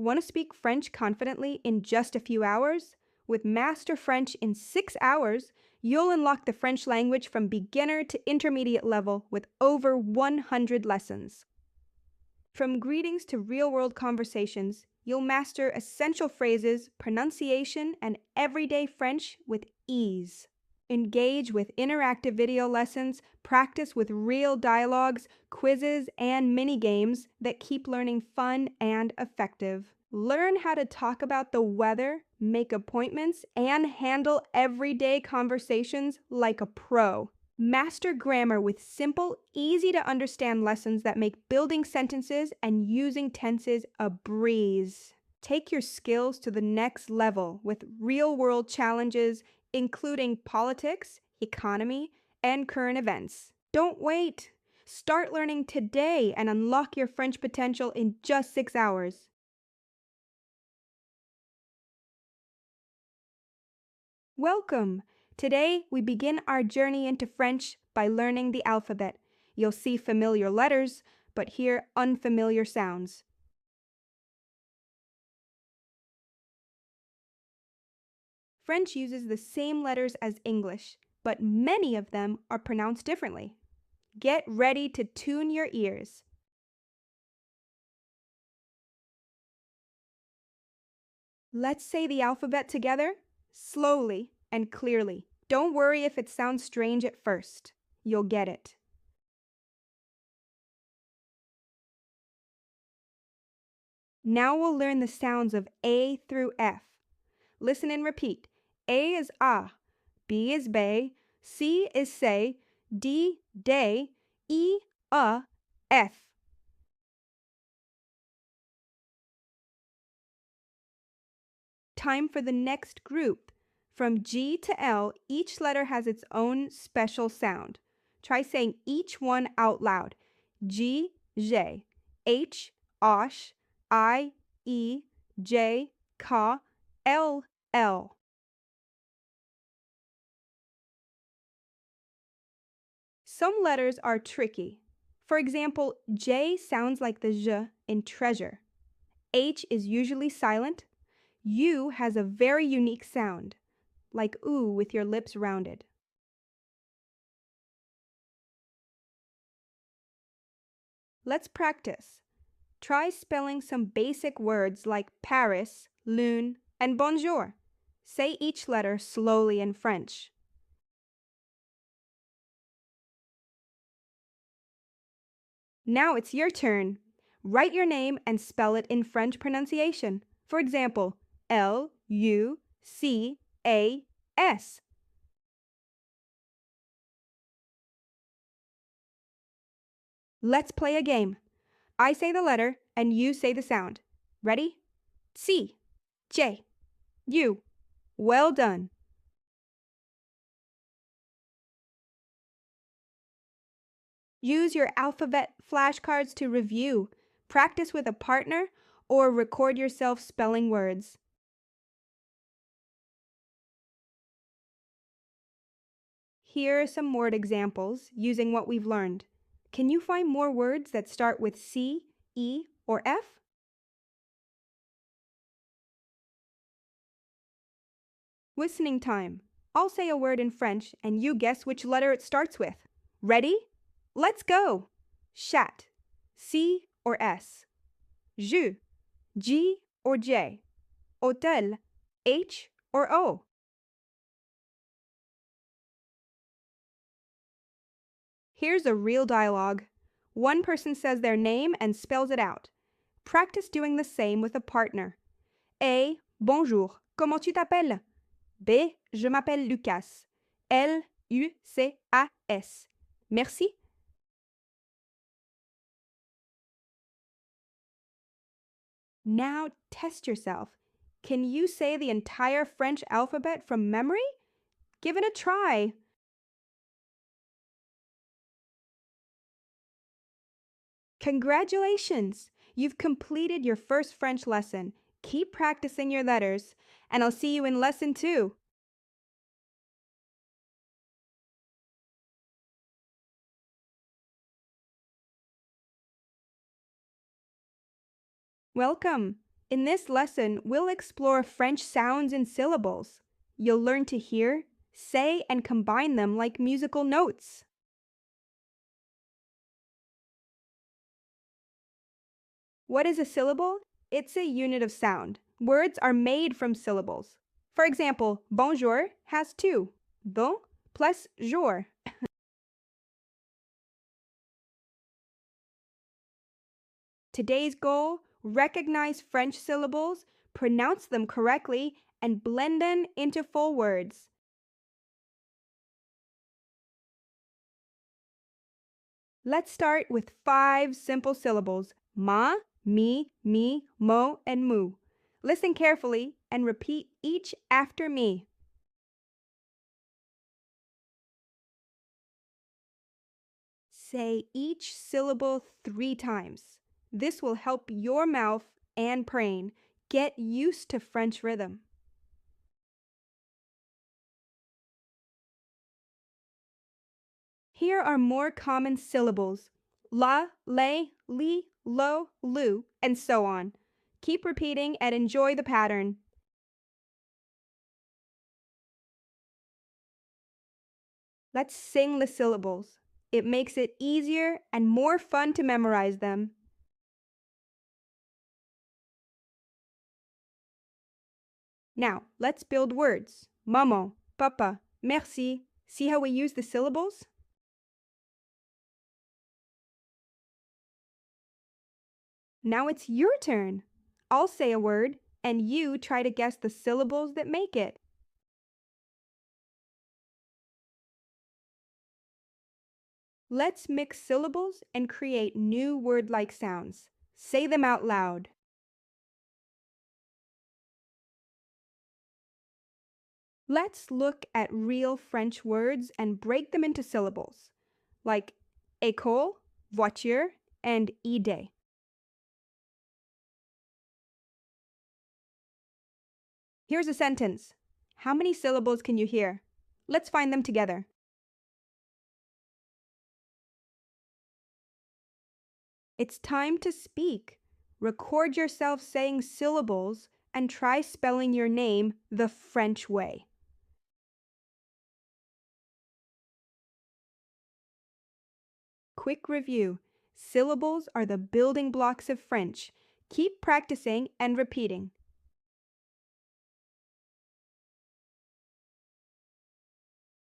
Want to speak French confidently in just a few hours? With Master French in 6 hours, you'll unlock the French language from beginner to intermediate level with over 100 lessons. From greetings to real-world conversations, you'll master essential phrases, pronunciation, and everyday French with ease. Engage with interactive video lessons, practice with real dialogues, quizzes, and mini-games that keep learning fun and effective. Learn how to talk about the weather, make appointments, and handle everyday conversations like a pro. Master grammar with simple, easy-to-understand lessons that make building sentences and using tenses a breeze. Take your skills to the next level with real-world challenges, including politics, economy, and current events. Don't wait! Start learning today and unlock your French potential in just 6 hours. Welcome! Today, we begin our journey into French by learning the alphabet. You'll see familiar letters, but hear unfamiliar sounds. French uses the same letters as English, but many of them are pronounced differently. Get ready to tune your ears. Let's say the alphabet together, slowly and clearly. Don't worry if it sounds strange at first. You'll get it. Now we'll learn the sounds of A through F. Listen and repeat. A is A, B is Bay, C is Say, D, Day, E, F. Time for the next group. From G to L, each letter has its own special sound. Try saying each one out loud. G, J, H, Osh, I, E, J, Ka, L, L. Some letters are tricky. For example, J sounds like the J in treasure. H is usually silent. U has a very unique sound, like ooh with your lips rounded. Let's practice. Try spelling some basic words like Paris, lune, and bonjour. Say each letter slowly in French. Now it's your turn. Write your name and spell it in French pronunciation. For example, L-U-C-A-S. Let's play a game. I say the letter and you say the sound. Ready? C, J, U. Well done. Use your alphabet flashcards to review, practice with a partner, or record yourself spelling words. Here are some word examples using what we've learned. Can you find more words that start with C, E, or F? Listening time. I'll say a word in French and you guess which letter it starts with. Ready? Let's go! Chat. C or S. Jus. G or J. Hôtel. H or O. Here's a real dialogue. One person says their name and spells it out. Practice doing the same with a partner. A. Bonjour. Comment tu t'appelles? B. Je m'appelle Lucas. L-U-C-A-S. Merci. Now test yourself. Can you say the entire French alphabet from memory? Give it a try. Congratulations! You've completed your first French lesson. Keep practicing your letters, and I'll see you in lesson 2. Welcome! In this lesson, we'll explore French sounds and syllables. You'll learn to hear, say, and combine them like musical notes. What is a syllable? It's a unit of sound. Words are made from syllables. For example, bonjour has two, bon plus jour. Today's goal: recognize French syllables, pronounce them correctly, and blend them into full words. Let's start with 5 simple syllables: ma, mi, mo, and mu. Listen carefully and repeat each after me. Say each syllable 3 times. This will help your mouth and brain get used to French rhythm. Here are more common syllables: la, le, li, lo, lu, and so on. Keep repeating and enjoy the pattern. Let's sing the syllables. It makes it easier and more fun to memorize them. Now, let's build words. Maman, papa, merci. See how we use the syllables? Now it's your turn. I'll say a word, and you try to guess the syllables that make it. Let's mix syllables and create new word-like sounds. Say them out loud. Let's look at real French words and break them into syllables, like école, voiture, and idée. Here's a sentence. How many syllables can you hear? Let's find them together. It's time to speak. Record yourself saying syllables and try spelling your name the French way. Quick review. Syllables are the building blocks of French. Keep practicing and repeating.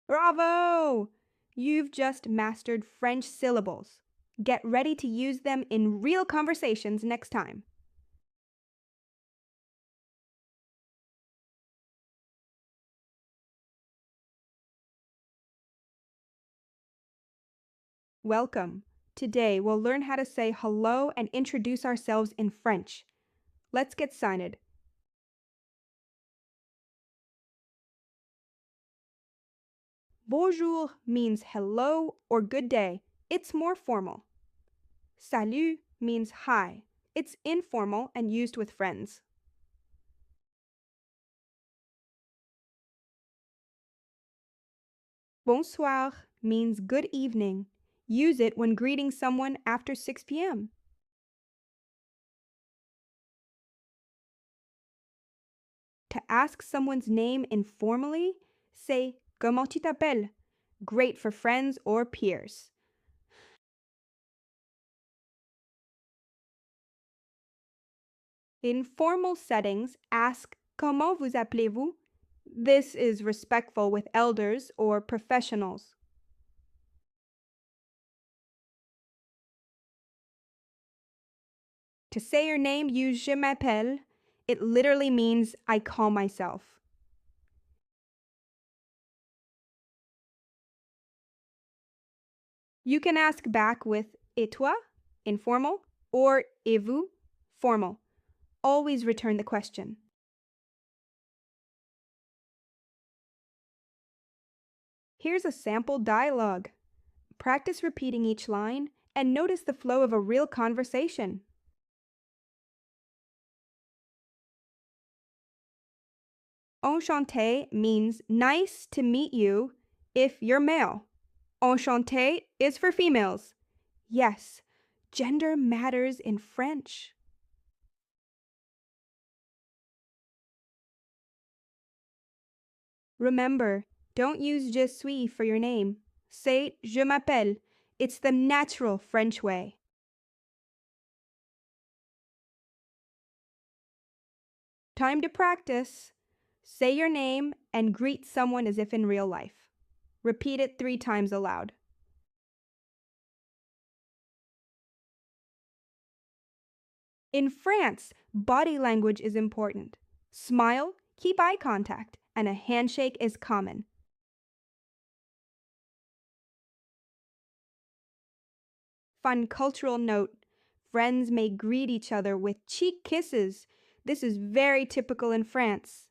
Bravo! You've just mastered French syllables. Get ready to use them in real conversations next time. Welcome. Today we'll learn how to say hello and introduce ourselves in French. Let's get started. Bonjour means hello or good day. It's more formal. Salut means hi. It's informal and used with friends. Bonsoir means good evening. Use it when greeting someone after 6 p.m. To ask someone's name informally, say comment tu t'appelles? Great for friends or peers. In formal settings, ask comment vous appelez-vous? This is respectful with elders or professionals. To say your name, use je m'appelle. It literally means I call myself. You can ask back with et toi, informal, or et vous, formal. Always return the question. Here's a sample dialogue. Practice repeating each line and notice the flow of a real conversation. Enchanté means nice to meet you if you're male. Enchanté is for females. Yes, gender matters in French. Remember, don't use je suis for your name. Say je m'appelle. It's the natural French way. Time to practice. Say your name and greet someone as if in real life. Repeat it 3 times aloud. In France, body language is important. Smile, keep eye contact, and a handshake is common. Fun cultural note: friends may greet each other with cheek kisses. This is very typical in France.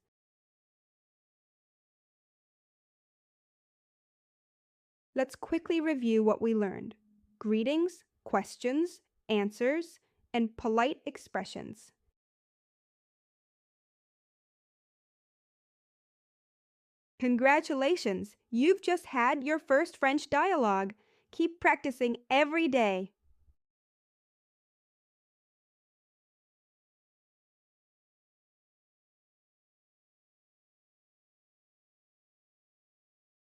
Let's quickly review what we learned: greetings, questions, answers, and polite expressions. Congratulations! You've just had your first French dialogue. Keep practicing every day.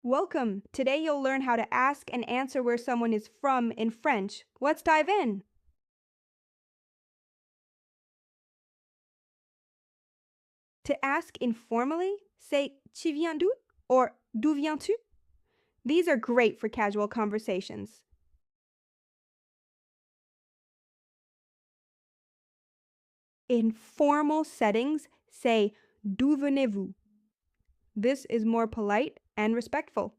Welcome! Today you'll learn how to ask and answer where someone is from in French. Let's dive in! To ask informally, say tu viens d'où or d'où viens-tu? These are great for casual conversations. In formal settings, say d'où venez-vous? This is more polite and respectful.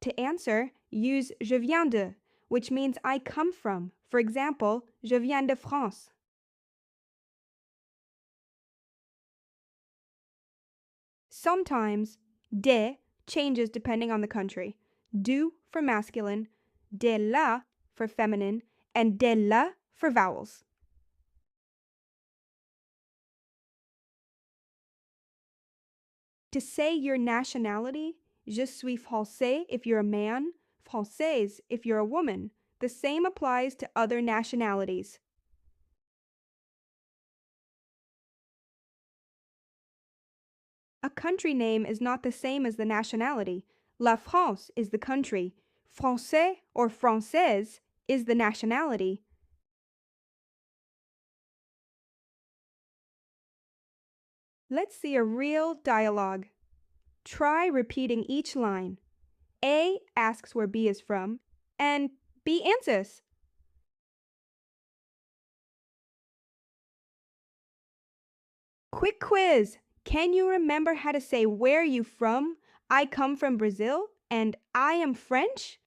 To answer, use je viens de, which means I come from. For example, je viens de France. Sometimes, de changes depending on the country. Du for masculine, de la for feminine, and de la for vowels. To say your nationality, je suis français if you're a man, française if you're a woman. The same applies to other nationalities. A country name is not the same as the nationality. La France is the country. Français or française is the nationality. Let's see a real dialogue. Try repeating each line. A asks where B is from, and B answers. Quick quiz! Can you remember how to say where you from? I come from Brazil, and I am French?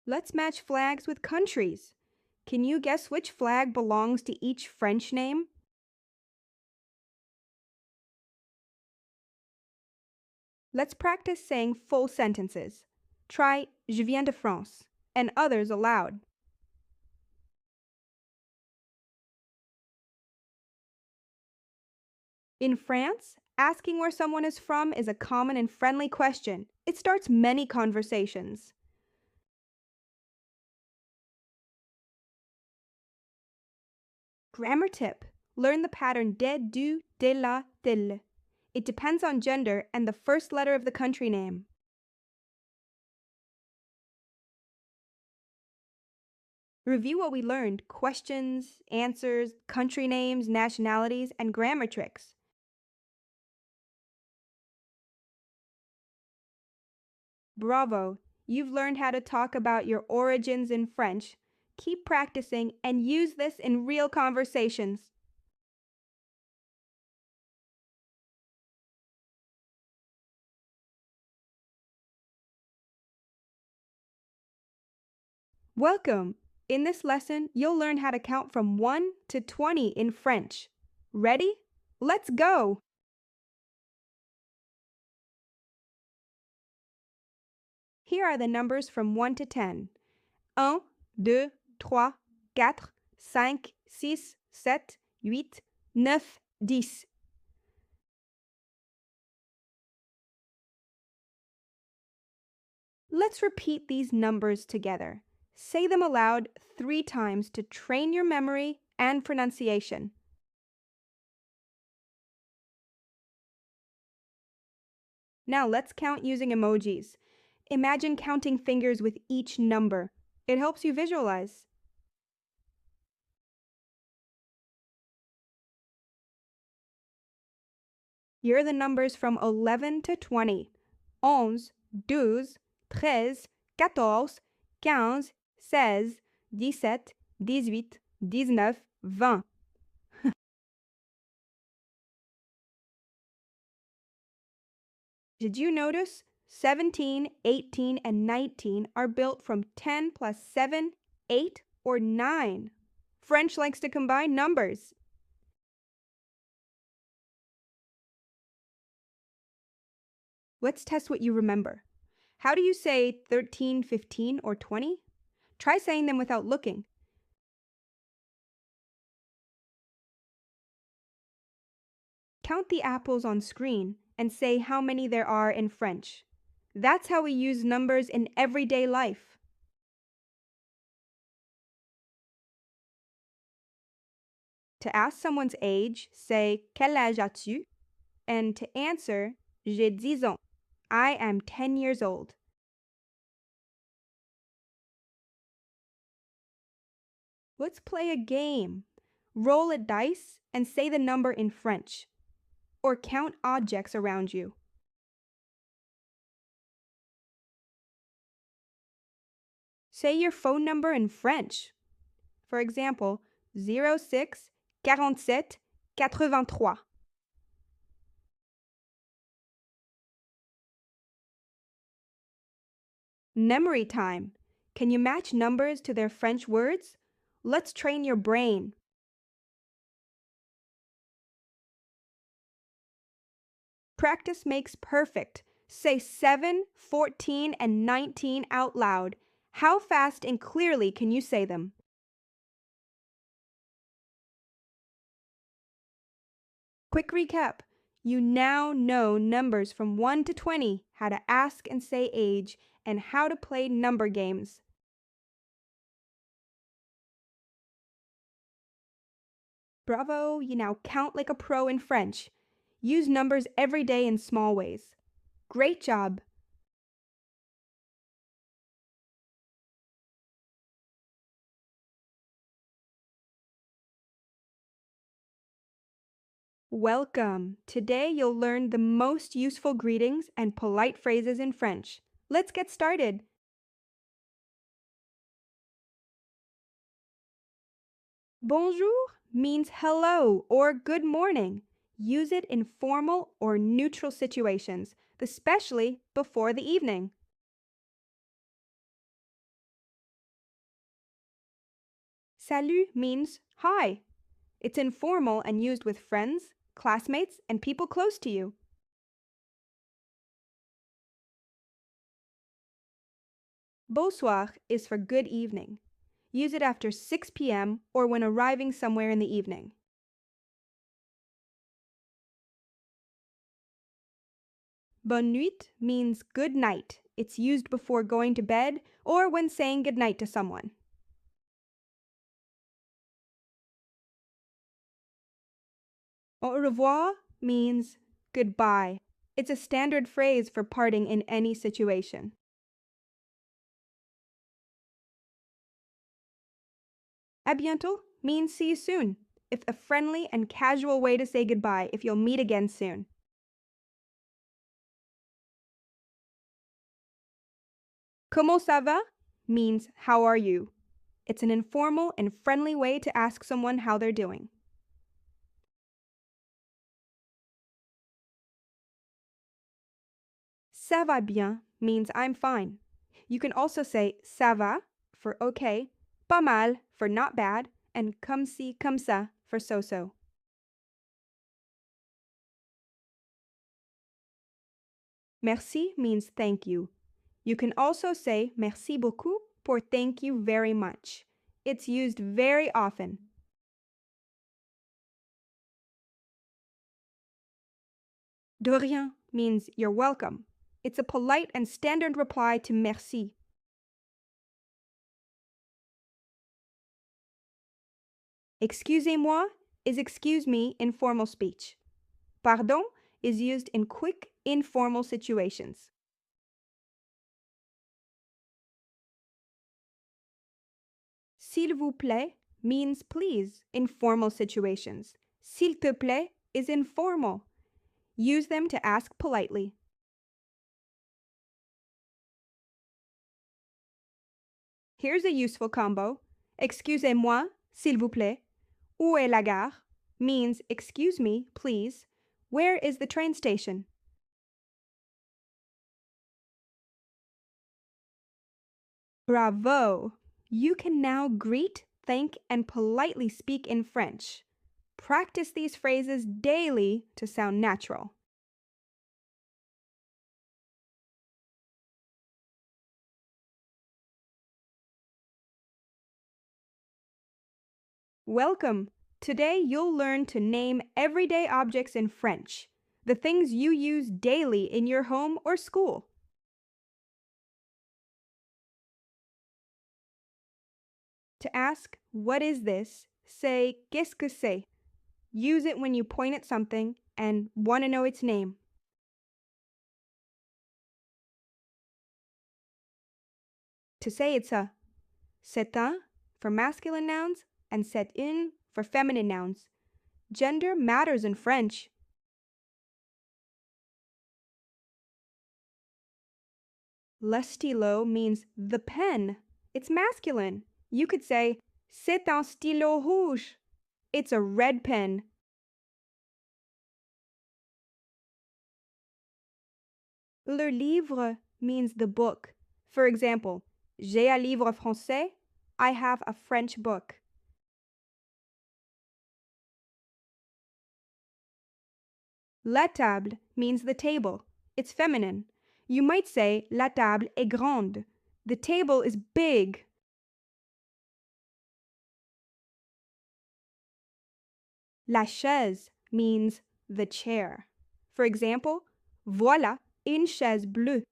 Let's match flags with countries. Can you guess which flag belongs to each French name? Let's practice saying full sentences. Try Je viens de France and others aloud. In France, asking where someone is from is a common and friendly question. It starts many conversations. Grammar tip: learn the pattern de, du, de la, del. It depends on gender and the first letter of the country name. Review what we learned: questions, answers, country names, nationalities, and grammar tricks. Bravo! You've learned how to talk about your origins in French. Keep practicing and use this in real conversations. Welcome! In this lesson, you'll learn how to count from 1 to 20 in French. Ready? Let's go! Here are the numbers from 1 to 10. 1, 2, 3, 4, 5, 6, 7, 8, 9, 10. Let's repeat these numbers together. Say them aloud 3 times to train your memory and pronunciation. Now let's count using emojis. Imagine counting fingers with each number. It helps you visualize. Here are the numbers from 11 to 20. 11, 12, 13, 14, 15, 16, 17, 18, 19, 20. Did you notice 17, 18, and 19 are built from 10 plus 7, 8, or 9? French likes to combine numbers. Let's test what you remember. How do you say 13, 15, or 20? Try saying them without looking. Count the apples on screen and say how many there are in French. That's how we use numbers in everyday life. To ask someone's age, say Quel âge as-tu? And to answer, J'ai 10 ans. I am 10 years old. Let's play a game. Roll a dice and say the number in French. Or count objects around you. Say your phone number in French. For example, 06 47 83. Memory time. Can you match numbers to their French words? Let's train your brain. Practice makes perfect. Say 7, 14, and 19 out loud. How fast and clearly can you say them? Quick recap. You now know numbers from 1 to 20, how to ask and say age, and how to play number games. Bravo, you now count like a pro in French. Use numbers every day in small ways. Great job! Welcome! Today you'll learn the most useful greetings and polite phrases in French. Let's get started! Bonjour means hello or good morning. Use it in formal or neutral situations, especially before the evening. Salut means hi. It's informal and used with friends, classmates, and people close to you. Bonsoir is for good evening. Use it after 6 p.m. or when arriving somewhere in the evening. Bonne nuit means good night. It's used before going to bed or when saying good night to someone. Au revoir means goodbye. It's a standard phrase for parting in any situation. À bientôt means see you soon. It's a friendly and casual way to say goodbye if you'll meet again soon. Comment ça va means how are you? It's an informal and friendly way to ask someone how they're doing. Ça va bien means I'm fine. You can also say ça va for okay, pas mal for not bad, and comme ci, comme ça for so-so. Merci means thank you. You can also say merci beaucoup for thank you very much. It's used very often. De rien means you're welcome. It's a polite and standard reply to merci. Excusez-moi is excuse me in formal speech. Pardon is used in quick, informal situations. S'il vous plaît means please in formal situations. S'il te plaît is informal. Use them to ask politely. Here's a useful combo. Excusez-moi, s'il vous plaît. Où est la gare? Means excuse me, please. Where is the train station? Bravo! You can now greet, thank, and politely speak in French. Practice these phrases daily to sound natural. Welcome! Today you'll learn to name everyday objects in French, the things you use daily in your home or school. To ask, what is this? Say, qu'est-ce que c'est? Use it when you point at something and want to know its name. To say it's a, c'est un for masculine nouns and c'est une for feminine nouns. Gender matters in French. Le stylo means the pen. It's masculine. You could say, c'est un stylo rouge. It's a red pen. Le livre means the book. For example, j'ai un livre français. I have a French book. La table means the table. It's feminine. You might say la table est grande. The table is big. La chaise means the chair. For example, voilà une chaise bleue.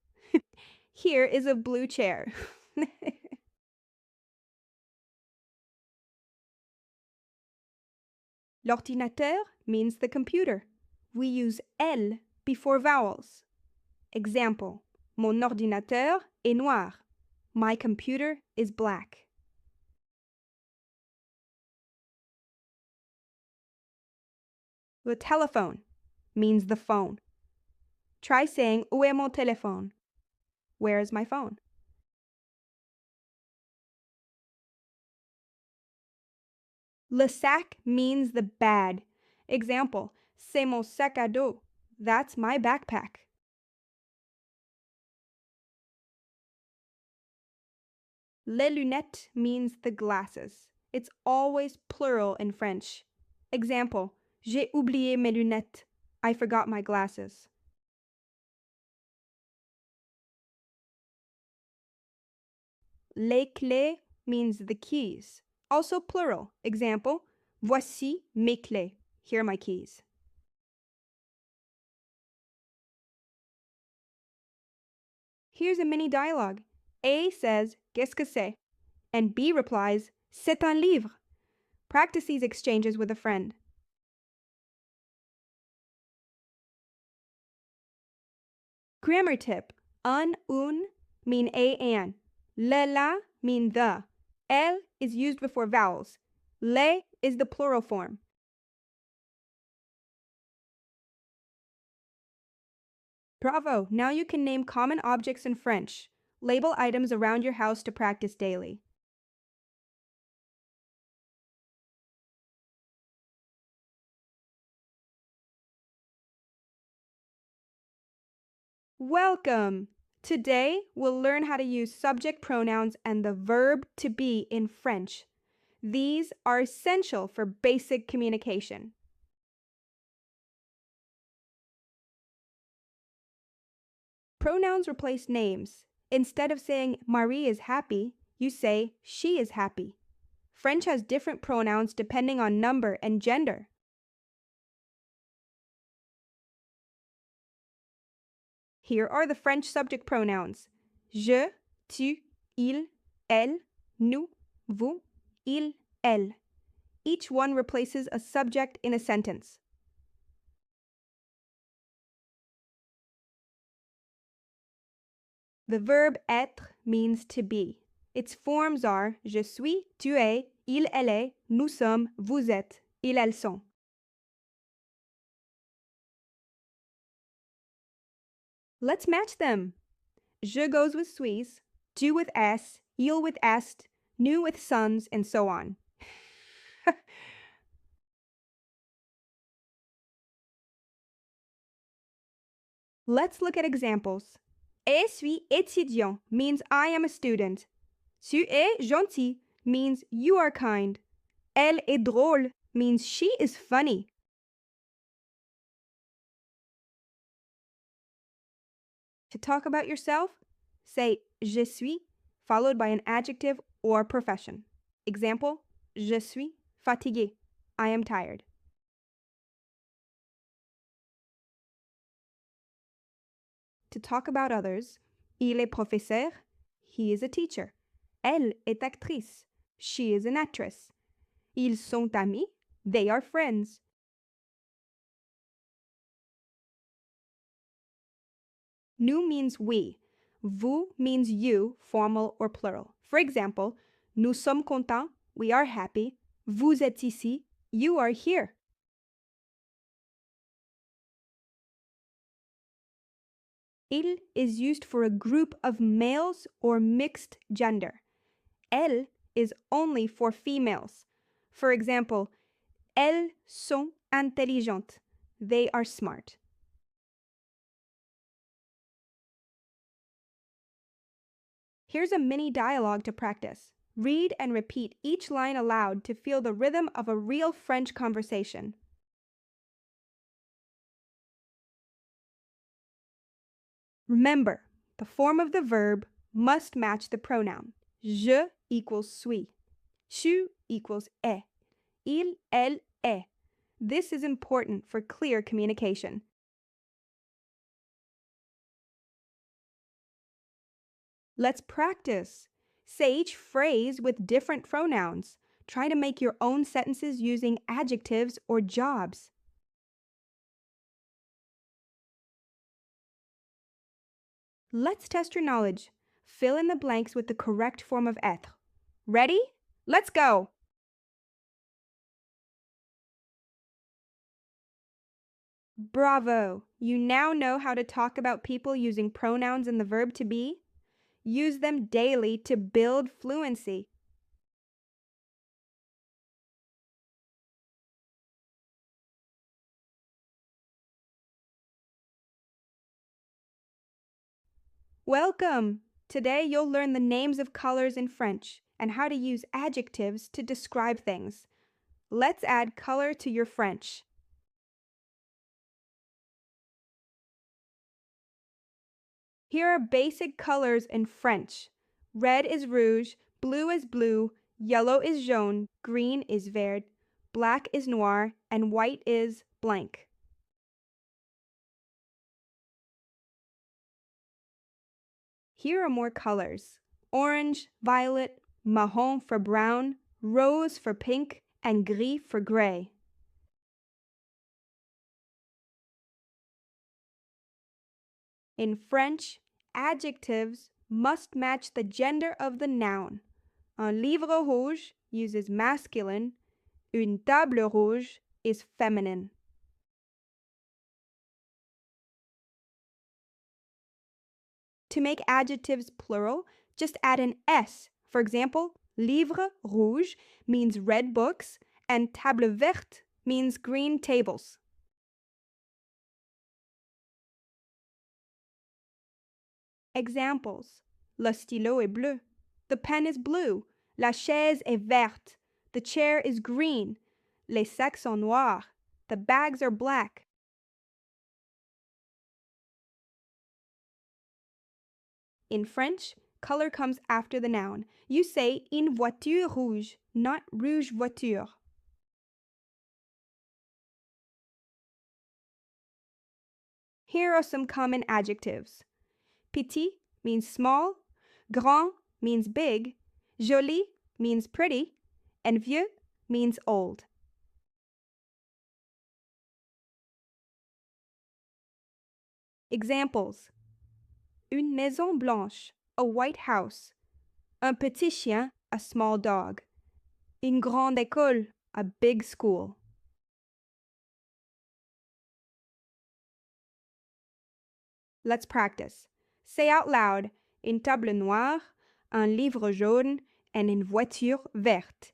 Here is a blue chair. L'ordinateur means the computer. We use L before vowels. Example, mon ordinateur est noir. My computer is black. Le téléphone means the phone. Try saying, où est mon téléphone? Where is my phone? Le sac means the bag. Example, c'est mon sac à dos. That's my backpack. Les lunettes means the glasses. It's always plural in French. Example, j'ai oublié mes lunettes. I forgot my glasses. Les clés means the keys. Also plural. Example, voici mes clés. Here are my keys. Here's a mini dialogue. A says, qu'est-ce que c'est? And B replies, c'est un livre. Practice these exchanges with a friend. Grammar tip. Un, mean a and. Le, la mean the. El is used before vowels. Le is the plural form. Bravo! Now you can name common objects in French. Label items around your house to practice daily. Welcome! Today, we'll learn how to use subject pronouns and the verb to be in French. These are essential for basic communication. Pronouns replace names. Instead of saying Marie is happy, you say she is happy. French has different pronouns depending on number and gender. Here are the French subject pronouns. Je, tu, il, elle, nous, vous, il, elle. Each one replaces a subject in a sentence. The verb être means to be. Its forms are je suis, tu es, il, elle est, nous sommes, vous êtes, ils, elles sont. Let's match them. Je goes with suis, tu with s, il with est, nous with sons, and so on. Let's look at examples. Je suis étudiant means I am a student. Tu es gentil means you are kind. Elle est drôle means she is funny. To talk about yourself, say je suis followed by an adjective or profession. Example, je suis fatigué. I am tired. To talk about others, il est professeur. He is a teacher. Elle est actrice. She is an actress. Ils sont amis. They are friends. Nous means we. Vous means you, formal or plural. For example, nous sommes contents. We are happy. Vous êtes ici. You are here. Il is used for a group of males or mixed gender. Elle is only for females. For example, elles sont intelligentes. They are smart. Here's a mini dialogue to practice. Read and repeat each line aloud to feel the rhythm of a real French conversation. Remember, the form of the verb must match the pronoun. Je equals suis. Tu equals est. Il, elle, est. This is important for clear communication. Let's practice. Say each phrase with different pronouns. Try to make your own sentences using adjectives or jobs. Let's test your knowledge. Fill in the blanks with the correct form of être. Ready? Let's go! Bravo! You now know how to talk about people using pronouns in the verb to be. Use them daily to build fluency. Welcome! Today you'll learn the names of colors in French and how to use adjectives to describe things. Let's add color to your French. Here are basic colors in French. Red is rouge, blue is bleu, yellow is jaune, green is vert, black is noir, and white is blank. Here are more colors. Orange, violet, marron for brown, rose for pink, and gris for gray. In French, adjectives must match the gender of the noun. Un livre rouge uses masculine, une table rouge is feminine. To make adjectives plural, just add an S. For example, livre rouge means red books, and table verte means green tables. Examples. Le stylo est bleu. The pen is blue. La chaise est verte. The chair is green. Les sacs sont noirs. The bags are black. In French, color comes after the noun. You say une voiture rouge, not rouge voiture. Here are some common adjectives. Petit means small, grand means big, joli means pretty, and vieux means old. Examples: une maison blanche, a white house. Un petit chien, a small dog. Une grande école, a big school. Let's practice. Say out loud: une table noire, un livre jaune, and une voiture verte.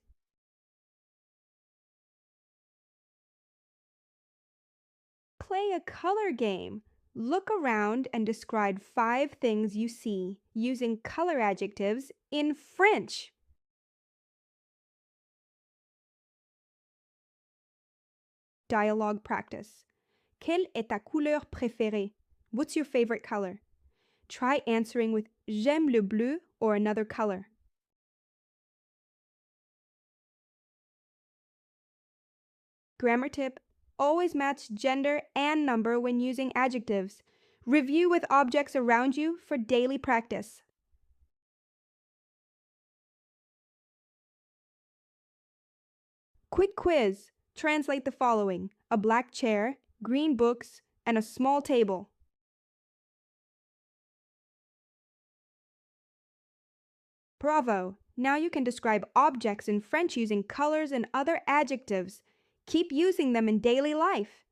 Play a color game. Look around and describe 5 things you see using color adjectives in French. Dialogue practice. Quelle est ta couleur préférée? What's your favorite color? Try answering with j'aime le bleu or another color. Grammar tip: always match gender and number when using adjectives. Review with objects around you for daily practice. Quick quiz. Translate the following: a black chair, green books, and a small table. Bravo! Now you can describe objects in French using colors and other adjectives. Keep using them in daily life.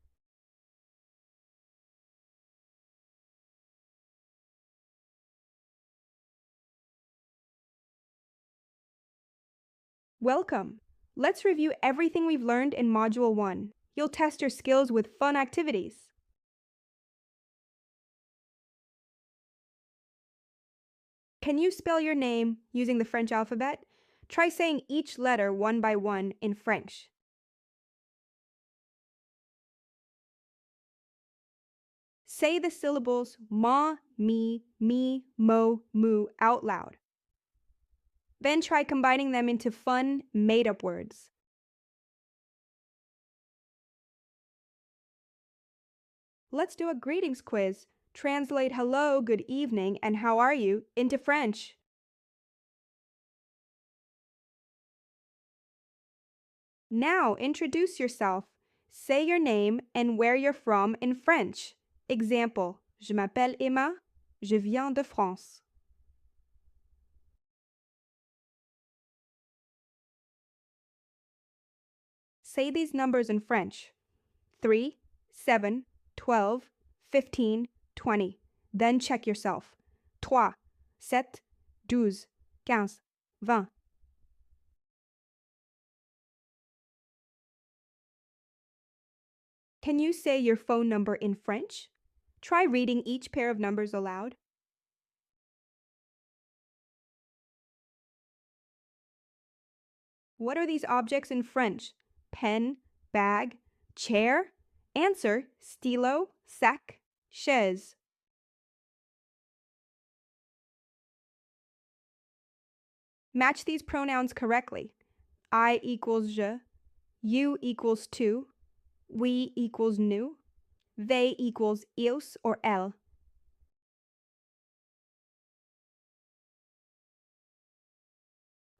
Welcome! Let's review everything we've learned in Module 1. You'll test your skills with fun activities. Can you spell your name using the French alphabet? Try saying each letter one by one in French. Say the syllables ma, me, mo, mu out loud. Then try combining them into fun, made-up words. Let's do a greetings quiz. Translate hello, good evening, and how are you into French. Now introduce yourself. Say your name and where you're from in French. Example: Je m'appelle Emma. Je viens de France. Say these numbers in French: 3, 7, 12, 15, 20. Then check yourself. 3, 7, 12, 15, 20. Can you say your phone number in French? Try reading each pair of numbers aloud. What are these objects in French? Pen, bag, chair? Answer: stylo, sac, chaise. Match these pronouns correctly. I equals je, you equals tu, we equals nous, they equals ils or elles.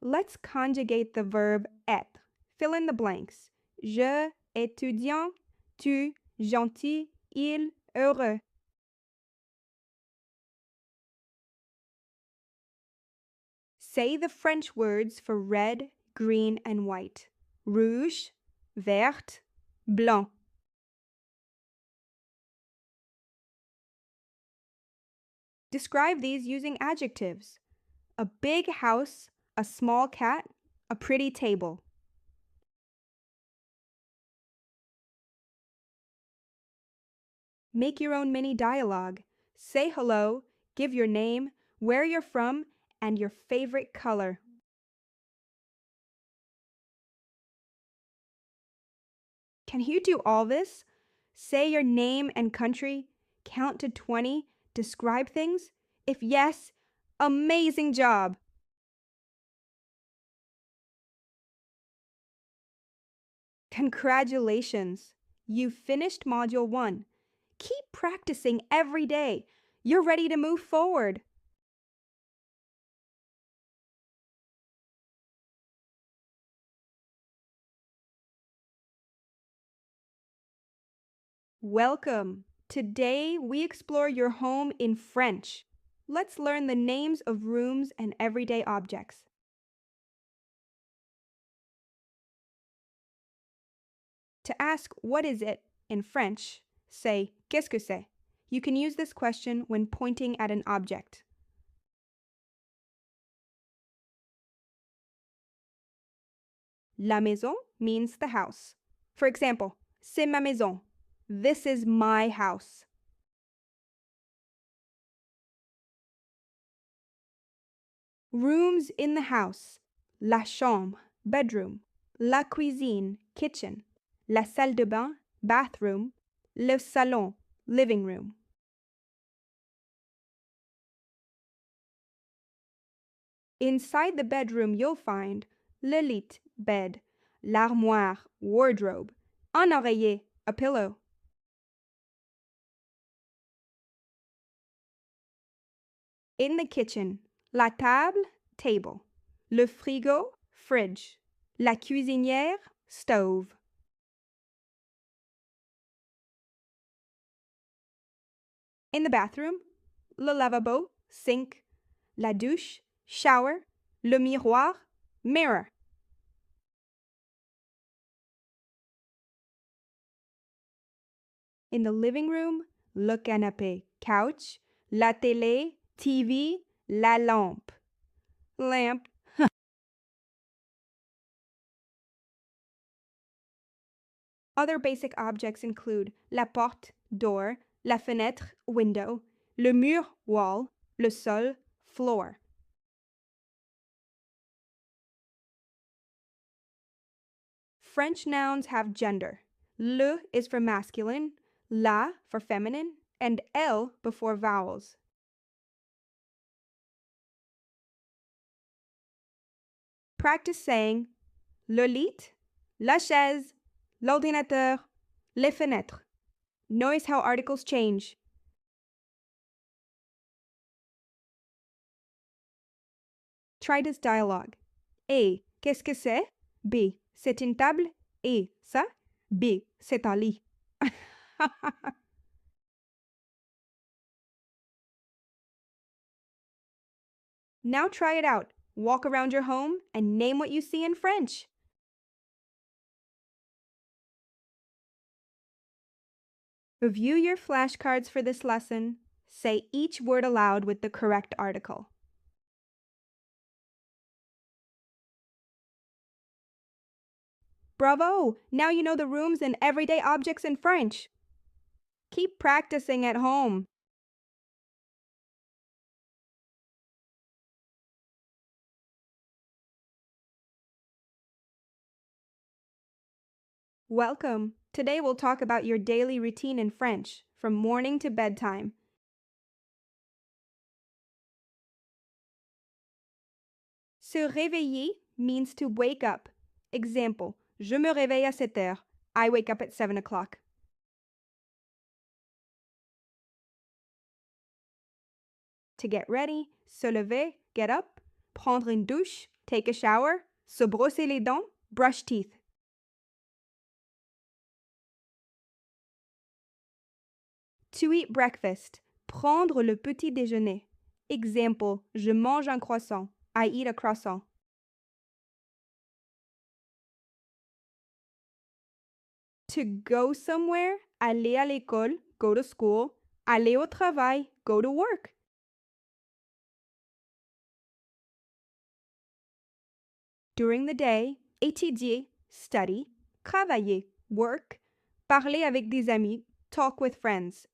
Let's conjugate the verb être. Fill in the blanks. Je, étudiant, tu, gentil, il, heureux. Say the French words for red, green, and white. Rouge, vert, blanc. Describe these using adjectives. A big house, a small cat, a pretty table. Make your own mini dialogue. Say hello, give your name, where you're from, and your favorite color. Can you do all this? Say your name and country, count to 20, describe things? If yes, amazing job! Congratulations! You've finished Module 1. Keep practicing every day. You're ready to move forward. Welcome! Today we explore your home in French. Let's learn the names of rooms and everyday objects. To ask what is it in French, say qu'est-ce que c'est? You can use this question when pointing at an object. La maison means the house. For example, c'est ma maison. This is my house. Rooms in the house. La chambre, bedroom. La cuisine, kitchen. La salle de bain, bathroom. Le salon, living room. Inside the bedroom, you'll find le lit, bed. L'armoire, wardrobe. Un oreiller, a pillow. In the kitchen, la table, table. Le frigo, fridge. La cuisinière, stove. In the bathroom, le lavabo, sink. La douche, shower. Le miroir, mirror. In the living room, le canapé, couch. La télé, TV. La lampe, lamp. Other basic objects include la porte, door. La fenêtre, window. Le mur, wall. Le sol, floor. French nouns have gender. Le is for masculine, la for feminine, and L before vowels. Practice saying le lit, la chaise, l'ordinateur, les fenêtres. Notice how articles change. Try this dialogue. A. Qu'est-ce que c'est? B. C'est une table. Et ça? B. C'est un lit. Now try it out. Walk around your home and name what you see in French. Review your flashcards for this lesson. Say each word aloud with the correct article. Bravo! Now you know the rooms and everyday objects in French. Keep practicing at home. Welcome! Today we'll talk about your daily routine in French, from morning to bedtime. Se réveiller means to wake up. Example, je me réveille à 7 heures. I wake up at 7 o'clock. To get ready, se lever, get up. Prendre une douche, take a shower. Se brosser les dents, brush teeth. To eat breakfast, prendre le petit déjeuner. Example, je mange un croissant. I eat a croissant. To go somewhere, aller à l'école, go to school. Aller au travail, go to work. During the day, étudier, study. Travailler, work. Parler avec des amis, talk with friends.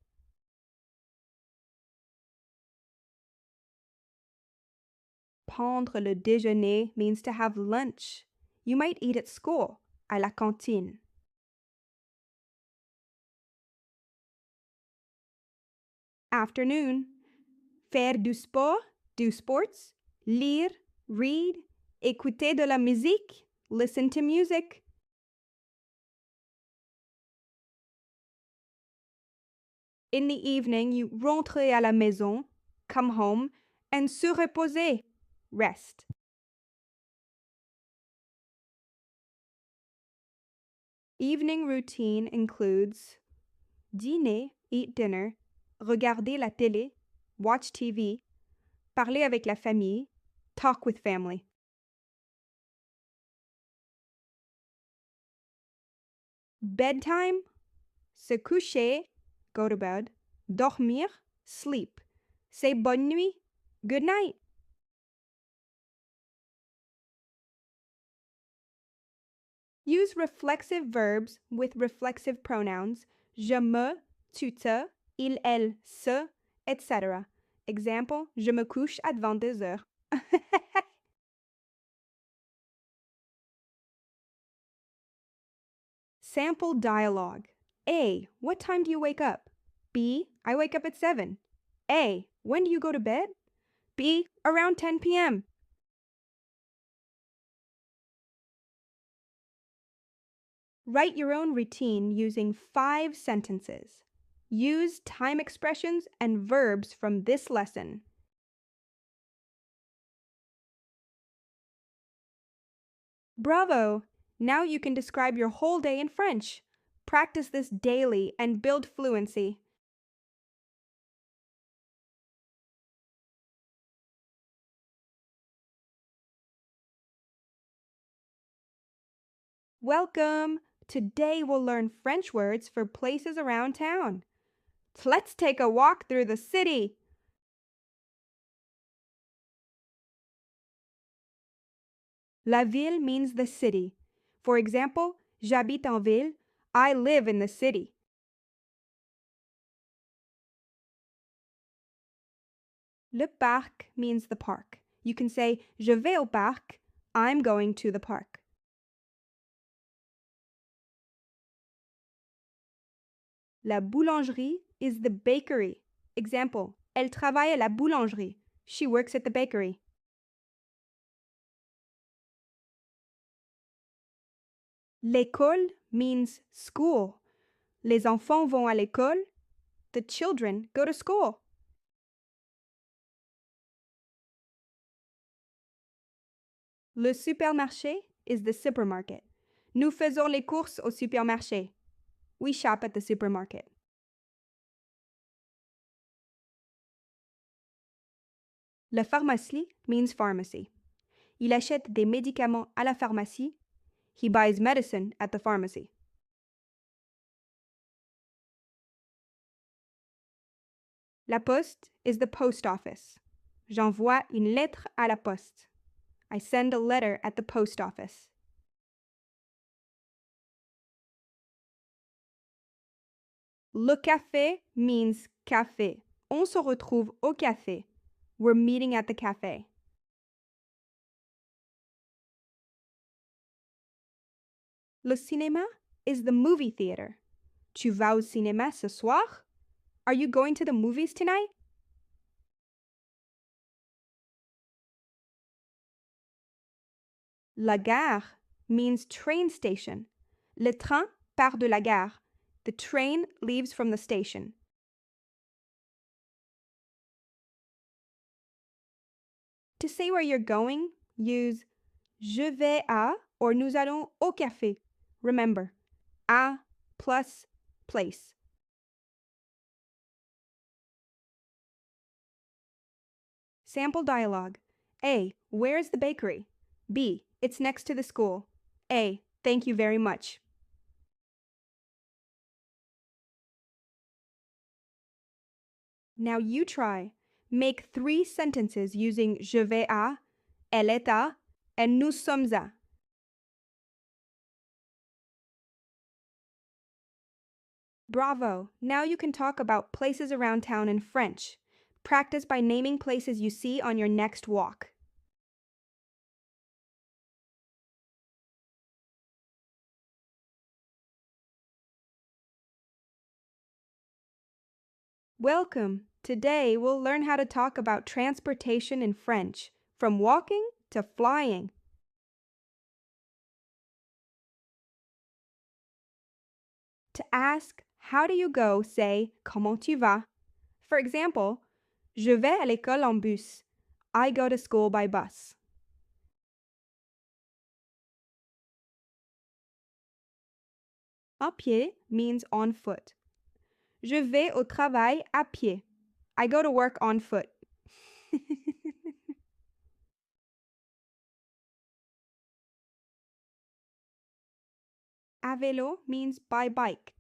Prendre le déjeuner means to have lunch. You might eat at school, à la cantine. Afternoon, faire du sport, do sports. Lire, read. Écouter de la musique, listen to music. In the evening, you rentre à la maison, come home, and se reposer, rest. Evening routine includes dîner, eat dinner, regarder la télé, watch TV, parler avec la famille, talk with family. Bedtime, se coucher, go to bed, dormir, sleep. Say bonne nuit, good night. Use reflexive verbs with reflexive pronouns je me, tu te, il, elle, se, etc. Example, je me couche à 22 heures. Sample dialogue. A. What time do you wake up? B. I wake up at 7. A. When do you go to bed? B. Around 10 p.m. Write your own routine using 5 sentences. Use time expressions and verbs from this lesson. Bravo! Now you can describe your whole day in French. Practice this daily and build fluency. Welcome! Today we'll learn French words for places around town. Let's take a walk through the city. La ville means the city. For example, j'habite en ville. I live in the city. Le parc means the park. You can say, je vais au parc. I'm going to the park. La boulangerie is the bakery. Example, elle travaille à la boulangerie. She works at the bakery. L'école means school. Les enfants vont à l'école. The children go to school. Le supermarché is the supermarket. Nous faisons les courses au supermarché. We shop at the supermarket. La pharmacie means pharmacy. Il achète des médicaments à la pharmacie. He buys medicine at the pharmacy. La poste is the post office. J'envoie une lettre à la poste. I send a letter at the post office. Le café means café. On se retrouve au café. We're meeting at the cafe. Le cinéma is the movie theater. Tu vas au cinéma ce soir? Are you going to the movies tonight? La gare means train station. Le train part de la gare. The train leaves from the station. To say where you're going, use je vais à or nous allons au café. Remember, à plus place. Sample dialogue. A. Where is the bakery? B. It's next to the school. A. Thank you very much. Now you try. Make 3 sentences using je vais à, elle est à, and nous sommes à. Bravo! Now you can talk about places around town in French. Practice by naming places you see on your next walk. Welcome! Today we'll learn how to talk about transportation in French, from walking to flying. To ask, how do you go, say, comment tu vas? For example, je vais à l'école en bus. I go to school by bus. À pied means on foot. Je vais au travail à pied. I go to work on foot. À vélo means by bike.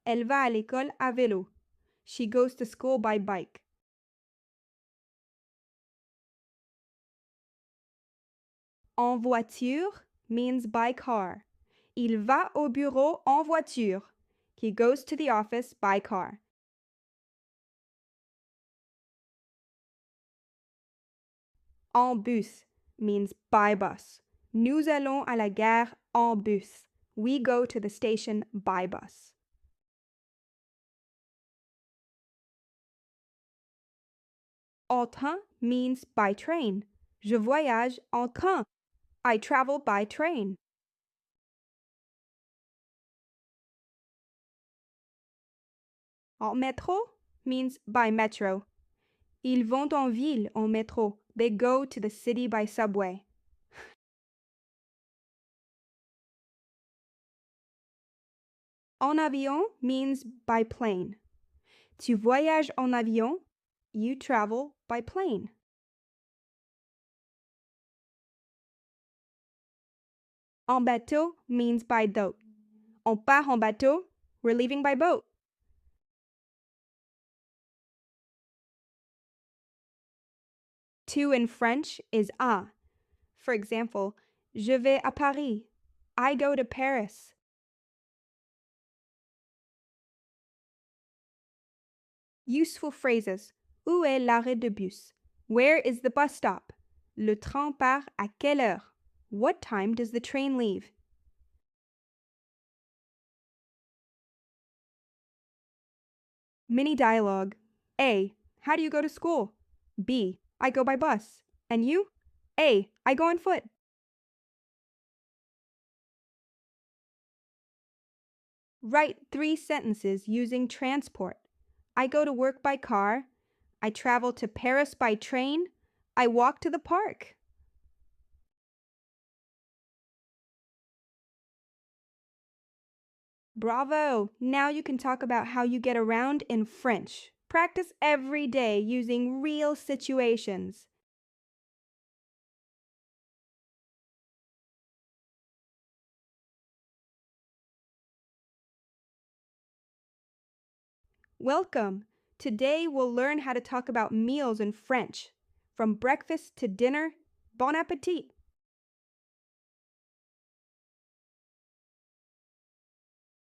Elle va à l'école à vélo. She goes to school by bike. En voiture means by car. Il va au bureau en voiture. He goes to the office by car. En bus means by bus. Nous allons à la gare en bus. We go to the station by bus. En train means by train. Je voyage en train. I travel by train. En métro means by metro. Ils vont en ville en métro. They go to the city by subway. En avion means by plane. Tu voyages en avion. You travel by plane. En bateau means by boat. On part en bateau. We're leaving by boat. To in French is à. For example, je vais à Paris. I go to Paris. Useful phrases. Où est l'arrêt de bus? Where is the bus stop? Le train part à quelle heure? What time does the train leave? Mini dialogue. A. How do you go to school? B. I go by bus. And you? A. I go on foot. Write 3 sentences using transport. I go to work by car. I travel to Paris by train. I walk to the park. Bravo! Now you can talk about how you get around in French. Practice every day using real situations. Welcome! Today we'll learn how to talk about meals in French. From breakfast to dinner, bon appétit!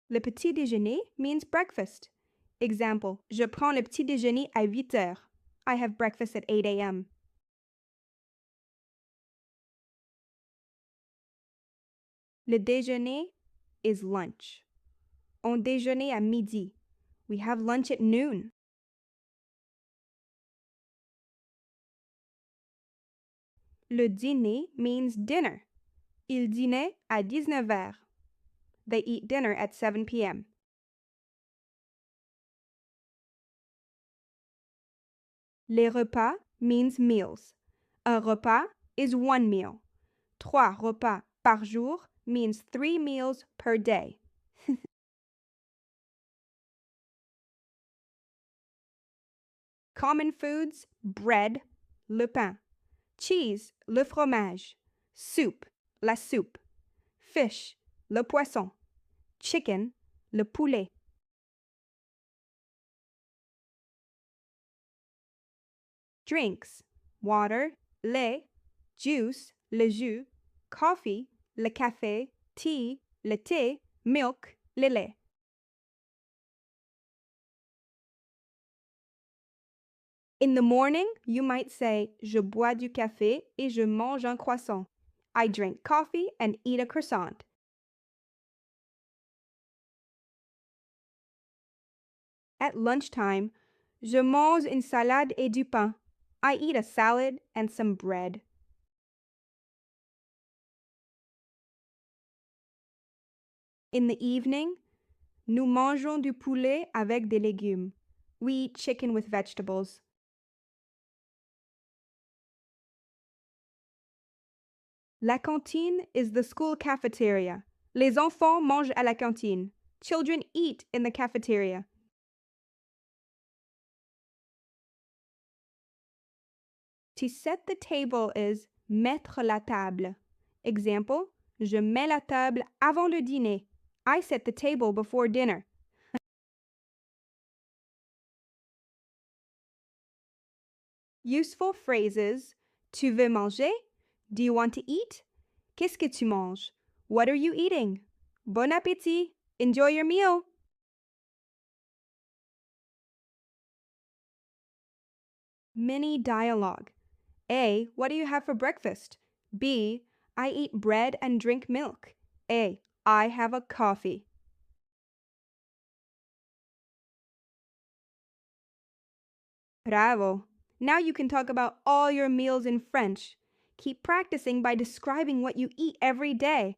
Le petit déjeuner means breakfast. Example, je prends le petit déjeuner à 8 heures. I have breakfast at 8 a.m. Le déjeuner is lunch. On déjeuner à midi. We have lunch at noon. Le dîner means dinner. Il dînait à 19 heures. They eat dinner at 7 p.m. Les repas means meals. Un repas is one meal. 3 repas par jour means 3 meals per day. Common foods, bread, le pain. Cheese, le fromage. Soup, la soupe. Fish, le poisson. Chicken, le poulet. Drinks, water, lait, juice, le jus, coffee, le café, tea, le thé, milk, le lait. In the morning, you might say, je bois du café et je mange un croissant. I drink coffee and eat a croissant. At lunchtime, je mange une salade et du pain. I eat a salad and some bread. In the evening, nous mangeons du poulet avec des légumes. We eat chicken with vegetables. La cantine is the school cafeteria. Les enfants mangent à la cantine. Children eat in the cafeteria. To set the table is mettre la table. Example, je mets la table avant le dîner. I set the table before dinner. Useful phrases. Tu veux manger? Do you want to eat? Qu'est-ce que tu manges? What are you eating? Bon appétit! Enjoy your meal! Mini dialogue. A. What do you have for breakfast? B. I eat bread and drink milk. A. I have a coffee. Bravo! Now you can talk about all your meals in French. Keep practicing by describing what you eat every day.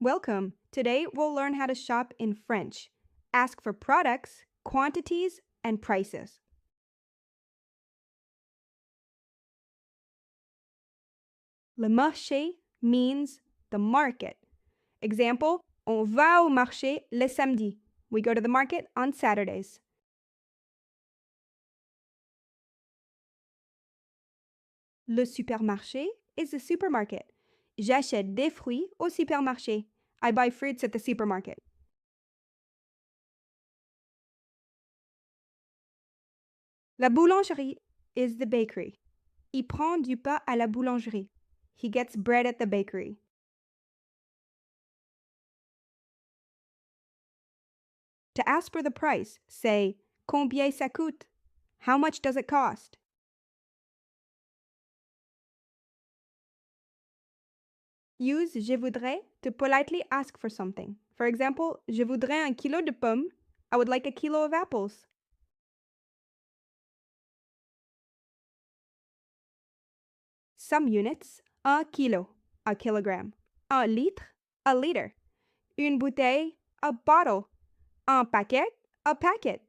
Welcome! Today we'll learn how to shop in French. Ask for products, quantities, and prices. Le marché means the market. Example, on va au marché le samedi. We go to the market on Saturdays. Le supermarché is a supermarket. J'achète des fruits au supermarché. I buy fruits at the supermarket. La boulangerie is the bakery. Il prend du pain à la boulangerie. He gets bread at the bakery. To ask for the price, say, combien ça coûte? How much does it cost? Use je voudrais to politely ask for something. For example, je voudrais un kilo de pommes. I would like a kilo of apples. Some units, un kilo, a kilogram. Un litre, a liter. Une bouteille, a bottle. Un paquet, a packet.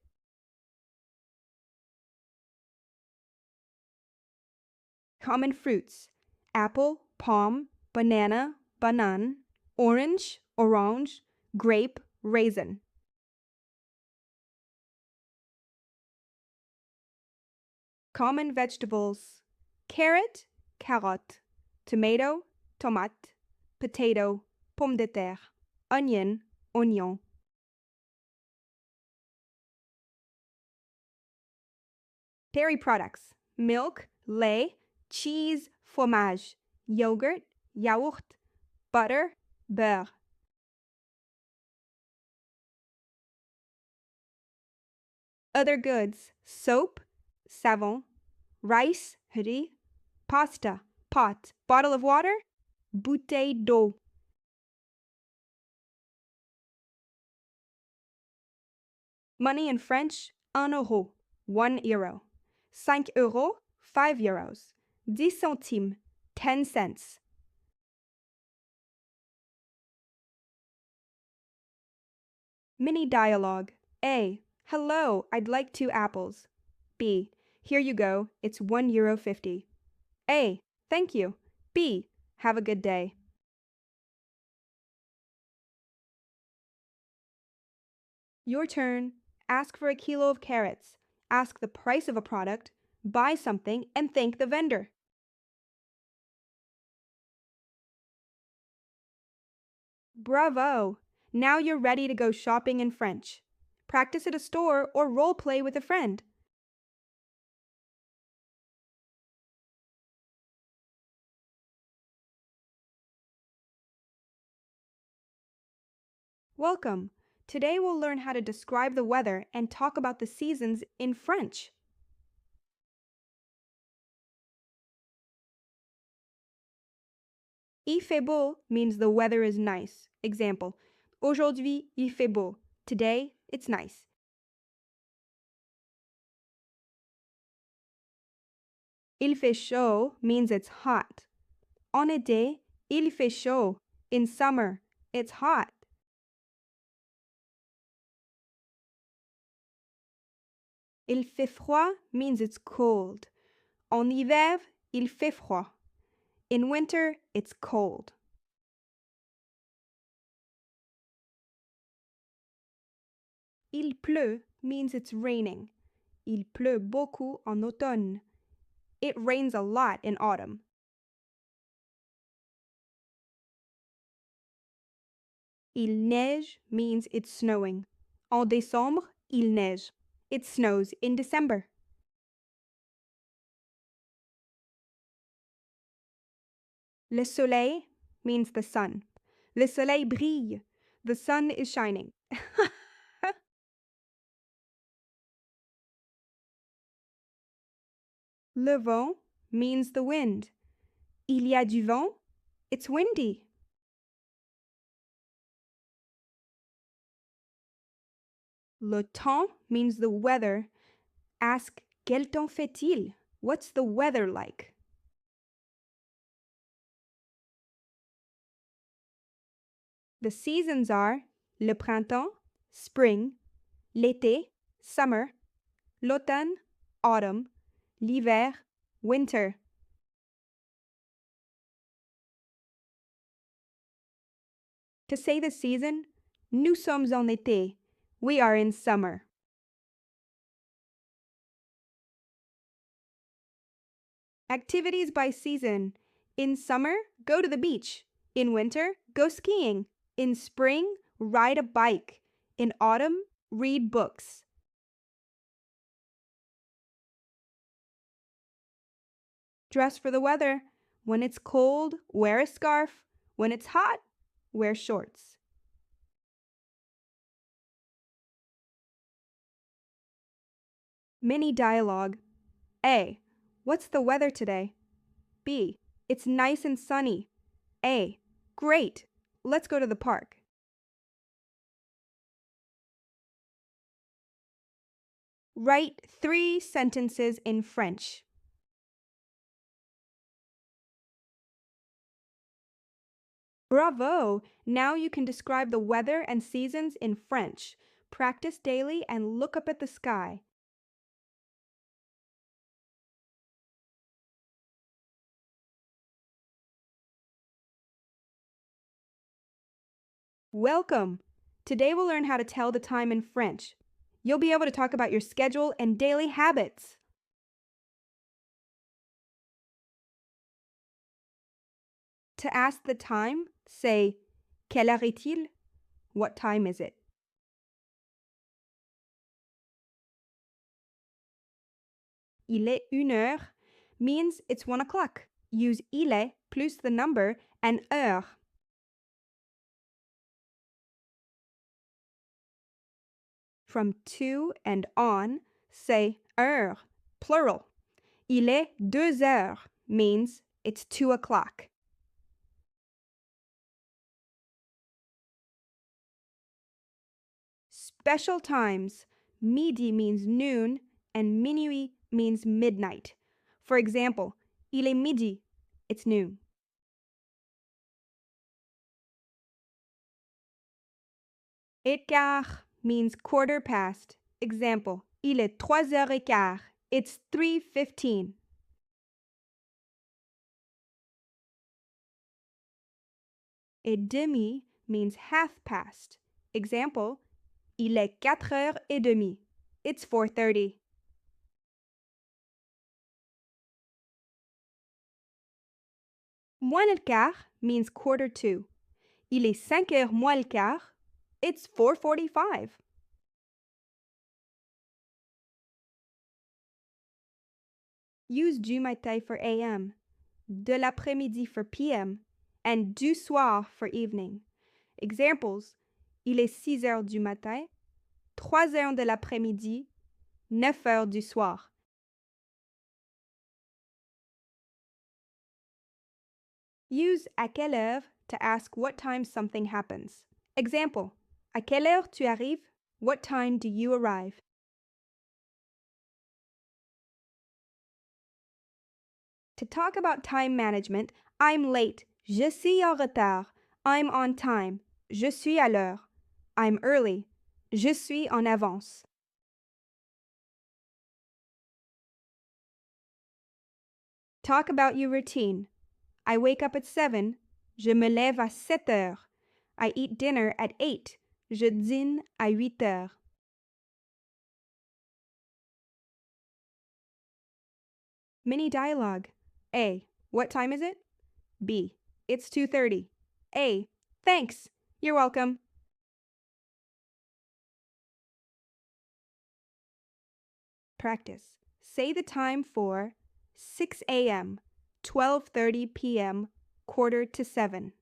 Common fruits, apple, palm, banana, banane, orange, orange, grape, raisin. Common vegetables, carrot, carotte, tomato, tomate, potato, pomme de terre, onion, oignon. Dairy products, milk, lait, cheese, fromage, yogurt, yaourt, butter, beurre. Other goods, soap, savon, rice, riz, pasta, pot, bottle of water, bouteille d'eau. Money in French, un euro, 1 euro. 5 euros, 5 euros. 10 centimes, 10 cents. Mini dialogue. A. Hello, I'd like 2 apples. B. Here you go, it's €1.50. A. Thank you. B. Have a good day. Your turn. Ask for a kilo of carrots. Ask the price of a product. Buy something and thank the vendor. Bravo! Now you're ready to go shopping in French. Practice at a store or role play with a friend. Welcome! Today we'll learn how to describe the weather and talk about the seasons in French. Il fait beau means the weather is nice. Example, aujourd'hui il fait beau. Today it's nice. Il fait chaud means it's hot. En été, il fait chaud. In summer, it's hot. Il fait froid means it's cold. En hiver, il fait froid. In winter, it's cold. Il pleut means it's raining. Il pleut beaucoup en automne. It rains a lot in autumn. Il neige means it's snowing. En décembre, il neige. It snows in December. Le soleil means the sun. Le soleil brille. The sun is shining. Le vent means the wind. Il y a du vent. It's windy. Le temps means the weather. Ask quel temps fait-il? What's the weather like? The seasons are le printemps, spring, l'été, summer, l'automne, autumn, l'hiver, winter. To say the season, nous sommes en été. We are in summer. Activities by season. In summer, go to the beach. In winter, go skiing. In spring, ride a bike. In autumn, read books. Dress for the weather. When it's cold, wear a scarf. When it's hot, wear shorts. Mini dialogue. A. What's the weather today? B. It's nice and sunny. A. Great. Let's go to the park. Write 3 sentences in French. Bravo! Now you can describe the weather and seasons in French. Practice daily and look up at the sky. Welcome! Today we'll learn how to tell the time in French. You'll be able to talk about your schedule and daily habits. To ask the time, say, quelle heure est-il? What time is it? Il est 1 heure means it's 1 o'clock. Use il est plus the number and heure. From to and on, say heure, plural. Il est 2 heures means it's 2 o'clock. Special times. Midi means noon and minuit means midnight. For example, il est midi, it's noon. Et quart means quarter past. Example, il est 3h15, it's 3:15. Et demi means half past. Example, il est 4h30, it's 4:30. Moins le quart means quarter to. Il est 5h moins le quart, it's 4:45. Use du matin for AM, de l'après-midi for PM, and du soir for evening. Examples, il est 6h du matin, 3h de l'après-midi, 9h du soir. Use à quelle heure to ask what time something happens. Example, à quelle heure tu arrives? What time do you arrive? To talk about time management, I'm late. Je suis en retard. I'm on time. Je suis à l'heure. I'm early. Je suis en avance. Talk about your routine. I wake up at 7. Je me lève à 7 heures. I eat dinner at 8. Je dîne à 8 heures. Mini dialogue. A. What time is it? B. It's 2:30. A. Thanks. You're welcome. Practice. Say the time for 6 a.m., 12:30 p.m., quarter to 7.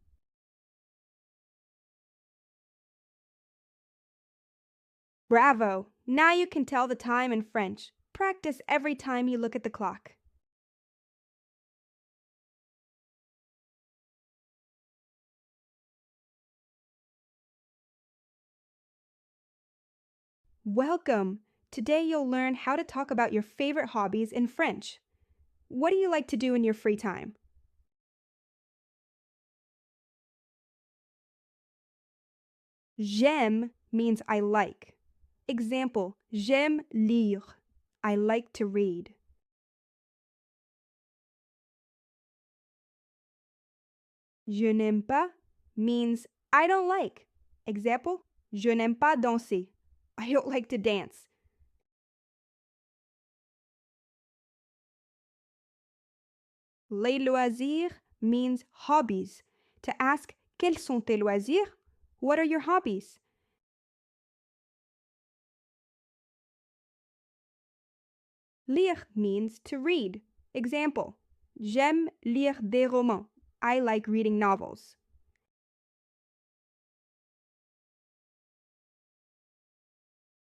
Bravo! Now you can tell the time in French. Practice every time you look at the clock. Welcome! Today you'll learn how to talk about your favorite hobbies in French. What do you like to do in your free time? J'aime means I like. Example, j'aime lire. I like to read. Je n'aime pas means I don't like. Example, je n'aime pas danser. I don't like to dance. Les loisirs means hobbies. To ask, quels sont tes loisirs? What are your hobbies? Lire means to read. Example, j'aime lire des romans. I like reading novels.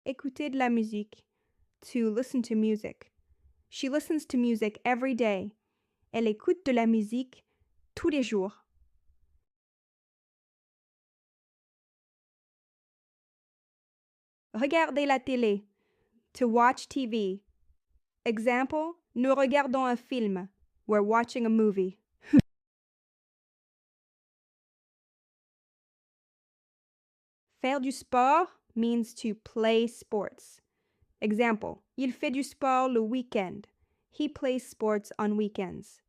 Écouter de la musique. To listen to music. She listens to music every day. Elle écoute de la musique tous les jours. Regarder la télé. To watch TV. Example, nous regardons un film. We're watching a movie. Faire du sport means to play sports. Example, il fait du sport le week-end. He plays sports on weekends.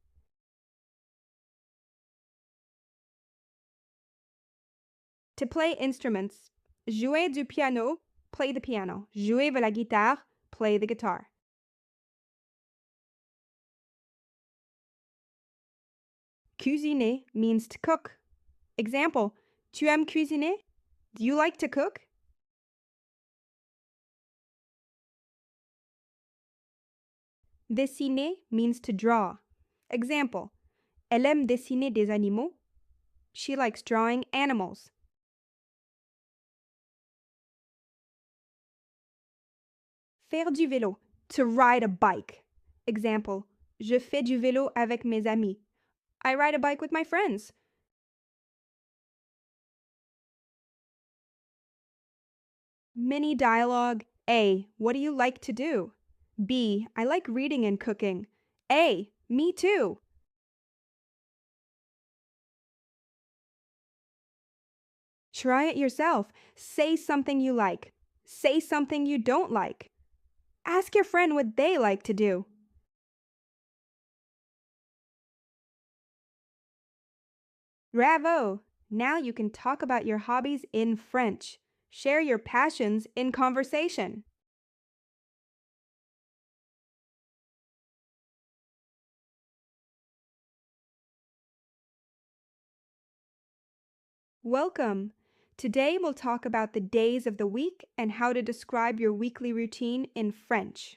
To play instruments, jouer du piano, play the piano. Jouer de la guitare, play the guitar. Cuisiner means to cook. Example, tu aimes cuisiner? Do you like to cook? Dessiner means to draw. Example, elle aime dessiner des animaux. She likes drawing animals. Faire du vélo, to ride a bike. Example, je fais du vélo avec mes amis. I ride a bike with my friends. Mini dialogue. A. What do you like to do? B. I like reading and cooking. A. Me too. Try it yourself. Say something you like. Say something you don't like. Ask your friend what they like to do. Bravo! Now you can talk about your hobbies in French. Share your passions in conversation. Welcome! Today we'll talk about the days of the week and how to describe your weekly routine in French.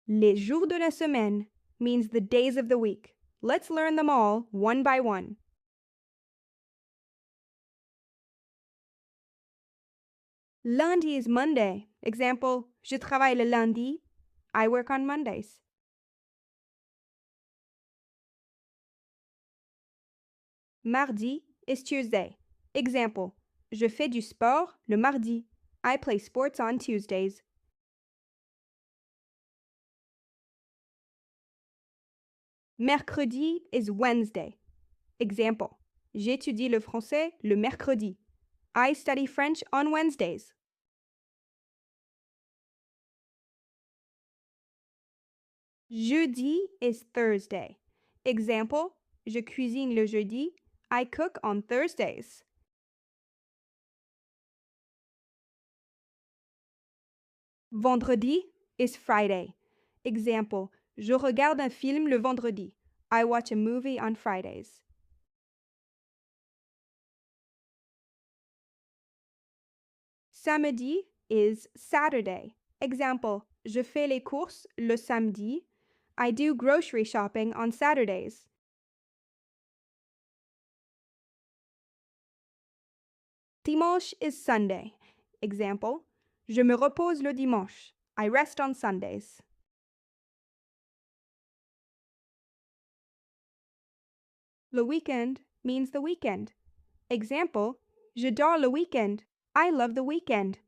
Les jours de la semaine means the days of the week. Let's learn them all one by one. Lundi is Monday. Example, je travaille le lundi. I work on Mondays. Mardi is Tuesday. Example, je fais du sport le mardi. I play sports on Tuesdays. Mercredi is Wednesday. Example, j'étudie le français le mercredi. I study French on Wednesdays. Jeudi is Thursday. Example, je cuisine le jeudi. I cook on Thursdays. Vendredi is Friday. Example, je regarde un film le vendredi. I watch a movie on Fridays. Samedi is Saturday. Example, je fais les courses le samedi. I do grocery shopping on Saturdays. Dimanche is Sunday. Example, je me repose le dimanche. I rest on Sundays. Le weekend means the weekend. Example, j'adore le weekend. I love the weekend.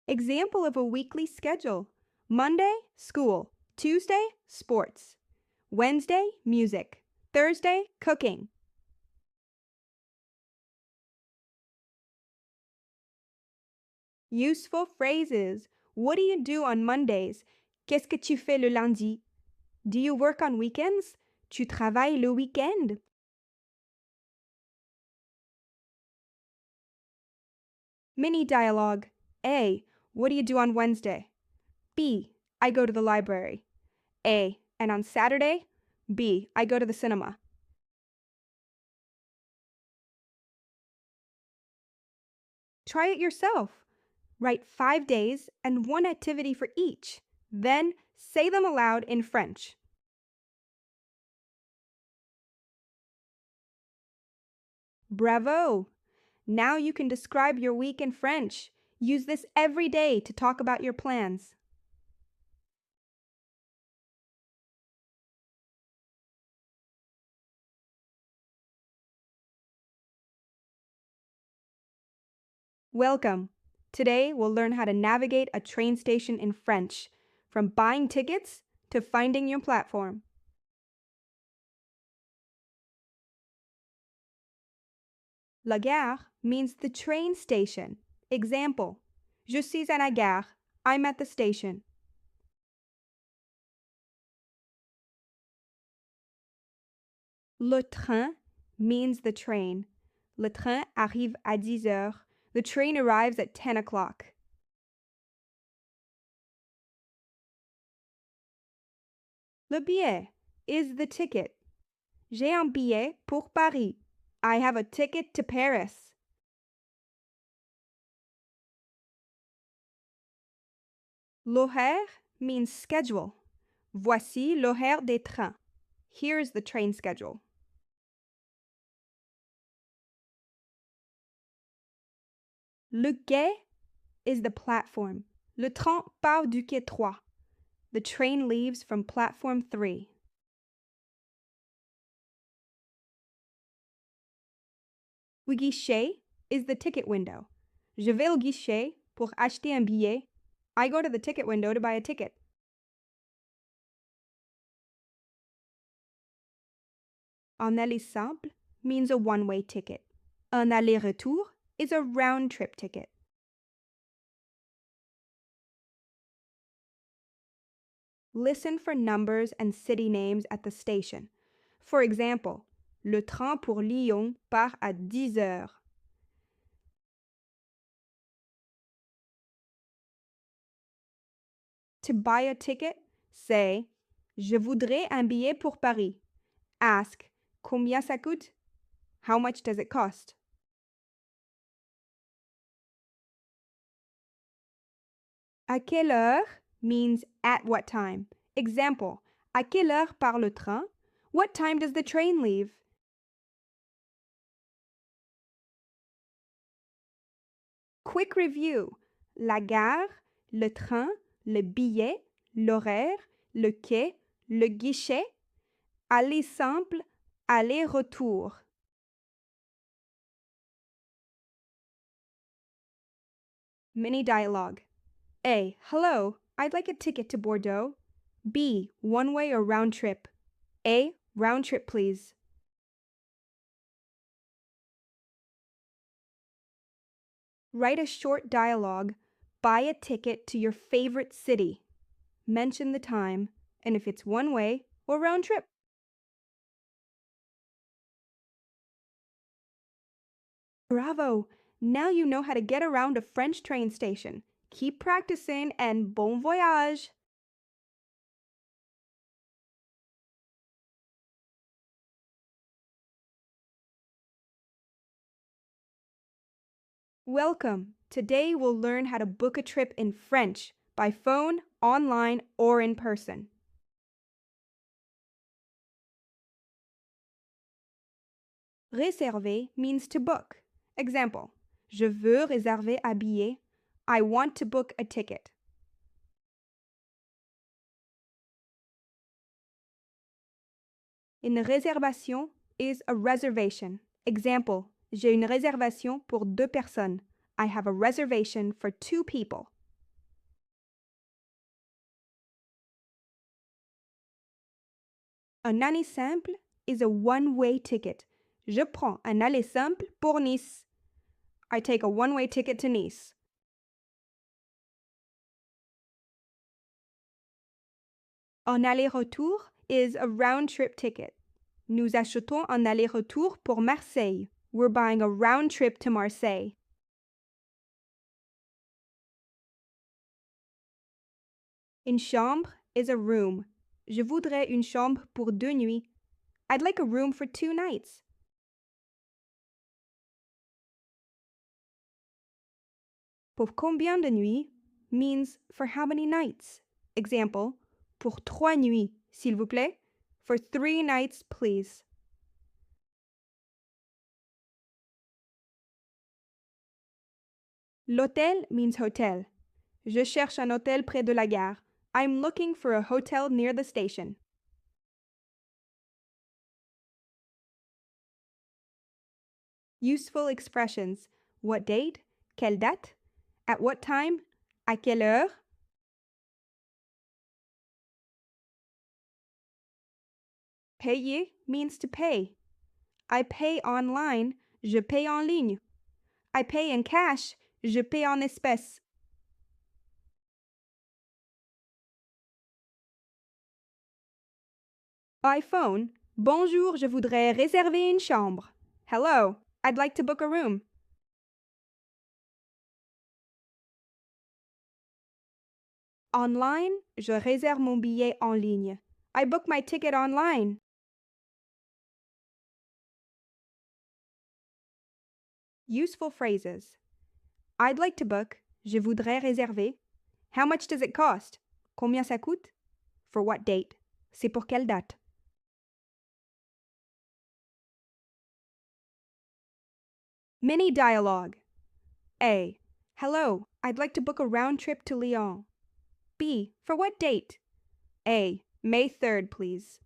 Example of a weekly schedule. Monday, school. Tuesday, sports. Wednesday, music. Thursday, cooking. Useful phrases. What do you do on Mondays? Qu'est-ce que tu fais le lundi? Do you work on weekends? Tu travailles le week-end? Mini dialogue. A. What do you do on Wednesday? B. I go to the library. A. And on Saturday? B. I go to the cinema. Try it yourself. Write 5 days and one activity for each. Then say them aloud in French. Bravo! Now you can describe your week in French. Use this every day to talk about your plans. Welcome! Today we'll learn how to navigate a train station in French, from buying tickets to finding your platform. La gare means the train station. Example, je suis à la gare. I'm at the station. Le train means the train. Le train arrive à 10 heures. The train arrives at 10 o'clock. Le billet is the ticket. J'ai un billet pour Paris. I have a ticket to Paris. L'horaire means schedule. Voici l'horaire des trains. Here's the train schedule. Le quai is the platform. Le train part du quai 3. The train leaves from platform 3. Le guichet is the ticket window. Je vais au guichet pour acheter un billet. I go to the ticket window to buy a ticket. Un aller simple means a one-way ticket. Un aller-retour is a round-trip ticket. Listen for numbers and city names at the station. For example, le train pour Lyon part à 10 heures. To buy a ticket, say, je voudrais un billet pour Paris. Ask, combien ça coûte? How much does it cost? À quelle heure means at what time. Example, à quelle heure part le train? What time does the train leave? Quick review. La gare, le train, le billet, l'horaire, le quai, le guichet, aller simple, aller-retour. Mini dialogue. A. Hello, I'd like a ticket to Bordeaux. B. One-way or round trip? A. Round trip, please. Write a short dialogue. Buy a ticket to your favorite city. Mention the time, and if it's one-way or round trip. Bravo! Now you know how to get around a French train station. Keep practicing and bon voyage! Welcome! Today we'll learn how to book a trip in French by phone, online, or in person. Réserver means to book. Example, je veux réserver un billet. I want to book a ticket. Une réservation is a reservation. Example, j'ai une réservation pour 2 personnes. I have a reservation for 2 people. Un aller simple is a one-way ticket. Je prends un aller simple pour Nice. I take a one-way ticket to Nice. Un aller-retour is a round-trip ticket. Nous achetons un aller-retour pour Marseille. We're buying a round trip to Marseille. Une chambre is a room. Je voudrais une chambre pour 2 nuits. I'd like a room for 2 nights. Pour combien de nuits means for how many nights. Example, pour 3 nuits, s'il vous plaît. For 3 nights, please. L'hôtel means hotel. Je cherche un hôtel près de la gare. I'm looking for a hotel near the station. Useful expressions. What date? Quelle date? At what time? À quelle heure? Payer means to pay. I pay online. Je paye en ligne. I pay in cash. Je paye en espèces. By phone. Bonjour, je voudrais réserver une chambre. Hello, I'd like to book a room. Online, je réserve mon billet en ligne. I book my ticket online. Useful phrases. I'd like to book. Je voudrais réserver. How much does it cost? Combien ça coûte? For what date? C'est pour quelle date? Mini dialogue. A. Hello, I'd like to book a round trip to Lyon. B. For what date? A. May 3rd, please.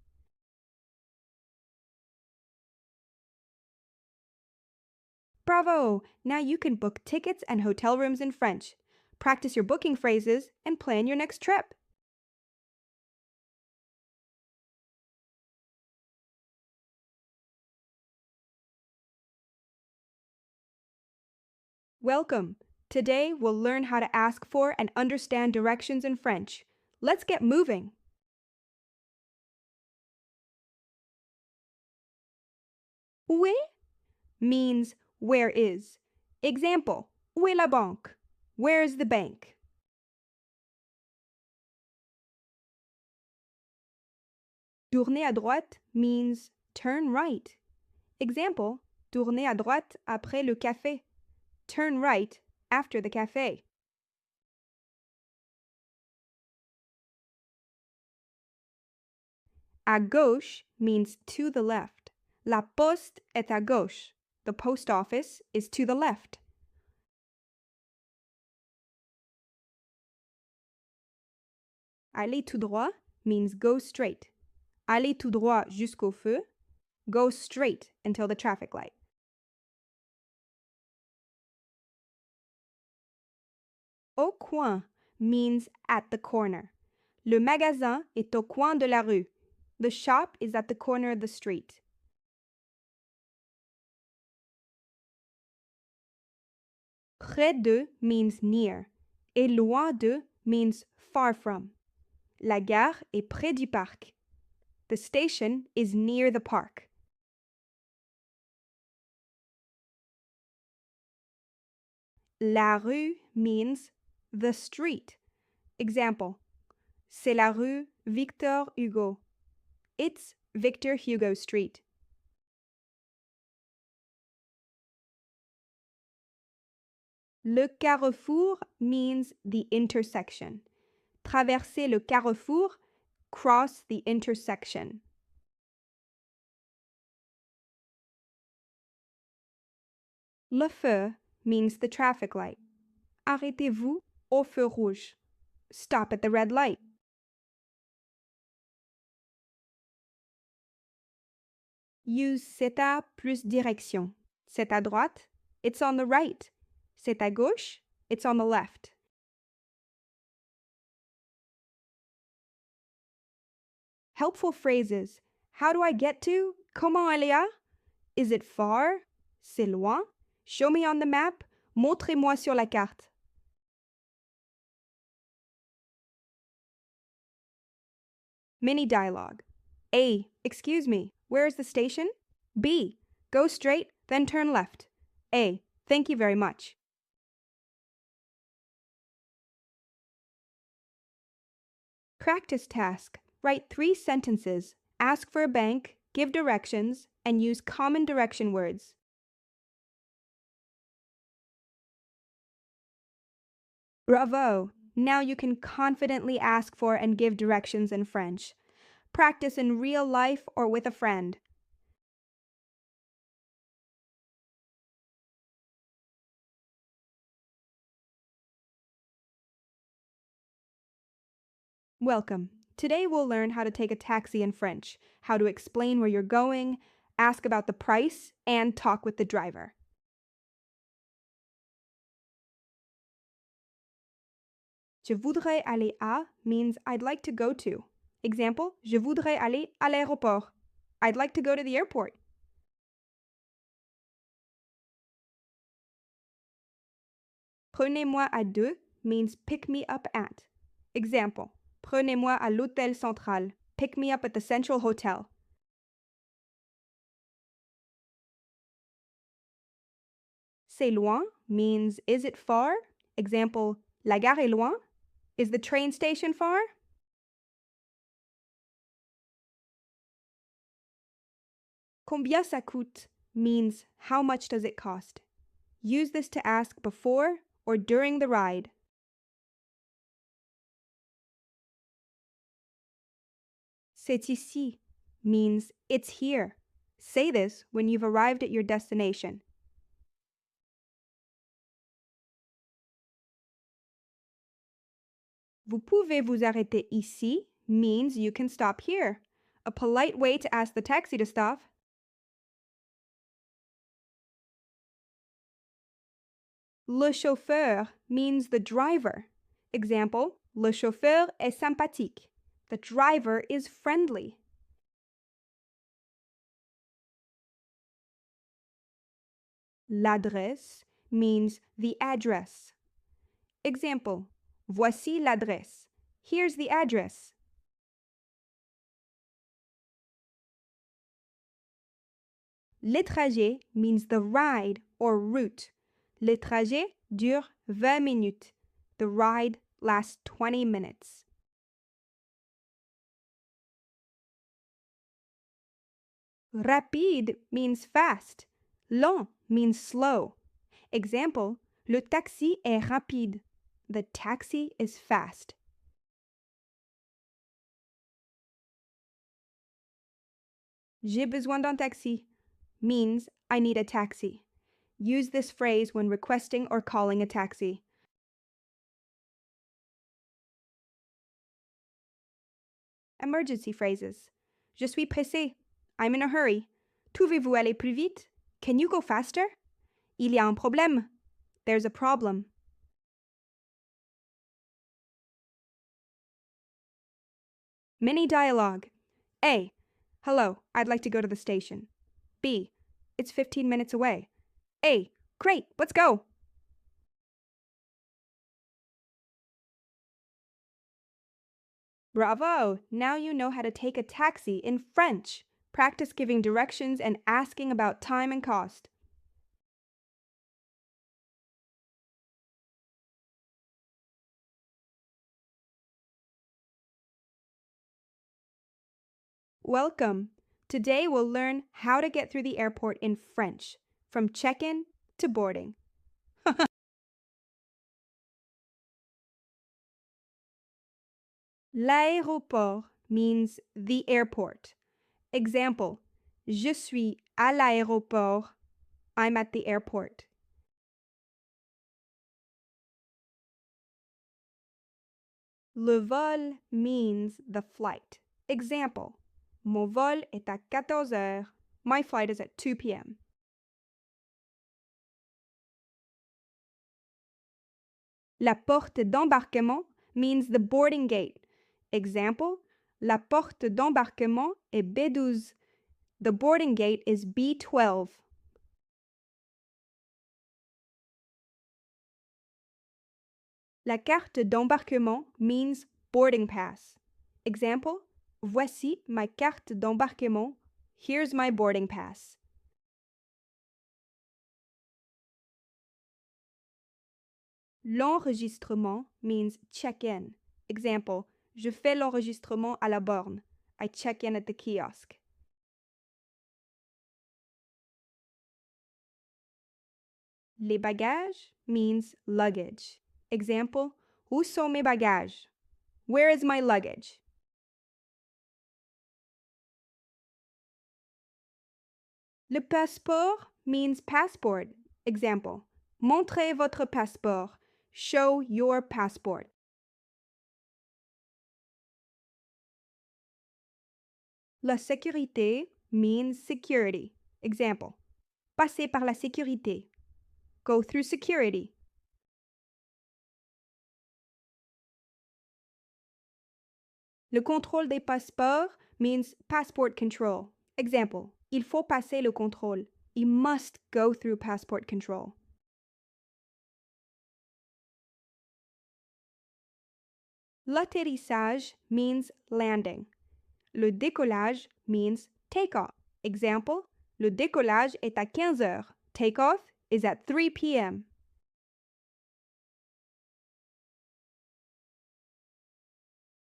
Bravo! Now you can book tickets and hotel rooms in French. Practice your booking phrases and plan your next trip. Welcome! Today we'll learn how to ask for and understand directions in French. Let's get moving! Où est means where is. Example, où est la banque? Where is the bank? Tourner à droite means turn right. Example, tourner à droite après le café. Turn right after the café. À gauche means to the left. La poste est à gauche. The post office is to the left. Aller tout droit means go straight. Aller tout droit jusqu'au feu. Go straight until the traffic light. Au coin means at the corner. Le magasin est au coin de la rue. The shop is at the corner of the street. Près de means near. Et loin de means far from. La gare est près du parc. The station is near the park. La rue means the street. Example, c'est la rue Victor Hugo. It's Victor Hugo Street. Le carrefour means the intersection. Traverser le carrefour, cross the intersection. Le feu means the traffic light. Arrêtez-vous au feu rouge. Stop at the red light. Use c'est à plus direction. C'est à droite, it's on the right. C'est à gauche, it's on the left. Helpful phrases. How do I get to? Comment aller à? Is it far? C'est loin? Show me on the map. Montrez-moi sur la carte. Mini dialogue. A. Excuse me, where is the station? B. Go straight, then turn left. A. Thank you very much. Practice task. Write 3 sentences. Ask for a bank, give directions, and use common direction words. Bravo! Now you can confidently ask for and give directions in French. Practice in real life or with a friend. Welcome. Today we'll learn how to take a taxi in French, how to explain where you're going, ask about the price, and talk with the driver. Je voudrais aller à means I'd like to go to. Example, je voudrais aller à l'aéroport. I'd like to go to the airport. Prenez-moi à deux means pick me up at. Example, prenez-moi à l'hôtel central. Pick me up at the Central Hotel. C'est loin means is it far? Example, la gare est loin. Is the train station far? Combien ça coûte means how much does it cost? Use this to ask before or during the ride. C'est ici means it's here. Say this when you've arrived at your destination. Vous pouvez vous arrêter ici means you can stop here. A polite way to ask the taxi to stop. Le chauffeur means the driver. Example, le chauffeur est sympathique. The driver is friendly. L'adresse means the address. Example, voici l'adresse. Here's the address. Le trajet means the ride or route. Le trajet dure 20 minutes. The ride lasts 20 minutes. Rapide means fast. Lent means slow. Example, le taxi est rapide. The taxi is fast. J'ai besoin d'un taxi means I need a taxi. Use this phrase when requesting or calling a taxi. Emergency phrases. Je suis pressé. I'm in a hurry. Pouvez-vous aller plus vite? Can you go faster? Il y a un problème. There's a problem. Mini dialogue. A. Hello, I'd like to go to the station. B. It's 15 minutes away. A. Great, let's go. Bravo! Now you know how to take a taxi in French. Practice giving directions and asking about time and cost. Welcome! Today we'll learn how to get through the airport in French, from check-in to boarding. L'aéroport means the airport. Example, je suis à l'aéroport. I'm at the airport. Le vol means the flight. Example, mon vol est à 14 heures. My flight is at 2 p.m. La porte d'embarquement means the boarding gate. Example, la porte d'embarquement est B12. The boarding gate is B12. La carte d'embarquement means boarding pass. Example, voici ma carte d'embarquement. Here's my boarding pass. L'enregistrement means check-in. Example, je fais l'enregistrement à la borne. I check in at the kiosk. Les bagages means luggage. Example, où sont mes bagages? Where is my luggage? Le passeport means passport. Example, montrez votre passeport. Show your passport. La sécurité means security. Example, passer par la sécurité. Go through security. Le contrôle des passeports means passport control. Example, il faut passer le contrôle. You must go through passport control. L'atterrissage means landing. Le décollage means takeoff. Example, le décollage est à 15 heures. Takeoff is at 3 p.m.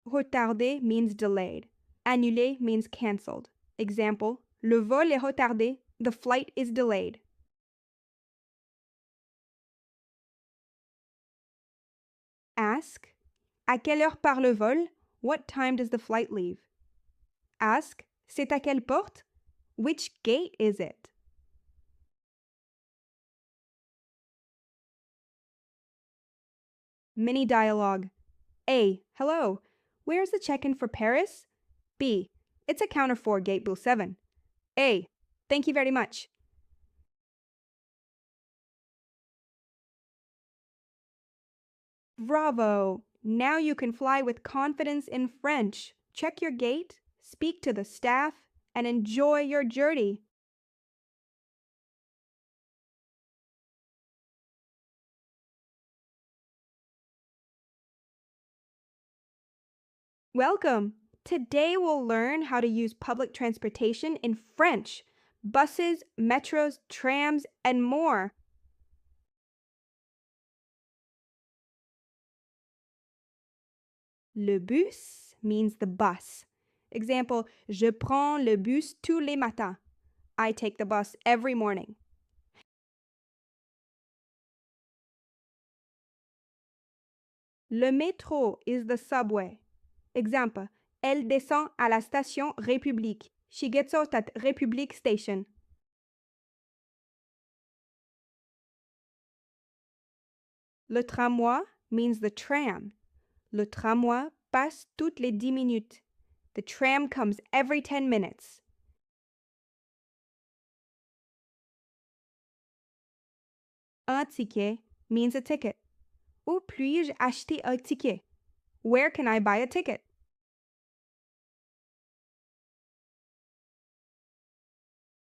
Retardé means delayed. Annulé means cancelled. Example, le vol est retardé. The flight is delayed. Ask, à quelle heure part le vol? What time does the flight leave? Ask, c'est à quelle porte? Which gate is it? Mini dialogue. A. Hello. Where's the check-in for Paris? B. It's at counter 4, gate Blue 7. A. Thank you very much. Bravo! Now you can fly with confidence in French. Check your gate, speak to the staff, and enjoy your journey. Welcome! Today we'll learn how to use public transportation in French. Buses, metros, trams, and more. Le bus means the bus. Example, je prends le bus tous les matins. I take the bus every morning. Le métro is the subway. Example, elle descend à la station République. She gets out at République Station. Le tramway means the tram. Le tramway passe toutes les 10 minutes. The tram comes every 10 minutes. Un ticket means a ticket. Où puis-je acheter un ticket? Where can I buy a ticket?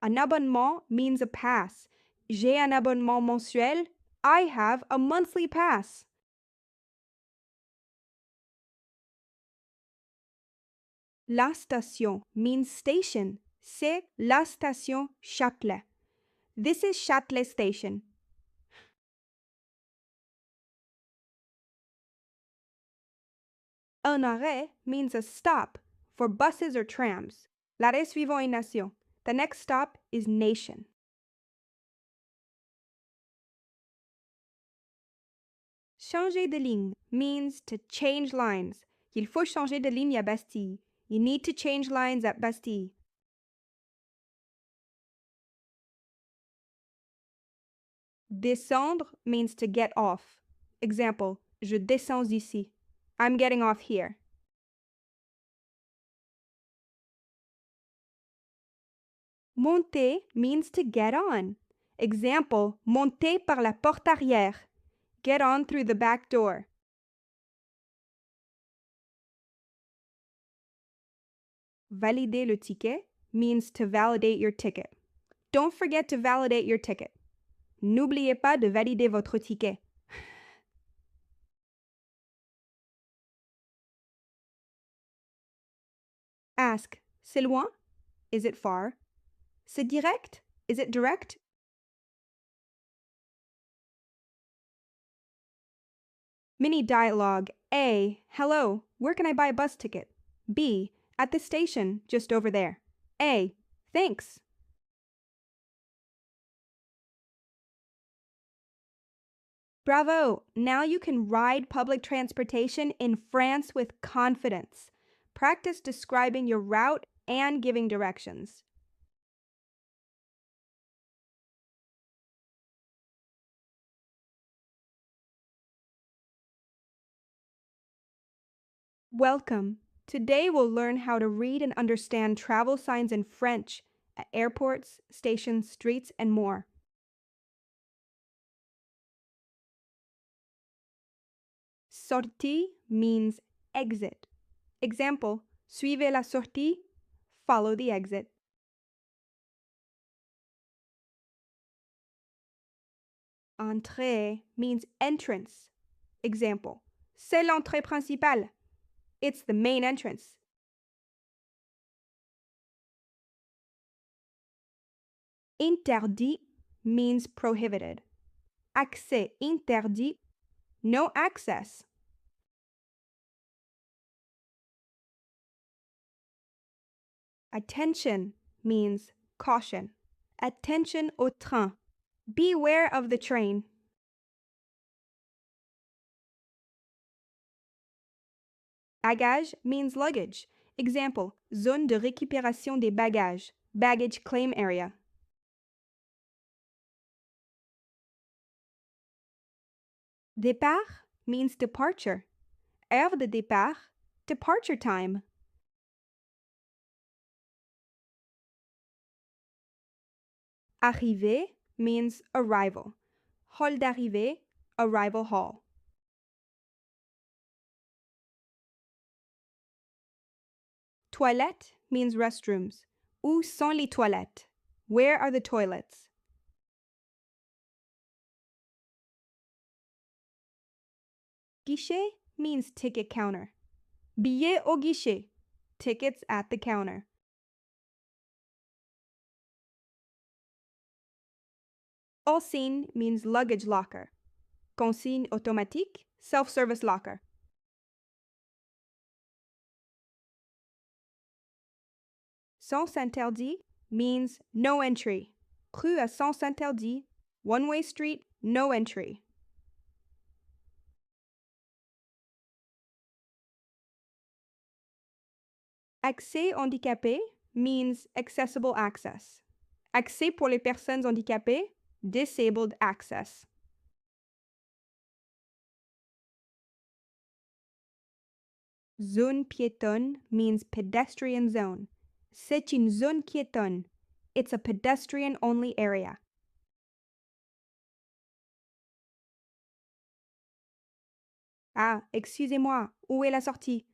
Un abonnement means a pass. J'ai un abonnement mensuel. I have a monthly pass. La station means station. C'est la station Châtelet. This is Châtelet Station. Un arrêt means a stop for buses or trams. L'arrêt suivant est nation. The next stop is nation. Changer de ligne means to change lines. Il faut changer de ligne à Bastille. You need to change lines at Bastille. Descendre means to get off. Example, je descends ici. I'm getting off here. Monter means to get on. Example, monter par la porte arrière. Get on through the back door. Valider le ticket means to validate your ticket. Don't forget to validate your ticket. N'oubliez pas de valider votre ticket. Ask, c'est loin? Is it far? C'est direct? Is it direct? Mini dialogue. A. Hello, where can I buy a bus ticket? B. At the station, just over there. A. Thanks. Bravo! Now you can ride public transportation in France with confidence. Practice describing your route and giving directions. Welcome! Today we'll learn how to read and understand travel signs in French at airports, stations, streets, and more. Sortie means exit. Example, suivez la sortie, follow the exit. Entrée means entrance. Example, c'est l'entrée principale. It's the main entrance. Interdit means prohibited. Accès interdit, no access. Attention means caution. Attention au train. Beware of the train. Bagage means luggage. Example, zone de récupération des bagages, baggage claim area. Départ means departure. Heure de départ, departure time. Arrivée means arrival. Hall d'arrivée, arrival hall. Toilette means restrooms. Où sont les toilettes? Where are the toilets? Guichet means ticket counter. Billet au guichet, tickets at the counter. Consigne means luggage locker. Consigne automatique, self-service locker. Sens interdit means no entry. Rue à sens interdit, one-way street, no entry. Accès handicapé means accessible access. Accès pour les personnes handicapées, disabled access. Zone piétonne means pedestrian zone. C'est une zone piétonne. It's a pedestrian-only area. Ah, excusez-moi, où est la sortie?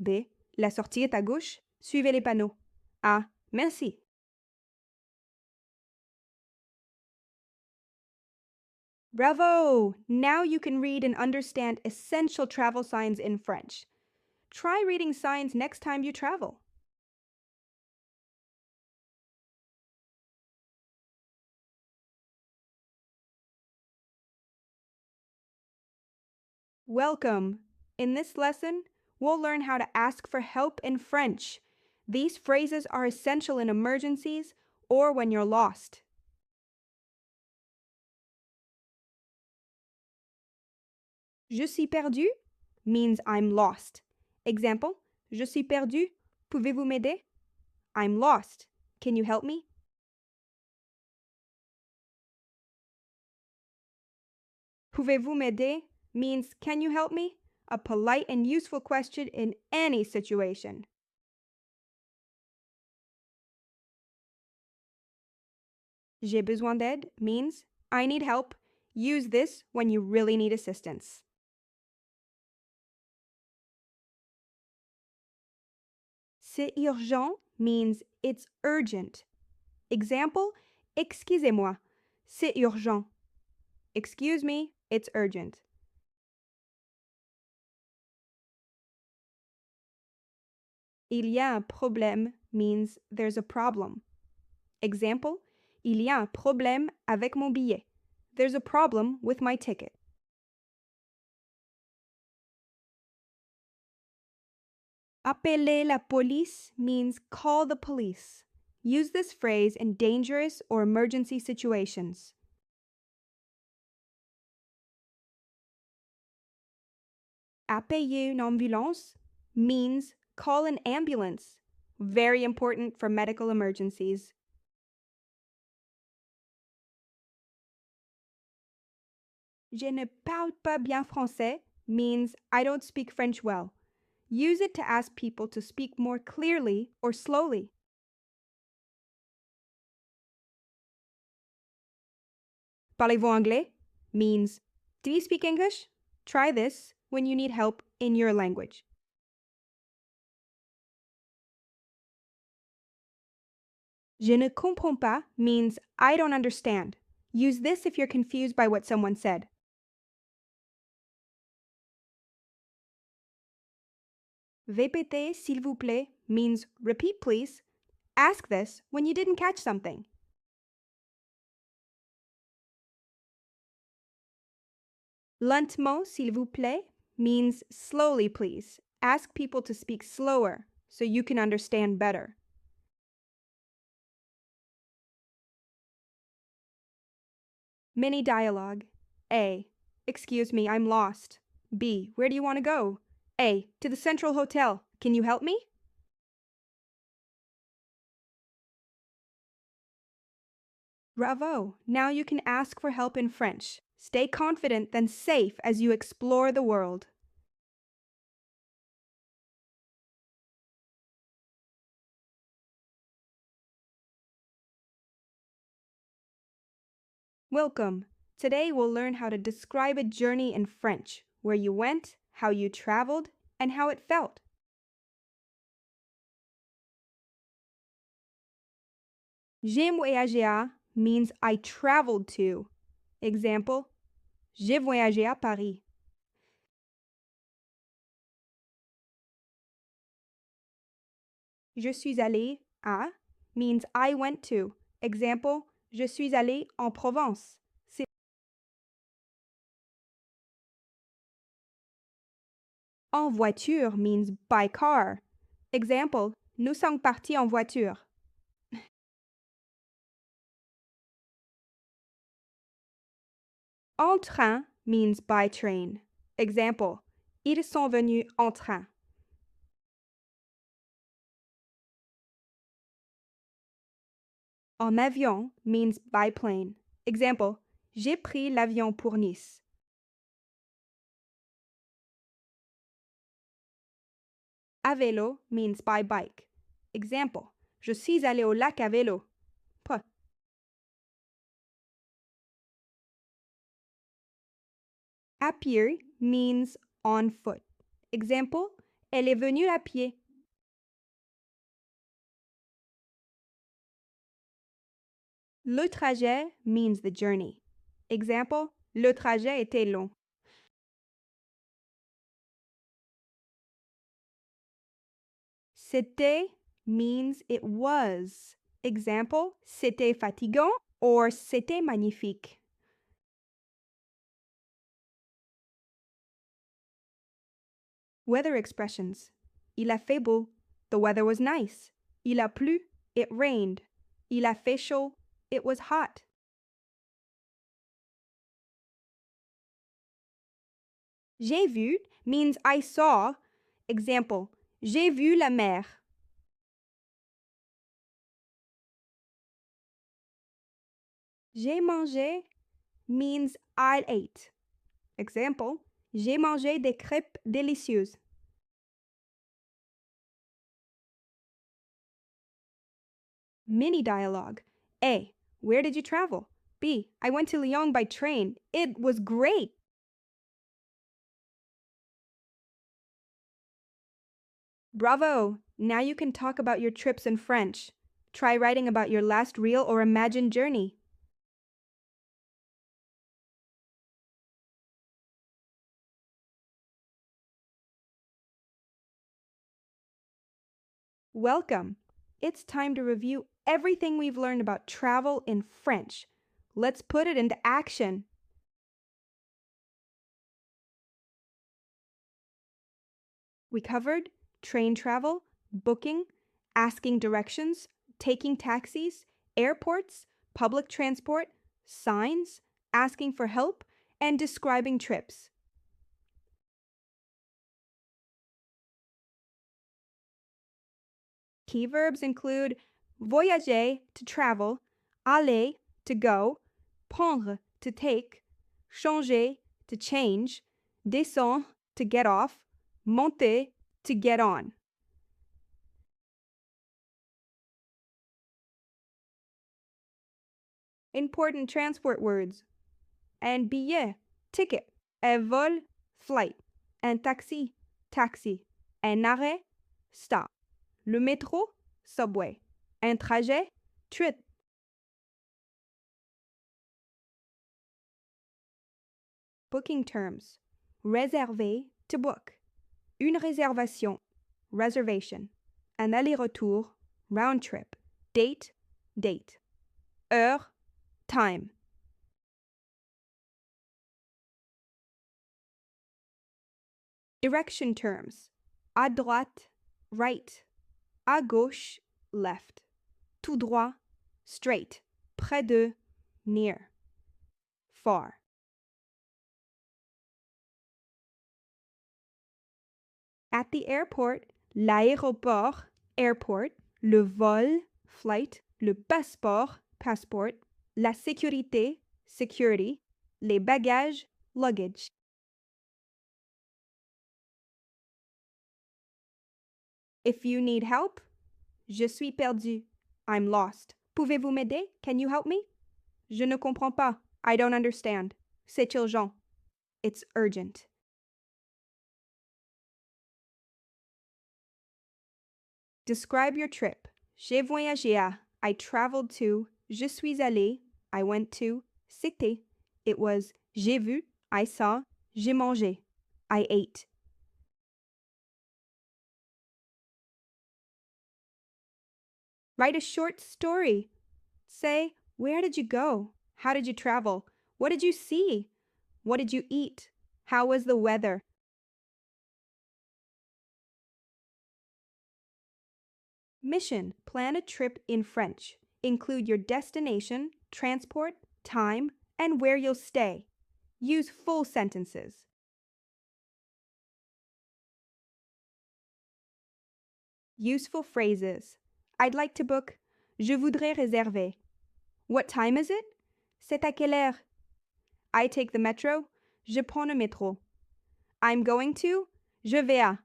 B. La sortie est à gauche. Suivez les panneaux. A. Merci. Bravo! Now you can read and understand essential travel signs in French. Try reading signs next time you travel. Welcome! In this lesson, we'll learn how to ask for help in French. These phrases are essential in emergencies or when you're lost. Je suis perdu means I'm lost. Example, je suis perdu. Pouvez-vous m'aider? I'm lost. Can you help me? Pouvez-vous m'aider means can you help me? A polite and useful question in any situation. J'ai besoin d'aide means I need help. Use this when you really need assistance. C'est urgent means it's urgent. Example, excusez-moi, c'est urgent. Excuse me, it's urgent. Il y a un problème means there's a problem. Example, il y a un problème avec mon billet. There's a problem with my ticket. Appeler la police means call the police. Use this phrase in dangerous or emergency situations. Appeler une ambulance means call an ambulance. Very important for medical emergencies. Je ne parle pas bien français means I don't speak French well. Use it to ask people to speak more clearly or slowly. Parlez-vous anglais means do you speak English? Try this when you need help in your language. Je ne comprends pas means I don't understand. Use this if you're confused by what someone said. Répétez, s'il vous plaît means repeat, please. Ask this when you didn't catch something. Lentement, s'il vous plaît means slowly, please. Ask people to speak slower so you can understand better. Mini dialogue. A. Excuse me, I'm lost. B. Where do you want to go? A. To the Central Hotel. Can you help me? Bravo! Now you can ask for help in French. Stay confident and safe as you explore the world. Welcome! Today we'll learn how to describe a journey in French, where you went, how you traveled, and how it felt. J'ai voyagé à means I traveled to. Example, j'ai voyagé à Paris. Je suis allé à means I went to. Example, je suis allé en Provence. En voiture means by car. Example, nous sommes partis en voiture. En train means by train. Example, ils sont venus en train. En avion means by plane. Example, j'ai pris l'avion pour Nice. À vélo means by bike. Example, je suis allé au lac à vélo. P. À pied means on foot. Example, elle est venue à pied. Le trajet means the journey. Example, le trajet était long. C'était means it was. Example, c'était fatigant or c'était magnifique. Weather expressions. Il a fait beau. The weather was nice. Il a plu, it rained. Il a fait chaud, it was hot. J'ai vu means I saw. Example, j'ai vu la mer. J'ai mangé means I ate. Example, j'ai mangé des crêpes délicieuses. Mini dialogue. A. Where did you travel? B. I went to Lyon by train. It was great. Bravo! Now you can talk about your trips in French. Try writing about your last real or imagined journey. Welcome! It's time to review everything we've learned about travel in French. Let's put it into action. We covered train travel, booking, asking directions, taking taxis, airports, public transport, signs, asking for help, and describing trips. Key verbs include voyager, to travel, aller, to go, prendre, to take, changer, to change, descendre, to get off, monter, to get on. Important transport words. Un billet, ticket. Un vol, flight. Un taxi, taxi. Un arrêt, stop. Le métro, subway. Un trajet, trip. Booking terms. Réserver, to book. Une réservation, reservation. Un aller-retour, round trip. Date, date. Heure, time. Direction terms. À droite, right. À gauche, left. Tout droit, straight. Près de, near. Far. At the airport, l'aéroport, airport. Le vol, flight. Le passeport, passport. La sécurité, security. Les bagages, luggage. If you need help, je suis perdu. I'm lost. Pouvez-vous m'aider? Can you help me? Je ne comprends pas. I don't understand. C'est urgent. It's urgent. Describe your trip. J'ai voyagé à. I traveled to. Je suis allé. I went to. C'était. It was. J'ai vu. I saw. J'ai mangé. I ate. Write a short story. Say, where did you go? How did you travel? What did you see? What did you eat? How was the weather? Mission. Plan a trip in French. Include your destination, transport, time, and where you'll stay. Use full sentences. Useful phrases. I'd like to book. Je voudrais réserver. What time is it? C'est à quelle heure? I take the metro. Je prends le métro. I'm going to. Je vais à.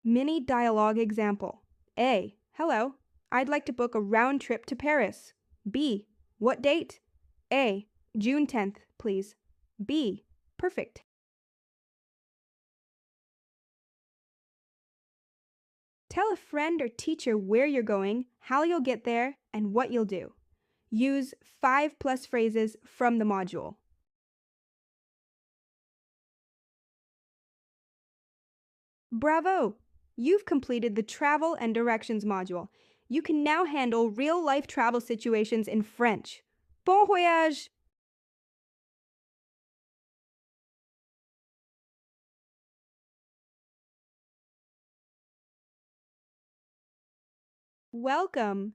Mini dialogue example. A. Hello. I'd like to book a round trip to Paris. B. What date? A. June 10th, please. B. Perfect. Tell a friend or teacher where you're going, how you'll get there, and what you'll do. Use 5+ phrases from the module. Bravo! You've completed the Travel and Directions module. You can now handle real-life travel situations in French. Bon voyage! Welcome!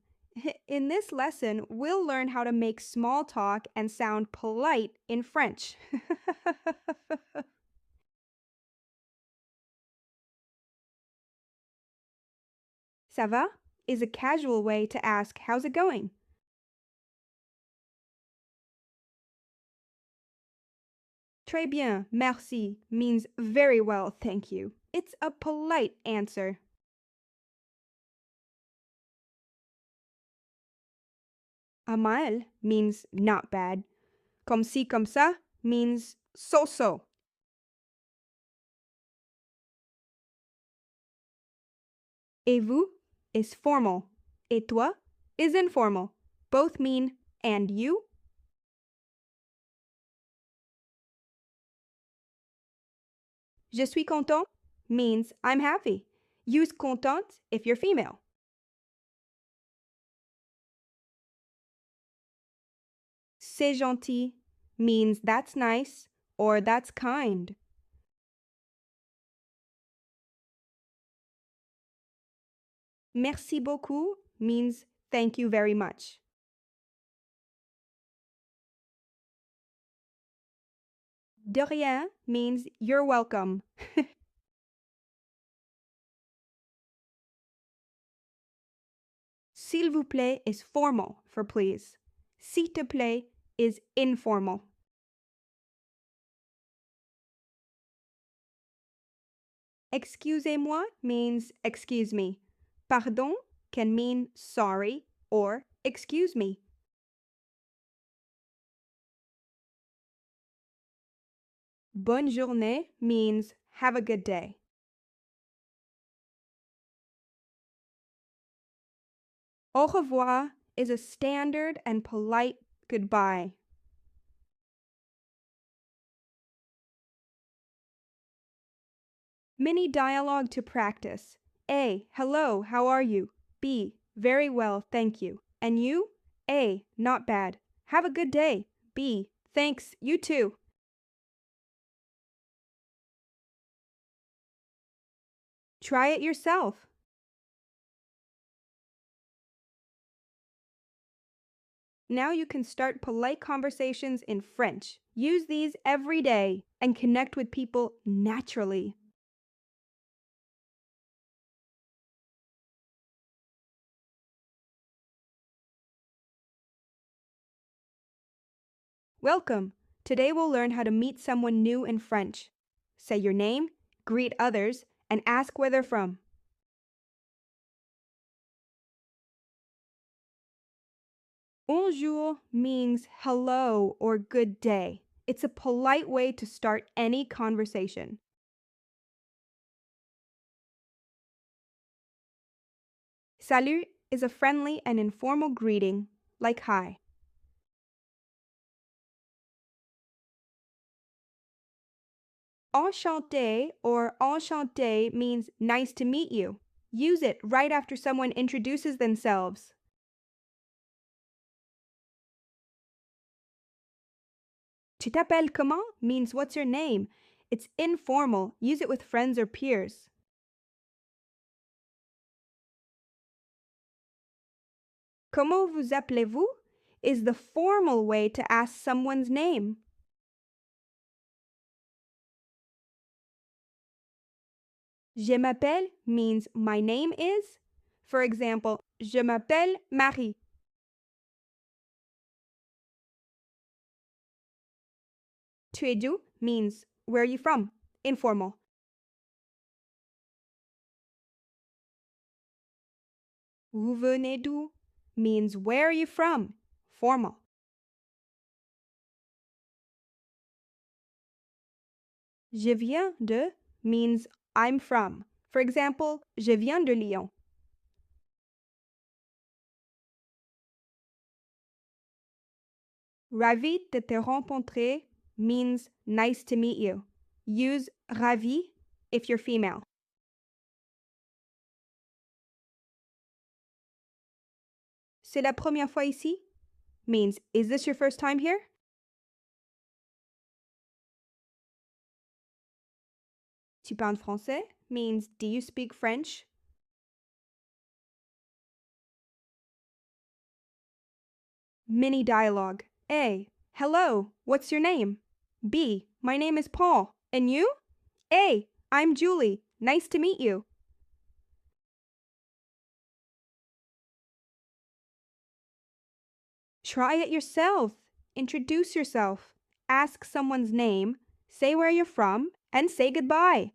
In this lesson, we'll learn how to make small talk and sound polite in French. Ça va is a casual way to ask, how's it going? Très bien, merci means very well, thank you. It's a polite answer. Mal means not bad. Comme ci, comme ça means so-so. Et vous is formal. Et toi is informal. Both mean and you. Je suis content means I'm happy. Use contente if you're female. C'est gentil means that's nice or that's kind. Merci beaucoup means thank you very much. De rien means you're welcome. S'il vous plaît is formal for please. S'il te plaît is informal. Excusez-moi means excuse me. Pardon can mean sorry or excuse me. Bonne journée means have a good day. Au revoir is a standard and polite goodbye. Mini dialogue to practice. A. Hello, how are you? B. Very well, thank you. And you? A. Not bad. Have a good day. B. Thanks, you too. Try it yourself. Now you can start polite conversations in French. Use these every day and connect with people naturally. Welcome! Today we'll learn how to meet someone new in French. Say your name, greet others, and ask where they're from. Bonjour means hello or good day. It's a polite way to start any conversation. Salut is a friendly and informal greeting, like hi. Enchanté or enchanté means nice to meet you. Use it right after someone introduces themselves. Tu t'appelles comment means what's your name. It's informal. Use it with friends or peers. Comment vous appelez-vous is the formal way to ask someone's name. Je m'appelle means my name is. For example, je m'appelle Marie. Tu es d'où means where are you from? Informal. Vous venez d'où means where are you from? Formal. Je viens de means I'm from. For example, je viens de Lyon. Ravi de te rencontrer means nice to meet you. Use ravi if you're female. C'est la première fois ici means is this your first time here? Tu parles français means do you speak French? Mini dialogue. A. Hello, what's your name? B. My name is Paul. And you? A. I'm Julie. Nice to meet you. Try it yourself. Introduce yourself. Ask someone's name, say where you're from, and say goodbye.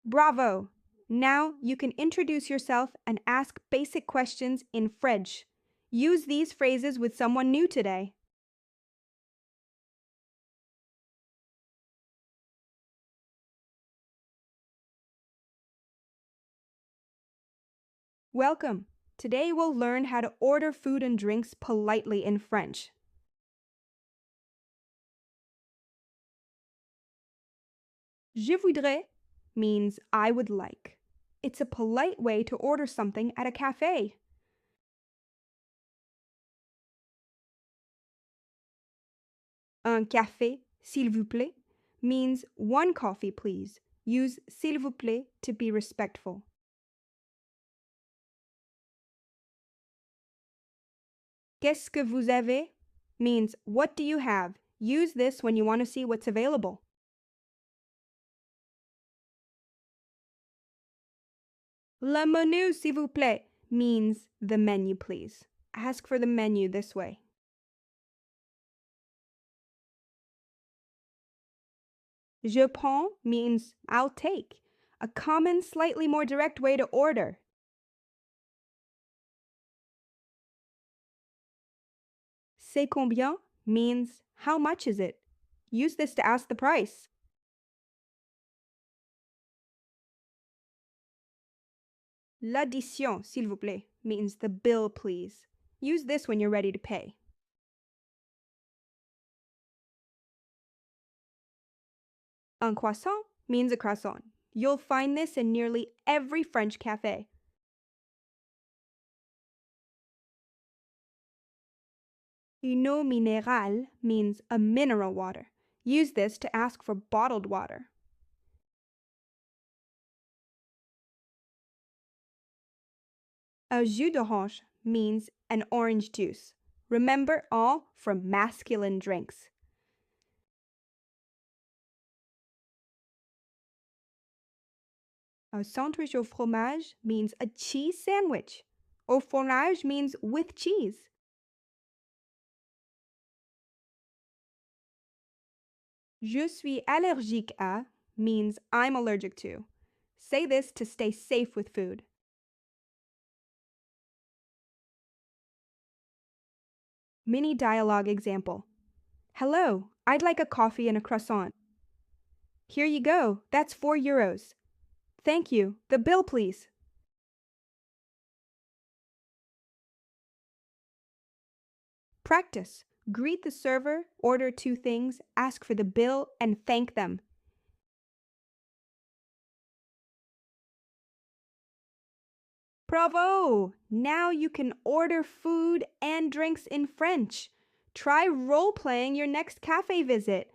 Bravo! Now you can introduce yourself and ask basic questions in French. Use these phrases with someone new today. Welcome! Today we'll learn how to order food and drinks politely in French. Je voudrais means I would like. It's a polite way to order something at a cafe. Un café, s'il vous plaît, means one coffee, please. Use s'il vous plaît to be respectful. Qu'est-ce que vous avez means what do you have? Use this when you want to see what's available. Le menu, s'il vous plaît, means the menu, please. Ask for the menu this way. Je prends means I'll take, a common, slightly more direct way to order. C'est combien means how much is it? Use this to ask the price. L'addition, s'il vous plaît, means the bill, please. Use this when you're ready to pay. Un croissant means a croissant. You'll find this in nearly every French cafe. Une eau minérale means a mineral water. Use this to ask for bottled water. A jus d'orange means an orange juice. Remember, all from masculine drinks. A sandwich au fromage means a cheese sandwich. Au fromage means with cheese. Je suis allergique à means I'm allergic to. Say this to stay safe with food. Mini dialogue example. Hello, I'd like a coffee and a croissant. Here you go, that's €4. Thank you, the bill please. Practice. Greet the server, order 2 things, ask for the bill, and thank them. Bravo! Now you can order food and drinks in French. Try role-playing your next cafe visit.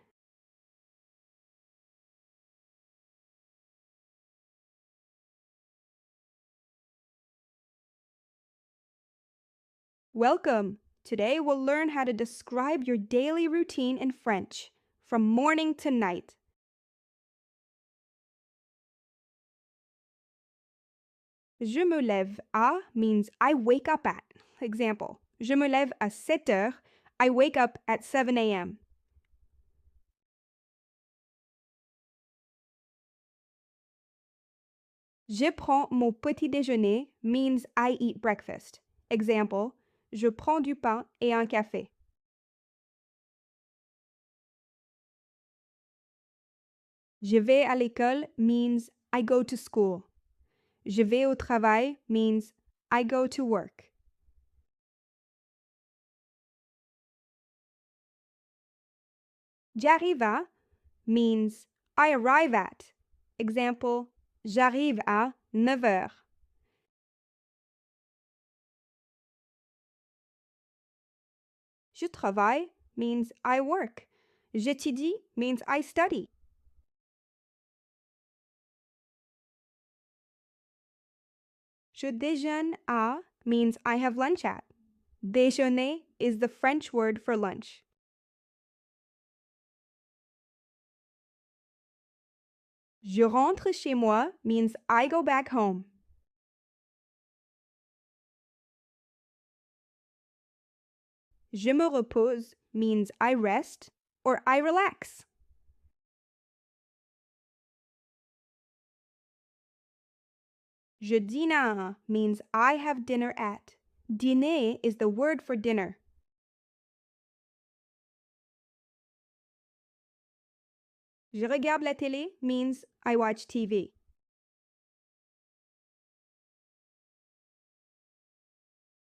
Welcome! Today we'll learn how to describe your daily routine in French, from morning to night. Je me lève à means I wake up at. Example, je me lève à 7 heures. I wake up at 7 a.m. Je prends mon petit déjeuner means I eat breakfast. Example, je prends du pain et un café. Je vais à l'école means I go to school. Je vais au travail means I go to work. J'arrive à means I arrive at. Example, j'arrive à 9 heures. Je travaille means I work. J'étudie means I study. Je déjeune à means I have lunch at. Déjeuner is the French word for lunch. Je rentre chez moi means I go back home. Je me repose means I rest or I relax. Je dîne à means I have dinner at. Dîner is the word for dinner. Je regarde la télé means I watch TV.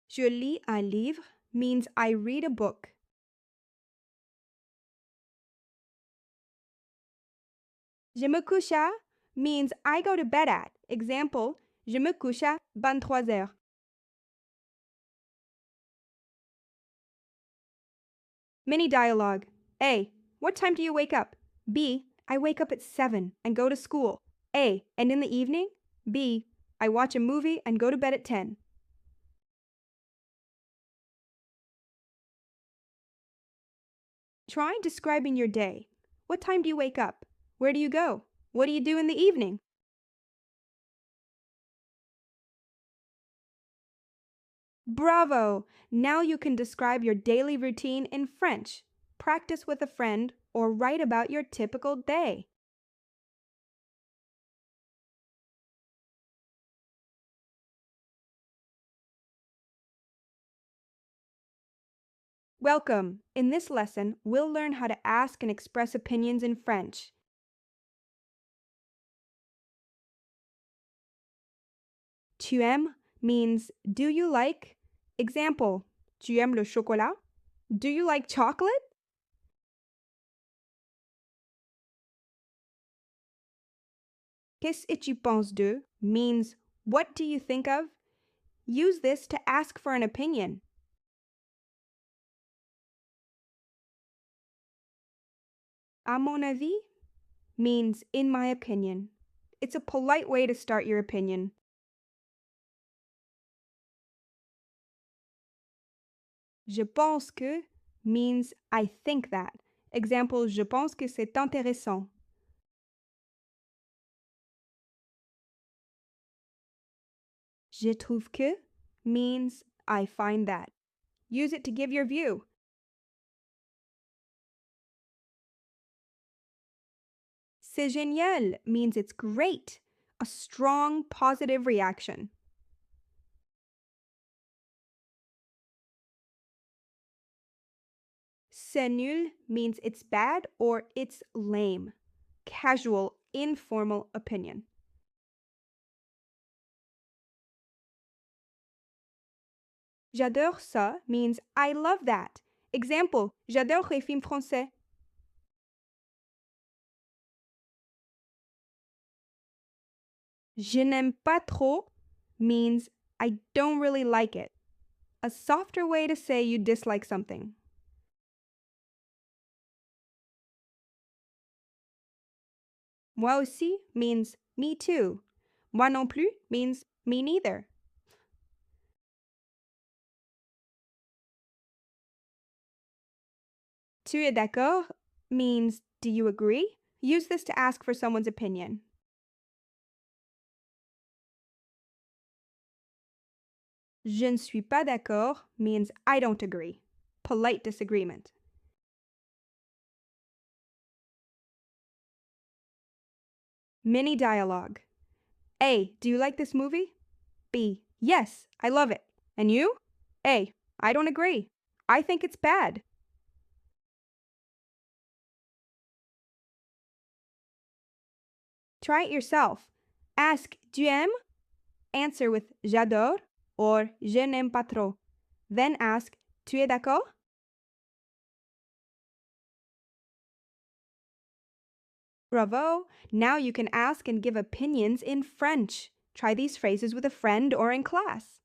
Je lis un livre means I read a book. Je me couche à means I go to bed at. Example, je me couche à 23 heures. Mini dialogue. A. What time do you wake up? B. I wake up at 7 and go to school. A. And in the evening? B. I watch a movie and go to bed at 10. Try describing your day. What time do you wake up? Where do you go? What do you do in the evening? Bravo! Now you can describe your daily routine in French. Practice with a friend or write about your typical day. Welcome! In this lesson, we'll learn how to ask and express opinions in French. Tu aimes means do you like? Example, tu aimes le chocolat? Do you like chocolate? Qu'est-ce que tu penses de means what do you think of? Use this to ask for an opinion. À mon avis means in my opinion. It's a polite way to start your opinion. Je pense que means I think that. Example, je pense que c'est intéressant. Je trouve que means I find that. Use it to give your view. C'est génial means it's great, a strong positive reaction. C'est nul means it's bad or it's lame. Casual, informal opinion. J'adore ça means I love that. Example, j'adore les films français. Je n'aime pas trop means I don't really like it. A softer way to say you dislike something. Moi aussi means me too. Moi non plus means me neither. Tu es d'accord means do you agree? Use this to ask for someone's opinion. Je ne suis pas d'accord means I don't agree. Polite disagreement. Mini dialogue. A. Do you like this movie? B. Yes, I love it. And you? A. I don't agree. I think it's bad. Try it yourself. Ask tu aimes? Answer with j'adore or je n'aime pas trop. Then ask tu es d'accord? Bravo! Now you can ask and give opinions in French. Try these phrases with a friend or in class.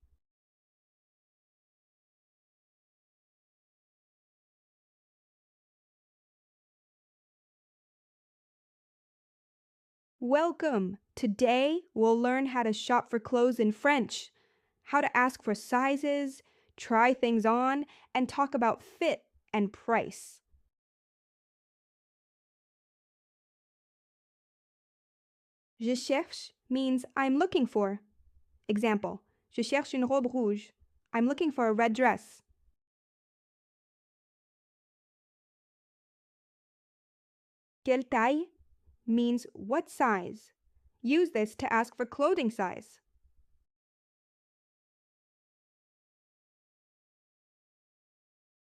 Welcome! Today, we'll learn how to shop for clothes in French, how to ask for sizes, try things on, and talk about fit and price. Je cherche means I'm looking for. Example, je cherche une robe rouge. I'm looking for a red dress. Quelle taille means what size. Use this to ask for clothing size.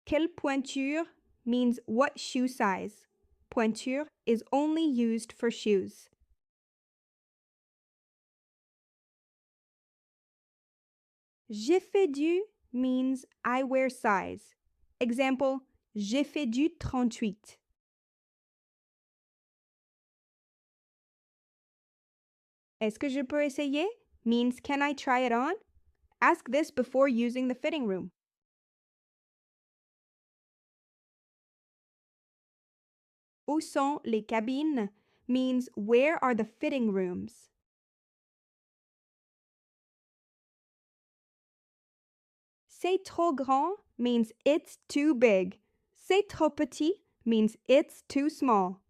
Quelle pointure means what shoe size. Pointure is only used for shoes. J'ai fait du means I wear size. Example, j'ai fait du 38. Est-ce que je peux essayer means can I try it on? Ask this before using the fitting room. Où sont les cabines means where are the fitting rooms? C'est trop grand means it's too big. C'est trop petit means it's too small.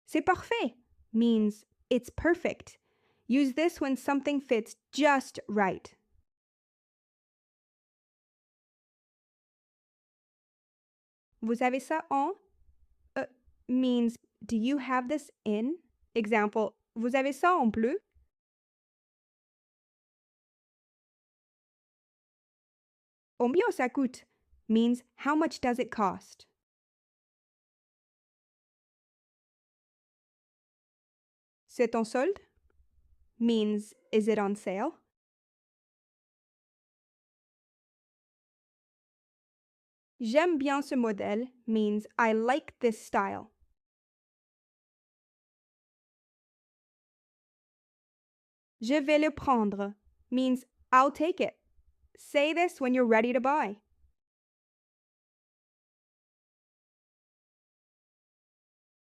C'est parfait means it's perfect. Use this when something fits just right. Vous avez ça en? Means do you have this in? Example, vous avez ça en bleu? Combien ça coûte? Means how much does it cost? C'est en solde? Means is it on sale? J'aime bien ce modèle means I like this style. Je vais le prendre means I'll take it. Say this when you're ready to buy.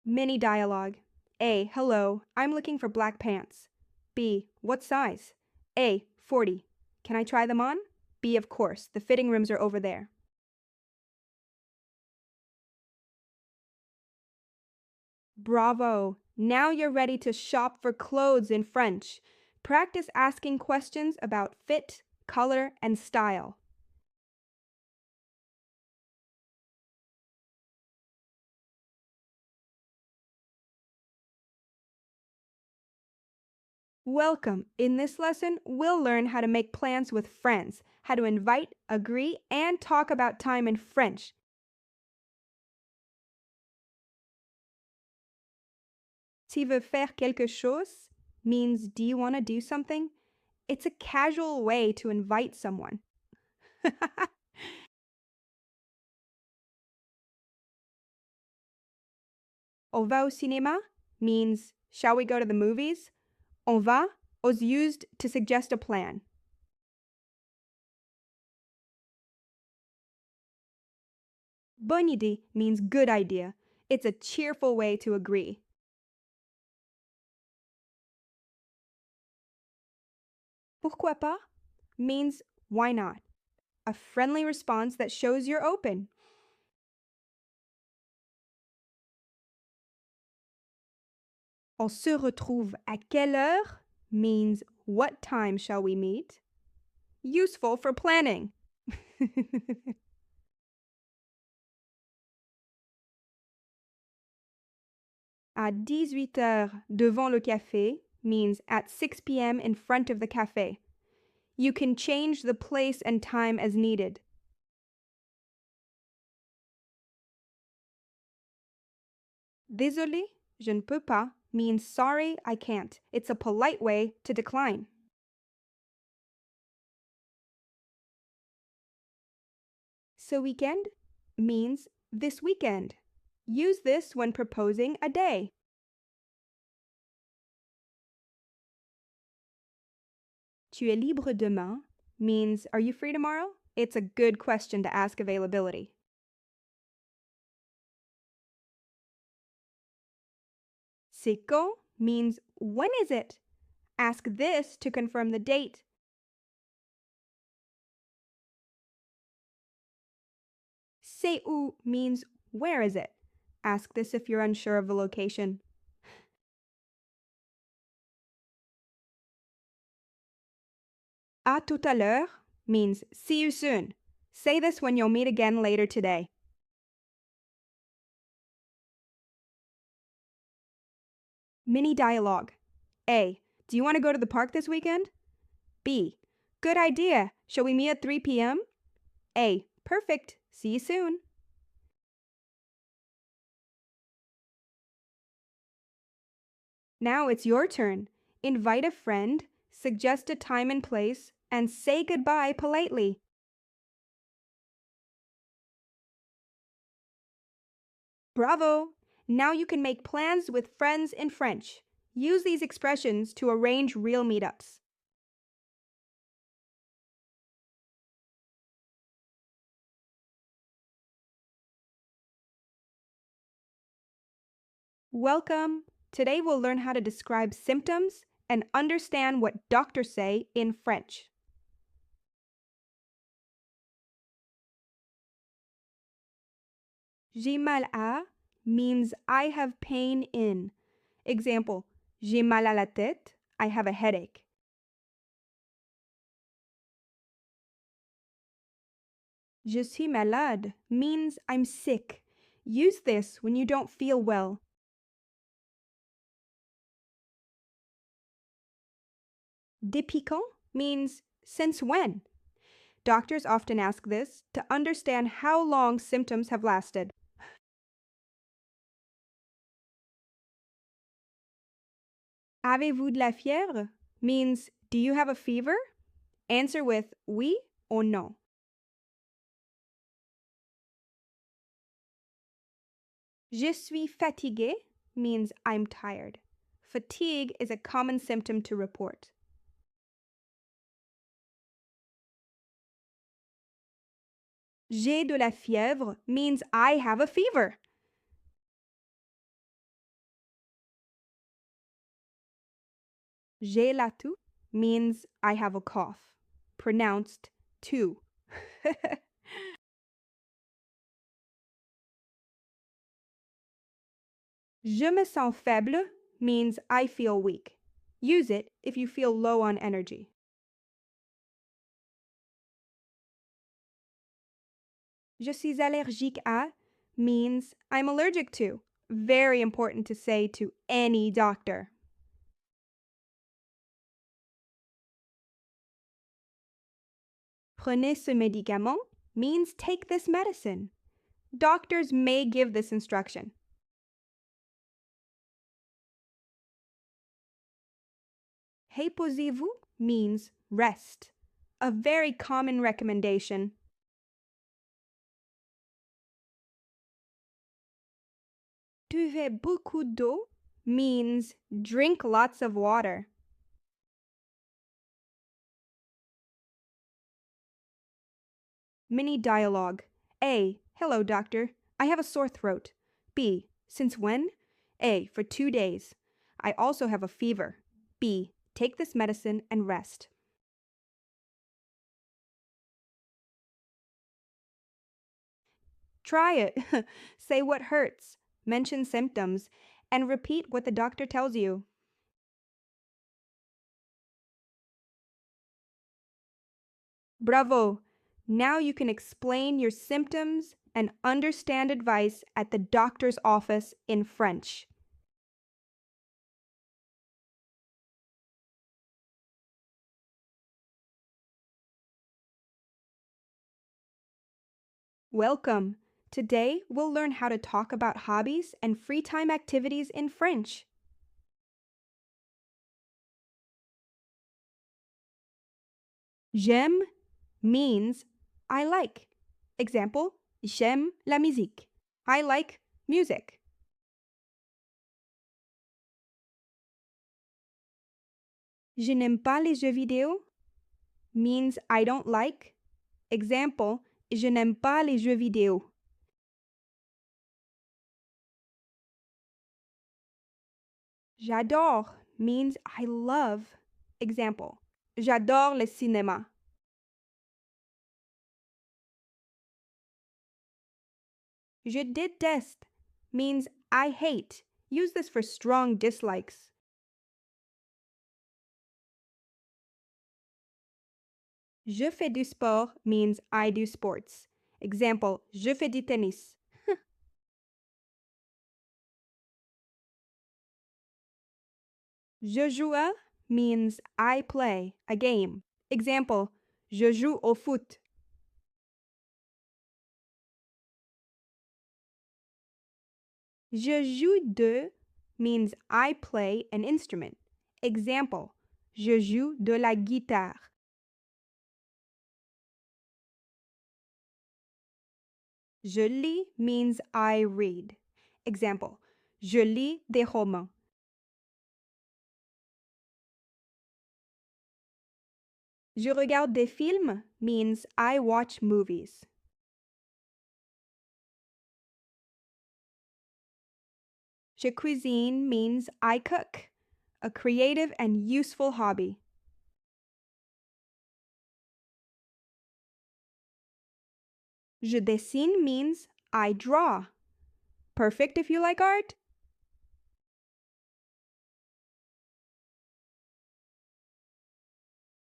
Mini dialogue. A. Hello, I'm looking for black pants. B. What size? A. 40. Can I try them on? B. Of course, the fitting rooms are over there. Bravo! Now you're ready to shop for clothes in French. Practice asking questions about fit, color, and style. Welcome! In this lesson, we'll learn how to make plans with friends, how to invite, agree, and talk about time in French. Tu veux faire quelque chose means do you want to do something? It's a casual way to invite someone. On va au cinéma means shall we go to the movies? On va is used to suggest a plan. Bonne idée means good idea. It's a cheerful way to agree. Pourquoi pas means why not? A friendly response that shows you're open. On se retrouve à quelle heure means what time shall we meet? Useful for planning. À 18 heures devant le café means at 6 p.m. in front of the cafe. You can change the place and time as needed. Désolé, je ne peux pas means sorry, I can't. It's a polite way to decline. Ce weekend means this weekend. Use this when proposing a day. Tu es libre demain means are you free tomorrow? It's a good question to ask availability. C'est quand means when is it? Ask this to confirm the date. C'est où means where is it? Ask this if you're unsure of the location. À tout à l'heure means see you soon. Say this when you'll meet again later today. Mini dialogue. A. Do you want to go to the park this weekend? B. Good idea. Shall we meet at 3 p.m.? A. Perfect. See you soon. Now it's your turn. Invite a friend, suggest a time and place, and say goodbye politely. Bravo! Now you can make plans with friends in French. Use these expressions to arrange real meetups. Welcome! Today we'll learn how to describe symptoms and understand what doctors say in French. J'ai mal à means I have pain in. Example, j'ai mal à la tête, I have a headache. Je suis malade means I'm sick. Use this when you don't feel well. Depuis quand means since when. Doctors often ask this to understand how long symptoms have lasted. Avez-vous de la fièvre means do you have a fever? Answer with oui or non. Je suis fatigué means I'm tired. Fatigue is a common symptom to report. J'ai de la fièvre means I have a fever. J'ai la toux means I have a cough. Pronounced toux. Je me sens faible means I feel weak. Use it if you feel low on energy. Je suis allergique à means I'm allergic to. Very important to say to any doctor. Prenez ce médicament means take this medicine. Doctors may give this instruction. Reposez-vous means rest. A very common recommendation. Buvez beaucoup d'eau means drink lots of water. Mini dialogue. A. Hello, doctor. I have a sore throat. B. Since when? A. For 2 days. I also have a fever. B. Take this medicine and rest. Try it. Say what hurts, mention symptoms, and repeat what the doctor tells you. Bravo! Now you can explain your symptoms and understand advice at the doctor's office in French. Welcome! Today, we'll learn how to talk about hobbies and free time activities in French. J'aime means I like. Example, j'aime la musique. I like music. Je n'aime pas les jeux vidéo means I don't like. Example, je n'aime pas les jeux vidéo. J'adore means I love. Example, j'adore le cinéma. Je déteste means I hate. Use this for strong dislikes. Je fais du sport means I do sports. Example, je fais du tennis. Je joue means I play a game. Example, je joue au foot. Je joue de means I play an instrument. Example, je joue de la guitare. Je lis means I read. Example, je lis des romans. Je regarde des films means I watch movies. Je cuisine means I cook, a creative and useful hobby. Je dessine means I draw. Perfect if you like art.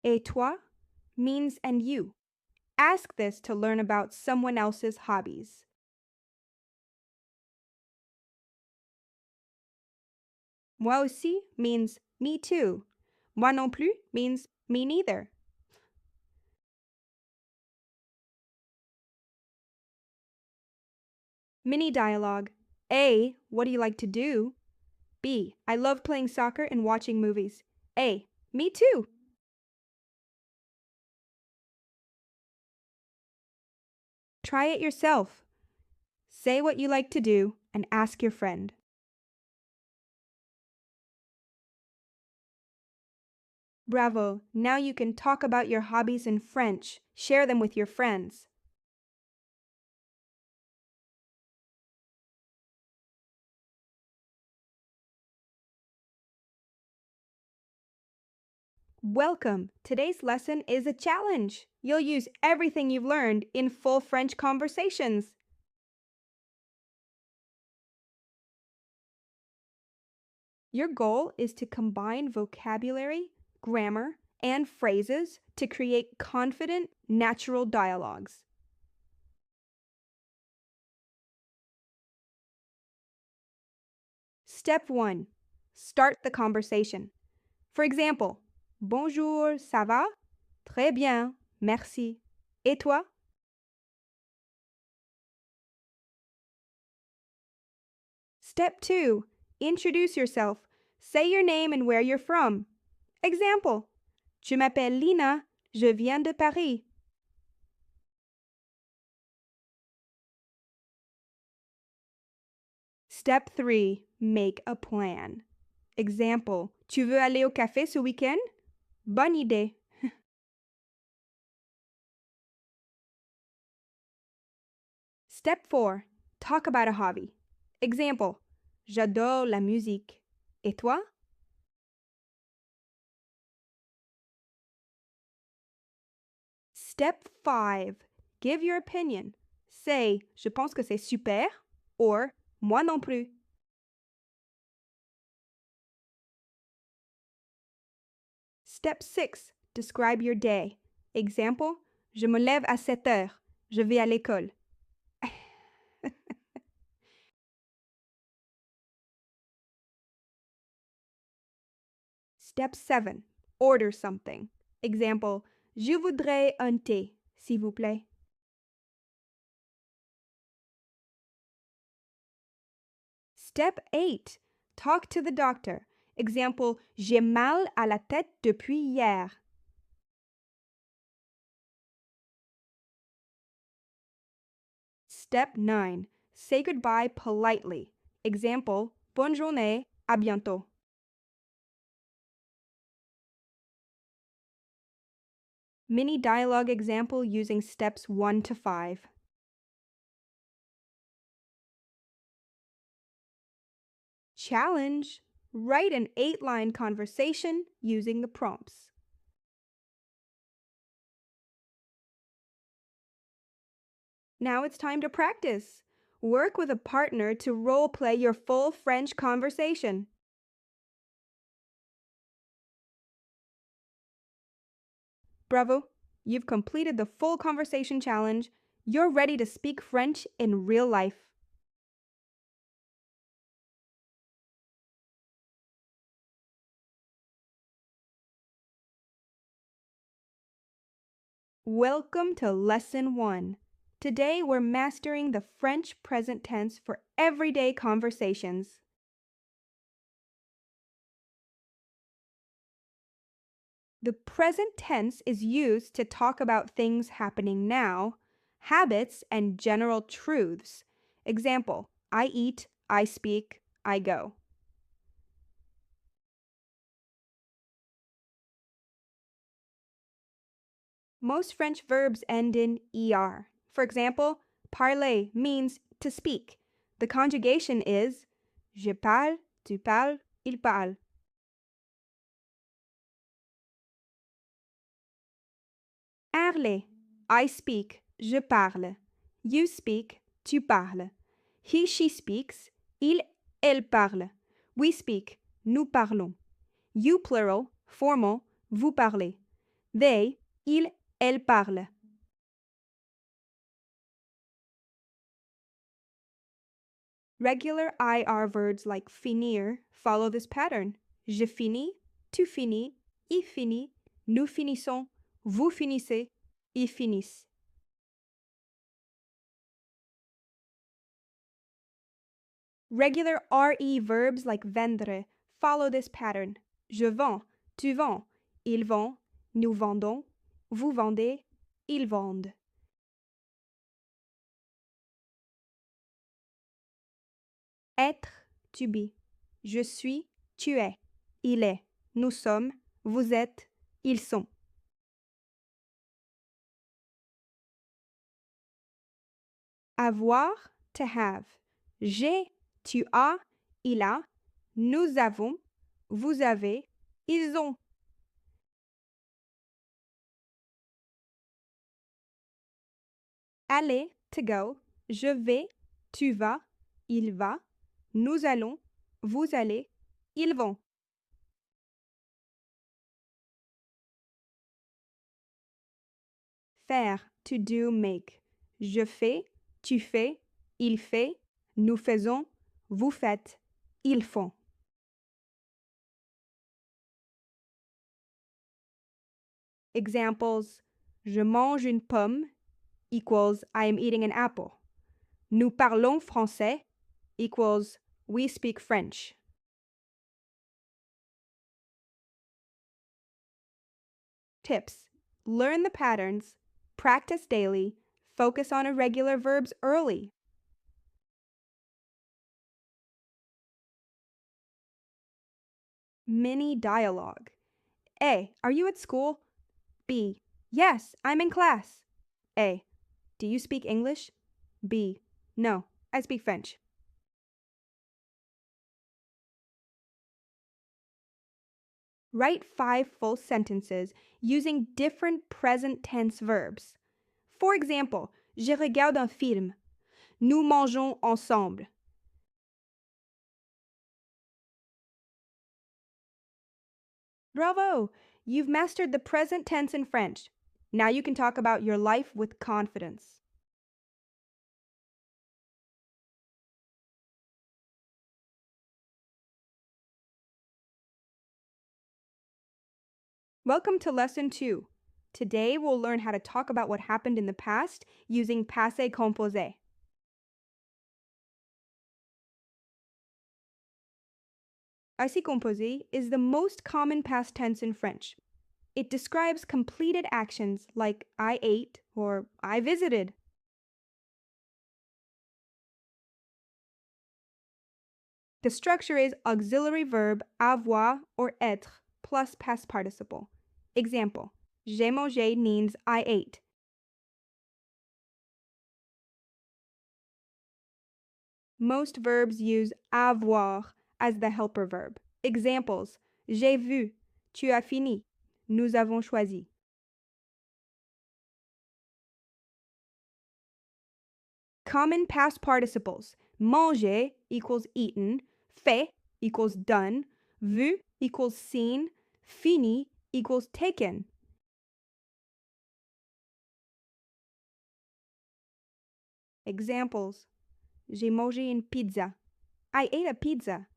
Et toi means and you. Ask this to learn about someone else's hobbies. Moi aussi means me too. Moi non plus means me neither. Mini dialogue. A. What do you like to do? B. I love playing soccer and watching movies. A. Me too. Try it yourself. Say what you like to do and ask your friend. Bravo! Now you can talk about your hobbies in French. Share them with your friends. Welcome! Today's lesson is a challenge. You'll use everything you've learned in full French conversations. Your goal is to combine vocabulary, grammar, and phrases to create confident, natural dialogues. Step 1. Start the conversation. For example, Bonjour, ça va? Très bien, merci. Et toi? Step 2. Introduce yourself. Say your name and where you're from. Example, Je m'appelle Lina, je viens de Paris. Step 3. Make a plan. Example, Tu veux aller au café ce week-end? Bonne idée. Step 4. Talk about a hobby. Example, J'adore la musique. Et toi? Step 5. Give your opinion. Say, Je pense que c'est super, or Moi non plus. Step 6. Describe your day. Example, Je me lève à 7 heures. Je vais à l'école. Step 7. Order something. Example, Je voudrais un thé, s'il vous plaît. Step 8. Talk to the doctor. Example, J'ai mal à la tête depuis hier. Step 9. Say goodbye politely. Example, Bonne journée, à bientôt. Mini dialogue example using steps 1 to 5. Challenge. Write an 8-line conversation using the prompts. Now it's time to practice. Work with a partner to role-play your full French conversation. Bravo! You've completed the full conversation challenge. You're ready to speak French in real life. Welcome to Lesson 1. Today we're mastering the French present tense for everyday conversations. The present tense is used to talk about things happening now, habits, and general truths. Example, I eat, I speak, I go. Most French verbs end in er. For example, parler means to speak. The conjugation is je parle, tu parles, il parle. Parler, I speak, je parle. You speak, tu parles. He, she speaks, il, elle parle. We speak, nous parlons. You plural, formal, vous parlez. They, ils, elles parlent. Regular IR verbs like finir follow this pattern. Je finis, tu finis, il finit, nous finissons, vous finissez, ils finissent. Regular RE verbs like vendre follow this pattern. Je vends, tu vends, ils vendent, nous vendons, vous vendez, ils vendent. Être, to be. Je suis, tu es, il est, nous sommes, vous êtes, ils sont. Avoir, to have. J'ai, tu as, il a, nous avons, vous avez, ils ont. Aller, to go. Je vais, tu vas, il va, nous allons, vous allez, ils vont. Faire, to do, make. Je fais, tu fais, il fait, nous faisons, vous faites, ils font. Examples: je mange une pomme equals I am eating an apple. Nous parlons français equals we speak French. Tips: learn the patterns, practice daily, focus on irregular verbs early. Mini dialogue. A. Are you at school? B. Yes, I'm in class. A. Do you speak English? B. No, I speak French. Write 5 full sentences using different present tense verbs. For example, je regarde un film. Nous mangeons ensemble. Bravo! You've mastered the present tense in French. Now you can talk about your life with confidence. Welcome to Lesson 2. Today we'll learn how to talk about what happened in the past using passé composé. Passé composé is the most common past tense in French. It describes completed actions like I ate or I visited. The structure is auxiliary verb avoir or être plus past participle. Example: j'ai mangé means I ate. Most verbs use avoir as the helper verb. Examples. J'ai vu. Tu as fini. Nous avons choisi. Common past participles. Manger equals eaten. Fait equals done. Vu equals seen. Fini equals taken. Examples. J'ai mangé une pizza. I ate a pizza.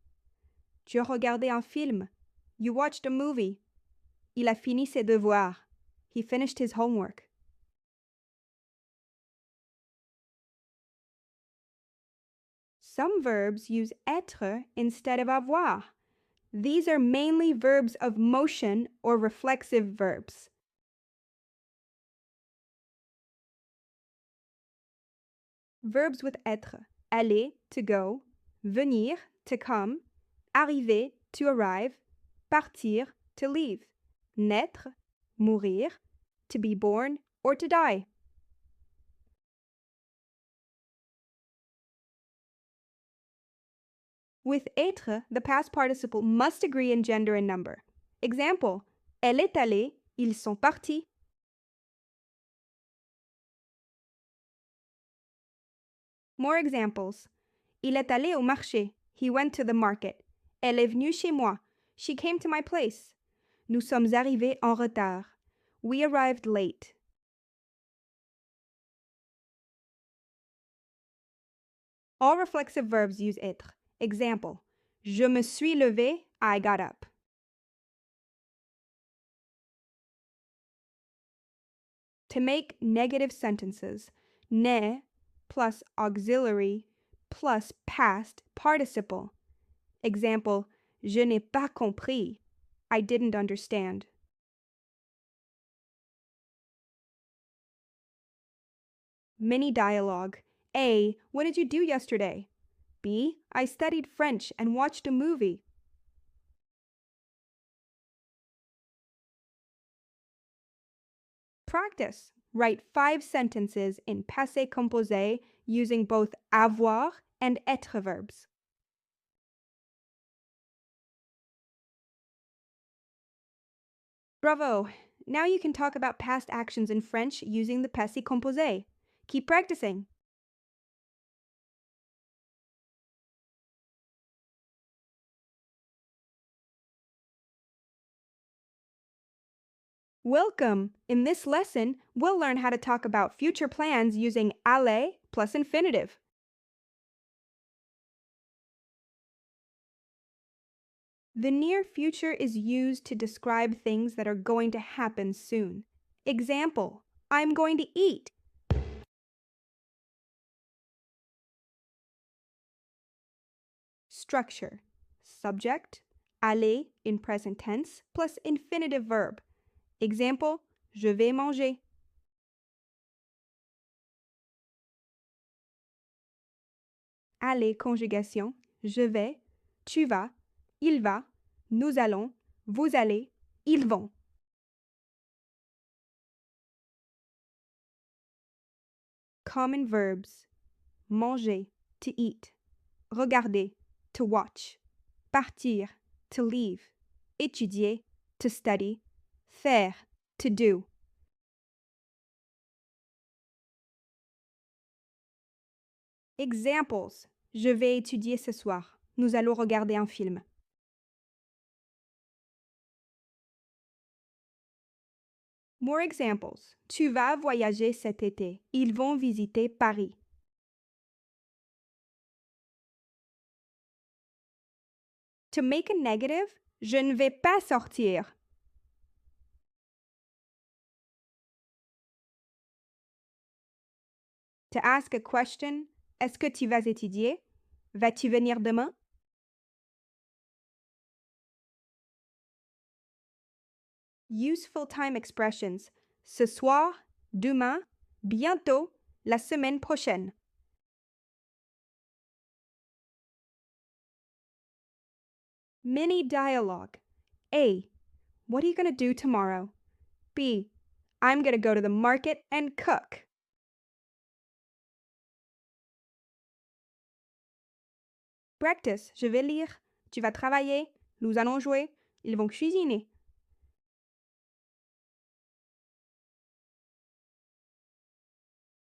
Tu as regardé un film. You watched a movie. Il a fini ses devoirs. He finished his homework. Some verbs use être instead of avoir. These are mainly verbs of motion or reflexive verbs. Verbs with être. Aller, to go. Venir, to come. Arriver, to arrive. Partir, to leave. Naître, mourir. To be born or to die. With être, the past participle must agree in gender and number. Example, elle est allée, ils sont partis. More examples. Il est allé au marché. He went to the market. Elle est venue chez moi. She came to my place. Nous sommes arrivés en retard. We arrived late. All reflexive verbs use être. Example, je me suis levé, I got up. To make negative sentences, ne plus auxiliary plus past participle. Example, je n'ai pas compris. I didn't understand. Mini dialogue. A. What did you do yesterday? B. I studied French and watched a movie. Practice. Write 5 sentences in passé composé using both avoir and être verbs. Bravo! Now you can talk about past actions in French using the passé composé. Keep practicing! Welcome! In this lesson, we'll learn how to talk about future plans using aller plus infinitive. The near future is used to describe things that are going to happen soon. Example, I'm going to eat. Structure. Subject, aller in present tense, plus infinitive verb. Example, je vais manger. Aller conjugation, je vais, tu vas, il va, nous allons, vous allez, ils vont. Common verbs. Manger, to eat. Regarder, to watch. Partir, to leave. Étudier, to study. Faire, to do. Examples. Je vais étudier ce soir. Nous allons regarder un film. More examples. Tu vas voyager cet été. Ils vont visiter Paris. To make a negative, je ne vais pas sortir. To ask a question, est-ce que tu vas étudier? Vas-tu venir demain? Useful time expressions. Ce soir, demain, bientôt, la semaine prochaine. Mini dialogue. A. What are you going to do tomorrow? B. I'm going to go to the market and cook. Practice. Je vais lire. Tu vas travailler. Nous allons jouer. Ils vont cuisiner.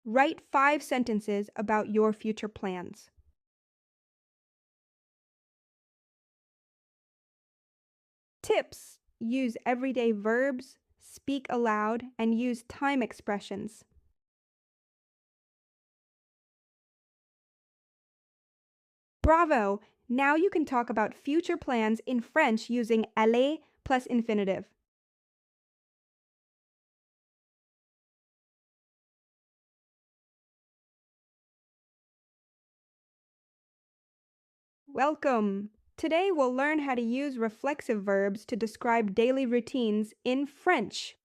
Write 5 sentences about your future plans. Tips: use everyday verbs, speak aloud, and use time expressions. Bravo! Now you can talk about future plans in French using aller plus infinitive. Welcome! Today we'll learn how to use reflexive verbs to describe daily routines in French.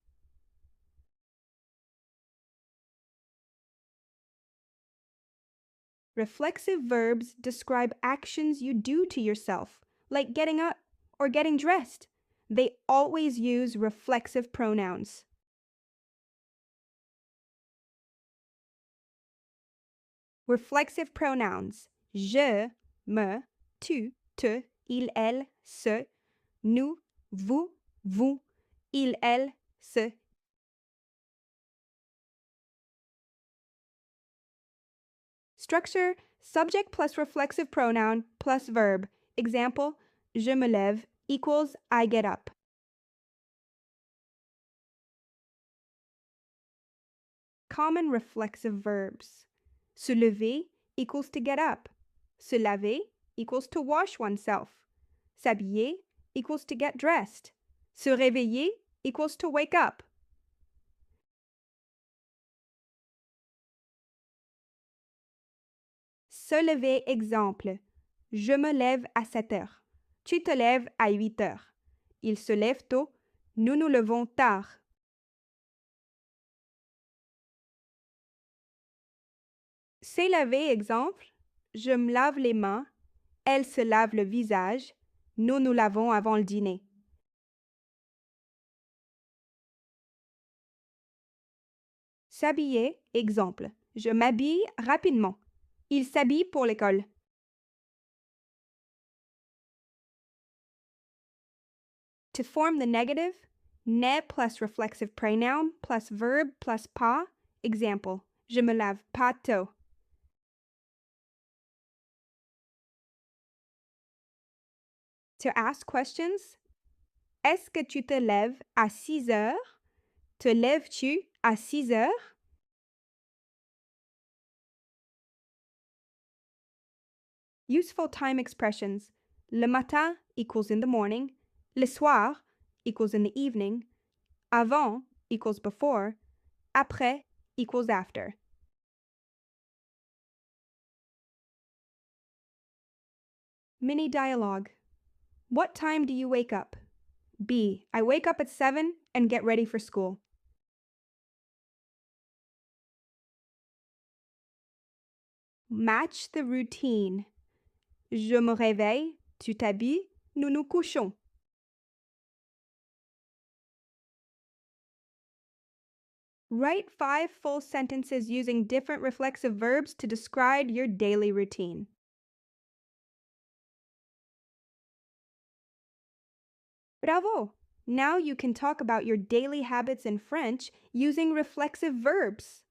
Reflexive verbs describe actions you do to yourself, like getting up or getting dressed. They always use reflexive pronouns. Reflexive pronouns: je, me, tu, te, il, elle, ce, nous, vous, vous, il, elle, ce. Structure: subject plus reflexive pronoun plus verb. Example: je me lève equals I get up. Common reflexive verbs: se lever equals to get up. Se laver equals to wash oneself. S'habiller equals to get dressed. Se réveiller equals to wake up. Se lever exemple: je me lève à 7 heures. Tu te lèves à 8 heures. Il se lève tôt. Nous nous levons tard. Se laver exemple: je me lave les mains. Elle se lave le visage. Nous nous lavons avant le dîner. S'habiller exemple: je m'habille rapidement. Il s'habille pour l'école. To form the negative, ne plus reflexive pronoun plus verb plus pas. Example: je me lave pas tôt. To ask questions: est-ce que tu te lèves à 6 heures? Te lèves-tu à 6 heures? Useful time expressions: le matin equals in the morning. Le soir equals in the evening. Avant equals before. Après equals after. Mini dialogue. What time do you wake up? B. I wake up at 7 and get ready for school. Match the routine. Je me réveille, tu t'habilles, nous nous couchons. Write 5 full sentences using different reflexive verbs to describe your daily routine. Bravo! Now you can talk about your daily habits in French using reflexive verbs.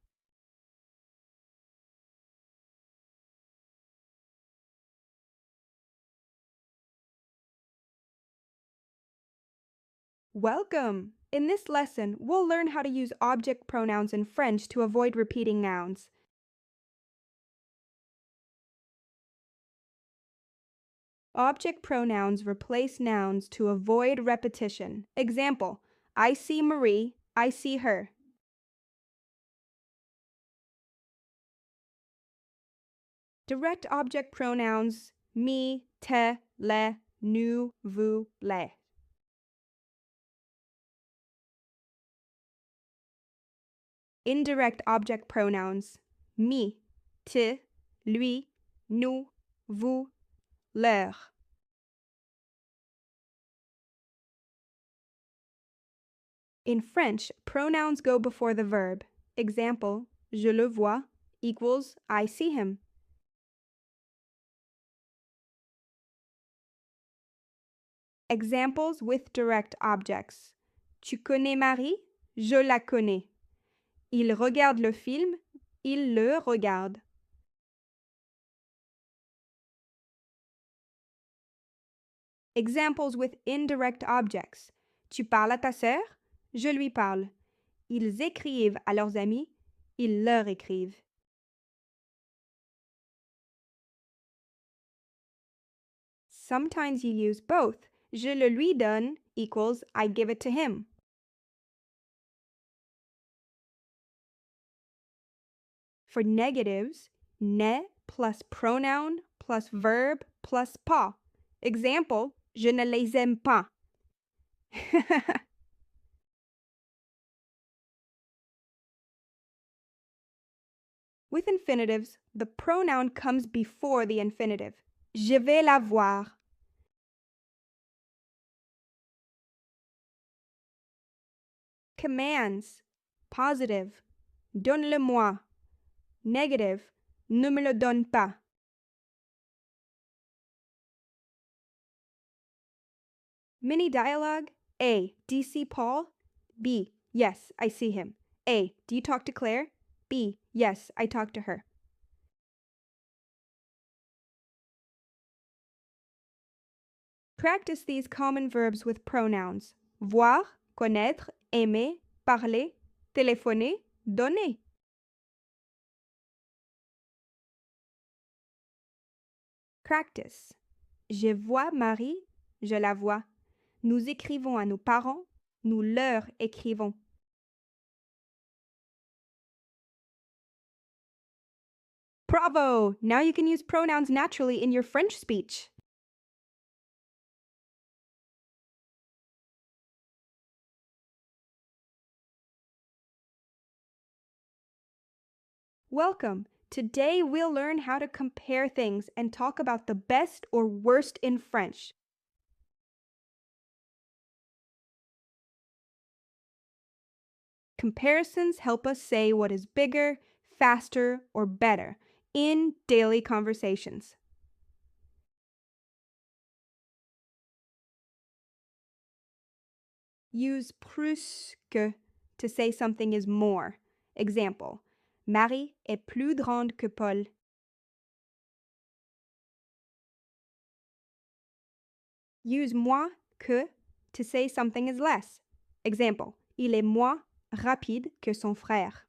Welcome! In this lesson, we'll learn how to use object pronouns in French to avoid repeating nouns. Object pronouns replace nouns to avoid repetition. Example: I see Marie, I see her. Direct object pronouns: me, te, le, nous, vous, les. Indirect object pronouns: me, te, lui, nous, vous, leur. In French, pronouns go before the verb. Example: je le vois equals I see him. Examples with direct objects. Tu connais Marie? Je la connais. Il regarde le film? Il le regarde. Examples with indirect objects. Tu parles à ta sœur? Je lui parle. Ils écrivent à leurs amis? Ils leur écrivent. Sometimes you use both. Je le lui donne equals I give it to him. For negatives, ne plus pronoun plus verb plus pas. Example, je ne les aime pas. With infinitives, the pronoun comes before the infinitive. Je vais la voir. Commands. Positive. Donne-le-moi. Negative. Ne me le donne pas. Mini dialogue. A. Do you see Paul? B. Yes, I see him. A. Do you talk to Claire? B. Yes, I talk to her. Practice these common verbs with pronouns. Voir, connaître, aimer, parler, téléphoner, donner. Practice. Je vois Marie, je la vois. Nous écrivons à nos parents, nous leur écrivons. Bravo! Now you can use pronouns naturally in your French speech. Welcome! Today we'll learn how to compare things and talk about the best or worst in French. Comparisons help us say what is bigger, faster, or better in daily conversations. Use plus que to say something is more. Example, Marie est plus grande que Paul. Use moins que to say something is less. Example, il est moins rapide que son frère.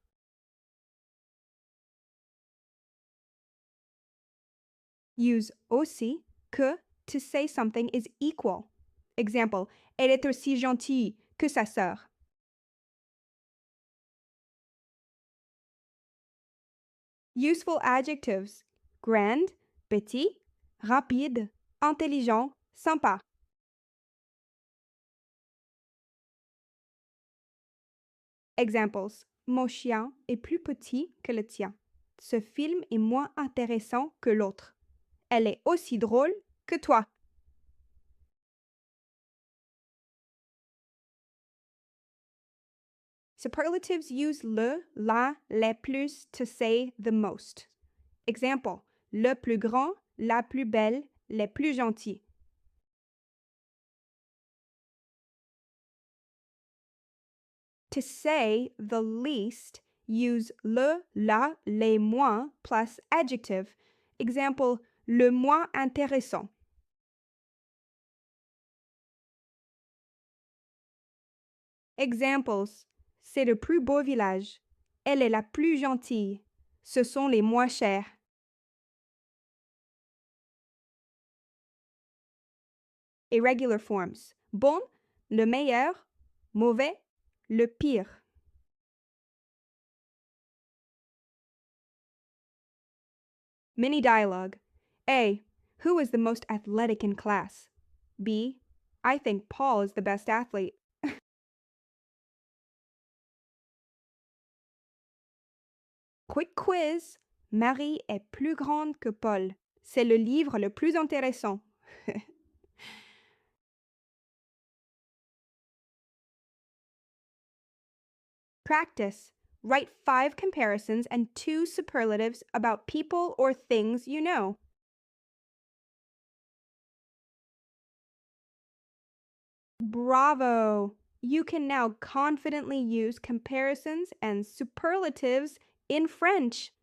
Use aussi que to say something is equal. Example, elle est aussi gentille que sa sœur. Useful adjectives. Grand, petit, rapide, intelligent, sympa. Examples. Mon chien est plus petit que le tien. Ce film est moins intéressant que l'autre. Elle est aussi drôle que toi. Superlatives use le, la, les plus to say the most. Example, le plus grand, la plus belle, les plus gentils. To say the least, use le, la, les moins plus adjective. Example, le moins intéressant. Examples. C'est le plus beau village. Elle est la plus gentille. Ce sont les moins chers. Irregular forms. Bon, le meilleur. Mauvais, le pire. Mini dialogue. A. Who is the most athletic in class? B. I think Paul is the best athlete. Quick quiz. Marie est plus grande que Paul. C'est le livre le plus intéressant. Practice. Write 5 comparisons and 2 superlatives about people or things you know. Bravo! You can now confidently use comparisons and superlatives in French.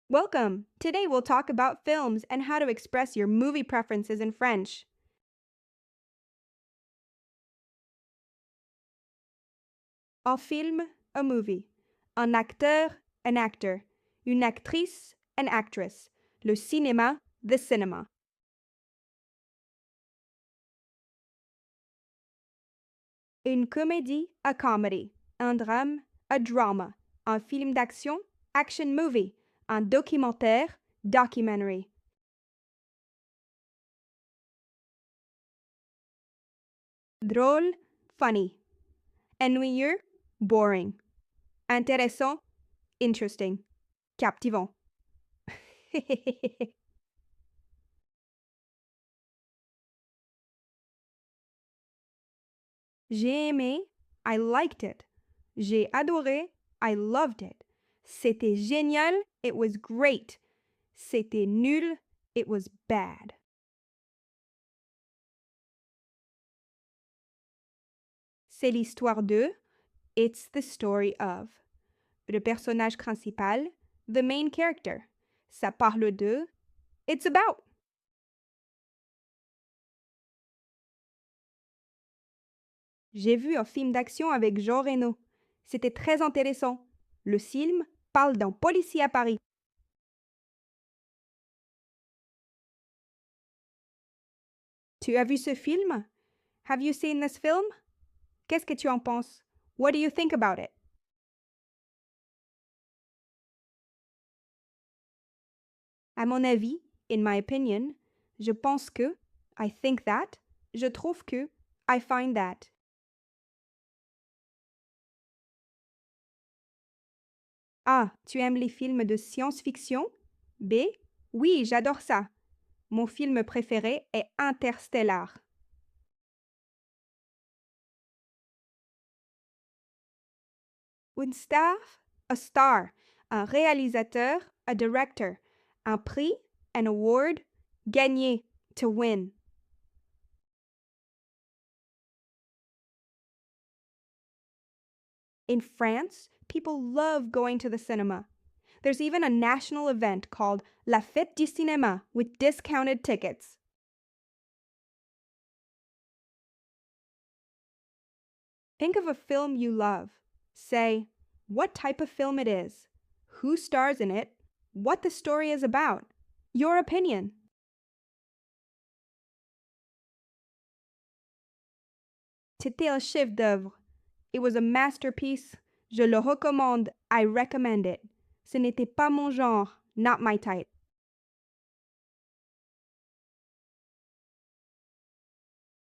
Welcome! Today we'll talk about films and how to express your movie preferences in French. Un film, a movie. Un acteur, an actor. Une actrice, an actress. Le cinéma, the cinema. Une comédie, a comedy. Un drame, a drama. Un film d'action, action movie. Un documentaire, documentary. Drôle, funny. Ennuyeux, boring. Intéressant, interesting. Captivant. J'ai aimé, I liked it. J'ai adoré, I loved it. C'était génial, it was great. C'était nul, it was bad. C'est l'histoire de, it's the story of. Le personnage principal, the main character. Ça parle de, it's about. J'ai vu un film d'action avec Jean Reno. C'était très intéressant. Le film parle d'un policier à Paris. Tu as vu ce film? Have you seen this film? Qu'est-ce que tu en penses? What do you think about it? À mon avis, in my opinion, je pense que, I think that, je trouve que, I find that. A. Tu aimes les films de science-fiction? B. Oui, j'adore ça. Mon film préféré est Interstellar. Une star? A star. Un réalisateur? A director. Un prix? An award? Gagner. To win. In France, people love going to the cinema. There's even a national event called La Fête du Cinéma with discounted tickets. Think of a film you love. Say what type of film it is, who stars in it, what the story is about, your opinion. C'était un chef-d'œuvre. It was a masterpiece. Je le recommande. I recommend it. Ce n'était pas mon genre. Not my type.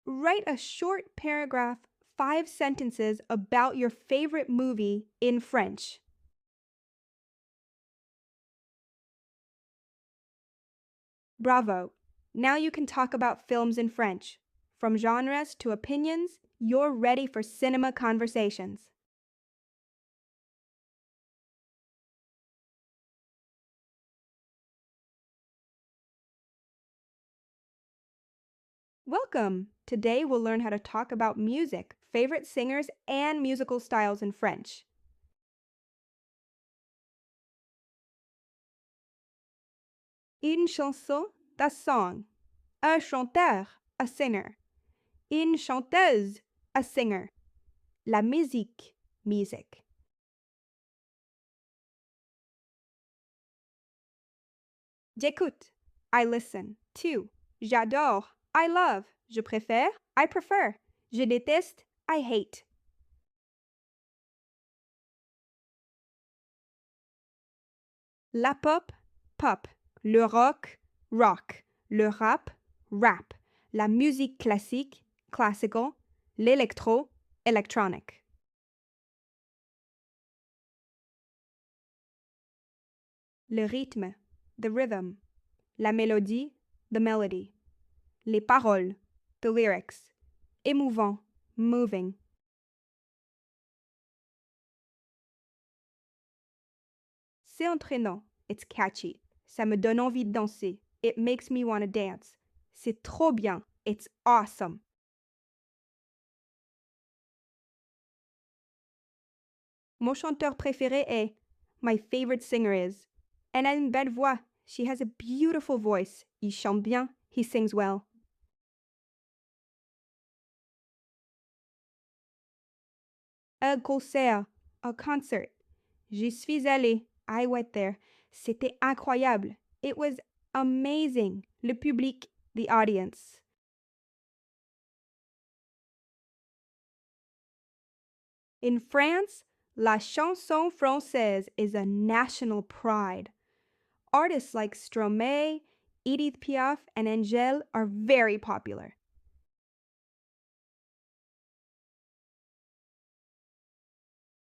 Write a short paragraph, 5 sentences about your favorite movie in French. Bravo! Now you can talk about films in French. From genres to opinions, you're ready for cinema conversations. Welcome! Today we'll learn how to talk about music, favorite singers, and musical styles in French. Une chanson, a song. Un chanteur, a singer. Une chanteuse, a singer. La musique, music. J'écoute, I listen. 2. J'adore, I love. Je préfère, I prefer. Je déteste, I hate. La pop, pop. Le rock, rock. Le rap, rap. La musique classique, classical. L'électro, electronic. Le rythme, the rhythm. La mélodie, the melody. Les paroles, the lyrics. Émouvant, moving. C'est entraînant. It's catchy. Ça me donne envie de danser. It makes me want to dance. C'est trop bien. It's awesome. Mon chanteur préféré est. My favorite singer is. Elle a une belle voix. She has a beautiful voice. Il chante bien. He sings well. Un concert. A concert. J'y suis allée. I went there. C'était incroyable. It was amazing. Le public, the audience. In France, la chanson française is a national pride. Artists like Stromae, Edith Piaf, and Angèle are very popular.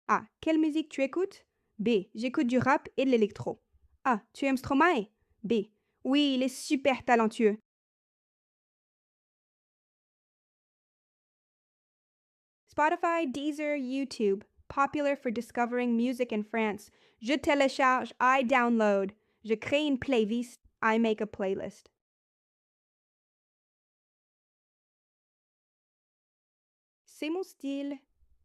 A. Quelle musique tu écoutes? B. J'écoute du rap et de l'électro. A. Tu aimes Stromae? B. Oui, il est super talentueux. Spotify, Deezer, YouTube, popular for discovering music in France. Je télécharge, I download. Je crée une playlist, I make a playlist. C'est mon style.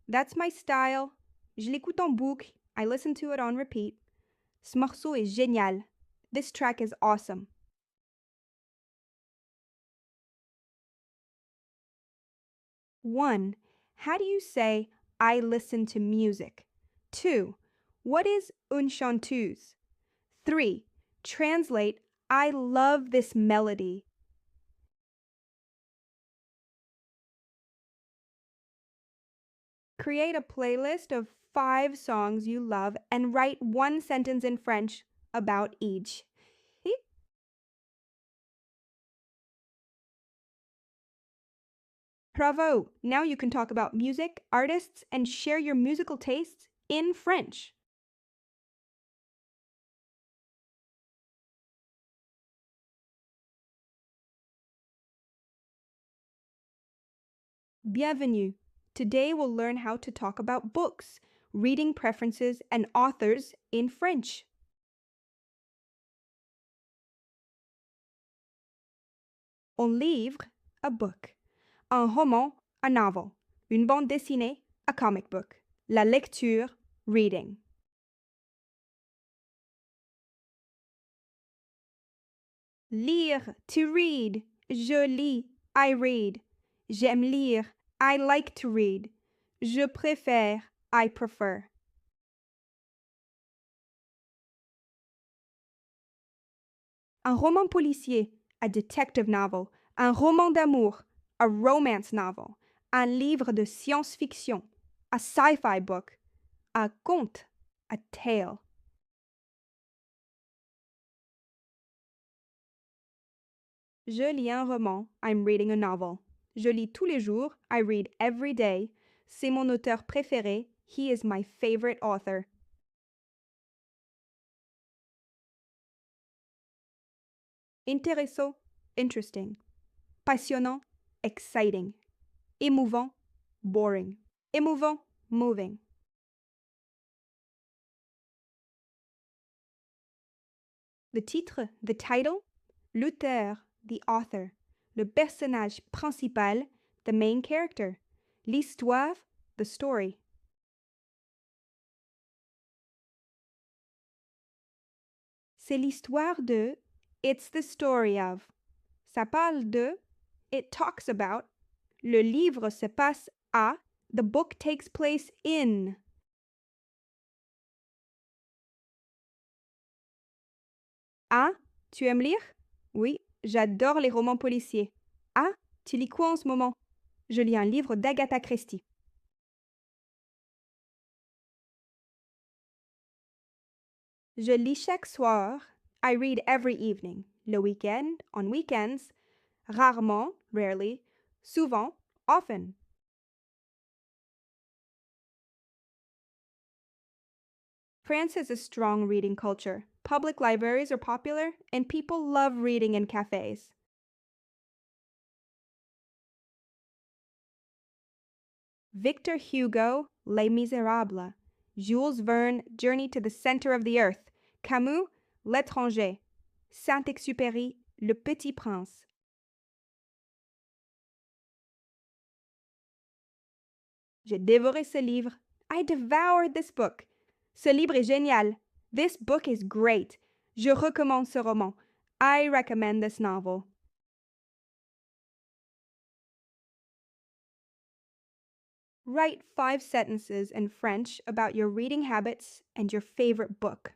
That's my style. Je l'écoute en boucle. I listen to it on repeat. Ce morceau est génial. This track is awesome. 1. How do you say I listen to music? 2. What is une chanteuse? 3. Translate I love this melody. Create a playlist of 5 songs you love and write one sentence in French about each. Bravo! Now you can talk about music, artists, and share your musical tastes in French. Bienvenue! Today we'll learn how to talk about books, reading preferences, and authors in French. Un livre, a book. Un roman, a novel. Une bande dessinée, a comic book. La lecture, reading. Lire, to read. Je lis, I read. J'aime lire, I like to read. Je préfère, I prefer. Un roman policier, a detective novel. Un roman d'amour, a romance novel. Un livre de science-fiction, a sci-fi book. Un conte, a tale. Je lis un roman, I'm reading a novel. Je lis tous les jours, I read every day. C'est mon auteur préféré, he is my favorite author. Intéressant, interesting. Passionnant, exciting. Émouvant, boring. Émouvant, moving. Le titre, the title. L'auteur, the author. Le personnage principal, the main character. L'histoire, the story. C'est l'histoire de. It's the story of. Ça parle de. It talks about. Le livre se passe à. The book takes place in. Ah, tu aimes lire? Oui, j'adore les romans policiers. Ah, tu lis quoi en ce moment? Je lis un livre d'Agatha Christie. Je lis chaque soir. I read every evening. Le week-end, on weekends. Rarement, rarely. Souvent, often. France has a strong reading culture. Public libraries are popular, and people love reading in cafes. Victor Hugo, Les Miserables. Jules Verne, Journey to the Center of the Earth. Camus, L'étranger. Saint-Exupéry, Le Petit Prince. J'ai dévoré ce livre. I devoured this book. Ce livre est génial. This book is great. Je recommande ce roman. I recommend this novel. Write 5 sentences in French about your reading habits and your favorite book.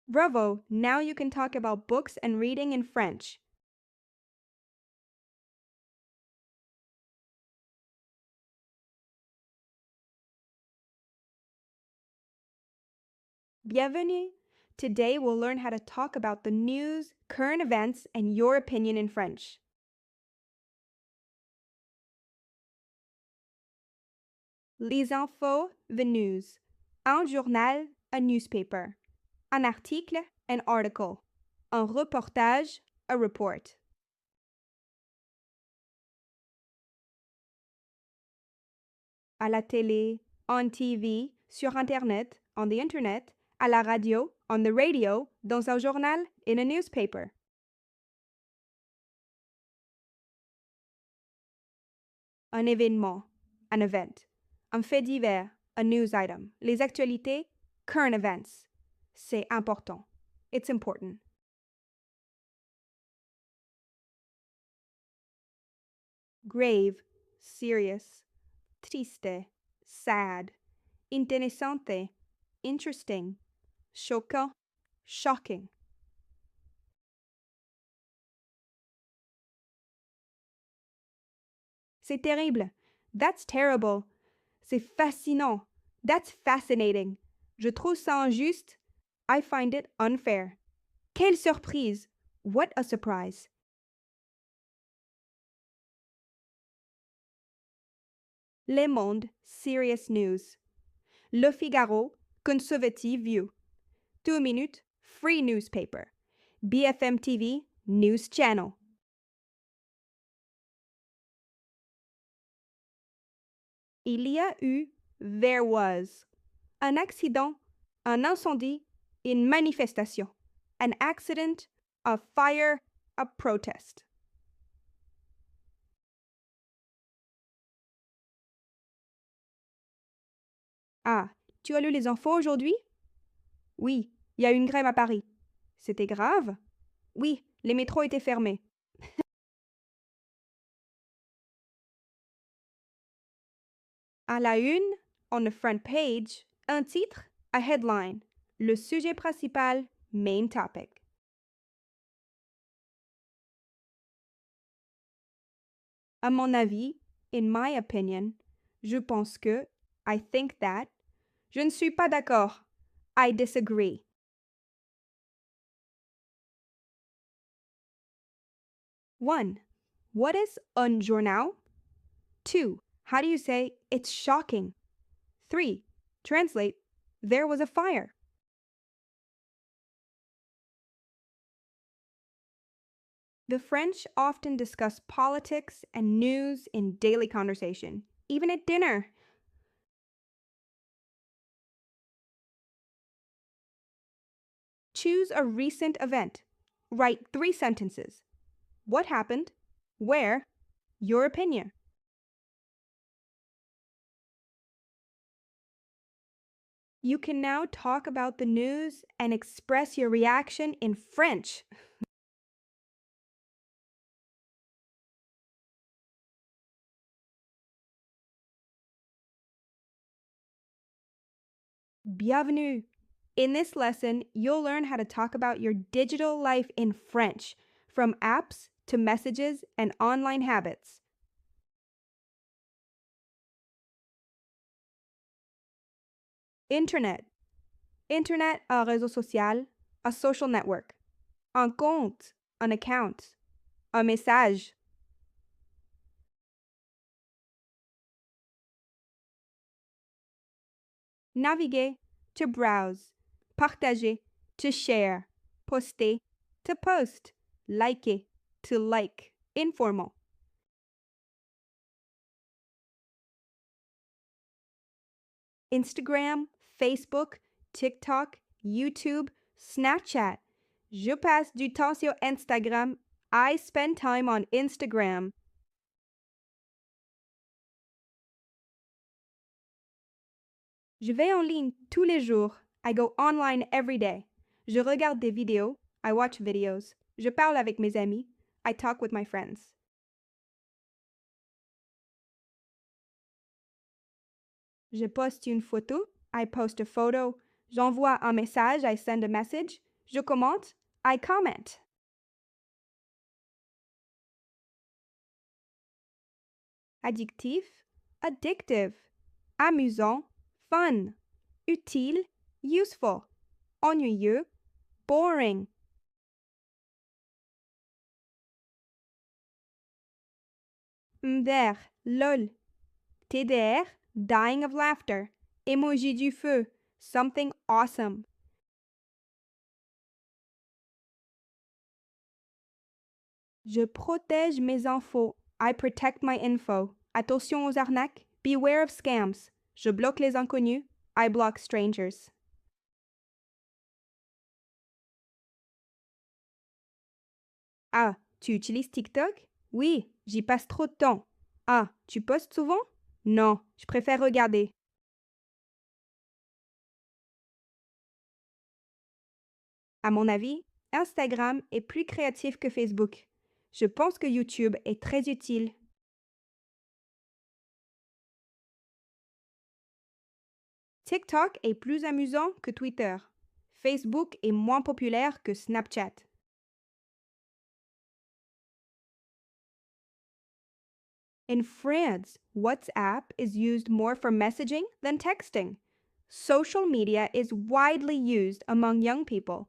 Bravo! Now you can talk about books and reading in French. Bienvenue! Today we'll learn how to talk about the news, current events, and your opinion in French. Les infos, the news. Un journal, a newspaper. Un article, an article. Un reportage, a report. À la télé, on TV, sur Internet, on the Internet, à la radio, on the radio, dans un journal, in a newspaper. Un événement, an event. Un fait divers, a news item. Les actualités, current events. C'est important. It's important. Grave, serious. Triste, sad. Interesante, interesting. Choquant, shocking. C'est terrible. That's terrible. C'est fascinant. That's fascinating. Je trouve ça injuste. I find it unfair. Quelle surprise! What a surprise! Le Monde, serious news. Le Figaro, conservative view. 2 minutes, free newspaper. BFM TV, news channel. Il y a eu, there was. Un accident, un incendie, une manifestation. An accident, a fire, a protest. Ah, tu as lu les infos aujourd'hui? Oui, il y a eu une grève à Paris. C'était grave? Oui, les métros étaient fermés. À la une, on the front page, un titre, a headline. Le sujet principal, main topic. À mon avis, in my opinion, je pense que, I think that, je ne suis pas d'accord, I disagree. One, what is un journal? Two, how do you say it's shocking? Three, translate, there was a fire. The French often discuss politics and news in daily conversation, even at dinner. Choose a recent event. Write 3 sentences. What happened? Where? Your opinion. You can now talk about the news and express your reaction in French. Bienvenue! In this lesson, you'll learn how to talk about your digital life in French, from apps to messages and online habits. Internet. Internet, un réseau social, a social network. Un compte, an account. Un message. Naviguer, to browse. Partager, to share. Poster, to post. Liker, to like. Informal. Instagram, Facebook, TikTok, YouTube, Snapchat. Je passe du temps sur Instagram. I spend time on Instagram. Je vais en ligne tous les jours. I go online every day. Je regarde des vidéos. I watch videos. Je parle avec mes amis. I talk with my friends. Je poste une photo. I post a photo. J'envoie un message. I send a message. Je commente. I comment. Adjectif, addictive. Amusant, fun. Utile, useful. Ennuyeux, boring. MDR, lol. TDR, dying of laughter. Emoji du feu, something awesome. Je protège mes infos. I protect my info. Attention aux arnaques. Beware of scams. Je bloque les inconnus. I block strangers. Ah, tu utilises TikTok? Oui, j'y passe trop de temps. Ah, tu postes souvent? Non, je préfère regarder. À mon avis, Instagram est plus créatif que Facebook. Je pense que YouTube est très utile. TikTok est plus amusant que Twitter. Facebook est moins populaire que Snapchat. In France, WhatsApp is used more for messaging than texting. Social media is widely used among young people.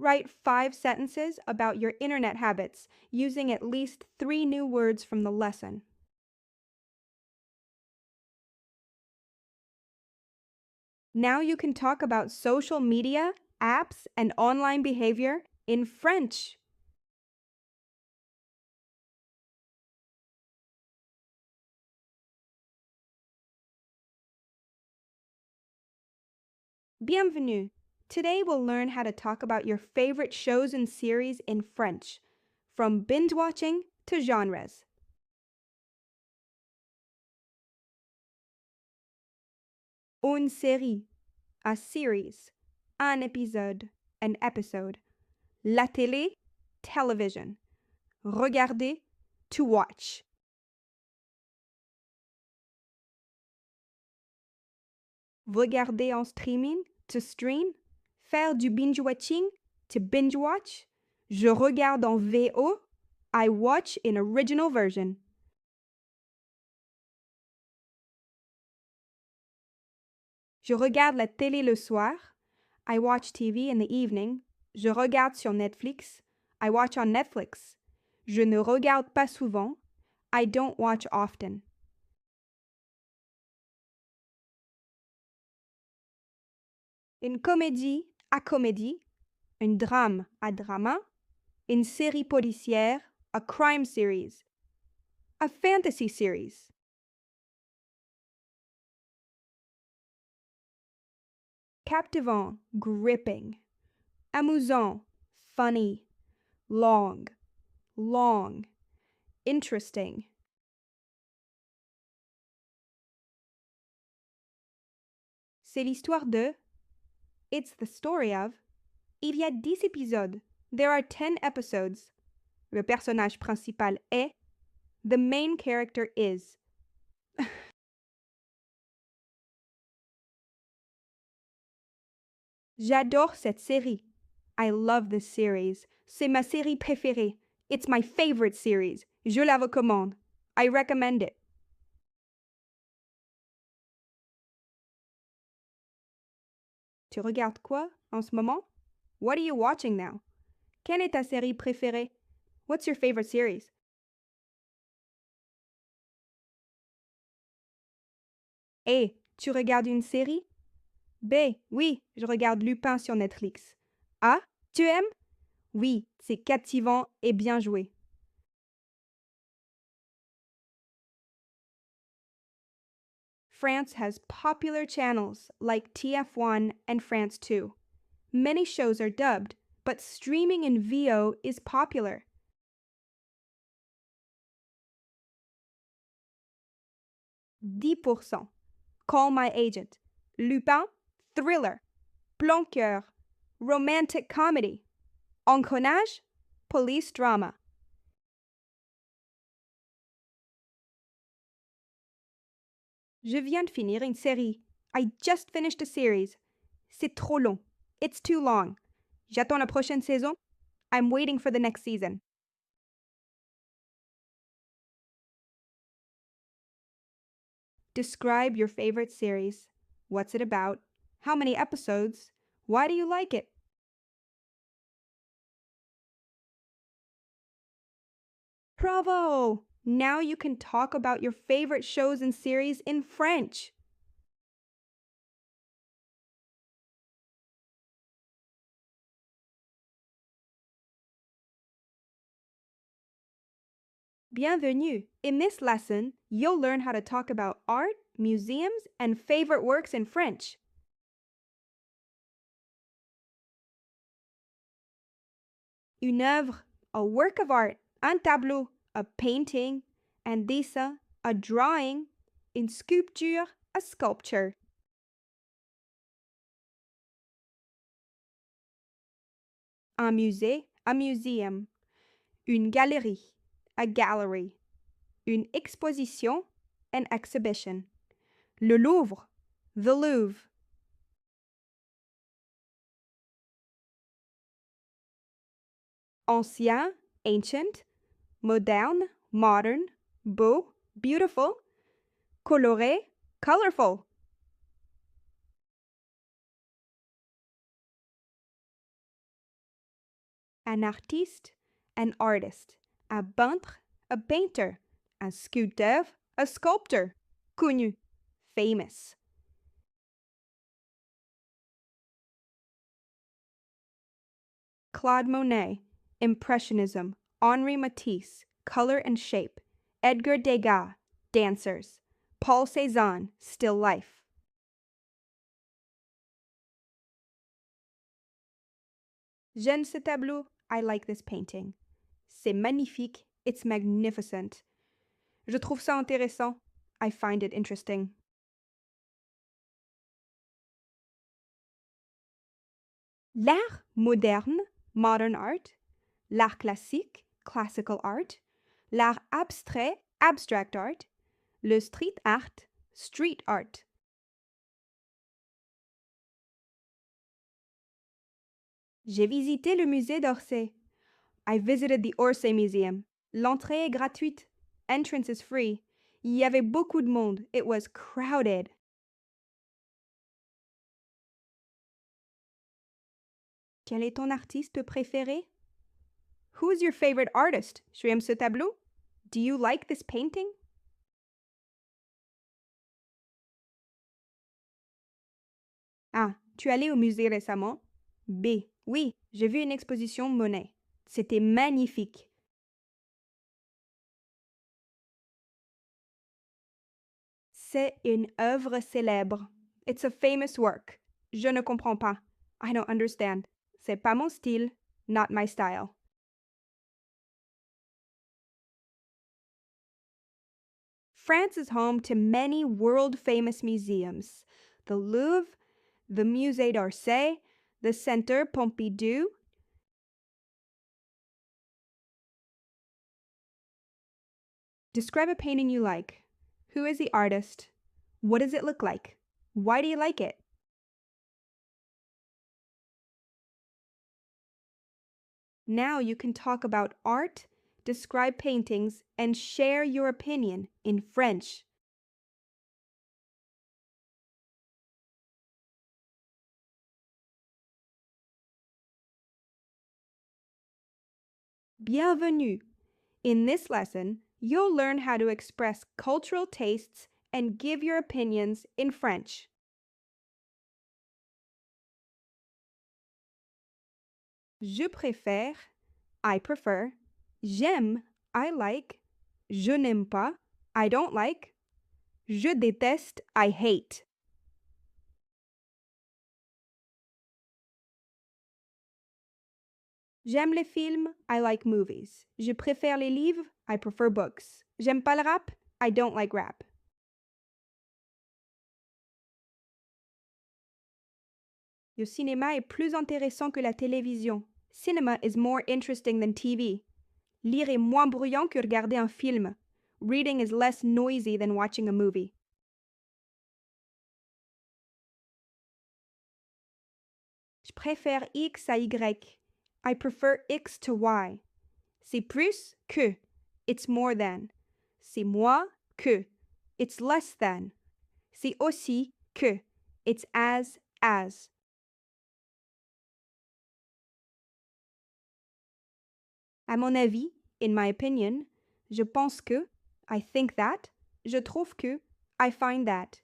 Write 5 sentences about your internet habits using at least 3 new words from the lesson. Now you can talk about social media, apps, and online behavior in French. Bienvenue! Today we'll learn how to talk about your favorite shows and series in French, from binge watching to genres. Une série, a series. Un épisode, an episode. La télé, television. Regarder, to watch. Regarder en streaming, to stream. Faire du binge watching, to binge watch. Je regarde en VO, I watch in original version. Je regarde la télé le soir, I watch TV in the evening. Je regarde sur Netflix, I watch on Netflix. Je ne regarde pas souvent, I don't watch often. Une comédie à comédie, un drame à drama, une série policière, a crime series, a fantasy series. Captivant, gripping. Amusant, funny. Long, long. Interesting. C'est l'histoire de. It's the story of. Il y a 10 épisodes. There are 10 episodes. Le personnage principal est. The main character is. J'adore cette série. I love this series. C'est ma série préférée. It's my favorite series. Je la recommande. I recommend it. Tu regardes quoi en ce moment? What are you watching now? Quelle est ta série préférée? What's your favorite series? A. Tu regardes une série? B. Oui, je regarde Lupin sur Netflix. A. Tu aimes? Oui, c'est captivant et bien joué. France has popular channels like TF1 and France 2. Many shows are dubbed, but streaming in VO is popular. %. Call My Agent. Lupin, thriller. Planqueur, romantic comedy. Engrenage, police drama. Je viens de finir une série. I just finished a series. C'est trop long. It's too long. J'attends la prochaine saison. I'm waiting for the next season. Describe your favorite series. What's it about? How many episodes? Why do you like it? Bravo! Now you can talk about your favorite shows and series in French. Bienvenue! In this lesson, you'll learn how to talk about art, museums, and favorite works in French. Une œuvre, a work of art. Un tableau, a painting. Un dessin, a drawing. Une sculpture, a sculpture. Un musée, a museum. Une galerie, a gallery. Une exposition, an exhibition. Le Louvre, the Louvre. Ancien, ancient. Moderne, modern. Beau, beautiful. Coloré, colorful. Un artiste, an artist. Un peintre, a painter. Un sculpteur, a sculptor. Connu, famous. Claude Monet, Impressionism. Henri Matisse, Color and Shape. Edgar Degas, Dancers. Paul Cézanne, Still Life. J'aime ce tableau. I like this painting. C'est magnifique. It's magnificent. Je trouve ça intéressant. I find it interesting. L'art moderne, modern art. L'art classique, classical art. L'art abstrait, abstract art. Le street art, street art. J'ai visité le musée d'Orsay. I visited the Orsay Museum. L'entrée est gratuite. Entrance is free. Il y avait beaucoup de monde. It was crowded. Quel est ton artiste préféré? Who is your favorite artist? Tu aimes ce tableau? Do you like this painting? A. Tu es allé au musée récemment? B. Oui, j'ai vu une exposition Monet. C'était magnifique. C'est une œuvre célèbre. It's a famous work. Je ne comprends pas. I don't understand. C'est pas mon style. Not my style. France is home to many world-famous museums. The Louvre, the Musée d'Orsay, the Centre Pompidou. Describe a painting you like. Who is the artist? What does it look like? Why do you like it? Now you can talk about art, describe paintings, and share your opinion in French. Bienvenue! In this lesson, you'll learn how to express cultural tastes and give your opinions in French. Je préfère, I prefer. J'aime, I like. Je n'aime pas, I don't like. Je déteste, I hate. J'aime les films, I like movies. Je préfère les livres, I prefer books. J'aime pas le rap, I don't like rap. Le cinéma est plus intéressant que la télévision. Cinema is more interesting than TV. Lire est moins bruyant que regarder un film. Reading is less noisy than watching a movie. Je préfère X à Y. I prefer X to Y. C'est plus que. It's more than. C'est moins que. It's less than. C'est aussi que. It's as. À mon avis, in my opinion, je pense que, I think that, je trouve que, I find that.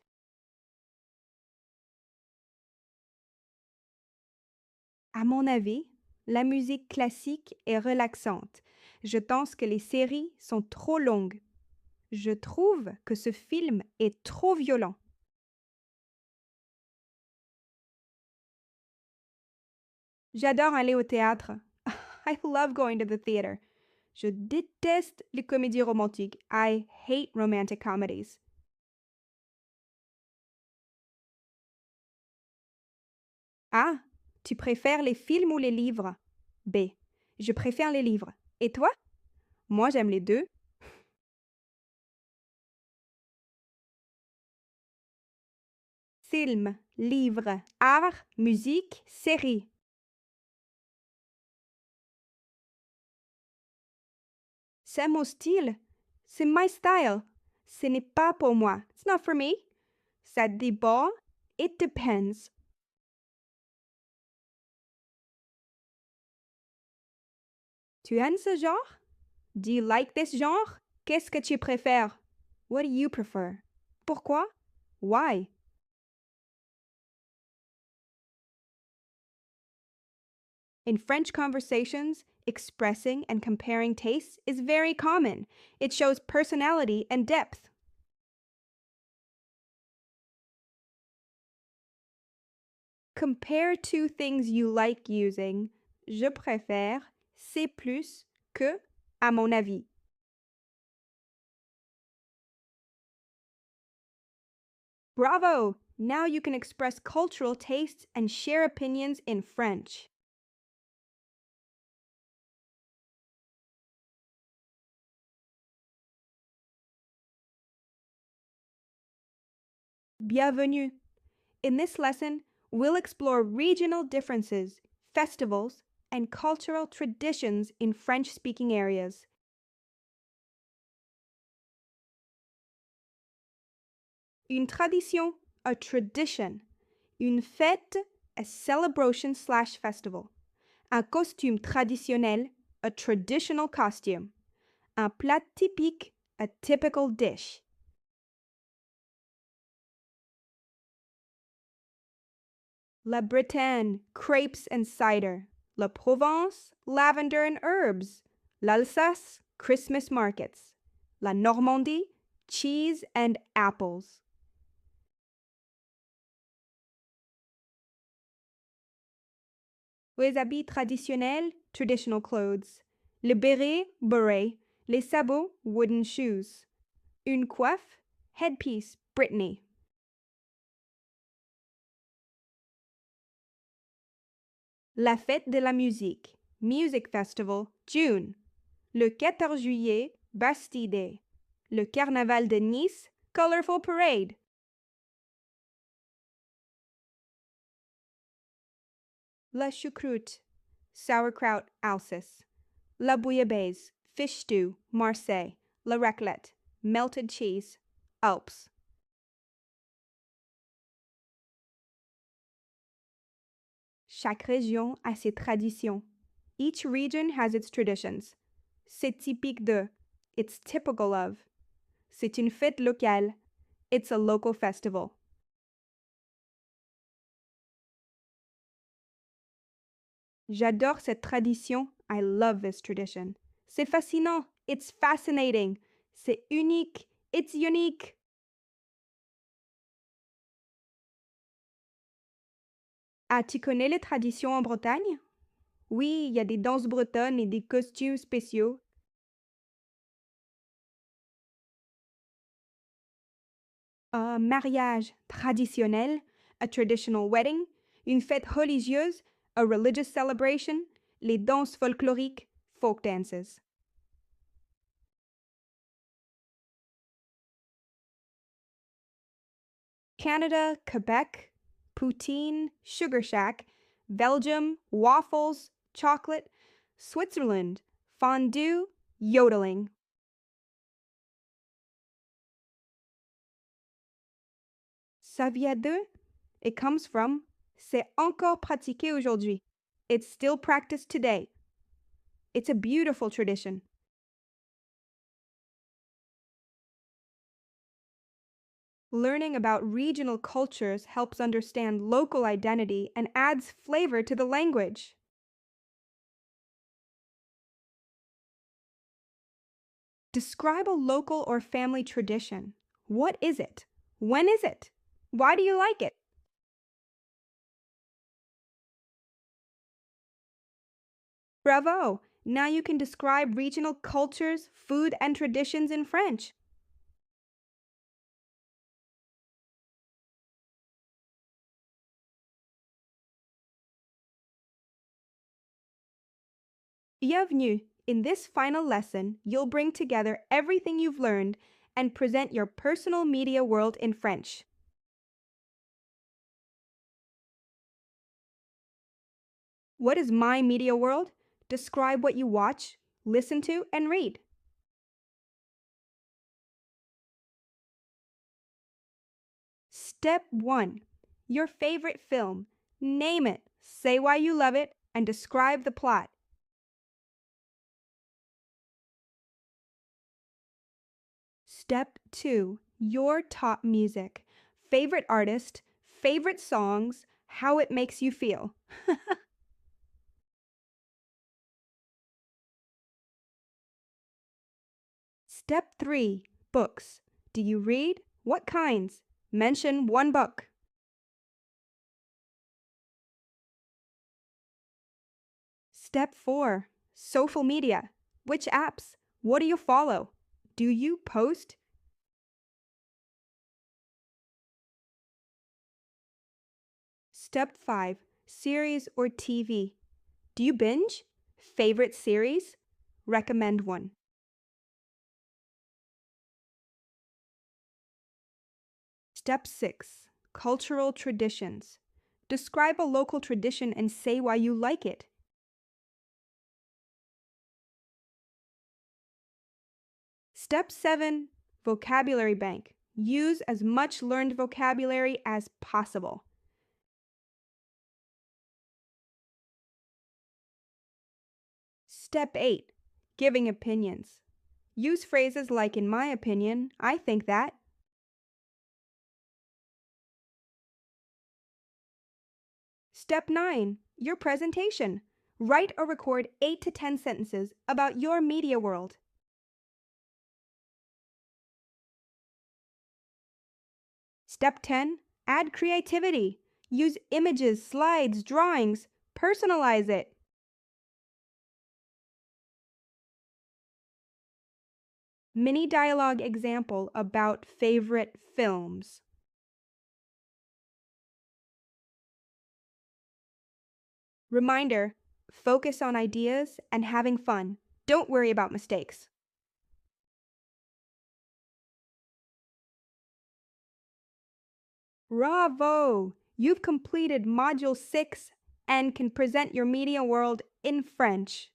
À mon avis, la musique classique est relaxante. Je pense que les séries sont trop longues. Je trouve que ce film est trop violent. J'adore aller au théâtre. I love going to the theater. Je déteste les comédies romantiques. I hate romantic comedies. A. Tu préfères les films ou les livres? B. Je préfère les livres. Et toi? Moi, j'aime les deux. Film, livre, art, musique, série. C'est mon style. C'est my style. Ce n'est pas pour moi. It's not for me. Ça dépend. It depends. Tu aimes ce genre? Do you like this genre? Qu'est-ce que tu préfères? What do you prefer? Pourquoi? Why? In French conversations, expressing and comparing tastes is very common. It shows personality and depth. Compare two things you like using. Je préfère, c'est plus que, à mon avis. Bravo! Now you can express cultural tastes and share opinions in French. Bienvenue! In this lesson, we'll explore regional differences, festivals, and cultural traditions in French-speaking areas. Une tradition, a tradition. Une fête, a celebration/festival. Un costume traditionnel, a traditional costume. Un plat typique, a typical dish. La Bretagne, crepes and cider. La Provence, lavender and herbs. L'Alsace, Christmas markets. La Normandie, cheese and apples. Les habits traditionnels, traditional clothes. Le béret, beret. Les sabots, wooden shoes. Une coiffe, headpiece, Brittany. La fête de la musique, Music Festival, June. Le 14 juillet, Bastille Day. Le carnaval de Nice, Colorful Parade. La choucroute, sauerkraut, Alsace. La bouillabaisse, fish stew, Marseille. La raclette, melted cheese, Alps. Chaque région a ses traditions. Each region has its traditions. C'est typique de. It's typical of. C'est une fête locale. It's a local festival. J'adore cette tradition. I love this tradition. C'est fascinant. It's fascinating. C'est unique. It's unique. Ah, tu connais les traditions en Bretagne? Oui, il y a des danses bretonnes et des costumes spéciaux. Un mariage traditionnel, a traditional wedding, une fête religieuse, a religious celebration, les danses folkloriques, folk dances. Canada, Quebec, poutine, sugar shack, Belgium, waffles, chocolate, Switzerland, fondue, yodeling. Ça vient de, it comes from, c'est encore pratiqué aujourd'hui. It's still practiced today. It's a beautiful tradition. Learning about regional cultures helps understand local identity and adds flavor to the language. Describe a local or family tradition. What is it? When is it? Why do you like it? Bravo! Now you can describe regional cultures, food, and traditions in French. Bienvenue! In this final lesson, you'll bring together everything you've learned and present your personal media world in French. What is my media world? Describe what you watch, listen to, and read. Step 1. Your favorite film. Name it, say why you love it, and describe the plot. Step 2. Your top music. Favorite artist, favorite songs, how it makes you feel. Step 3. Books. Do you read? What kinds? Mention one book. Step 4. Social media. Which apps? What do you follow? Do you post? Step 5. Series or TV. Do you binge? Favorite series? Recommend one. Step 6. Cultural traditions. Describe a local tradition and say why you like it. Step 7. Vocabulary bank. Use as much learned vocabulary as possible. Step 8. Giving opinions. Use phrases like, in my opinion, I think that. Step 9. Your presentation. Write or record 8 to 10 sentences about your media world. Step 10. Add creativity. Use images, slides, drawings. Personalize it. Mini dialogue example about favorite films. Reminder, focus on ideas and having fun. Don't worry about mistakes. Bravo! You've completed Module 6 and can present your media world in French.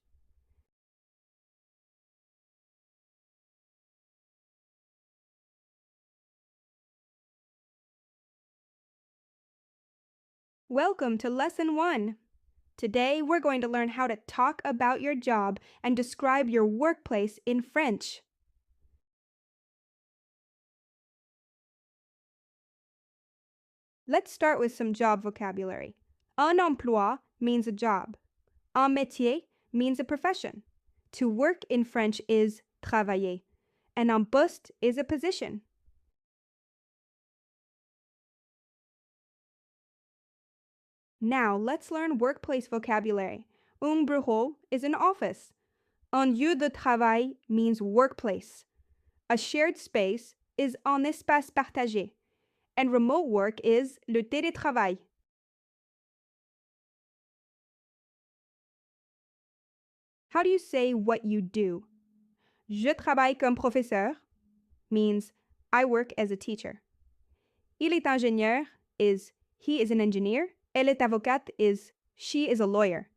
Welcome to Lesson 1. Today, we're going to learn how to talk about your job and describe your workplace in French. Let's start with some job vocabulary. Un emploi means a job. Un métier means a profession. To work in French is travailler, and un poste is a position. Now let's learn workplace vocabulary. Un bureau is an office. Un lieu de travail means workplace. A shared space is un espace partagé. And remote work is le télétravail. How do you say what you do? Je travaille comme professeur means I work as a teacher. Il est ingénieur is he is an engineer. Elle est avocate is she is a lawyer.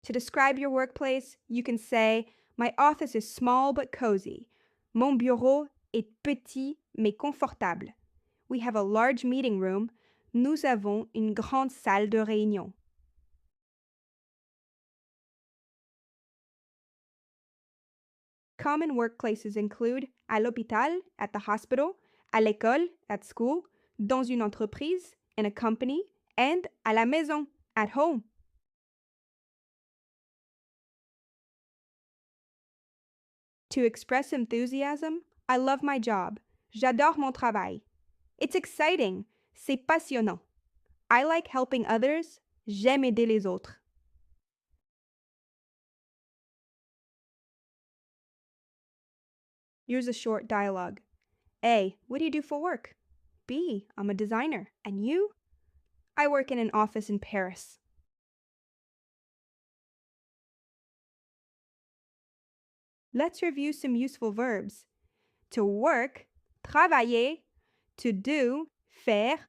To describe your workplace, you can say, my office is small but cozy. Mon bureau est petit mais confortable. We have a large meeting room. Nous avons une grande salle de réunion. Common workplaces include à l'hôpital, at the hospital, à l'école, at school, dans une entreprise, in a company, and à la maison, at home. To express enthusiasm, I love my job. J'adore mon travail. It's exciting. C'est passionnant. I like helping others. J'aime aider les autres. Here's a short dialogue. A. What do you do for work? B. I'm a designer. And you? I work in an office in Paris. Let's review some useful verbs. To work, travailler. To do, faire.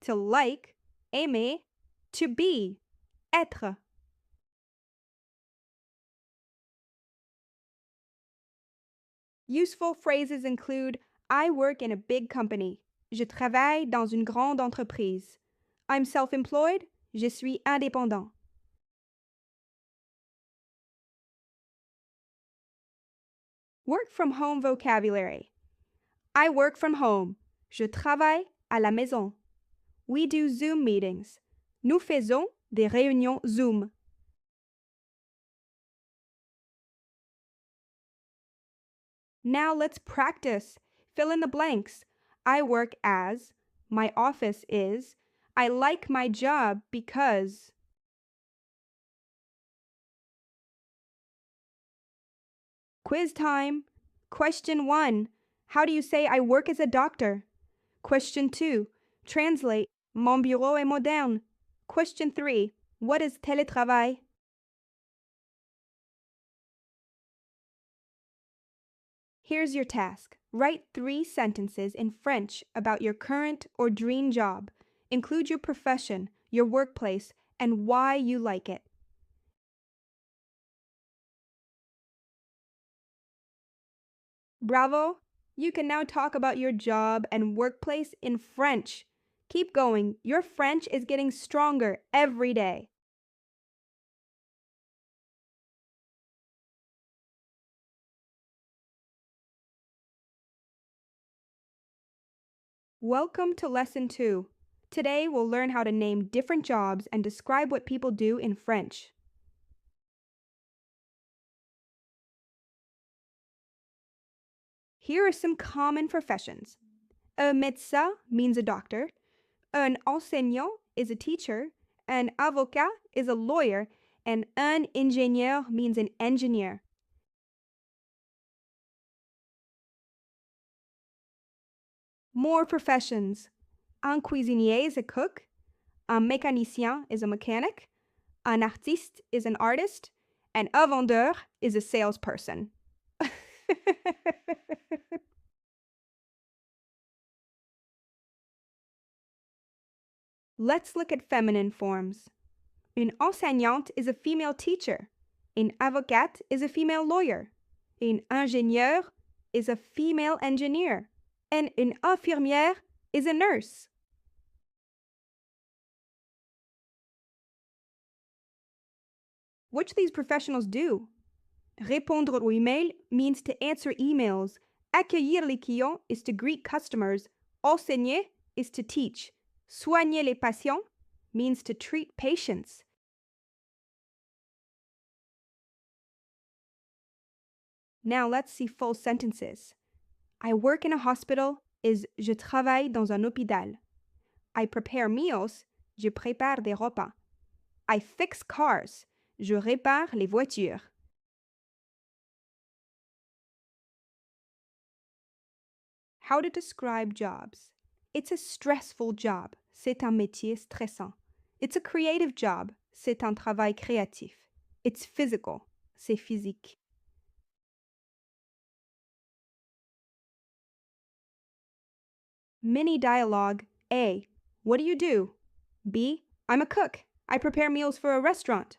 To like, aimer. To be, être. Useful phrases include I work in a big company. Je travaille dans une grande entreprise. I'm self-employed. Je suis indépendant. Work from home vocabulary. I work from home. Je travaille à la maison. We do Zoom meetings. Nous faisons des réunions Zoom. Now let's practice. Fill in the blanks. I work as. My office is. I like my job because. Quiz time. Question 1. How do you say I work as a doctor? Question 2. Translate. Mon bureau est moderne. Question 3. What is télétravail? Here's your task. Write 3 sentences in French about your current or dream job. Include your profession, your workplace, and why you like it. Bravo! You can now talk about your job and workplace in French. Keep going. Your French is getting stronger every day. Welcome to Lesson 2. Today we'll learn how to name different jobs and describe what people do in French. Here are some common professions. Un médecin means a doctor. Un enseignant is a teacher. An avocat is a lawyer. And un ingénieur means an engineer. More professions. Un cuisinier is a cook. Un mécanicien is a mechanic. Un artiste is an artist. And un vendeur is a salesperson. Let's look at feminine forms. Une enseignante is a female teacher. Une avocate is a female lawyer. Une ingénieure is a female engineer. And une infirmière is a nurse. What do these professionals do? Répondre aux emails means to answer emails. Accueillir les clients is to greet customers. Enseigner is to teach. Soigner les patients means to treat patients. Now let's see full sentences. I work in a hospital. is je travaille dans un hôpital. I prepare meals, je prépare des repas. I fix cars, je répare les voitures. How to describe jobs. It's a stressful job. C'est un métier stressant. It's a creative job. C'est un travail créatif. It's physical. C'est physique. Mini dialogue. A. What do you do? B. I'm a cook. I prepare meals for a restaurant.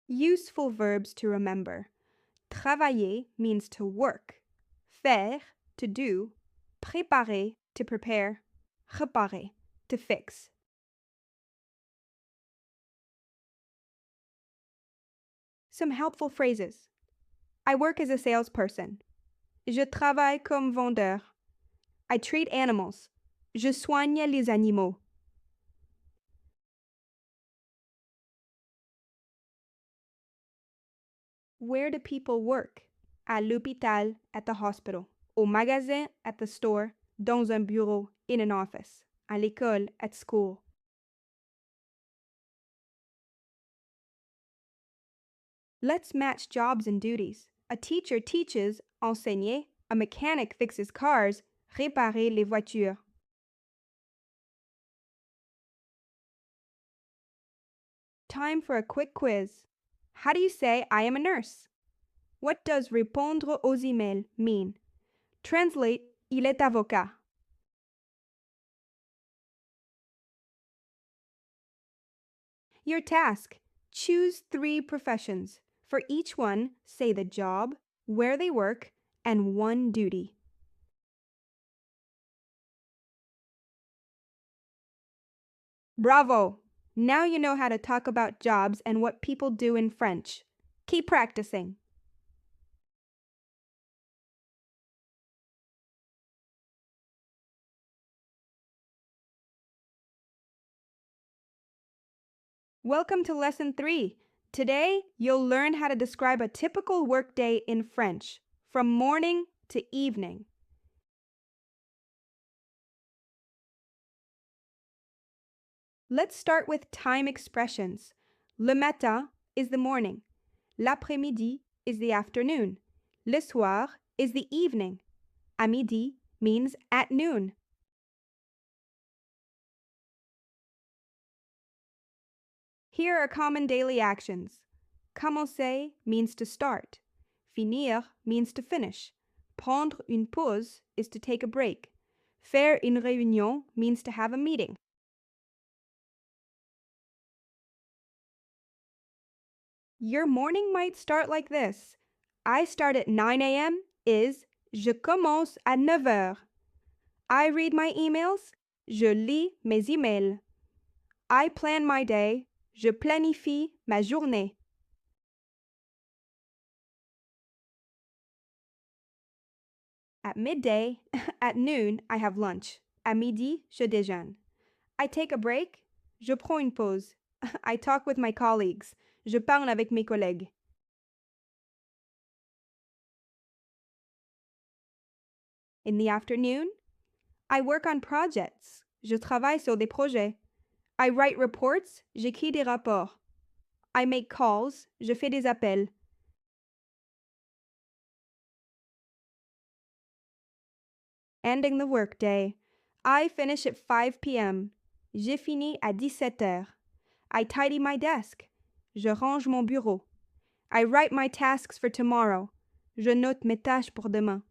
Useful verbs to remember. Travailler means to work. Faire, to do. Préparer, to prepare. Réparer, to fix. Some helpful phrases. I work as a salesperson. Je travaille comme vendeur. I treat animals. Je soigne les animaux. Where do people work? À l'hôpital, at the hospital. Au magasin, at the store. Dans un bureau, in an office. À l'école, at school. Let's match jobs and duties. A teacher teaches, enseigner. A mechanic fixes cars, réparer les voitures. Time for a quick quiz. How do you say I am a nurse? What does répondre aux emails mean? Translate, il est avocat. Your task. Choose 3 professions. For each one, say the job, where they work, and one duty. Bravo! Now you know how to talk about jobs and what people do in French. Keep practicing. Welcome to Lesson 3. Today, you'll learn how to describe a typical workday in French, from morning to evening. Let's start with time expressions. Le matin is the morning. L'après-midi is the afternoon. Le soir is the evening. À midi means at noon. Here are common daily actions. Commencer means to start. Finir means to finish. Prendre une pause is to take a break. Faire une réunion means to have a meeting. Your morning might start like this. I start at 9 a.m. is je commence à 9 heures. I read my emails. Je lis mes emails. I plan my day. Je planifie ma journée. At midday, at noon, I have lunch. À midi, je déjeune. I take a break. Je prends une pause. I talk with my colleagues. Je parle avec mes collègues. In the afternoon, I work on projects. Je travaille sur des projets. I write reports. J'écris des rapports. I make calls. Je fais des appels. Ending the workday. I finish at 5 p.m. J'ai fini à 17 heures. I tidy my desk. Je range mon bureau. I write my tasks for tomorrow. Je note mes tâches pour demain.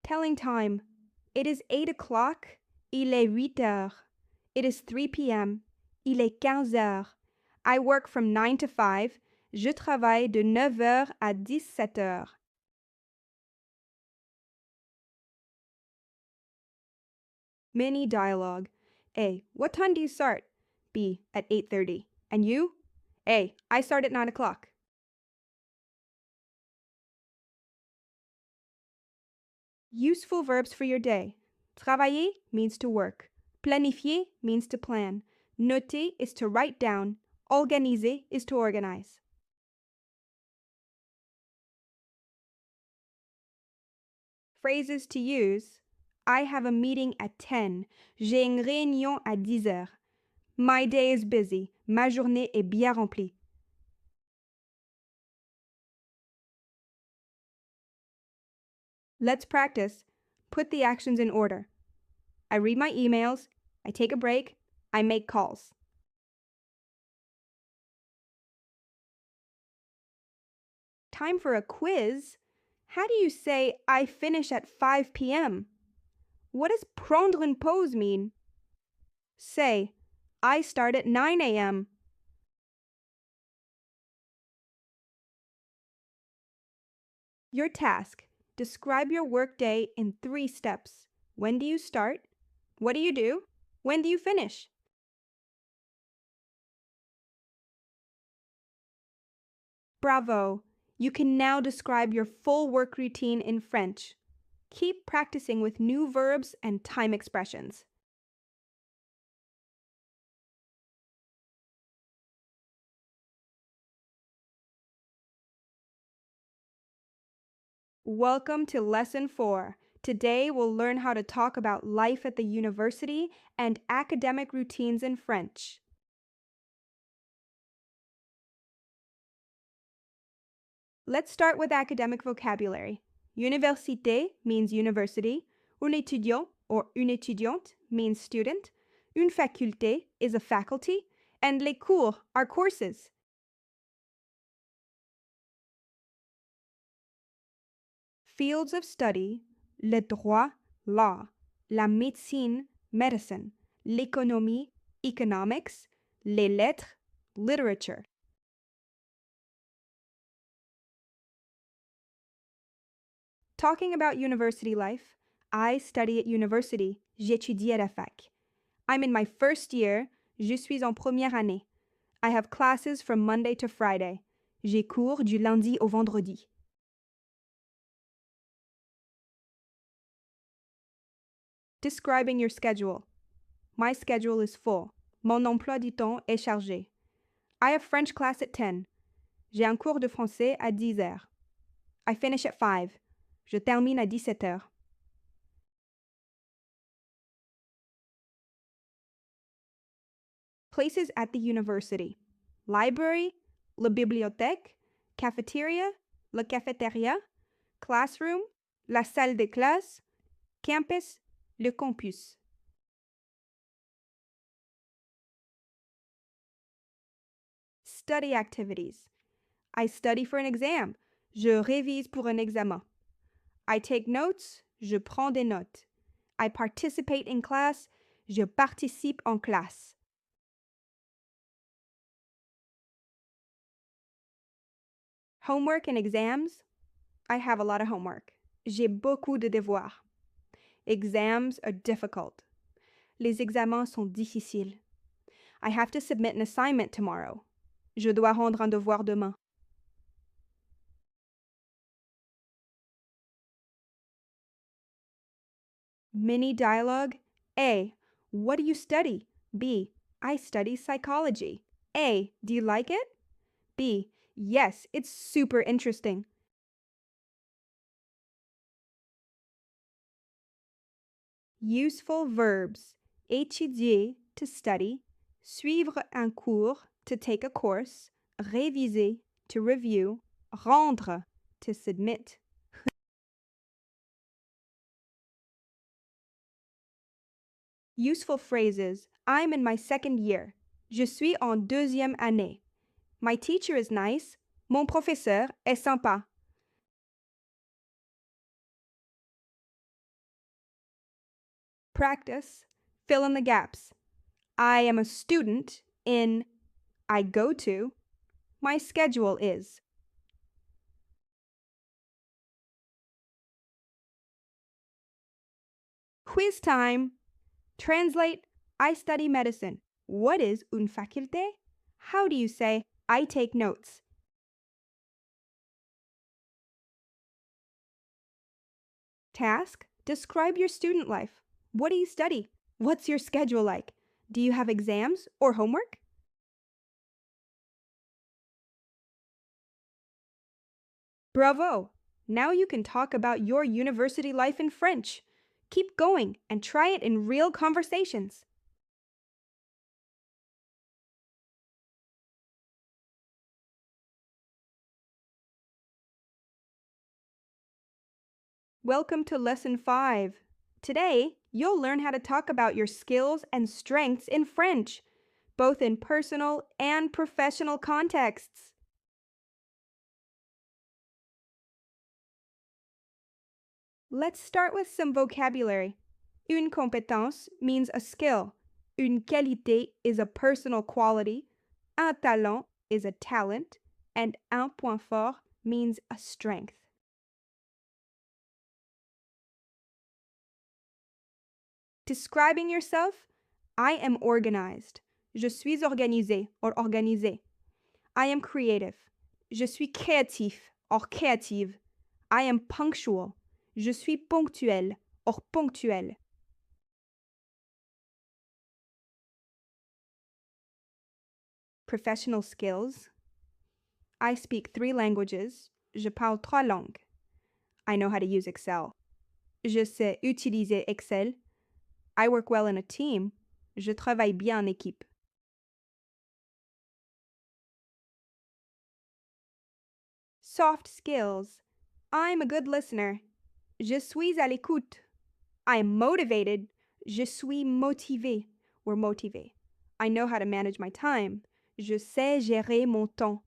Telling time. It is 8 o'clock. Il est 8 heures. It is 3 p.m. Il est 15 heures. I work from 9 to 5. Je travaille de 9 heures à 17 heures. Mini dialogue. A. What time do you start? B. At 8:30. And you? A. I start at 9 o'clock. Useful verbs for your day. Travailler means to work. Planifier means to plan. Noter is to write down. Organiser is to organize. Phrases to use. I have a meeting at 10. J'ai une réunion à 10 heures. My day is busy. Ma journée est bien remplie. Let's practice. Put the actions in order. I read my emails. I take a break. I make calls. Time for a quiz? How do you say I finish at 5 p.m.? What does prendre une pause mean? Say, I start at 9 a.m. Your task. Describe your workday in 3 steps. When do you start? What do you do? When do you finish? Bravo! You can now describe your full work routine in French. Keep practicing with new verbs and time expressions. Welcome to Lesson 4. Today we'll learn how to talk about life at the university and academic routines in French. Let's start with academic vocabulary. Université means university. Un étudiant or une étudiante means student. Une faculté is a faculty. And les cours are courses. Fields of study, le droit, law, la médecine, medicine, l'économie, economics, les lettres, literature. Talking about university life, I study at university. J'étudie à la fac. I'm in my first year. Je suis en première année. I have classes from Monday to Friday. J'ai cours du lundi au vendredi. Describing your schedule. My schedule is full. Mon emploi du temps est chargé. I have French class at 10. J'ai un cours de français à 10 heures. I finish at 5. Je termine à 17 heures. Places at the university. Library, la bibliothèque, cafeteria, la cafeteria, classroom, la salle de classe, campus, le campus. Study activities. I study for an exam. Je révise pour un examen. I take notes. Je prends des notes. I participate in class. Je participe en classe. Homework and exams. I have a lot of homework. J'ai beaucoup de devoirs. Exams are difficult. Les examens sont difficiles. I have to submit an assignment tomorrow. Je dois rendre un devoir demain. Mini dialogue. A. What do you study? B. I study psychology. A. Do you like it? B. Yes, it's super interesting. Useful verbs. Étudier, to study. Suivre un cours, to take a course. Réviser, to review. Rendre, to submit. Useful phrases. I'm in my second year. Je suis en deuxième année. My teacher is nice. Mon professeur est sympa. Practice. Fill in the gaps. I am a student in I go to. My schedule is. Quiz time. Translate. I study medicine. What is une faculté? How do you say I take notes? Task. Describe your student life. What do you study? What's your schedule like? Do you have exams or homework? Bravo! Now you can talk about your university life in French. Keep going and try it in real conversations. Welcome to Lesson 5. Today, you'll learn how to talk about your skills and strengths in French, both in personal and professional contexts. Let's start with some vocabulary. Une compétence means a skill. Une qualité is a personal quality. Un talent is a talent. And un point fort means a strength. Describing yourself, I am organized. Je suis organisé or organisée. I am creative. Je suis créatif or créative. I am punctual. Je suis ponctuel or ponctuelle. Professional skills. I speak 3 languages. Je parle 3 langues. I know how to use Excel. Je sais utiliser Excel. I work well in a team. Je travaille bien en équipe. Soft skills. I'm a good listener. Je suis à l'écoute. I am motivated. Je suis motivé or motivé. I know how to manage my time. Je sais gérer mon temps.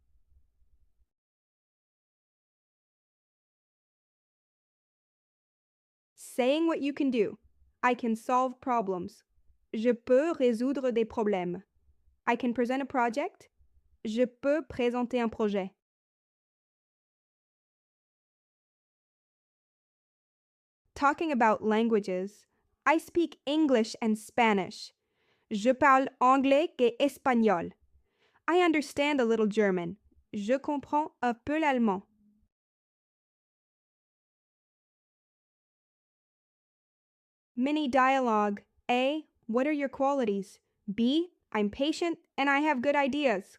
Saying what you can do. I can solve problems. Je peux résoudre des problèmes. I can present a project. Je peux présenter un projet. Talking about languages, I speak English and Spanish. Je parle anglais et espagnol. I understand a little German. Je comprends un peu l'allemand. Mini dialogue. A. What are your qualities? B. I'm patient and I have good ideas.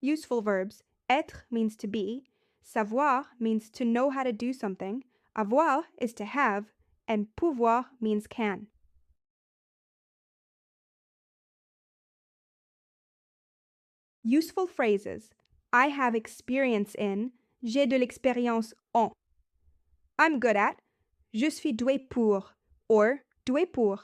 Useful verbs. Être means to be. Savoir means to know how to do something. Avoir is to have. And pouvoir means can. Useful phrases. I have experience in. J'ai de l'expérience en. I'm good at. Je suis doué pour. Or doué pour.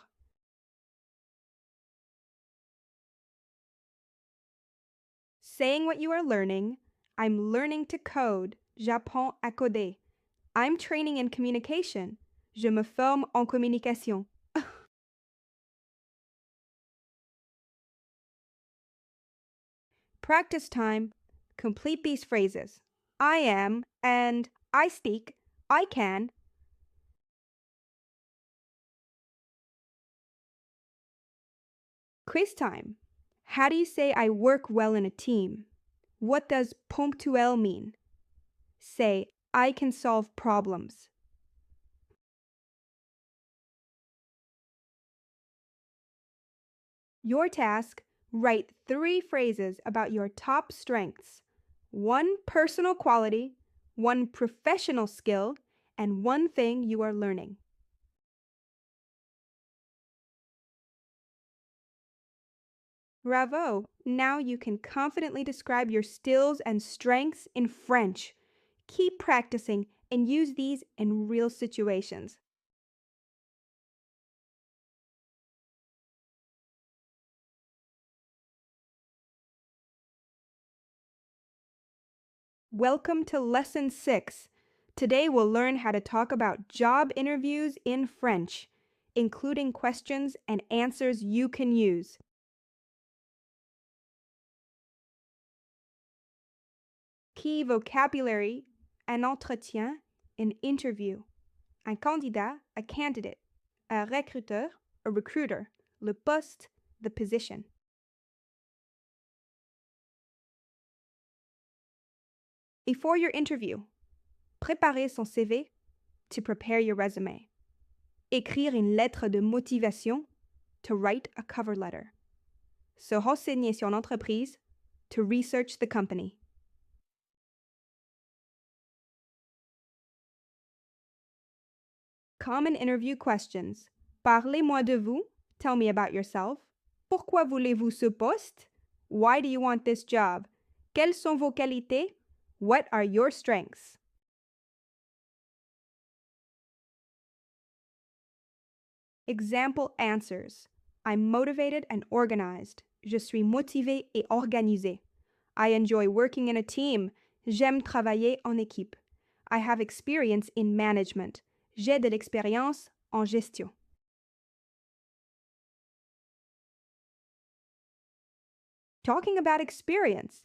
Saying what you are learning. I'm learning to code. J'apprends à coder. I'm training in communication. Je me forme en communication. Practice time. Complete these phrases. I am and I speak. I can. Quiz time. How do you say I work well in a team? What does ponctuel mean? Say, I can solve problems. Your task, write 3 phrases about your top strengths. 1 personal quality, 1 professional skill, and 1 thing you are learning. Bravo! Now you can confidently describe your skills and strengths in French. Keep practicing and use these in real situations. Welcome to Lesson 6. Today we'll learn how to talk about job interviews in French, including questions and answers you can use. Key vocabulary: un entretien, an interview, un candidat, a candidate, un recruteur, a recruiter, le poste, the position. Before your interview, préparer son CV, to prepare your resume. Écrire une lettre de motivation, to write a cover letter. Se renseigner sur l'entreprise, to research the company. Common interview questions. Parlez-moi de vous. Tell me about yourself. Pourquoi voulez-vous ce poste? Why do you want this job? Quelles sont vos qualités? What are your strengths? Example answers. I'm motivated and organized. Je suis motivé et organisé. I enjoy working in a team. J'aime travailler en équipe. I have experience in management. J'ai de l'expérience en gestion. Talking about experience,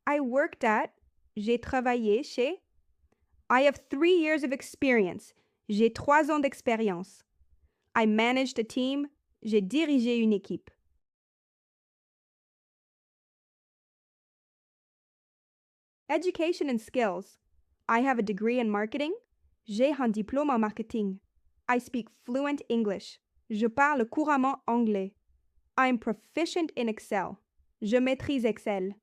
I worked at, j'ai travaillé chez. I have 3 years of experience. J'ai 3 ans d'expérience. I managed a team. J'ai dirigé une équipe. Education and skills. I have a degree in marketing. J'ai un diplôme en marketing. I speak fluent English. Je parle couramment anglais. I'm proficient in Excel. Je maîtrise Excel.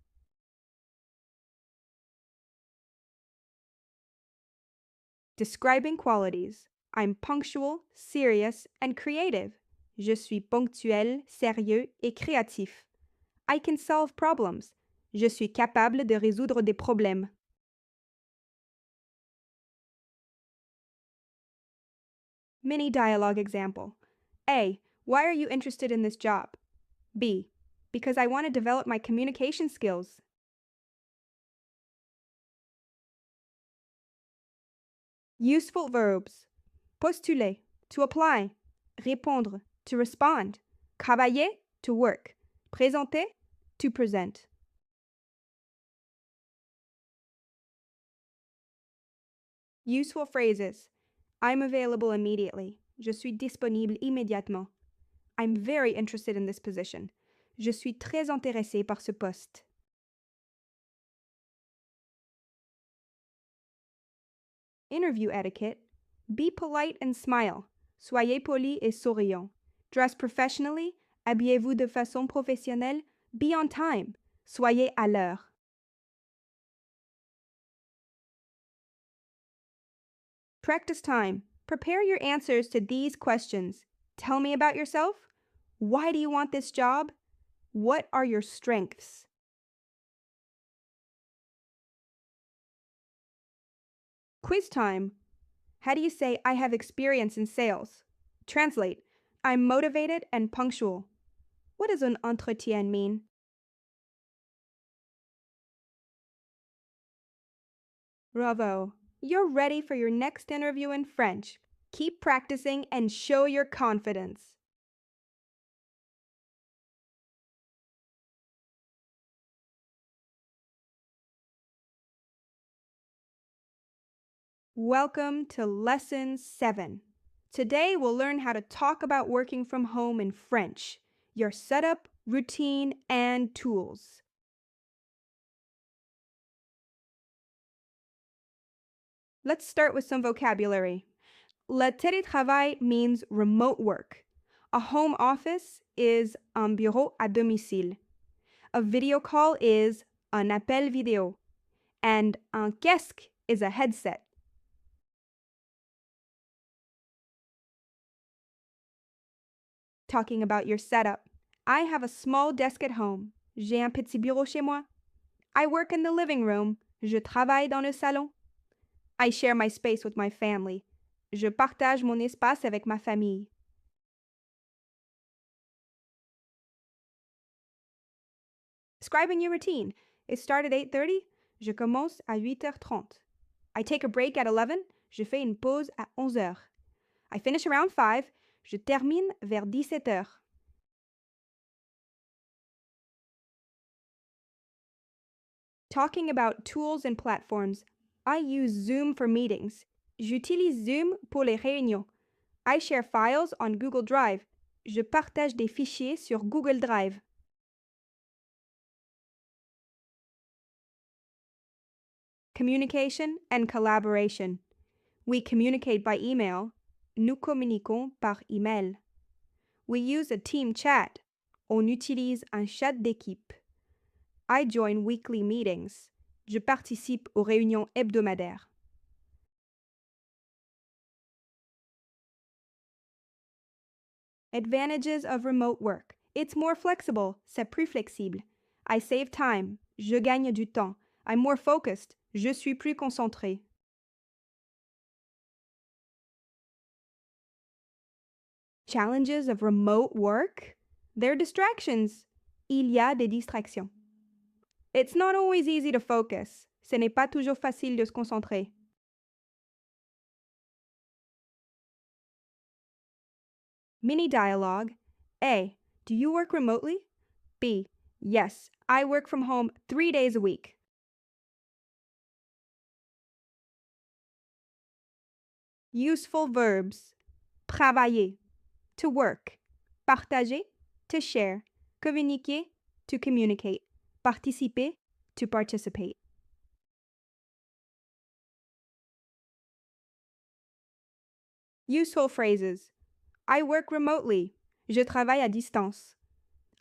Describing qualities. I'm punctual, serious, and creative. Je suis ponctuel, sérieux et créatif. I can solve problems. Je suis capable de résoudre des problèmes. Mini dialogue example. A. Why are you interested in this job? B. Because I want to develop my communication skills. Useful verbs. Postuler, to apply. Répondre, to respond. Travailler, to work. Présenter, to present. Useful phrases. I'm available immediately. Je suis disponible immédiatement. I'm very interested in this position. Je suis très intéressé par ce poste. Interview etiquette. Be polite and smile. Soyez poli et souriant. Dress professionally. Habillez-vous de façon professionnelle. Be on time. Soyez à l'heure. Practice time. Prepare your answers to these questions. Tell me about yourself. Why do you want this job? What are your strengths? Quiz time. How do you say I have experience in sales? Translate. I'm motivated and punctual. What does un entretien mean? Bravo! You're ready for your next interview in French. Keep practicing and show your confidence. Welcome to Lesson 7. Today we'll learn how to talk about working from home in French, your setup, routine, and tools. Let's start with some vocabulary. Le télétravail means remote work. A home office is un bureau à domicile. A video call is un appel vidéo. And un casque is a headset. Talking about your setup. I have a small desk at home. J'ai un petit bureau chez moi. I work in the living room. Je travaille dans le salon. I share my space with my family. Je partage mon espace avec ma famille. Describing your routine. It starts at 8:30. Je commence à 8h30. I take a break at 11. Je fais une pause à 11h. I finish around 5. Je termine vers 17h. Talking about tools and platforms. I use Zoom for meetings. J'utilise Zoom pour les réunions. I share files on Google Drive. Je partage des fichiers sur Google Drive. Communication and collaboration. We communicate by email. Nous communiquons par email. We use a team chat. On utilise un chat d'équipe. I join weekly meetings. Je participe aux réunions hebdomadaires. Advantages of remote work. It's more flexible. C'est plus flexible. I save time. Je gagne du temps. I'm more focused. Je suis plus concentré. Challenges of remote work? There are distractions. Il y a des distractions. It's not always easy to focus. Ce n'est pas toujours facile de se concentrer. Mini dialogue. A. Do you work remotely? B. Yes, I work from home 3 days a week. Useful verbs. Travailler. To work. Partager. To share. Communiquer. To communicate. Participer. To participate. Useful phrases. I work remotely. Je travaille à distance.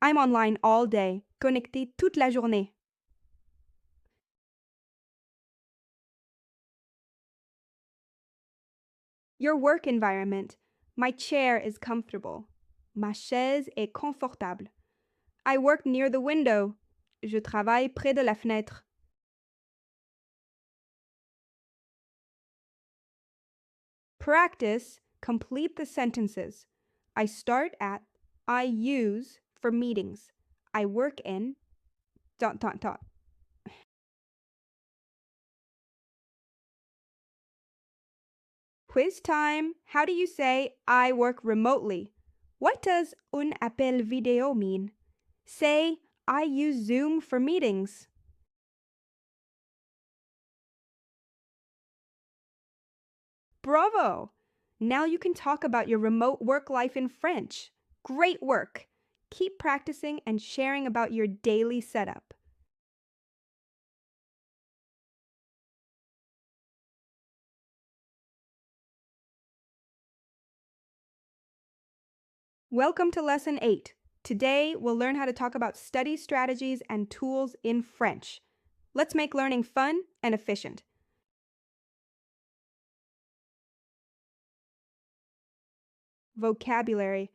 I'm online all day. Connecté toute la journée. Your work environment. My chair is comfortable. Ma chaise est confortable. I work near the window. Je travaille près de la fenêtre. Practice. Complete the sentences. I start at. I use for meetings. I work in. ... Quiz time. How do you say I work remotely? What does un appel vidéo mean? Say I use Zoom for meetings. Bravo! Now you can talk about your remote work life in French. Great work! Keep practicing and sharing about your daily setup. Welcome to Lesson 8. Today, we'll learn how to talk about study strategies and tools in French. Let's make learning fun and efficient. Vocabulary.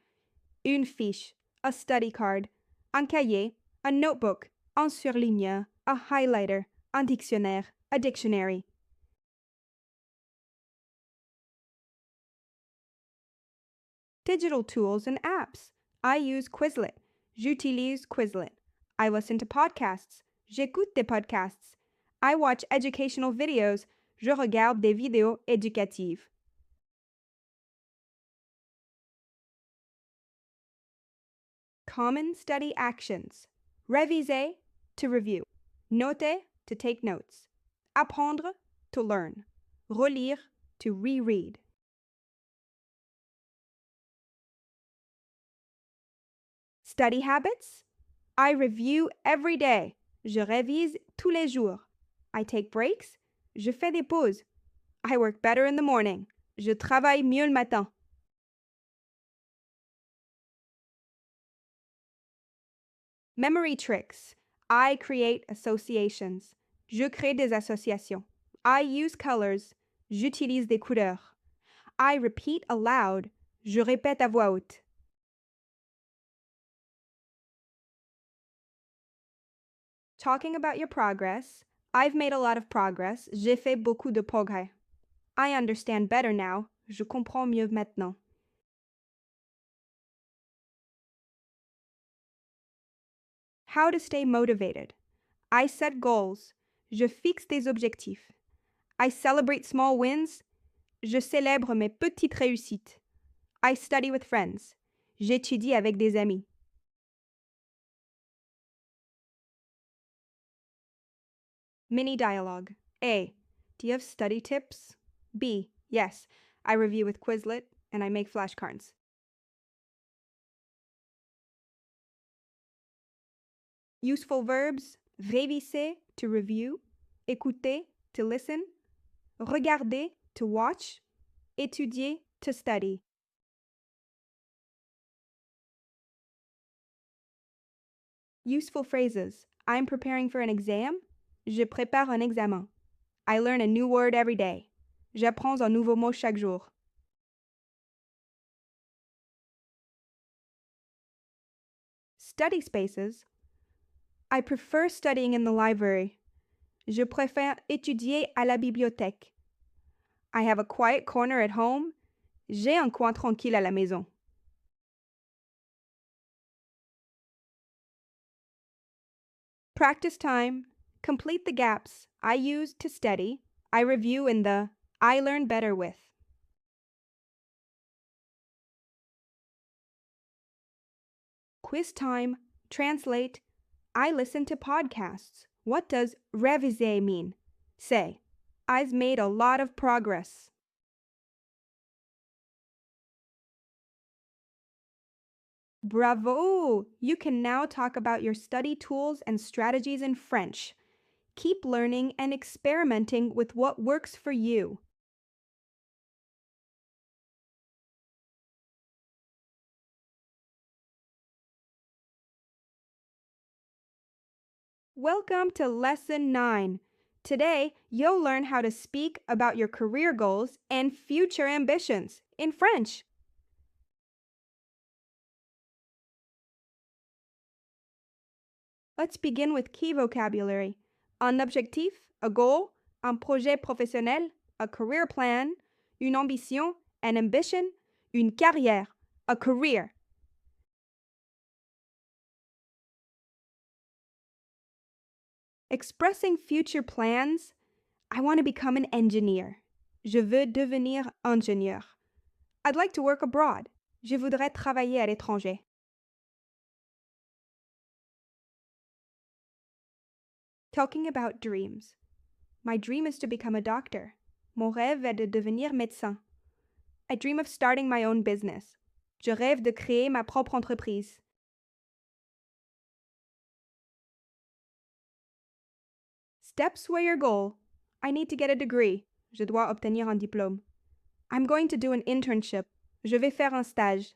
Une fiche, a study card, un cahier, a notebook, un surligneur, a highlighter, un dictionnaire, a dictionary. Digital tools and apps. I use Quizlet. J'utilise Quizlet. I listen to podcasts. J'écoute des podcasts. I watch educational videos. Je regarde des vidéos éducatives. Common study actions. Réviser, to review. Noter, to take notes. Apprendre, to learn. Relire, to reread. Study habits. I review every day. Je révise tous les jours. I take breaks. Je fais des pauses. I work better in the morning. Je travaille mieux le matin. Memory tricks. I create associations. Je crée des associations. I use colors. J'utilise des couleurs. I repeat aloud. Je répète à voix haute. Talking about your progress. I've made a lot of progress. J'ai fait beaucoup de progrès. I understand better now. Je comprends mieux maintenant. How to stay motivated. I set goals. Je fixe des objectifs. I celebrate small wins. Je célèbre mes petites réussites. I study with friends. J'étudie avec des amis. Mini dialogue. A. Do you have study tips? B. Yes. I review with Quizlet and I make flashcards. Useful verbs. Réviser, to review. Écouter, to listen. Regarder, to watch. Étudier, to study. Useful phrases. I'm preparing for an exam. Je prépare un examen. I learn a new word every day. J'apprends un nouveau mot chaque jour. Study spaces. I prefer studying in the library. Je préfère étudier à la bibliothèque. I have a quiet corner at home. J'ai un coin tranquille à la maison. Practice time. Complete the gaps I use to study. I review in the I learn better with. Quiz time. Translate. I listen to podcasts. What does réviser mean? Say, I've made a lot of progress. Bravo! You can now talk about your study tools and strategies in French. Keep learning and experimenting with what works for you. Welcome to Lesson 9. Today, you'll learn how to speak about your career goals and future ambitions in French. Let's begin with key vocabulary. Un objectif, a goal, un projet professionnel, a career plan, une ambition, an ambition, une carrière, a career. Expressing future plans, I want to become an engineer. Je veux devenir ingénieur. I'd like to work abroad. Je voudrais travailler à l'étranger. Talking about dreams. My dream is to become a doctor. Mon rêve est de devenir médecin. I dream of starting my own business. Je rêve de créer ma propre entreprise. Steps were your goal. I need to get a degree. Je dois obtenir un diplôme. I'm going to do an internship. Je vais faire un stage.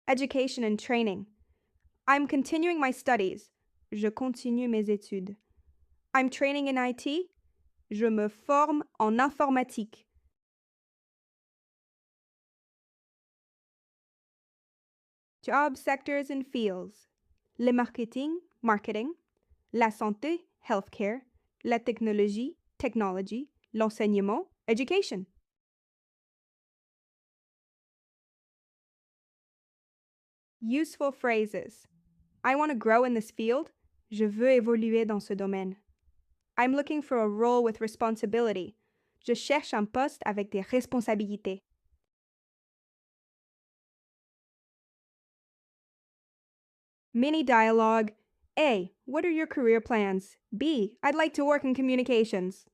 Education and training. I'm continuing my studies. Je continue mes études. I'm training in IT. Je me forme en informatique. Job sectors and fields. Le marketing, marketing. La santé, healthcare. La technologie, technology. L'enseignement, education. Useful phrases. I want to grow in this field. Je veux évoluer dans ce domaine. I'm looking for a role with responsibility. Je cherche un poste avec des responsabilités. Mini dialogue. A. What are your career plans? B. I'd like to work in communications.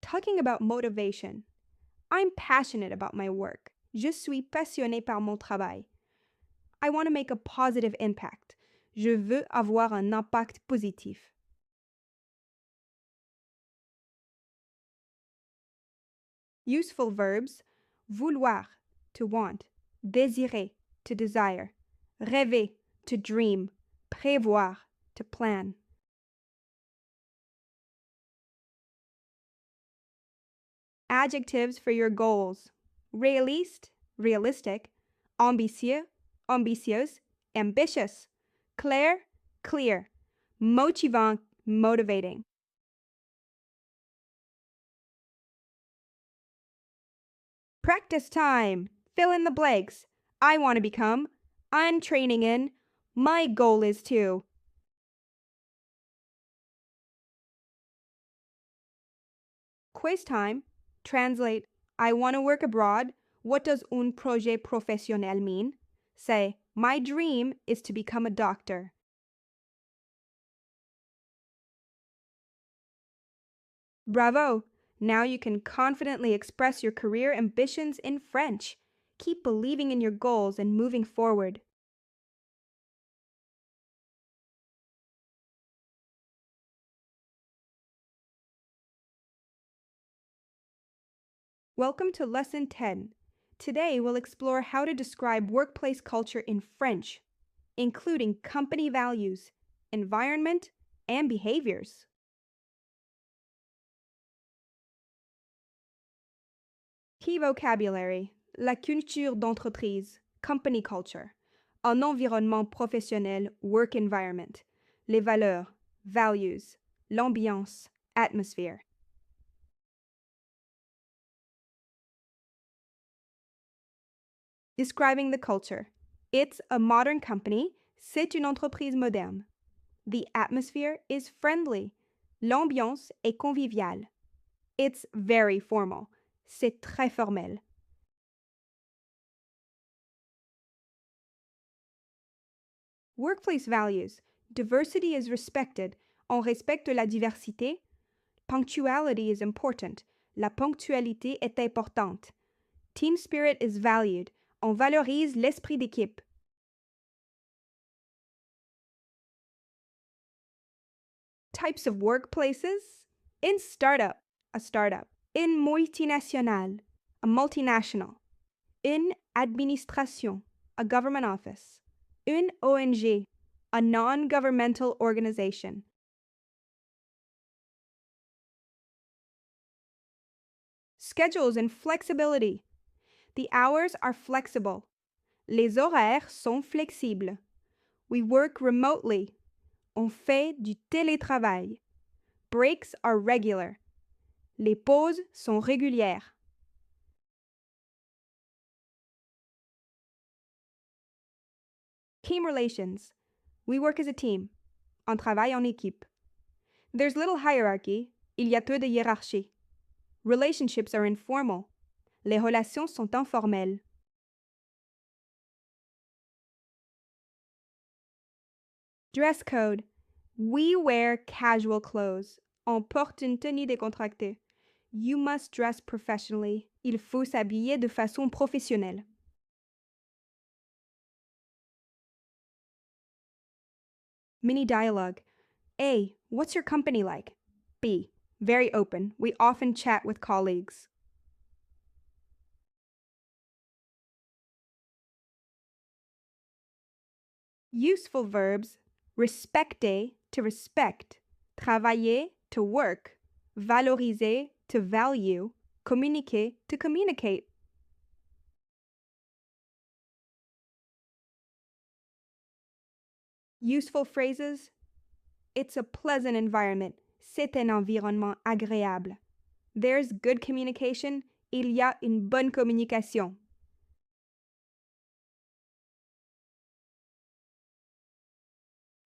Talking about motivation. I'm passionate about my work. Je suis passionné par mon travail. I want to make a positive impact. Je veux avoir un impact positif. Useful verbs. Vouloir, to want. Désirer, to desire. Rêver, to dream. Prévoir, to plan. Adjectives for your goals. Réaliste, realistic. Ambitieux, ambitieuse. Ambitious. Clair, clear. Motivant, motivating. Practice time. Fill in the blanks. I want to become. I'm training in. My goal is to. Quiz time. Translate. I want to work abroad. What does un projet professionnel mean? Say, my dream is to become a doctor. Bravo! Now you can confidently express your career ambitions in French. Keep believing in your goals and moving forward. Welcome to Lesson 10. Today we'll explore how to describe workplace culture in French, including company values, environment, and behaviors. Key vocabulary: la culture d'entreprise, company culture, un environnement professionnel, work environment, les valeurs, values, l'ambiance, atmosphere. Describing the culture. It's a modern company. C'est une entreprise moderne. The atmosphere is friendly. L'ambiance est conviviale. It's very formal. C'est très formel. Workplace values. Diversity is respected. On respecte la diversité. Punctuality is important. La ponctualité est importante. Team spirit is valued. On valorise l'esprit d'équipe. Types of workplaces. In startup, a startup. In multinational, a multinational. In administration, a government office. Une ONG, a non-governmental organization. Schedules and flexibility. The hours are flexible. Les horaires sont flexibles. We work remotely. On fait du télétravail. Breaks are regular. Les pauses sont régulières. Team relations. We work as a team. On travaille en équipe. There's little hierarchy. Il y a peu de hiérarchie. Relationships are informal. Les relations sont informelles. Dress code. We wear casual clothes. On porte une tenue décontractée. You must dress professionally. Il faut s'habiller de façon professionnelle. Mini dialogue. A. What's your company like? B. Very open. We often chat with colleagues. Useful verbs: respecter, to respect, travailler, to work, valoriser, to value, communiquer, to communicate. Useful phrases: it's a pleasant environment. C'est un environnement agréable. There's good communication. Il y a une bonne communication.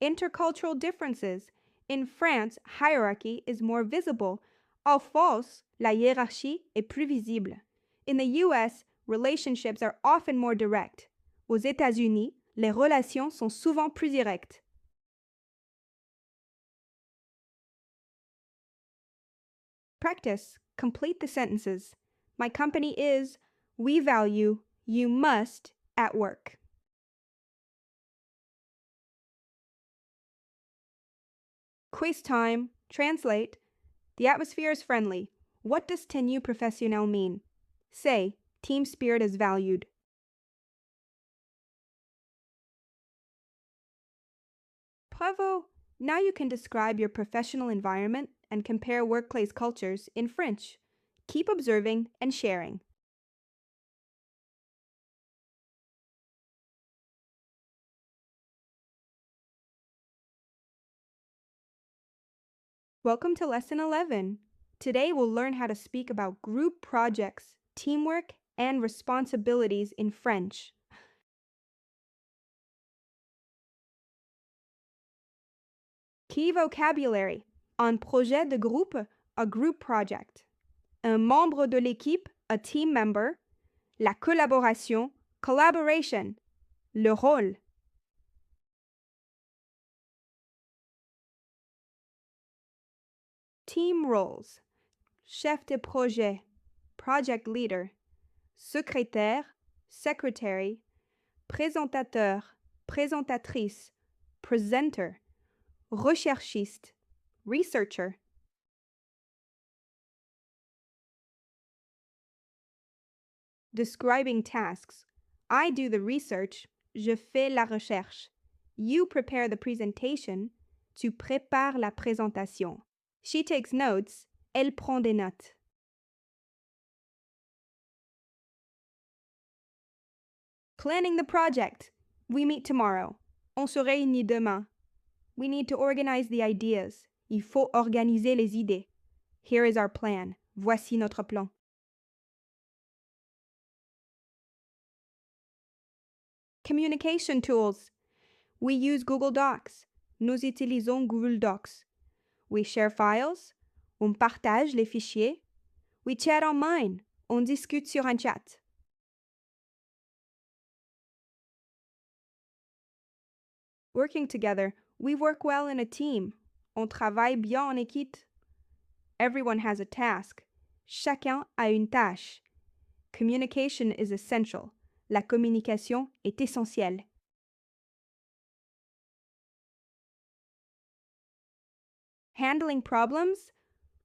Intercultural differences. In France, hierarchy is more visible. En France, la hiérarchie est plus visible. In the US, relationships are often more direct. Aux États-Unis, les relations sont souvent plus directes. Practice. Complete the sentences. My company is, we value, you must, at work. Quiz time. Translate. The atmosphere is friendly. What does tenue professionnel mean? Say, team spirit is valued. Bravo! Now you can describe your professional environment and compare workplace cultures in French. Keep observing and sharing. Welcome to Lesson 11. Today we'll learn how to speak about group projects, teamwork, and responsibilities in French. Key vocabulary. Un projet de groupe, a group project. Un membre de l'équipe, a team member. La collaboration, collaboration. Le rôle. Team roles. Chef de projet, project leader. Secrétaire, secretary. Présentateur, présentatrice, presenter. Recherchiste, researcher. Describing tasks. I do the research. Je fais la recherche. You prepare the presentation. Tu prépares la présentation. She takes notes. Elle prend des notes. Planning the project. We meet tomorrow. On se réunit demain. We need to organize the ideas. Il faut organiser les idées. Here is our plan. Voici notre plan. Communication tools. We use Google Docs. Nous utilisons Google Docs. We share files. On partage les fichiers. We chat online. On discute sur un chat. Working together. We work well in a team. On travaille bien en équipe. Everyone has a task. Chacun a une tâche. Communication is essential. La communication est essentielle. Handling problems.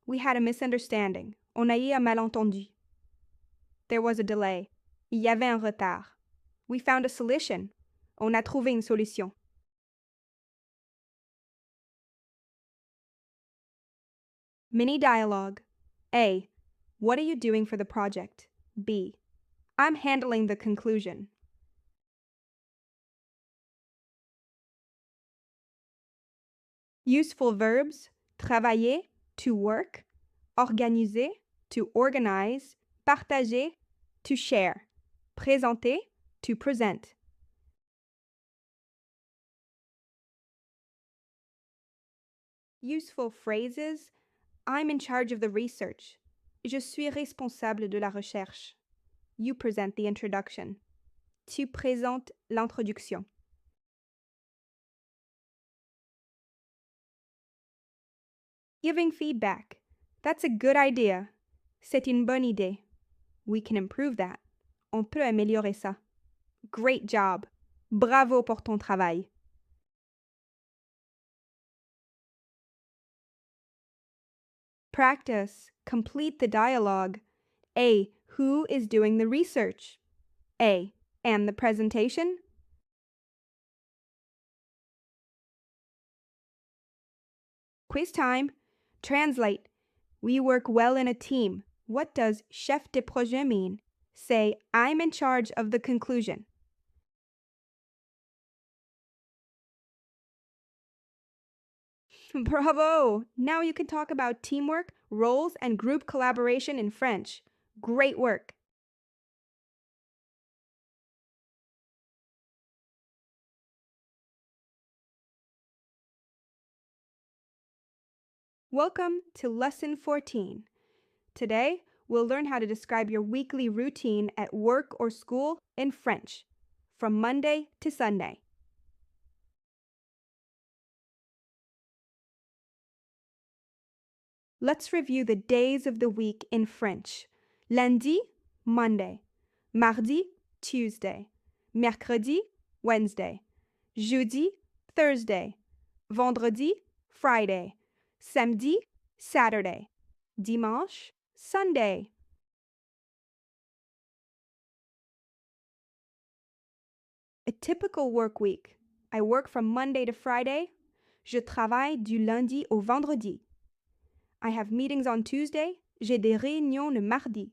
We had a misunderstanding. On a eu un malentendu. There was a delay. Il y avait un retard. We found a solution. On a trouvé une solution. Mini dialogue. A. What are you doing for the project? B. I'm handling the conclusion. Useful verbs. Travailler, to work. Organiser, to organize. Partager, to share. Présenter, to present. Useful phrases. I'm in charge of the research. Je suis responsable de la recherche. You present the introduction. Tu présentes l'introduction. Giving feedback. That's a good idea. C'est une bonne idée. We can improve that. On peut améliorer ça. Great job. Bravo pour ton travail. Practice. Complete the dialogue. A. Who is doing the research? A. And the presentation? Quiz time. Translate. We work well in a team. What does chef de projet mean? Say, I'm in charge of the conclusion. Bravo! Now you can talk about teamwork, roles, and group collaboration in French. Great work! Welcome to Lesson 14. Today, we'll learn how to describe your weekly routine at work or school in French, from Monday to Sunday. Let's review the days of the week in French. Lundi, Monday. Mardi, Tuesday. Mercredi, Wednesday. Jeudi, Thursday. Vendredi, Friday. Samedi, Saturday. Dimanche, Sunday. A typical work week. I work from Monday to Friday. Je travaille du lundi au vendredi. I have meetings on Tuesday. J'ai des réunions le mardi.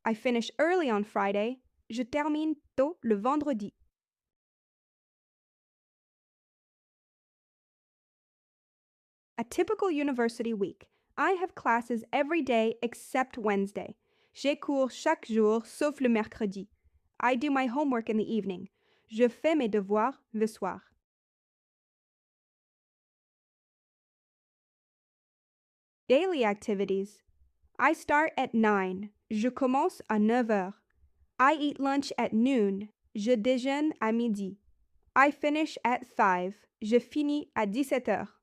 I finish early on Friday. Je termine tôt le vendredi. A typical university week. I have classes every day except Wednesday. J'ai cours chaque jour sauf le mercredi. I do my homework in the evening. Je fais mes devoirs le soir. Daily activities. I start at 9. Je commence à 9 heures. I eat lunch at noon. Je déjeune à midi. I finish at 5. Je finis à 17 heures.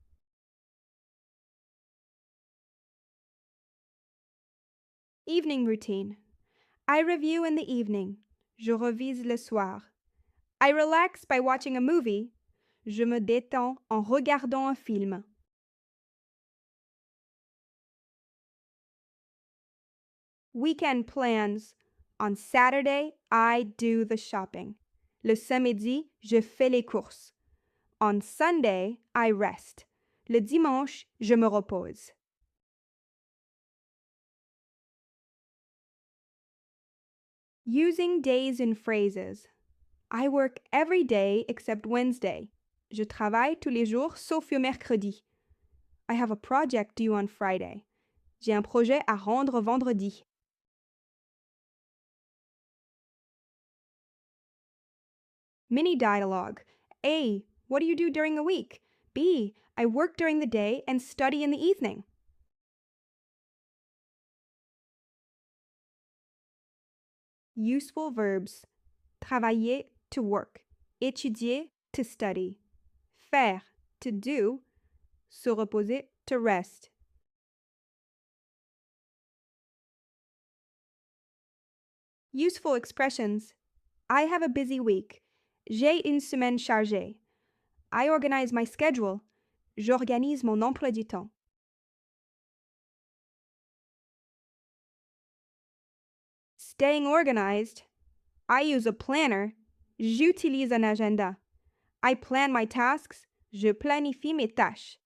Evening routine. I review in the evening. Je revise le soir. I relax by watching a movie. Je me détends en regardant un film. Weekend plans. On Saturday, I do the shopping. Le samedi, je fais les courses. On Sunday, I rest. Le dimanche, je me repose. Using days in phrases. I work every day except Wednesday. Je travaille tous les jours sauf le mercredi. I have a project due on Friday. J'ai un projet à rendre vendredi. Mini dialogue. A. What do you do during the week? B. I work during the day and study in the evening. Useful verbs. Travailler, to work. Étudier, to study. Faire, to do. Se reposer, to rest. Useful expressions. I have a busy week. J'ai une semaine chargée. I organize my schedule. J'organise mon emploi du temps. Staying organized. I use a planner. J'utilise un agenda. I plan my tasks. Je planifie mes tâches.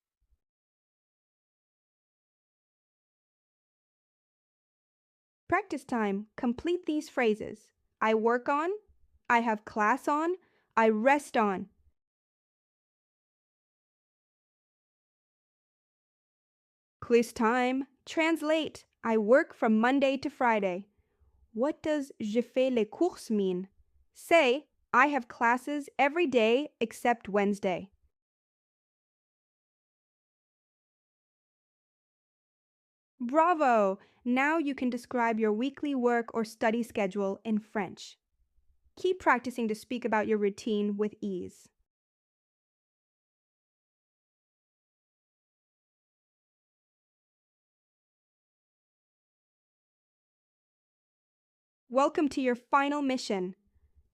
Practice time. Complete these phrases. I work on. I have class on. I rest on. Quiz time. Translate. I work from Monday to Friday. What does je fais les courses mean? Say, I have classes every day except Wednesday. Bravo! Now you can describe your weekly work or study schedule in French. Keep practicing to speak about your routine with ease. Welcome to your final mission.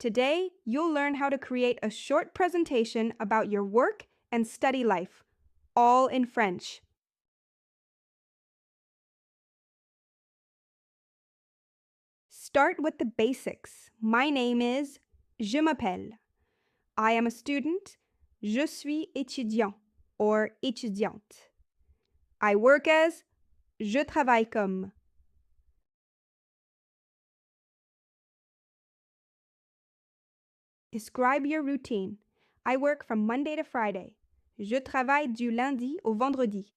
Today, you'll learn how to create a short presentation about your work and study life, all in French. Start with the basics. My name is, je m'appelle. I am a student, je suis étudiant or étudiante. I work as, je travaille comme. Describe your routine. I work from Monday to Friday. Je travaille du lundi au vendredi.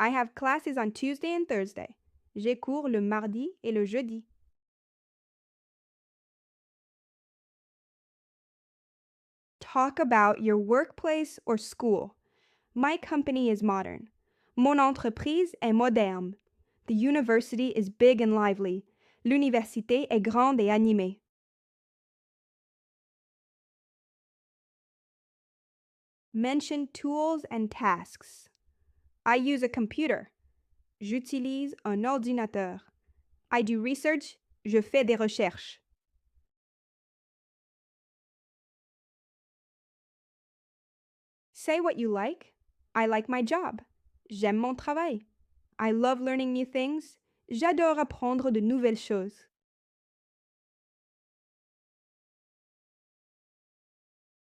I have classes on Tuesday and Thursday. J'ai cours le mardi et le jeudi. Talk about your workplace or school. My company is modern. Mon entreprise est moderne. The university is big and lively. L'université est grande et animée. Mention tools and tasks. I use a computer. J'utilise un ordinateur. I do research. Je fais des recherches. Say what you like. I like my job. J'aime mon travail. I love learning new things. J'adore apprendre de nouvelles choses.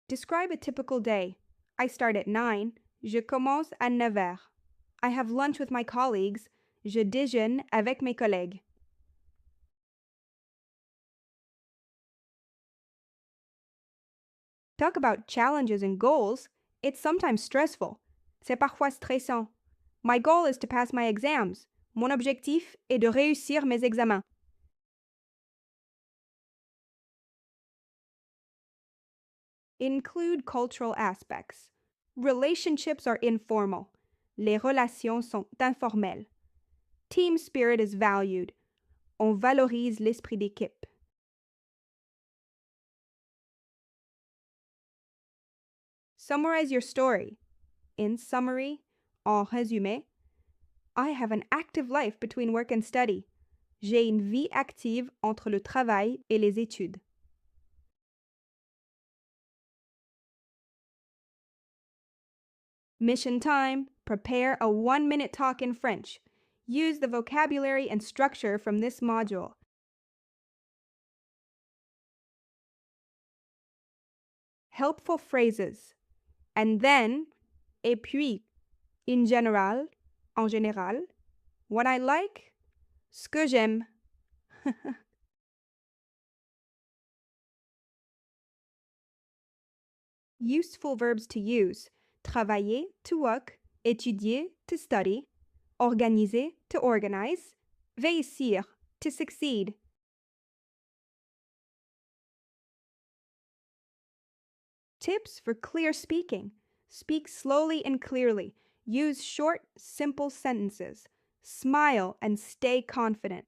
Describe a typical day. I start at 9. Je commence à 9 heures. I have lunch with my colleagues. Je déjeune avec mes collègues. Talk about challenges and goals. It's sometimes stressful. C'est parfois stressant. My goal is to pass my exams. Mon objectif est de réussir mes examens. Include cultural aspects. Relationships are informal. Les relations sont informelles. Team spirit is valued. On valorise l'esprit d'équipe. Summarize your story. In summary, en résumé, I have an active life between work and study. J'ai une vie active entre le travail et les études. Mission time. Prepare a 1-minute talk in French. Use the vocabulary and structure from this module. helpful phrases, and then et puis, in general, en général, what I like, ce que j'aime. Useful verbs to use: travailler, to work; étudier, to study; organiser, to organize; réussir, to succeed. Tips for clear speaking: speak slowly and clearly. Use short, simple sentences. Smile and stay confident.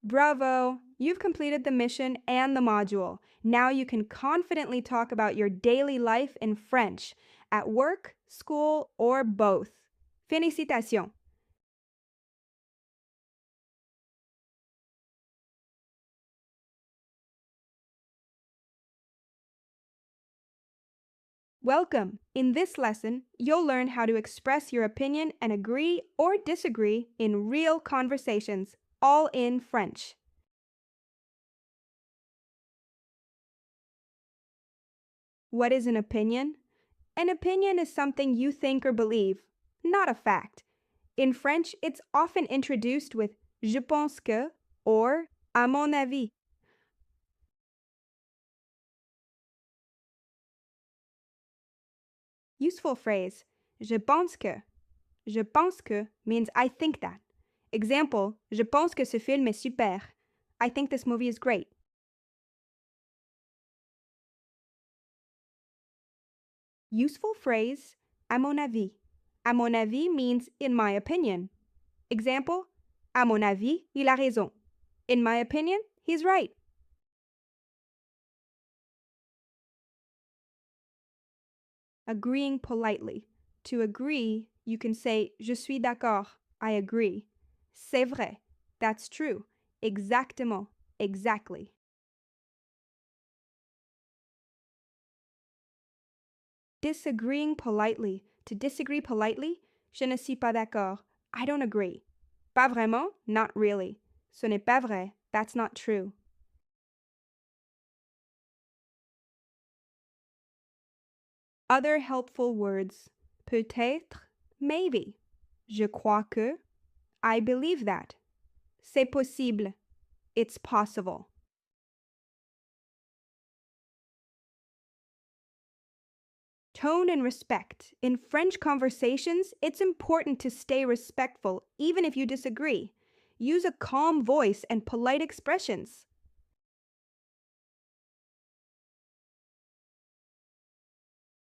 Bravo! You've completed the mission and the module. Now you can confidently talk about your daily life in French, at work, school, or both. Félicitations! Welcome! In this lesson, you'll learn how to express your opinion and agree or disagree in real conversations, all in French. What is an opinion? An opinion is something you think or believe, not a fact. In French, it's often introduced with je pense que or à mon avis. Useful phrase: je pense que. Je pense que means I think that. Example: je pense que ce film est super. I think this movie is great. Useful phrase: à mon avis. À mon avis means in my opinion. Example: à mon avis, il a raison. In my opinion, he's right. Agreeing politely. To agree, you can say je suis d'accord, I agree. C'est vrai, that's true. Exactement, exactly. Disagreeing politely. To disagree politely, je ne suis pas d'accord, I don't agree. Pas vraiment, not really. Ce n'est pas vrai, that's not true. Other helpful words: peut-être, maybe. Je crois que, I believe that. C'est possible, it's possible. Tone and respect. In French conversations, it's important to stay respectful even if you disagree. Use a calm voice and polite expressions.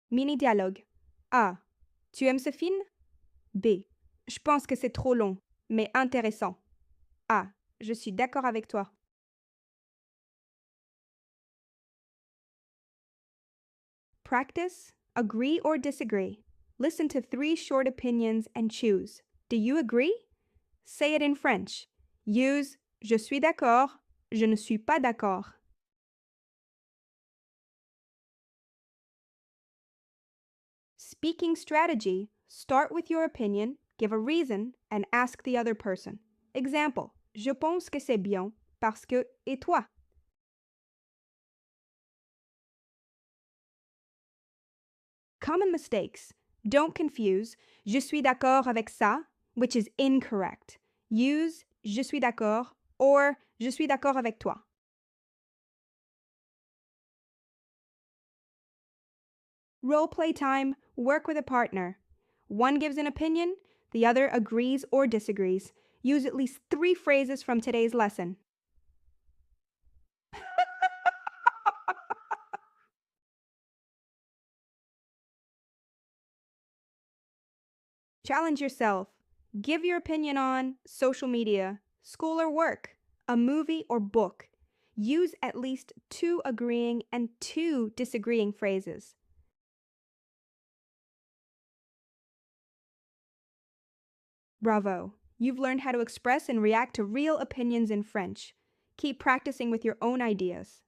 Mini dialogue. A. Tu aimes ce film? B. Je pense que c'est trop long, mais intéressant. A. Je suis d'accord avec toi. Practice. Agree or disagree. Listen to 3 short opinions and choose. Do you agree? Say it in French. Use je suis d'accord, je ne suis pas d'accord. Speaking strategy: start with your opinion, give a reason, and ask the other person. Example: je pense que c'est bien parce que, et toi? Common mistakes. Don't confuse je suis d'accord avec ça, which is incorrect. Use je suis d'accord or je suis d'accord avec toi. Role play time. Work with a partner. One gives an opinion, the other agrees or disagrees. Use at least 3 phrases from today's lesson. Challenge yourself. Give your opinion on social media, school or work, a movie or book. Use at least 2 agreeing and 2 disagreeing phrases. Bravo! You've learned how to express and react to real opinions in French. Keep practicing with your own ideas.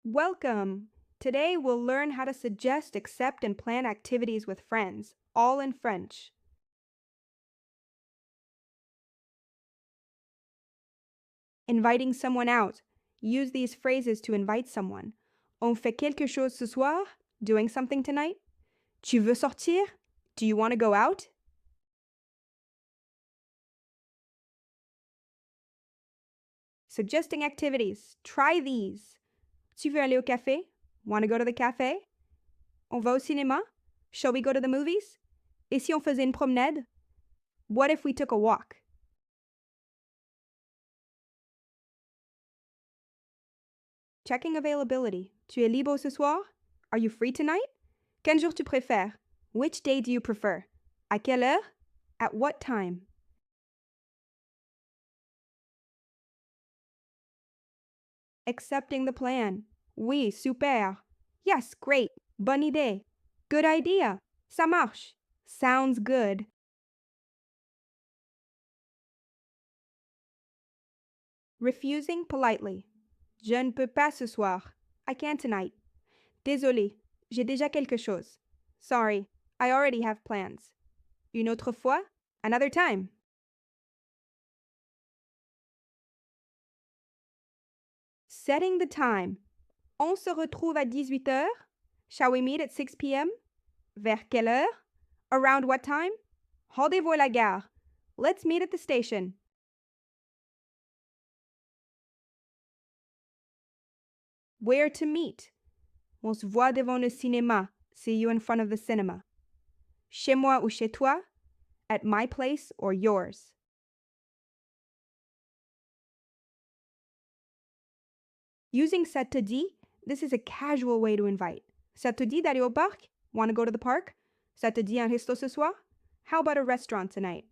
Welcome! Today we'll learn how to suggest, accept, and plan activities with friends, all in French. Inviting someone out. Use these phrases to invite someone. On fait quelque chose ce soir? Doing something tonight? Tu veux sortir? Do you want to go out? Suggesting activities. Try these. Tu veux aller au café? Want to go to the cafe? On va au cinéma? Shall we go to the movies? Et si on faisait une promenade? What if we took a walk? Checking availability. Tu es libre ce soir? Are you free tonight? Quel jour tu préfères? Which day do you prefer? À quelle heure? At what time? Accepting the plan. Oui, super. Yes, great. Bonne idée. Good idea. Ça marche. Sounds good. Refusing politely. Je ne peux pas ce soir. I can't tonight. Désolé, j'ai déjà quelque chose. Sorry, I already have plans. Une autre fois? Another time. Setting the time. On se retrouve à 18 heures? Shall we meet at 6 p.m.? Vers quelle heure? Around what time? Rendez-vous à la gare. Let's meet at the station. Where to meet? On se voit devant le cinéma. See you in front of the cinema. Chez moi ou chez toi? At my place or yours. Using ça te dit, this is a casual way to invite. Ça te dit d'aller au parc? Want to go to the park? Ça te dit un resto ce soir? How about a restaurant tonight?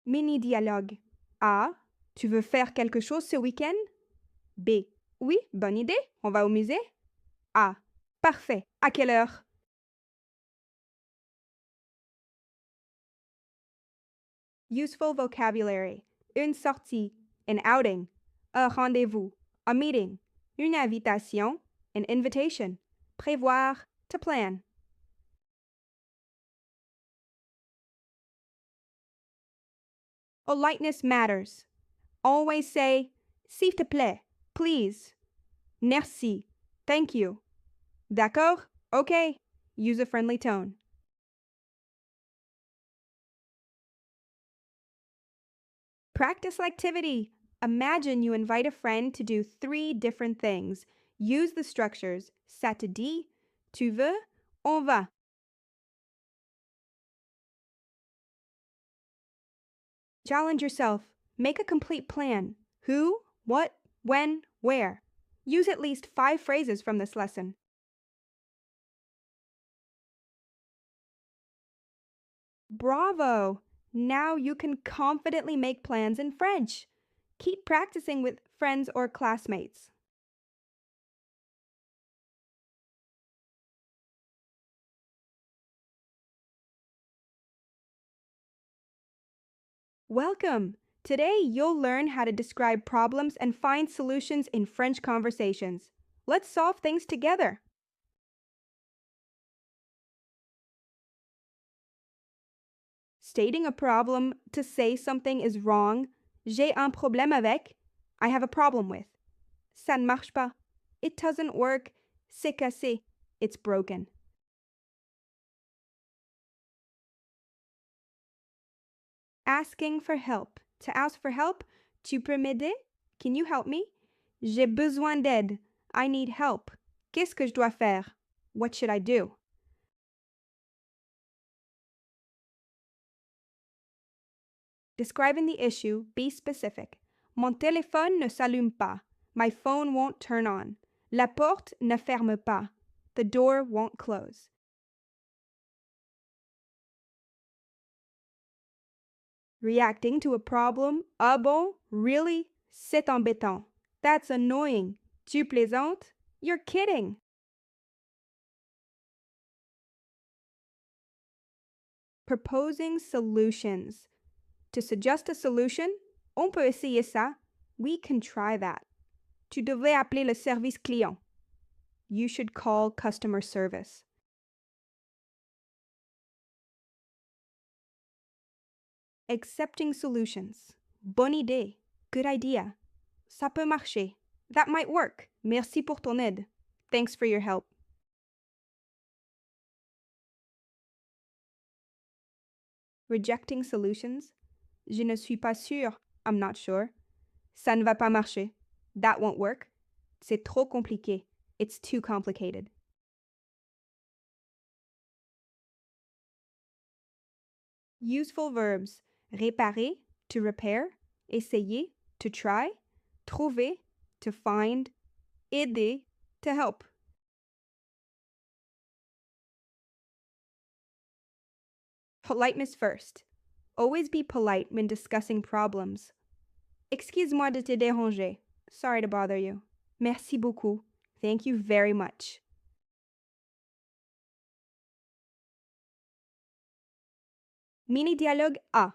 Mini dialogue. A. Tu veux faire quelque chose ce week-end? B. Oui, bonne idée. On va au musée? A. Parfait. À quelle heure? Useful vocabulary. Une sortie. An outing. Un rendez-vous. A meeting. Une invitation. An invitation. Prévoir. To plan. Politeness matters. Always say, s'il te plaît, please. Merci. Thank you. D'accord? Okay. Use a friendly tone. Practice activity. Imagine you invite a friend to do 3 different things. Use the structures. Ça te dit, tu veux, on va. Challenge yourself. Make a complete plan. Who, what, when, where. Use at least 5 phrases from this lesson. Bravo! Now you can confidently make plans in French. Keep practicing with friends or classmates. Welcome! Today you'll learn how to describe problems and find solutions in French conversations. Let's solve things together. Stating a problem to say something is wrong. J'ai un problème avec. I have a problem with. Ça ne marche pas. It doesn't work. C'est cassé. It's broken. Asking for help. To ask for help, tu peux m'aider? Can you help me? J'ai besoin d'aide. I need help. Qu'est-ce que je dois faire? What should I do? Describing the issue, be specific. Mon téléphone ne s'allume pas. My phone won't turn on. La porte ne ferme pas. The door won't close. Reacting to a problem, ah bon? Really? C'est embêtant. That's annoying. Tu plaisantes? You're kidding. Proposing solutions. To suggest a solution, on peut essayer ça. We can try that. Tu devrais appeler le service client. You should call customer service. Accepting solutions. Bonne idée. Good idea. Ça peut marcher. That might work. Merci pour ton aide. Thanks for your help. Rejecting solutions. Je ne suis pas sûr. I'm not sure. Ça ne va pas marcher. That won't work. C'est trop compliqué. It's too complicated. Useful verbs. Réparer, to repair. Essayer, to try. Trouver, to find. Aider, to help. Politeness first. Always be polite when discussing problems. Excuse-moi de te déranger. Sorry to bother you. Merci beaucoup. Thank you very much. Mini-dialogue A.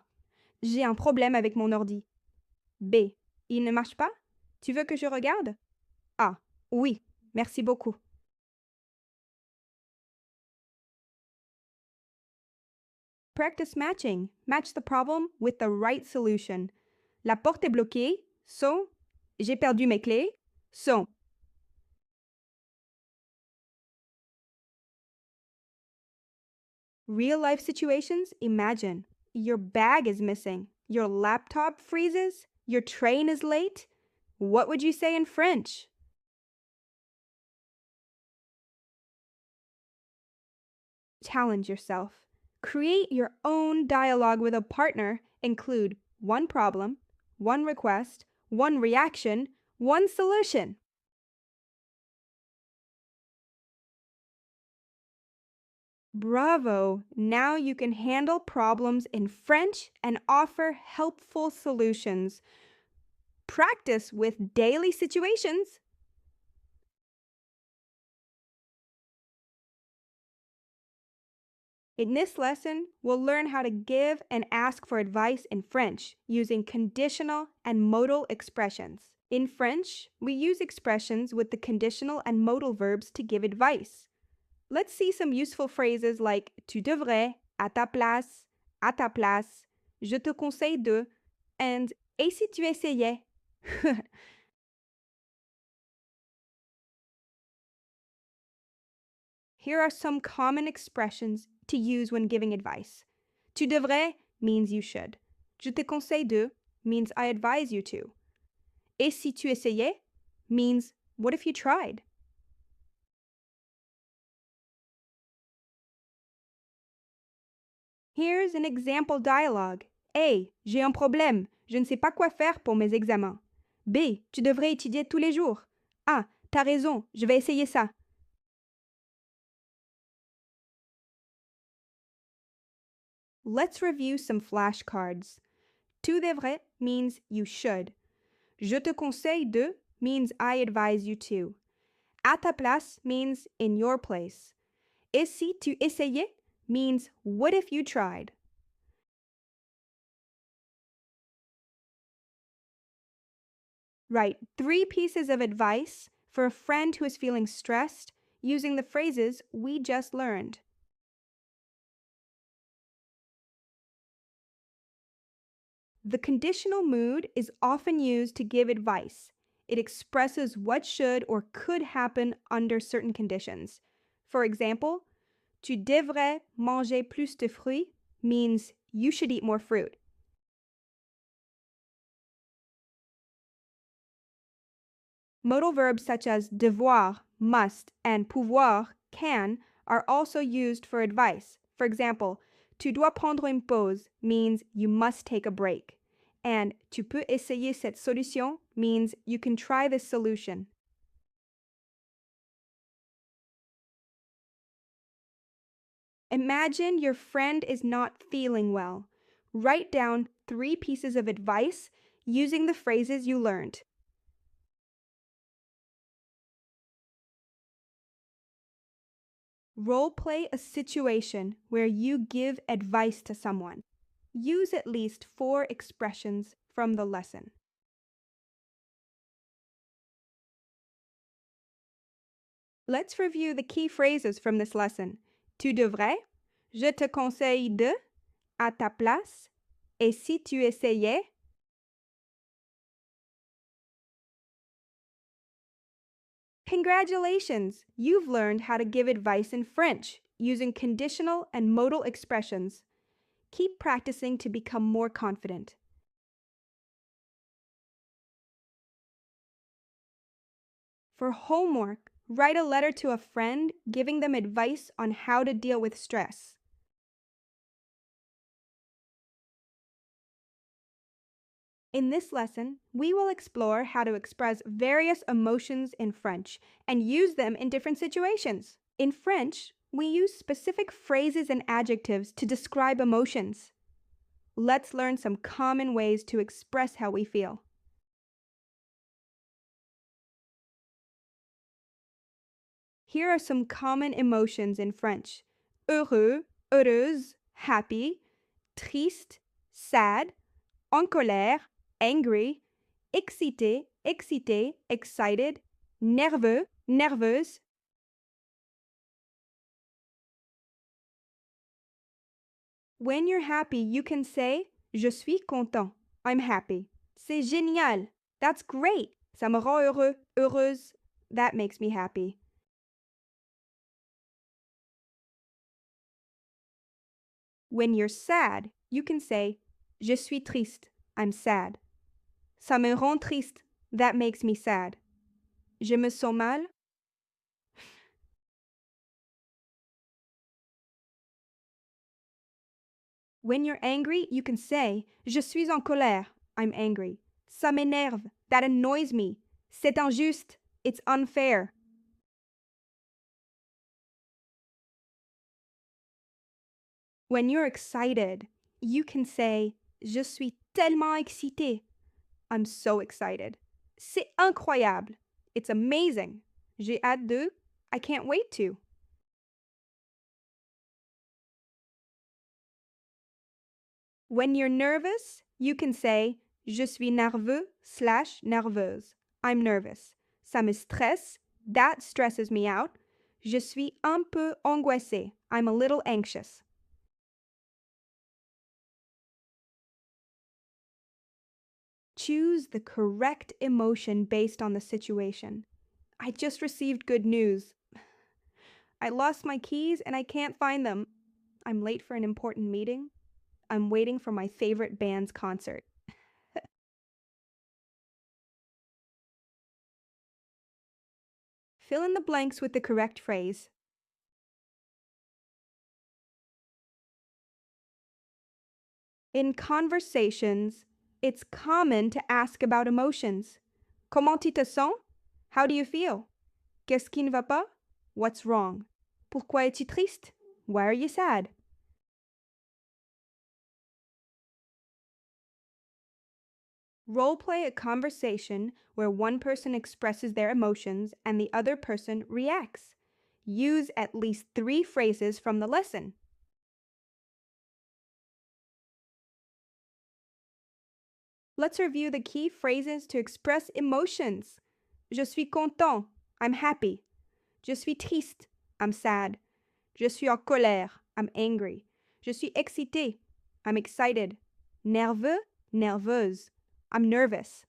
J'ai un problème avec mon ordi. B. Il ne marche pas? Tu veux que je regarde? A. Oui, merci beaucoup. Practice matching. Match the problem with the right solution. La porte est bloquée. So. J'ai perdu mes clés. So. Real life situations, imagine. Your bag is missing. Your laptop freezes. Your train is late. What would you say in French? Challenge yourself. Create your own dialogue with a partner. Include one problem, one request, one reaction, one solution. Bravo! Now you can handle problems in French and offer helpful solutions. Practice with daily situations. In this lesson, we'll learn how to give and ask for advice in French using conditional and modal expressions. In French, we use expressions with the conditional and modal verbs to give advice. Let's see some useful phrases like tu devrais, à ta place, je te conseille de, and et si tu essayais? Here are some common expressions to use when giving advice. Tu devrais means you should. Je te conseille de means I advise you to. Et si tu essayais means what if you tried? Here's an example dialogue. A. J'ai un problème. Je ne sais pas quoi faire pour mes examens. B. Tu devrais étudier tous les jours. A. T'as raison, je vais essayer ça. Let's review some flashcards. Tu devrais means you should. Je te conseille de means I advise you to. À ta place means in your place. Et si tu essayais means what if you tried? Write 3 pieces of advice for a friend who is feeling stressed using the phrases we just learned. The conditional mood is often used to give advice. It expresses what should or could happen under certain conditions. For example, tu devrais manger plus de fruits means you should eat more fruit. Modal verbs such as devoir, must, and pouvoir, can, are also used for advice. For example, tu dois prendre une pause means you must take a break. And tu peux essayer cette solution means you can try this solution. Imagine your friend is not feeling well. Write down 3 pieces of advice using the phrases you learned. Role play a situation where you give advice to someone. Use at least 4 expressions from the lesson. Let's review the key phrases from this lesson. Tu devrais, je te conseille de, à ta place, et si tu essayais. Congratulations! You've learned how to give advice in French using conditional and modal expressions. Keep practicing to become more confident. For homework, write a letter to a friend giving them advice on how to deal with stress. In this lesson, we will explore how to express various emotions in French and use them in different situations. In French, we use specific phrases and adjectives to describe emotions. Let's learn some common ways to express how we feel. Here are some common emotions in French: heureux, heureuse, happy, triste, sad, en colère, angry, excité, excité, excited, nerveux, nerveuse. When you're happy, you can say je suis content. I'm happy. C'est génial. That's great. Ça me rend heureux, heureuse. That makes me happy. When you're sad, you can say je suis triste. I'm sad. Ça me rend triste. That makes me sad. Je me sens mal. When you're angry, you can say je suis en colère. I'm angry. Ça m'énerve. That annoys me. C'est injuste. It's unfair. When you're excited, you can say je suis tellement excité. I'm so excited. C'est incroyable. It's amazing. J'ai hâte de. I can't wait to. When you're nervous, you can say je suis nerveux/nerveuse. I'm nervous. Ça me stresse. That stresses me out. Je suis un peu angoissée. I'm a little anxious. Choose the correct emotion based on the situation. I just received good news. I lost my keys and I can't find them. I'm late for an important meeting. I'm waiting for my favorite band's concert. Fill in the blanks with the correct phrase. In conversations, it's common to ask about emotions. Comment tu te sens? How do you feel? Qu'est-ce qui ne va pas? What's wrong? Pourquoi es-tu triste? Why are you sad? Role-play a conversation where one person expresses their emotions and the other person reacts. Use at least 3 phrases from the lesson. Let's review the key phrases to express emotions. Je suis content. I'm happy. Je suis triste. I'm sad. Je suis en colère. I'm angry. Je suis excité. I'm excited. Nerveux, nerveuse. I'm nervous.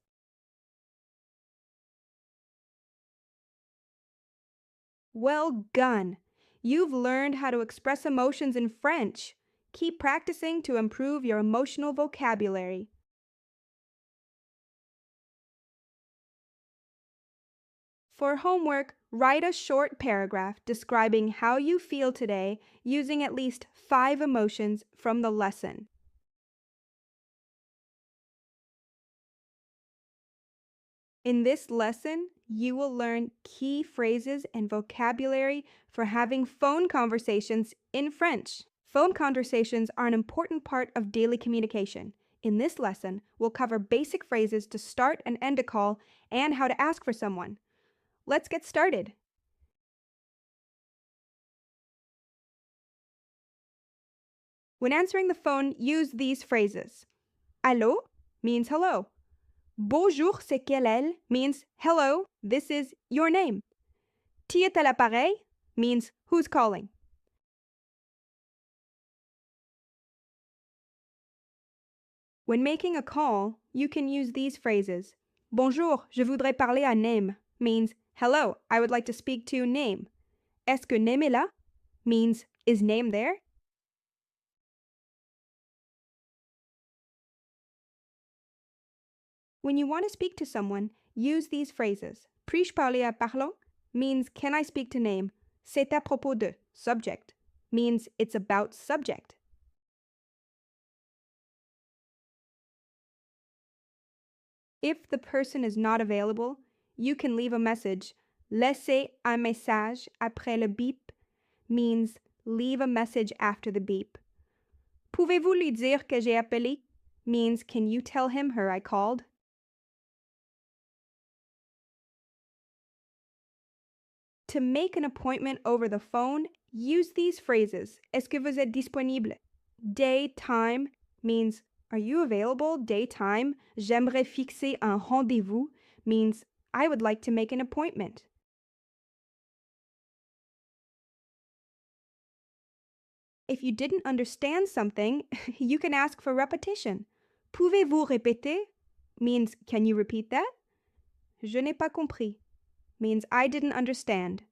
Well done! You've learned how to express emotions in French. Keep practicing to improve your emotional vocabulary. For homework, write a short paragraph describing how you feel today using at least 5 emotions from the lesson. In this lesson, you will learn key phrases and vocabulary for having phone conversations in French. Phone conversations are an important part of daily communication. In this lesson, we'll cover basic phrases to start and end a call and how to ask for someone. Let's get started. When answering the phone, use these phrases. Allô means hello. Bonjour, c'est quel elle means hello, this is your name. Qui est à l'appareil means who's calling. When making a call, you can use these phrases. Bonjour, je voudrais parler à Name means hello, I would like to speak to Name. Est-ce que Name est là means is Name there? When you want to speak to someone, use these phrases. Puis-je parler à Parlons means can I speak to Name. C'est à propos de subject means it's about subject. If the person is not available, you can leave a message. Laissez un message après le bip means leave a message after the beep. Pouvez-vous lui dire que j'ai appelé means can you tell him her I called? To make an appointment over the phone, use these phrases. Est-ce que vous êtes disponible? Day, time means are you available? Day, time. J'aimerais fixer un rendez-vous means I would like to make an appointment. If you didn't understand something, you can ask for repetition. Pouvez-vous répéter means can you repeat that? Je n'ai pas compris means I didn't understand.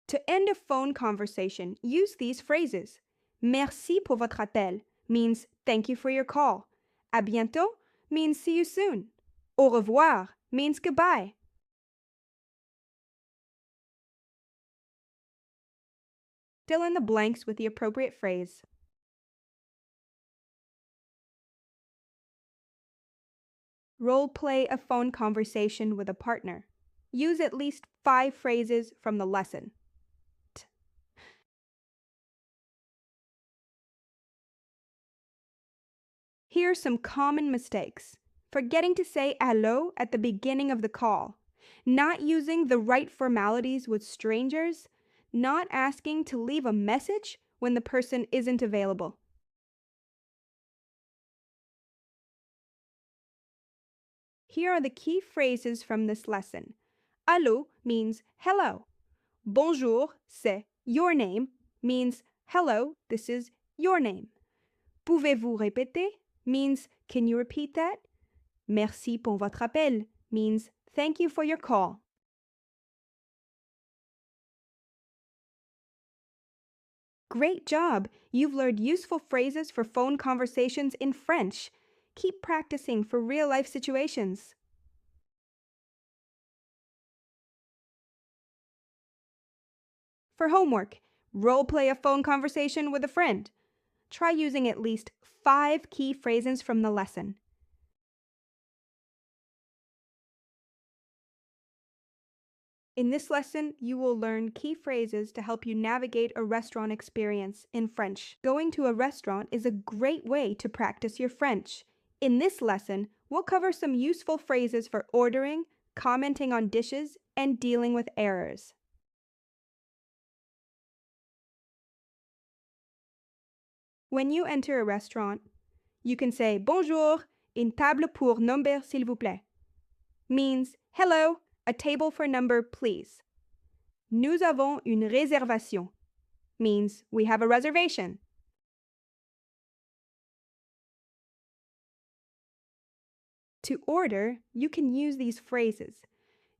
To end a phone conversation, use these phrases. Merci pour votre appel means thank you for your call. À bientôt means see you soon. Au revoir means goodbye. Fill in the blanks with the appropriate phrase. Role play a phone conversation with a partner. Use at least 5 phrases from the lesson. Here are some common mistakes. Forgetting to say hello at the beginning of the call. Not using the right formalities with strangers. Not asking to leave a message when the person isn't available. Here are the key phrases from this lesson. Allô means hello. Bonjour, c'est your name, means hello, this is your name. Pouvez-vous répéter means can you repeat that? Merci pour votre appel means thank you for your call. Great job! You've learned useful phrases for phone conversations in French. Keep practicing for real-life situations. For homework, role play a phone conversation with a friend. Try using at least 5 key phrases from the lesson. In this lesson, you will learn key phrases to help you navigate a restaurant experience in French. Going to a restaurant is a great way to practice your French. In this lesson, we'll cover some useful phrases for ordering, commenting on dishes, and dealing with errors. When you enter a restaurant, you can say bonjour, une table pour nombre s'il vous plaît. Means hello, a table for number please. Nous avons une réservation. Means we have a reservation. To order, you can use these phrases.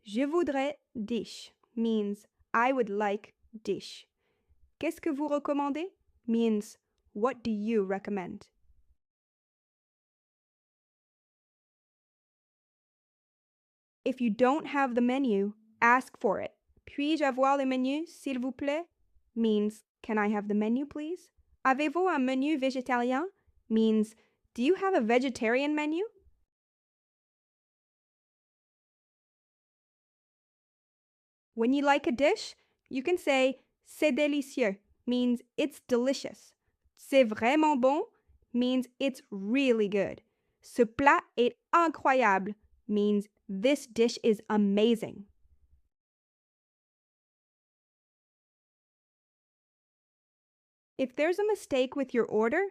Je voudrais dish means I would like dish. Qu'est-ce que vous recommandez means what do you recommend? If you don't have the menu, ask for it. Puis-je avoir le menu, s'il vous plaît? Means can I have the menu, please? Avez-vous un menu végétarien? Means do you have a vegetarian menu? When you like a dish, you can say c'est délicieux, means it's delicious. C'est vraiment bon means it's really good. Ce plat est incroyable means this dish is amazing. If there's a mistake with your order,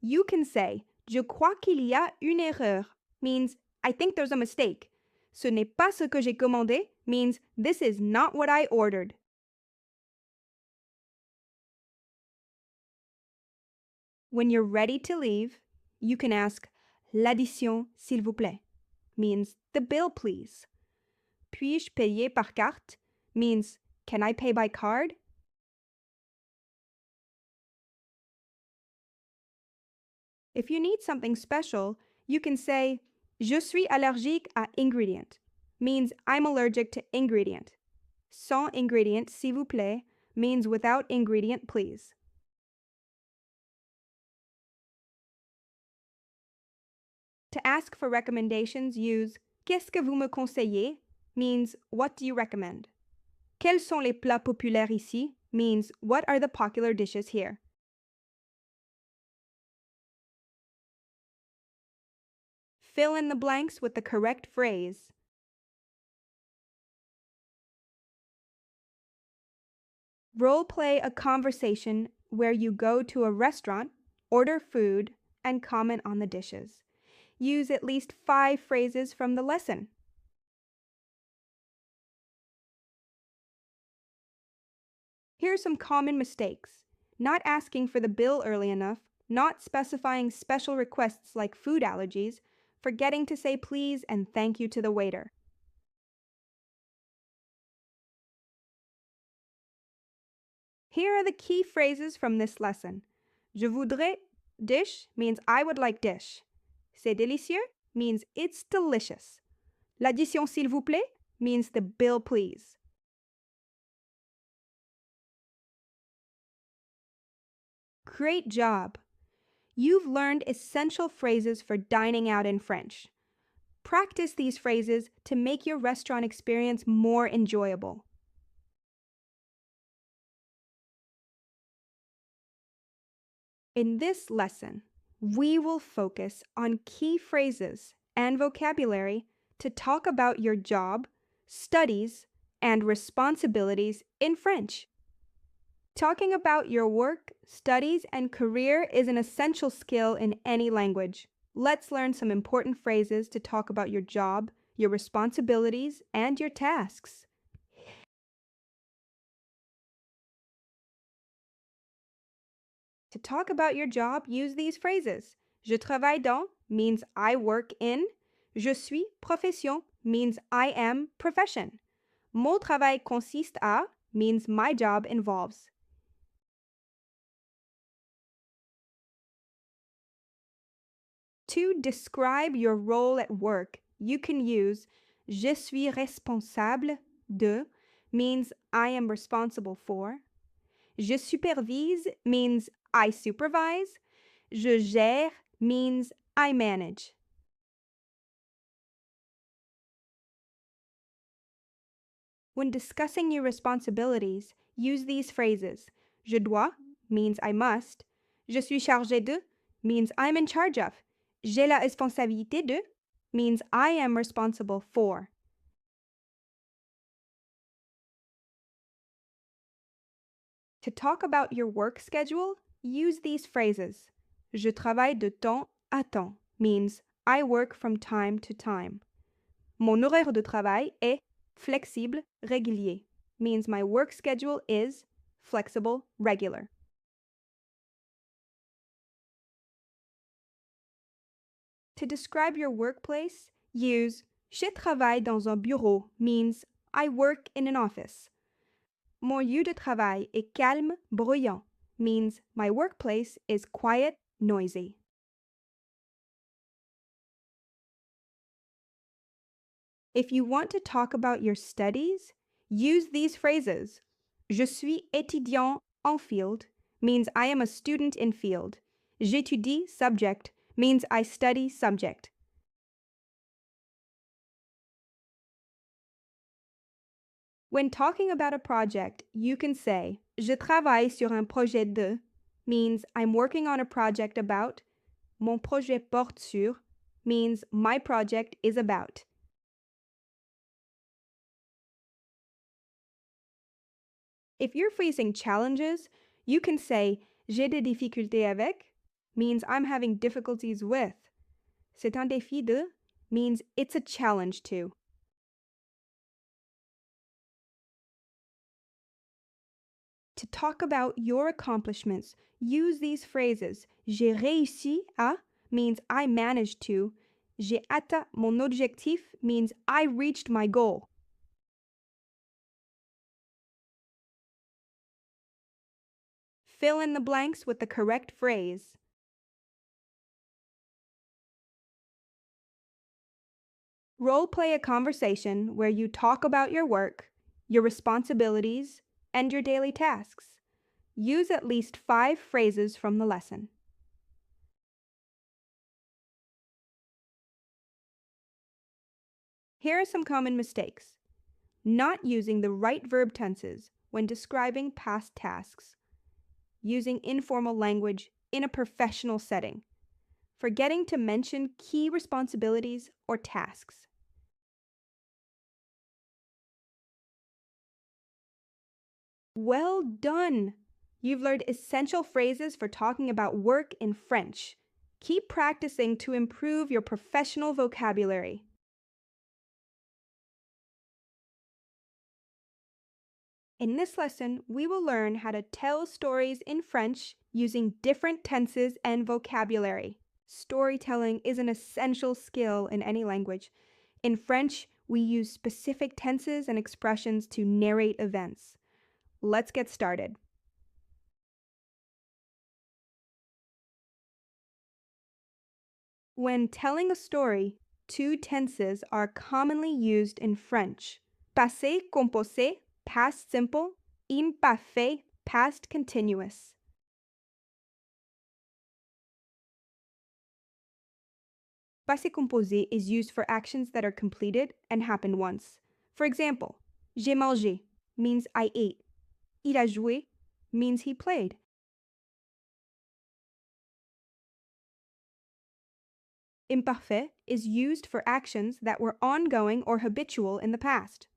you can say Je crois qu'il y a une erreur, means I think there's a mistake. Ce n'est pas ce que j'ai commandé means this is not what I ordered. When you're ready to leave, you can ask l'addition s'il vous plaît means the bill please. Puis-je payer par carte means can I pay by card? If you need something special, you can say je suis allergique à ingrédient means I'm allergic to ingredient. Sans ingrédient s'il vous plaît means without ingredient please. To ask for recommendations, use qu'est-ce que vous me conseillez means what do you recommend. Quels sont les plats populaires ici means what are the popular dishes here. Fill in the blanks with the correct phrase. Role play a conversation where you go to a restaurant, order food, and comment on the dishes. Use at least 5 phrases from the lesson. Here are some common mistakes: not asking for the bill early enough, not specifying special requests like food allergies, forgetting to say please and thank you to the waiter. Here are the key phrases from this lesson. Je voudrais dish means I would like dish. C'est délicieux means it's delicious. L'addition s'il vous plaît means the bill please. Great job! You've learned essential phrases for dining out in French. Practice these phrases to make your restaurant experience more enjoyable. In this lesson, we will focus on key phrases and vocabulary to talk about your job, studies, and responsibilities in French. Talking about your work, studies, and career is an essential skill in any language. Let's learn some important phrases to talk about your job, your responsibilities, and your tasks. To talk about your job, use these phrases. Je travaille dans means I work in. Je suis profession means I am profession. Mon travail consiste à means my job involves. To describe your role at work, you can use je suis responsable de means I am responsible for. Je supervise means I supervise. Je gère means I manage. When discussing your responsibilities, use these phrases. Je dois means I must. Je suis chargé de means I'm in charge of. J'ai la responsabilité de means I am responsible for. To talk about your work schedule, use these phrases. Je travaille de temps à temps means I work from time to time. Mon horaire de travail est flexible, régulier means my work schedule is flexible, regular. To describe your workplace, use je travaille dans un bureau means I work in an office. Mon lieu de travail est calme, bruyant means my workplace is quiet, noisy. If you want to talk about your studies, use these phrases. Je suis étudiant en field means I am a student in field. J'étudie subject means I study subject. When talking about a project, you can say je travaille sur un projet de means I'm working on a project about. Mon projet porte sur means my project is about. If you're facing challenges, you can say j'ai des difficultés avec means I'm having difficulties with. C'est un défi de means it's a challenge to. To talk about your accomplishments, use these phrases. J'ai réussi à means I managed to. J'ai atteint mon objectif means I reached my goal. Fill in the blanks with the correct phrase. Role play a conversation where you talk about your work, your responsibilities, and your daily tasks. Use at least 5 phrases from the lesson. Here are some common mistakes. Not using the right verb tenses when describing past tasks. Using informal language in a professional setting. Forgetting to mention key responsibilities or tasks. Well done! You've learned essential phrases for talking about work in French. Keep practicing to improve your professional vocabulary. In this lesson, we will learn how to tell stories in French using different tenses and vocabulary. Storytelling is an essential skill in any language. In French, we use specific tenses and expressions to narrate events. Let's get started. When telling a story, 2 tenses are commonly used in French. Passé composé, past simple, imparfait, past continuous. Passé composé is used for actions that are completed and happened once. For example, j'ai mangé means I ate. Il a joué means he played. Imparfait is used for actions that were ongoing or habitual in the past.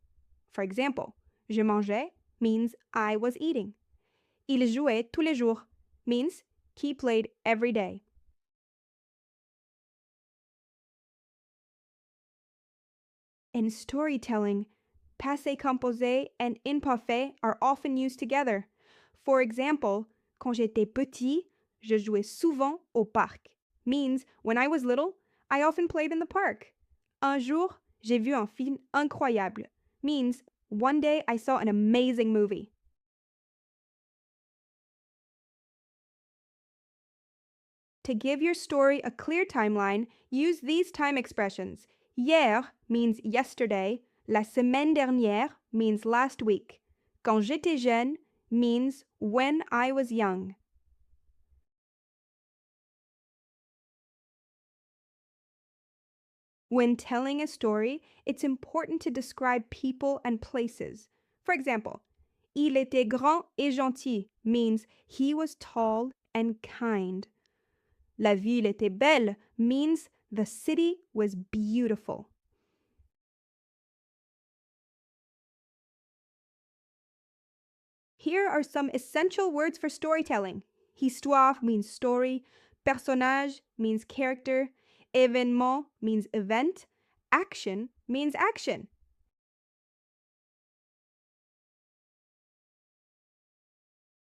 For example, je mangeais means I was eating. Il jouait tous les jours means he played every day. In storytelling, passé composé and imparfait are often used together. For example, quand j'étais petit, je jouais souvent au parc means when I was little, I often played in the park. Un jour, j'ai vu un film incroyable means one day I saw an amazing movie. To give your story a clear timeline, use these time expressions. Hier means yesterday. La semaine dernière means last week. Quand j'étais jeune means when I was young. When telling a story, it's important to describe people and places. For example, il était grand et gentil means he was tall and kind. La ville était belle means the city was beautiful. Here are some essential words for storytelling. Histoire means story, personnage means character, événement means event, action means action.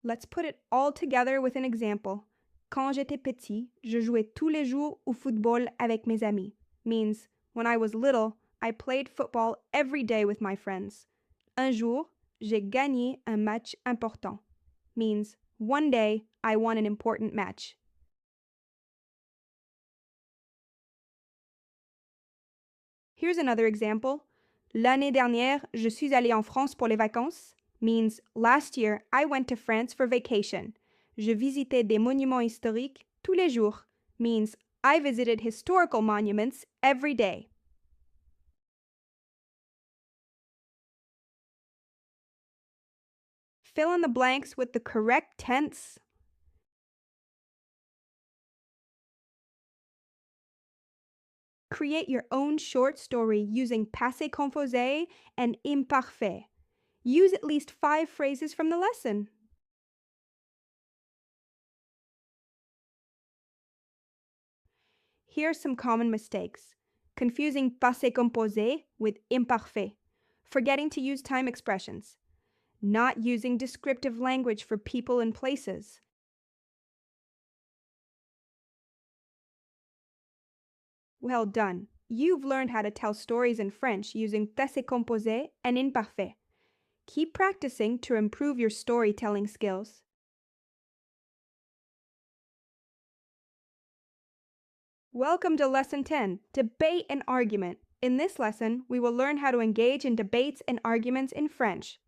Let's put it all together with an example. Quand j'étais petit, je jouais tous les jours au football avec mes amis. Means, when I was little, I played football every day with my friends. Un jour, j'ai gagné un match important. Means, one day, I won an important match. Here's another example. L'année dernière, je suis allée en France pour les vacances. Means, last year, I went to France for vacation. Je visitais des monuments historiques tous les jours. Means, I visited historical monuments every day. Fill in the blanks with the correct tense. Create your own short story using passé composé and imparfait. Use at least 5 phrases from the lesson. Here are some common mistakes. Confusing passé composé with imparfait. Forgetting to use time expressions. not using descriptive language for people and places. Well done! You've learned how to tell stories in French using passé composé and imparfait. Keep practicing to improve your storytelling skills. Welcome to Lesson 10, Debate and Argument. In this lesson, we will learn how to engage in debates and arguments in French.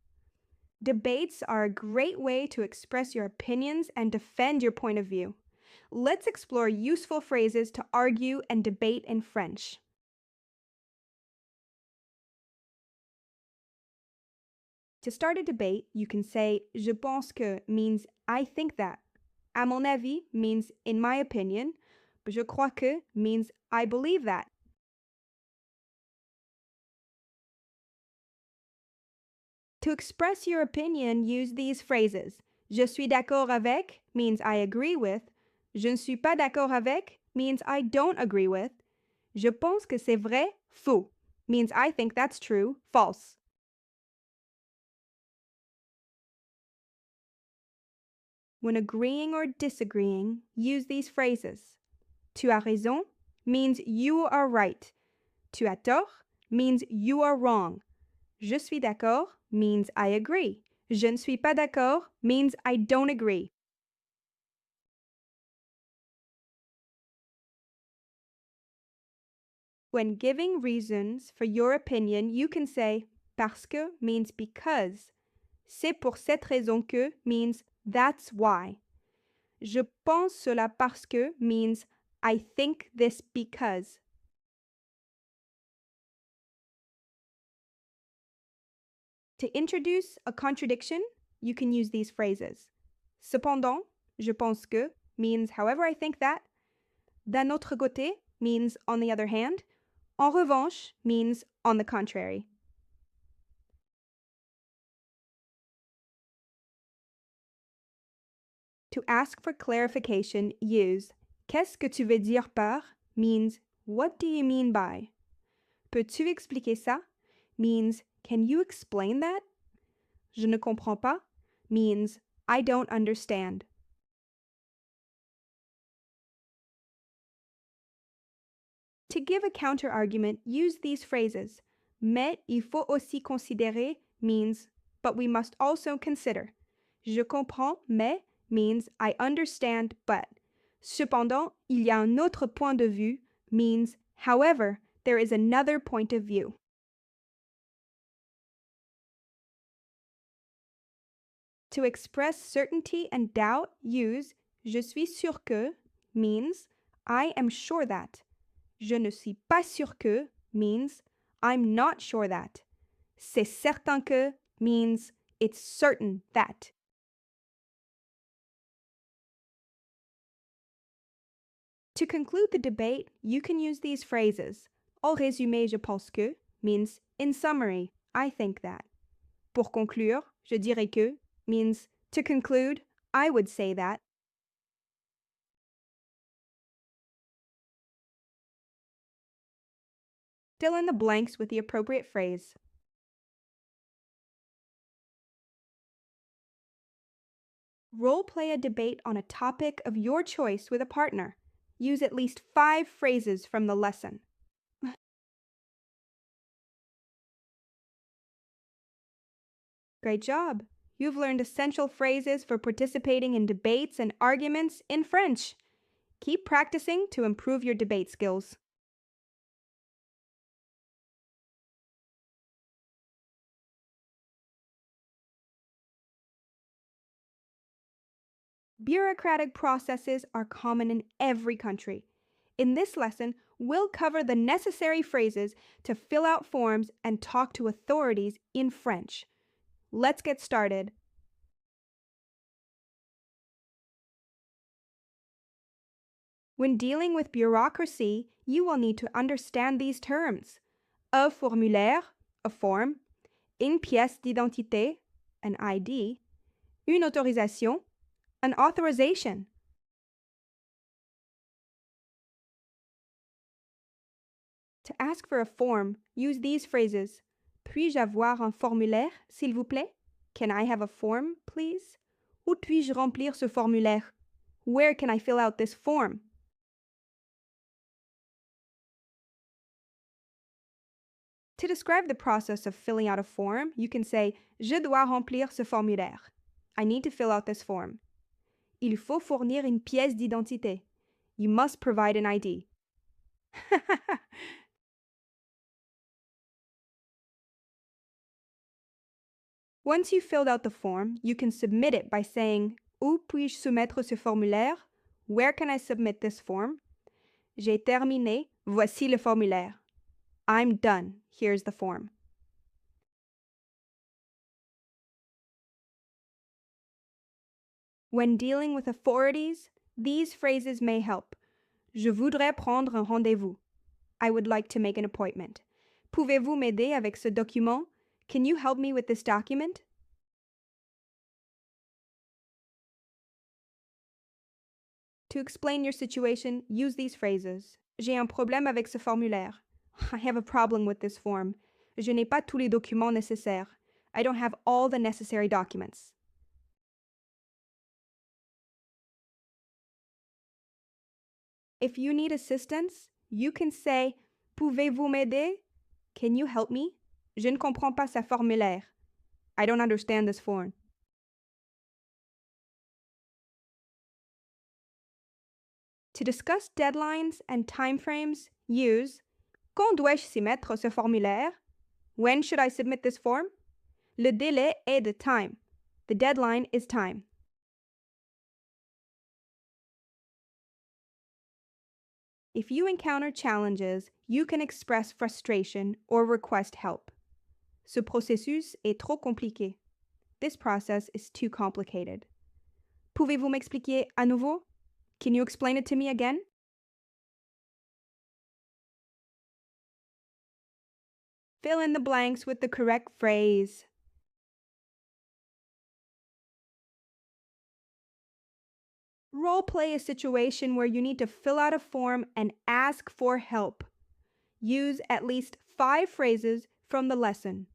Debates are a great way to express your opinions and defend your point of view. Let's explore useful phrases to argue and debate in French. To start a debate, you can say je pense que means I think that. À mon avis means in my opinion. Je crois que means I believe that. To express your opinion, use these phrases. Je suis d'accord avec means I agree with. Je ne suis pas d'accord avec means I don't agree with. Je pense que c'est vrai, faux, means I think that's true, false. When agreeing or disagreeing, use these phrases. Tu as raison means you are right. Tu as tort means you are wrong. Je suis d'accord means I agree. Je ne suis pas d'accord means I don't agree. When giving reasons for your opinion, you can say parce que means because. C'est pour cette raison que means that's why. Je pense cela parce que means I think this because. To introduce a contradiction, you can use these phrases. Cependant, je pense que means however I think that. D'un autre côté means on the other hand. En revanche means on the contrary. To ask for clarification, use Qu'est-ce que tu veux dire par means what do you mean by? Peux-tu expliquer ça means can you explain that? Je ne comprends pas means I don't understand. To give a counter-argument, use these phrases. Mais il faut aussi considérer means but we must also consider. Je comprends mais means I understand but. Cependant, il y a un autre point de vue means however, there is another point of view. To express certainty and doubt, use je suis sûr que means I am sure that. Je ne suis pas sûr que means I'm not sure that. C'est certain que means it's certain that. To conclude the debate, you can use these phrases. En résumé, je pense que means in summary, I think that. Pour conclure, je dirais que means to conclude, I would say that. Fill in the blanks with the appropriate phrase. Role play a debate on a topic of your choice with a partner. Use at least 5 phrases from the lesson. Great job! You've learned essential phrases for participating in debates and arguments in French. Keep practicing to improve your debate skills. Bureaucratic processes are common in every country. In this lesson, we'll cover the necessary phrases to fill out forms and talk to authorities in French. Let's get started. When dealing with bureaucracy, you will need to understand these terms. Un formulaire, a form, une pièce d'identité, an ID, une autorisation, an authorization. To ask for a form, use these phrases. Puis-je avoir un formulaire, s'il vous plaît? Can I have a form, please? Où puis-je remplir ce formulaire? Where can I fill out this form? To describe the process of filling out a form, you can say Je dois remplir ce formulaire. I need to fill out this form. Il faut fournir une pièce d'identité. You must provide an ID. Once you've filled out the form, you can submit it by saying Où puis-je soumettre ce formulaire? Where can I submit this form? J'ai terminé. Voici le formulaire. I'm done. Here's the form. When dealing with authorities, these phrases may help. Je voudrais prendre un rendez-vous. I would like to make an appointment. Pouvez-vous m'aider avec ce document? Can you help me with this document? To explain your situation, use these phrases. J'ai un problème avec ce formulaire. I have a problem with this form. Je n'ai pas tous les documents nécessaires. I don't have all the necessary documents. If you need assistance, you can say Pouvez-vous m'aider? Can you help me? Je ne comprends pas ce formulaire. I don't understand this form. To discuss deadlines and timeframes, use Quand dois-je soumettre ce formulaire? When should I submit this form? Le délai est de time. The deadline is time. If you encounter challenges, you can express frustration or request help. Ce processus est trop compliqué. This process is too complicated. Pouvez-vous m'expliquer à nouveau? Can you explain it to me again? Fill in the blanks with the correct phrase. Role play a situation where you need to fill out a form and ask for help. Use at least 5 phrases from the lesson.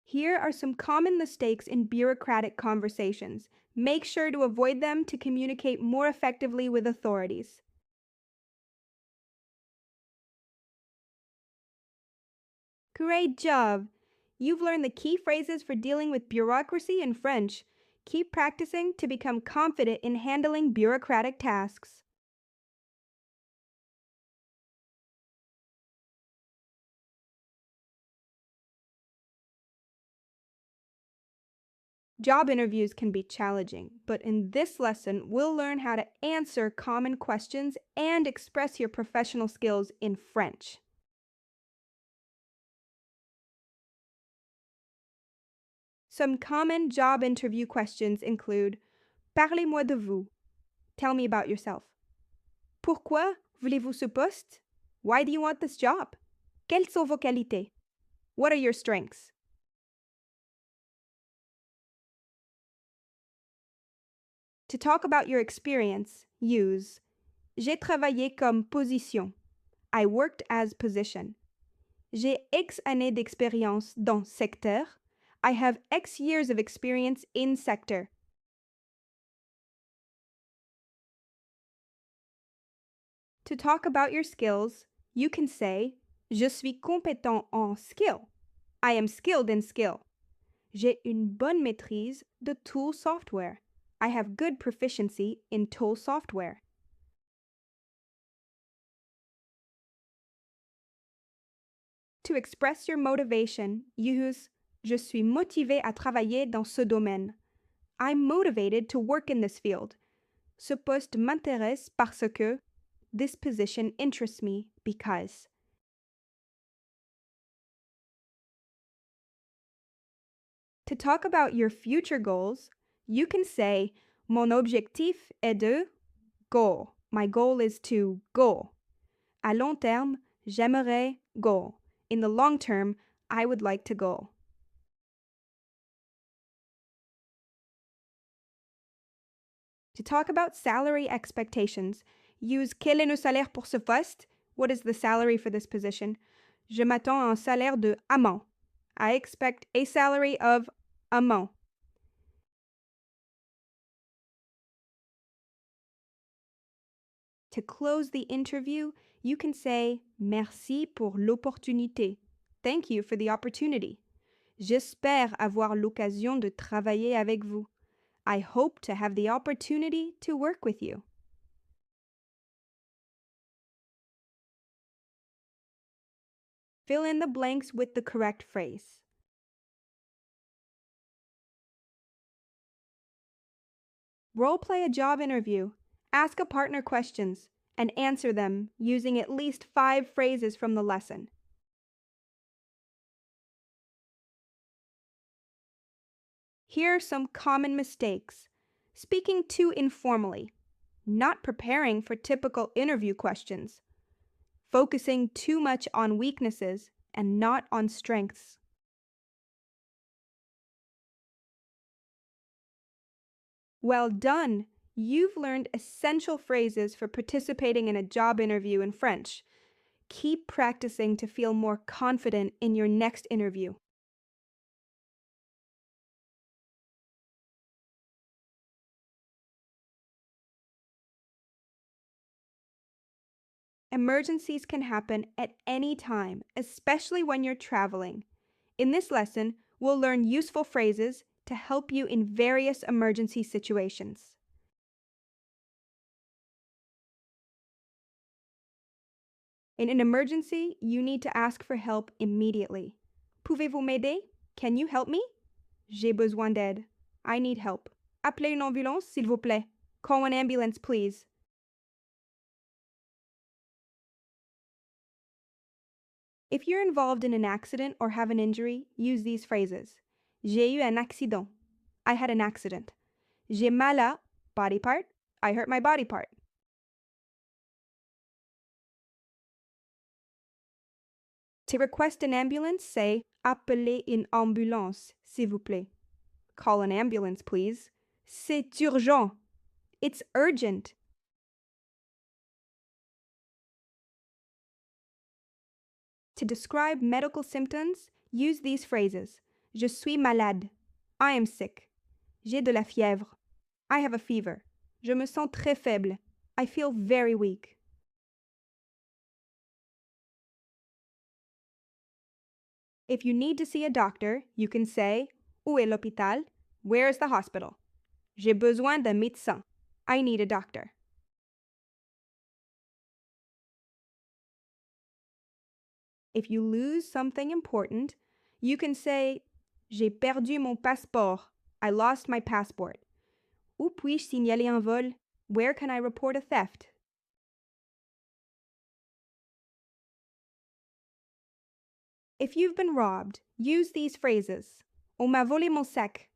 Here are some common mistakes in bureaucratic conversations. Make sure to avoid them to communicate more effectively with authorities. Great job! You've learned the key phrases for dealing with bureaucracy in French. Keep practicing to become confident in handling bureaucratic tasks. Job interviews can be challenging, but in this lesson, we'll learn how to answer common questions and express your professional skills in French. Some common job interview questions include Parlez-moi de vous. Tell me about yourself. Pourquoi voulez-vous ce poste? Why do you want this job? Quelles sont vos qualités? What are your strengths? To talk about your experience, use J'ai travaillé comme position. I worked as position. J'ai X années d'expérience dans secteur. I have X years of experience in sector. To talk about your skills, you can say Je suis compétent en skill. I am skilled in skill. J'ai une bonne maîtrise de tool software. I have good proficiency in tool software. To express your motivation, use Je suis motivé à travailler dans ce domaine. I'm motivated to work in this field. Ce poste m'intéresse parce que. This position interests me because. To talk about your future goals, you can say Mon objectif est de go. My goal is to go. À long terme, j'aimerais go. In the long term, I would like to go. To talk about salary expectations, use Quel est le salaire pour ce poste? What is the salary for this position? Je m'attends à un salaire de amant. I expect a salary of amant. To close the interview, you can say merci pour l'opportunité. Thank you for the opportunity. J'espère avoir l'occasion de travailler avec vous. I hope to have the opportunity to work with you. Fill in the blanks with the correct phrase. Role-play a job interview. Ask a partner questions and answer them using at least 5 phrases from the lesson. Here are some common mistakes. Speaking too informally, not preparing for typical interview questions, focusing too much on weaknesses and not on strengths. Well done! You've learned essential phrases for participating in a job interview in French. Keep practicing to feel more confident in your next interview. Emergencies can happen at any time, especially when you're traveling. In this lesson, we'll learn useful phrases to help you in various emergency situations. In an emergency, you need to ask for help immediately. Pouvez-vous m'aider? Can you help me? J'ai besoin d'aide. I need help. Appelez une ambulance, s'il vous plaît. Call an ambulance, please. If you're involved in an accident or have an injury, use these phrases. J'ai eu un accident. I had an accident. J'ai mal à, body part. I hurt my body part. To request an ambulance, say appelez une ambulance, s'il vous plaît. Call an ambulance, please. C'est urgent. It's urgent. To describe medical symptoms, use these phrases. Je suis malade. I am sick. J'ai de la fièvre. I have a fever. Je me sens très faible. I feel very weak. If you need to see a doctor, you can say Où est l'hôpital? Where is the hospital? J'ai besoin d'un médecin. I need a doctor. If you lose something important, you can say J'ai perdu mon passeport. I lost my passport. Où puis-je signaler un vol? Where can I report a theft? If you've been robbed, use these phrases. On m'a volé mon sac.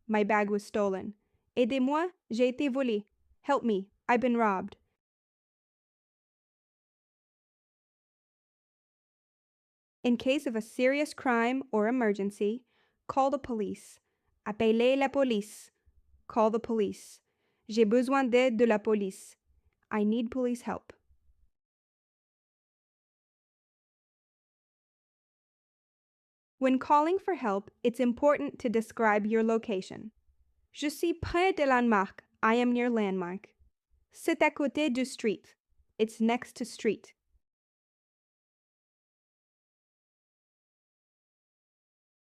My bag was stolen. Aidez-moi, j'ai été volé. Help me, I've been robbed. In case of a serious crime or emergency, call the police. Appelez la police. Call the police. J'ai besoin d'aide de la police. I need police help. When calling for help, it's important to describe your location. Je suis près de landmark. I am near landmark. C'est à côté du street. It's next to street.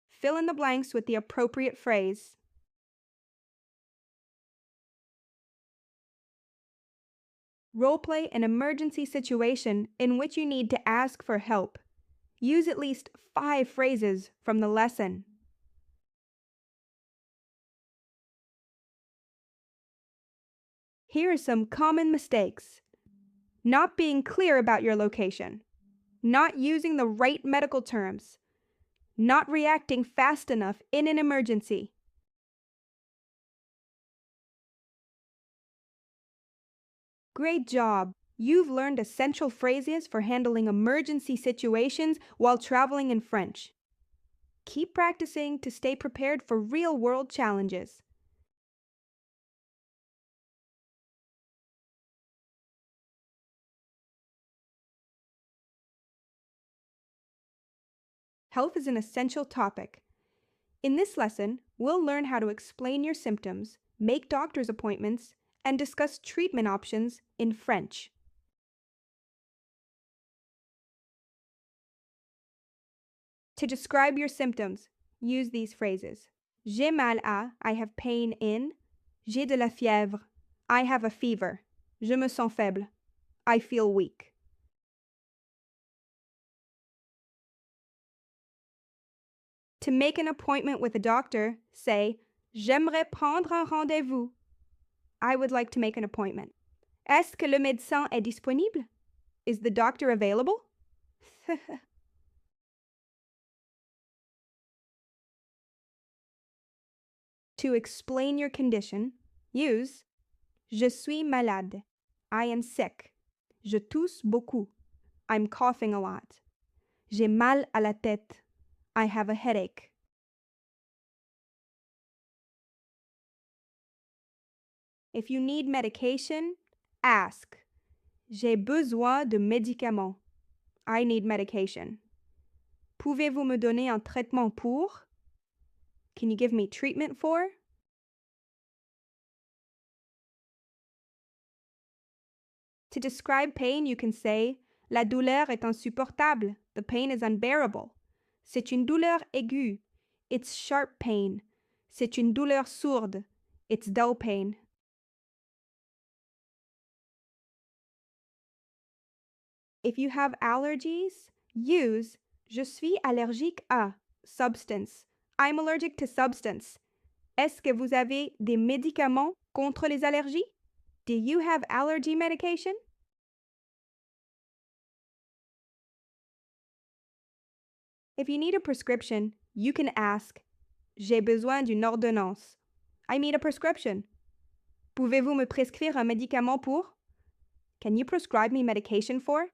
Fill in the blanks with the appropriate phrase. Role-play an emergency situation in which you need to ask for help. Use at least 5 phrases from the lesson. Here are some common mistakes. Not being clear about your location. Not using the right medical terms. Not reacting fast enough in an emergency. Great job! You've learned essential phrases for handling emergency situations while traveling in French. Keep practicing to stay prepared for real-world challenges. Health is an essential topic. In this lesson, we'll learn how to explain your symptoms, make doctor's appointments, and discuss treatment options in French. To describe your symptoms, use these phrases. J'ai mal à, I have pain in. J'ai de la fièvre, I have a fever. Je me sens faible, I feel weak. To make an appointment with a doctor, say, J'aimerais prendre un rendez-vous. I would like to make an appointment. Est-ce que le médecin est disponible? Is the doctor available? To explain your condition, use Je suis malade. I am sick. Je tousse beaucoup. I'm coughing a lot. J'ai mal à la tête. I have a headache. If you need medication, ask J'ai besoin de médicaments. I need medication. Pouvez-vous me donner un traitement pour? Can you give me treatment for? To describe pain, you can say La douleur est insupportable. The pain is unbearable. C'est une douleur aiguë. It's sharp pain. C'est une douleur sourde. It's dull pain. If you have allergies, use Je suis allergique à substance. I'm allergic to substance. Est-ce que vous avez des médicaments contre les allergies? Do you have allergy medication? If you need a prescription, you can ask J'ai besoin d'une ordonnance. I need a prescription. Pouvez-vous me prescrire un médicament pour? Can you prescribe me medication for?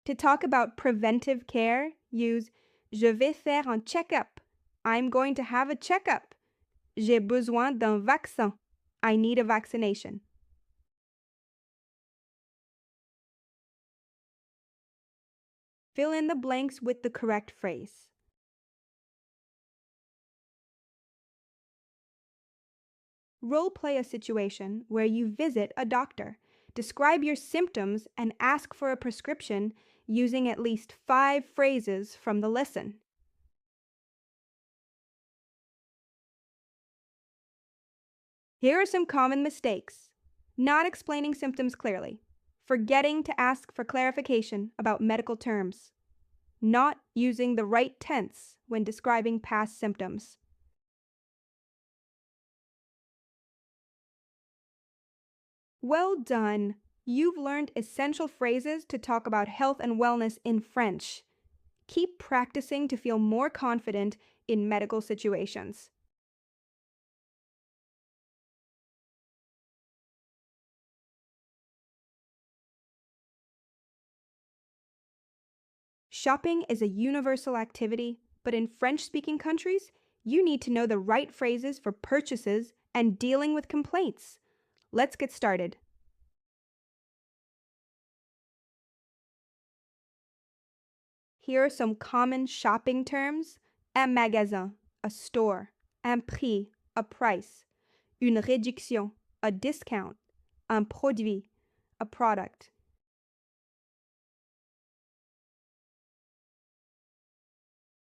To talk about preventive care, use Je vais faire un check-up. I'm going to have a checkup. J'ai besoin d'un vaccin. I need a vaccination. Fill in the blanks with the correct phrase. Role play a situation where you visit a doctor. Describe your symptoms and ask for a prescription using at least 5 phrases from the lesson. Here are some common mistakes. Not explaining symptoms clearly. Forgetting to ask for clarification about medical terms. Not using the right tense when describing past symptoms. Well done! You've learned essential phrases to talk about health and wellness in French. Keep practicing to feel more confident in medical situations. Shopping is a universal activity, but in French-speaking countries, you need to know the right phrases for purchases and dealing with complaints. Let's get started. Here are some common shopping terms. Un magasin, a store. Un prix, a price. Une réduction, a discount. Un produit, a product.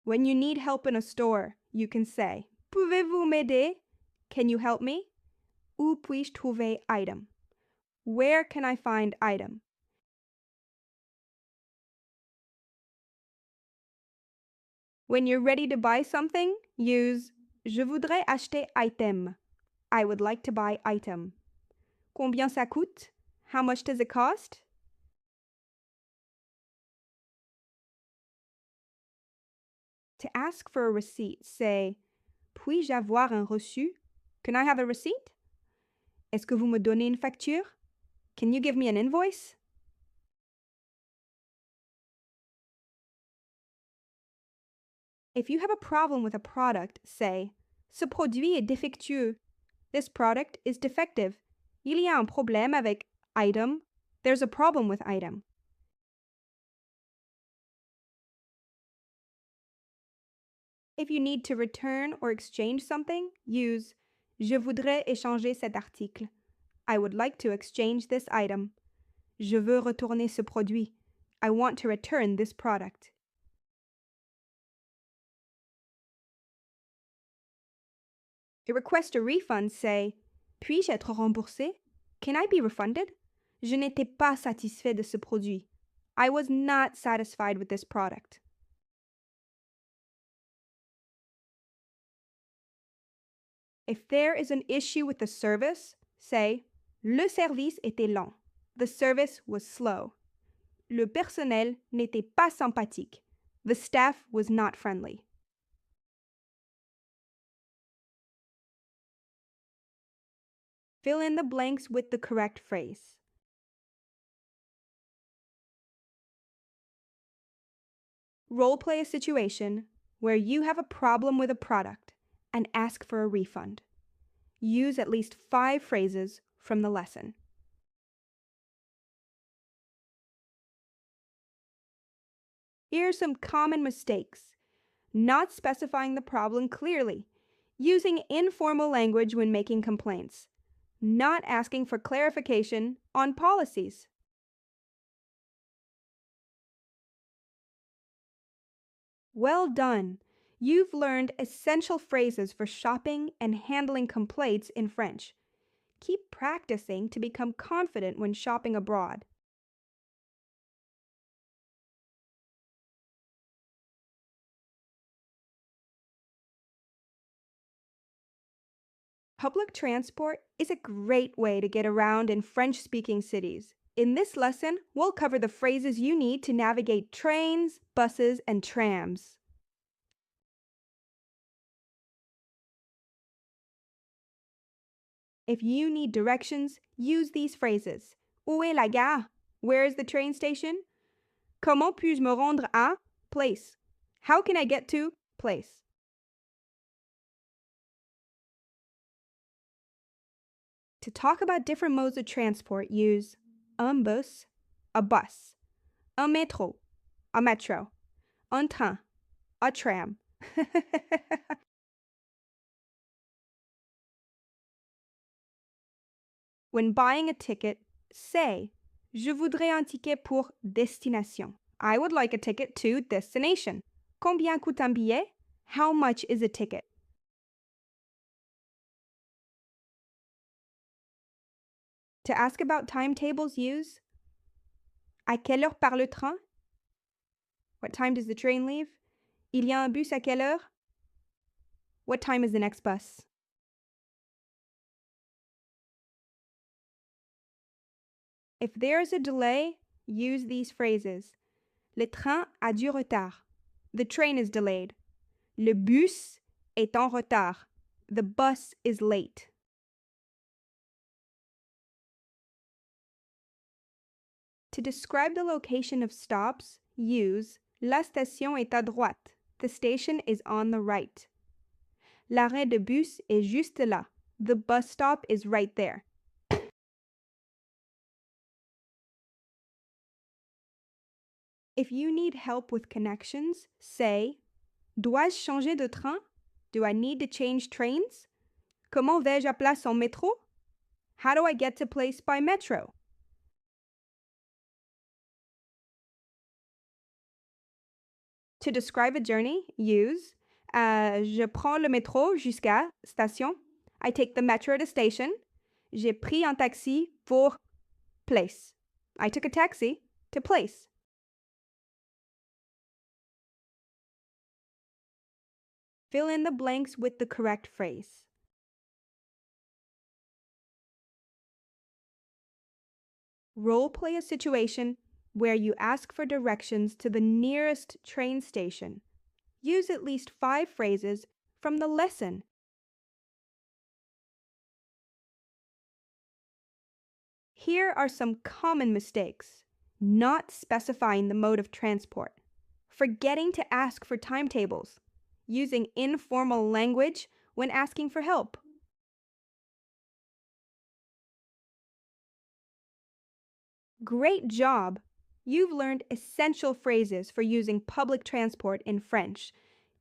When you need help in a store, you can say, Pouvez-vous m'aider? Can you help me? Où puis-je trouver item? Where can I find item? When you're ready to buy something, use Je voudrais acheter item. I would like to buy item. Combien ça coûte? How much does it cost? To ask for a receipt, say Puis-je avoir un reçu? Can I have a receipt? Est-ce que vous me donnez une facture? Can you give me an invoice? If you have a problem with a product, say Ce produit est défectueux. This product is defective. Il y a un problème avec item. there's a problem with item. If you need to return or exchange something, use Je voudrais échanger cet article. I would like to exchange this item. Je veux retourner ce produit. I want to return this product. To request a refund, say Puis-je être remboursé? Can I be refunded? Je n'étais pas satisfait de ce produit. I was not satisfied with this product. If there is an issue with the service, say Le service était lent. The service was slow. Le personnel n'était pas sympathique. The staff was not friendly. Fill in the blanks with the correct phrase. Role play a situation where you have a problem with a product and ask for a refund. Use at least 5 phrases from the lesson. Here are some common mistakes. Not specifying the problem clearly. Using informal language when making complaints. Not asking for clarification on policies. Well done! You've learned essential phrases for shopping and handling complaints in French. Keep practicing to become confident when shopping abroad. Public transport is a great way to get around in French-speaking cities. In this lesson, we'll cover the phrases you need to navigate trains, buses, and trams. If you need directions, use these phrases. Où est la gare? Where is the train station? Comment puis-je me rendre à? Place. How can I get to? Place. To talk about different modes of transport, use un bus, a bus, un métro, a metro, un train, a tram. When buying a ticket, say, Je voudrais un ticket pour destination. I would like a ticket to destination. Combien coûte un billet? How much is a ticket? To ask about timetables, use À quelle heure part le train? What time does the train leave? Il y a un bus à quelle heure? What time is the next bus? If there is a delay, use these phrases. Le train a du retard. The train is delayed. Le bus est en retard. The bus is late. To describe the location of stops, use La station est à droite. The station is on the right. L'arrêt de bus est juste là. The bus stop is right there. If you need help with connections, say Dois-je changer de train? Do I need to change trains? Comment vais-je à place en métro? How do I get to place by metro? To describe a journey, use Je prends le métro jusqu'à station. I take the metro to station. J'ai pris un taxi pour place. I took a taxi to place. Fill in the blanks with the correct phrase. Role play a situation where you ask for directions to the nearest train station. Use at least 5 phrases from the lesson. Here are some common mistakes. Not specifying the mode of transport. Forgetting to ask for timetables. Using informal language when asking for help. Great job! You've learned essential phrases for using public transport in French.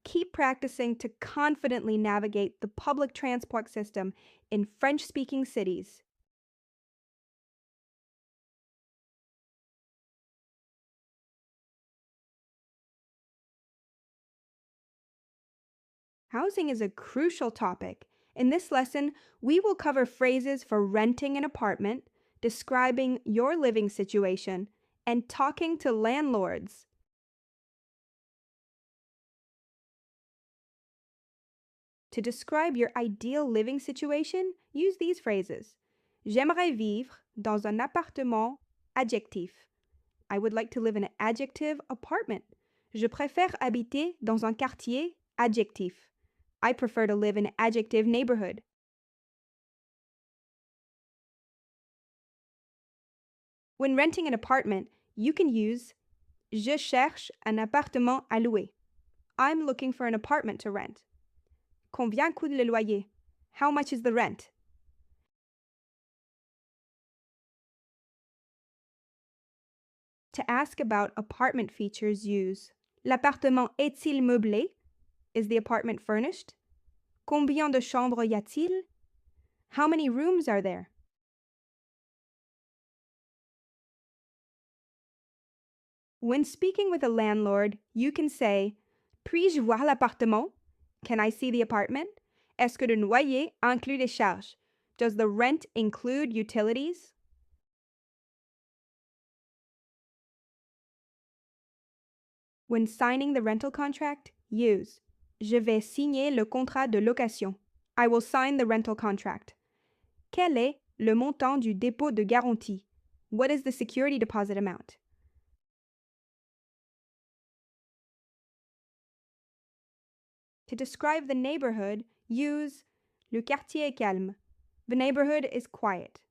Keep practicing to confidently navigate the public transport system in French-speaking cities. Housing is a crucial topic. In this lesson, we will cover phrases for renting an apartment, describing your living situation, and talking to landlords. To describe your ideal living situation, use these phrases. J'aimerais vivre dans un appartement adjectif. I would like to live in an adjective apartment. Je préfère habiter dans un quartier adjectif. I prefer to live in an adjective neighborhood. When renting an apartment, you can use Je cherche un appartement à louer. I'm looking for an apartment to rent. Combien coûte le loyer? How much is the rent? To ask about apartment features, use L'appartement est-il meublé? Is the apartment furnished? Combien de chambres y a-t-il? How many rooms are there? When speaking with a landlord, you can say Puis-je voir l'appartement? Can I see the apartment? Est-ce que le loyer inclut les charges? Does the rent include utilities? When signing the rental contract, use Je vais signer le contrat de location. I will sign the rental contract. Quel est le montant du dépôt de garantie? What is the security deposit amount? To describe the neighborhood, use Le quartier est calme. The neighborhood is quiet.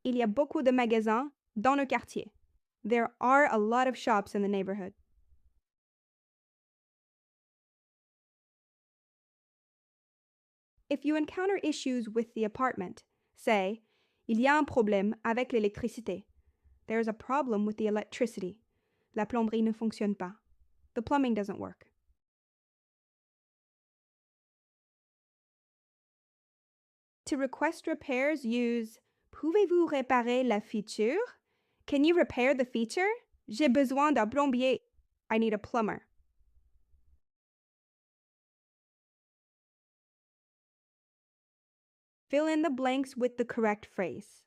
Il y a beaucoup de magasins dans le quartier. There are a lot of shops in the neighborhood. If you encounter issues with the apartment, say Il y a un problème avec l'électricité. There is a problem with the electricity. La plomberie ne fonctionne pas. The plumbing doesn't work. To request repairs, use Pouvez-vous réparer la feature? Can you repair the feature? J'ai besoin d'un plombier. I need a plumber. Fill in the blanks with the correct phrase.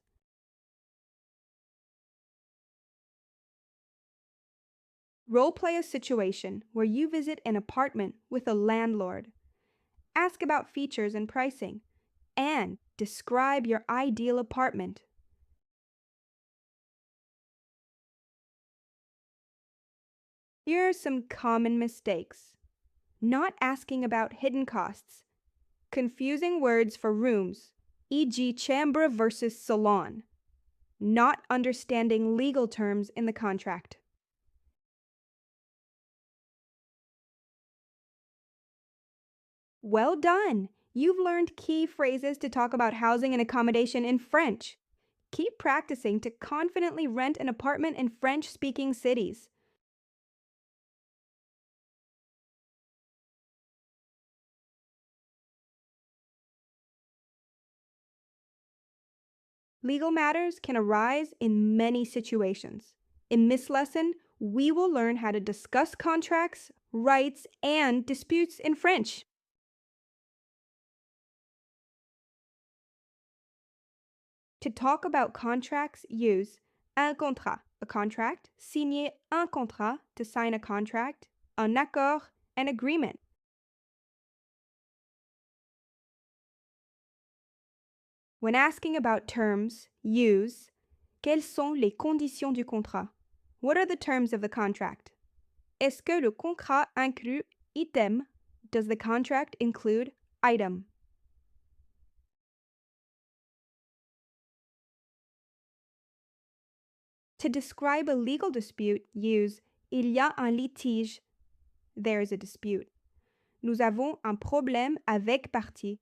Role play a situation where you visit an apartment with a landlord. Ask about features and pricing, and describe your ideal apartment. Here are some common mistakes. Not asking about hidden costs. Confusing words for rooms, e.g. chambre versus salon. Not understanding legal terms in the contract. Well done! You've learned key phrases to talk about housing and accommodation in French. Keep practicing to confidently rent an apartment in French-speaking cities. Legal matters can arise in many situations. In this lesson, we will learn how to discuss contracts, rights, and disputes in French. To talk about contracts, use un contrat, a contract, signer un contrat, to sign a contract, un accord, an agreement. When asking about terms, use Quelles sont les conditions du contrat? What are the terms of the contract? Est-ce que le contrat inclut item? Does the contract include item? To describe a legal dispute, use Il y a un litige. There is a dispute. Nous avons un problème avec partie.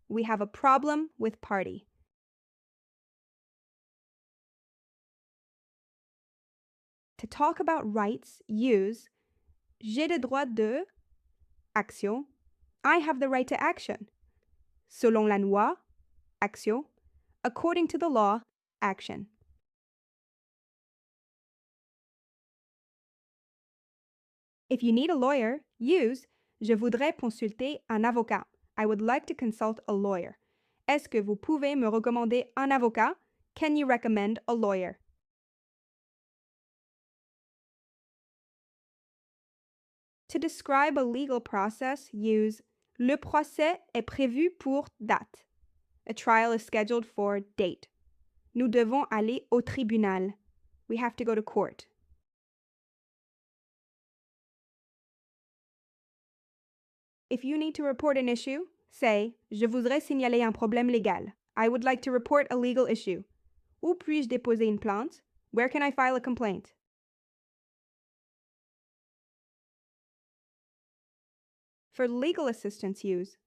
We have a problem with party. To talk about rights, use j'ai le droit de action. I have the right to action. Selon la loi, action. According to the law, action. If you need a lawyer, use je voudrais consulter un avocat. I would like to consult a lawyer. Est-ce que vous pouvez me recommander un avocat? Can you recommend a lawyer? To describe a legal process, use le procès est prévu pour date. A trial is scheduled for date. Nous devons aller au tribunal. We have to go to court. If you need to report an issue, say je voudrais signaler un problème légal. I would like to report a legal issue. Où puis-je déposer une plainte? Where can I file a complaint? For legal assistance, use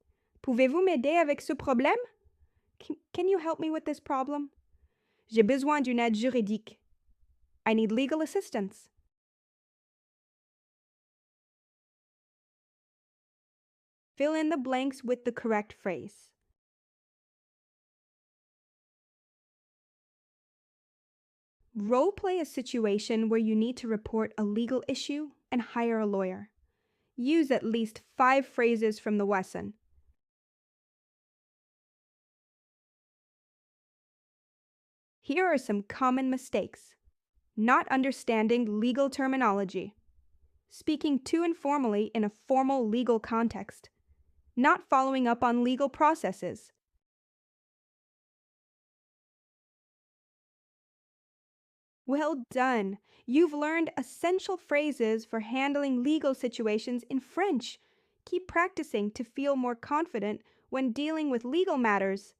pouvez-vous m'aider avec ce problème? Can you help me with this problem? J'ai besoin d'une aide juridique. I need legal assistance. Fill in the blanks with the correct phrase. Role play a situation where you need to report a legal issue and hire a lawyer. Use at least 5 phrases from the lesson. Here are some common mistakes. Not understanding legal terminology. Speaking too informally in a formal legal context. Not following up on legal processes. Well done! You've learned essential phrases for handling legal situations in French. Keep practicing to feel more confident when dealing with legal matters.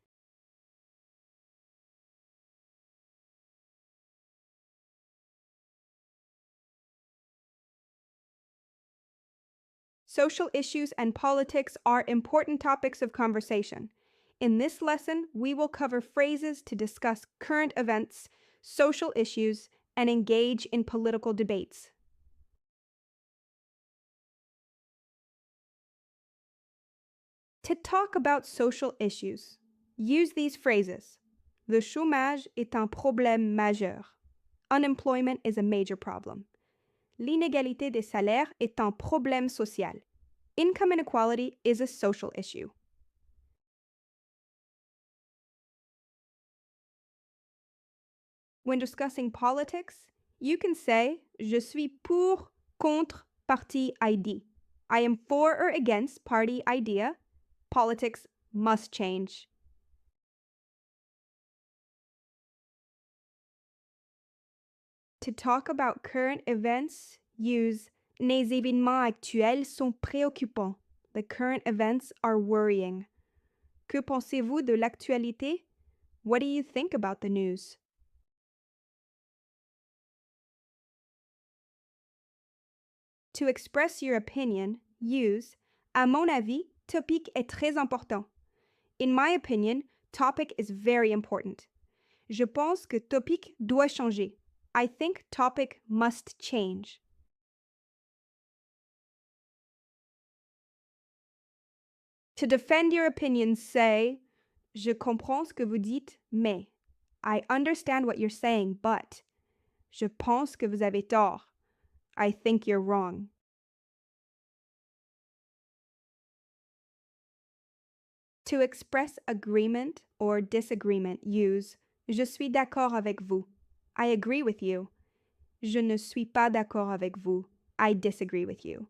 Social issues and politics are important topics of conversation. In this lesson, we will cover phrases to discuss current events, social issues, and engage in political debates. To talk about social issues, use these phrases. Le chômage est un problème majeur. Unemployment is a major problem. L'inégalité des salaires est un problème social. Income inequality is a social issue. When discussing politics, you can say je suis pour, contre, parti ID. I am for or against party idea. Politics must change. To talk about current events, use les événements actuels sont préoccupants. The current events are worrying. Que pensez-vous de l'actualité? What do you think about the news? To express your opinion, use à mon avis, topic est très important. In my opinion, topic is very important. Je pense que topic doit changer. I think topic must change. To defend your opinion, say je comprends ce que vous dites, mais. I understand what you're saying, but. Je pense que vous avez tort. I think you're wrong. To express agreement or disagreement, use je suis d'accord avec vous. I agree with you. Je ne suis pas d'accord avec vous. I disagree with you.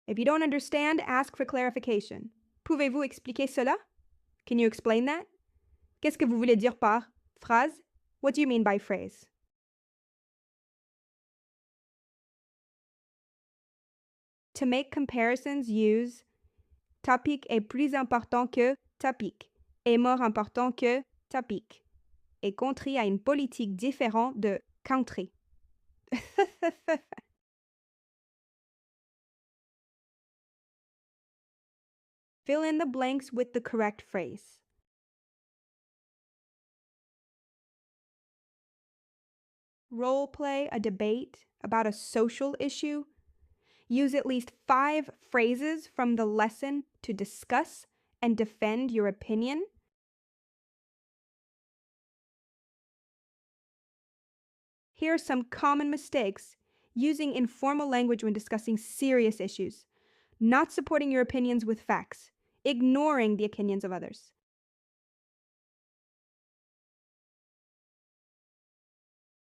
If you don't understand, ask for clarification. Pouvez-vous expliquer cela? Can you explain that? Qu'est-ce que vous voulez dire par phrase? What do you mean by phrase? To make comparisons, use topic est plus important que topic, est more important que topic, et country a une politique différente de country. Fill in the blanks with the correct phrase. Role play a debate about a social issue. Use at least 5 phrases from the lesson to discuss and defend your opinion. Here are some common mistakes using informal language when discussing serious issues. Not supporting your opinions with facts. Ignoring the opinions of others.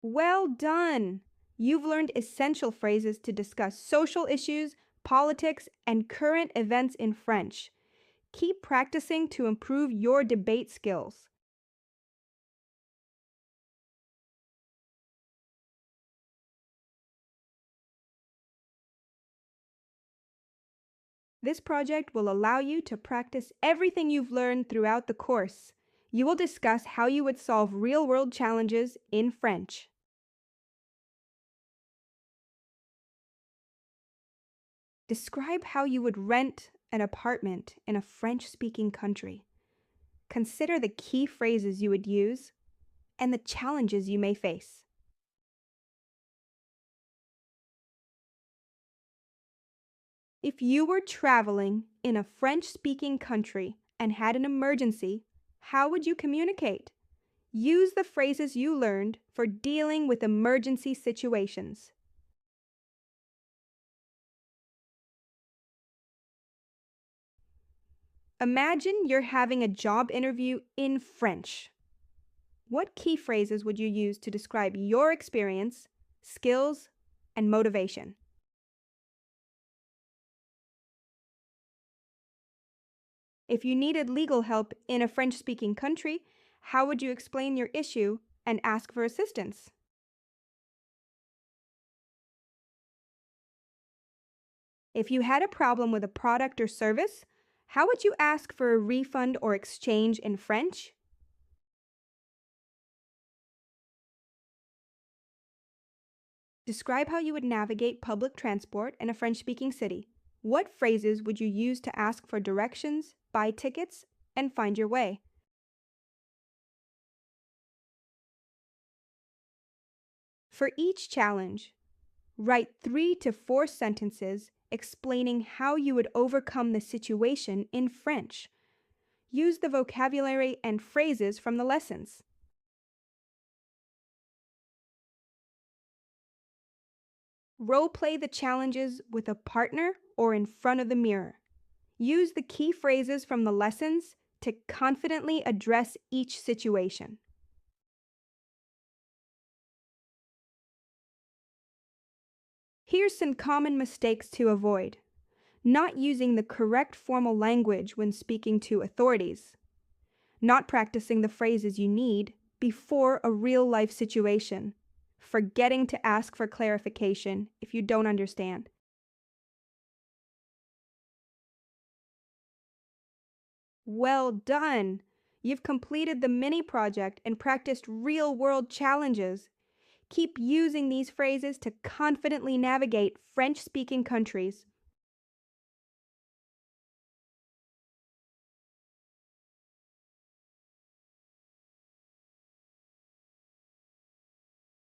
Well done! You've learned essential phrases to discuss social issues, politics, and current events in French. Keep practicing to improve your debate skills. This project will allow you to practice everything you've learned throughout the course. You will discuss how you would solve real-world challenges in French. Describe how you would rent an apartment in a French-speaking country. Consider the key phrases you would use and the challenges you may face. If you were traveling in a French-speaking country and had an emergency, how would you communicate? Use the phrases you learned for dealing with emergency situations. Imagine you're having a job interview in French. What key phrases would you use to describe your experience, skills, and motivation? If you needed legal help in a French-speaking country, how would you explain your issue and ask for assistance? If you had a problem with a product or service, how would you ask for a refund or exchange in French? Describe how you would navigate public transport in a French-speaking city. What phrases would you use to ask for directions, buy tickets, and find your way? For each challenge, write 3 to 4 sentences explaining how you would overcome the situation in French. Use the vocabulary and phrases from the lessons. Role-play the challenges with a partner or in front of the mirror. Use the key phrases from the lessons to confidently address each situation. Here's some common mistakes to avoid. Not using the correct formal language when speaking to authorities. Not practicing the phrases you need before a real-life situation. Forgetting to ask for clarification if you don't understand. Well done! You've completed the mini project and practiced real-world challenges. Keep using these phrases to confidently navigate French-speaking countries.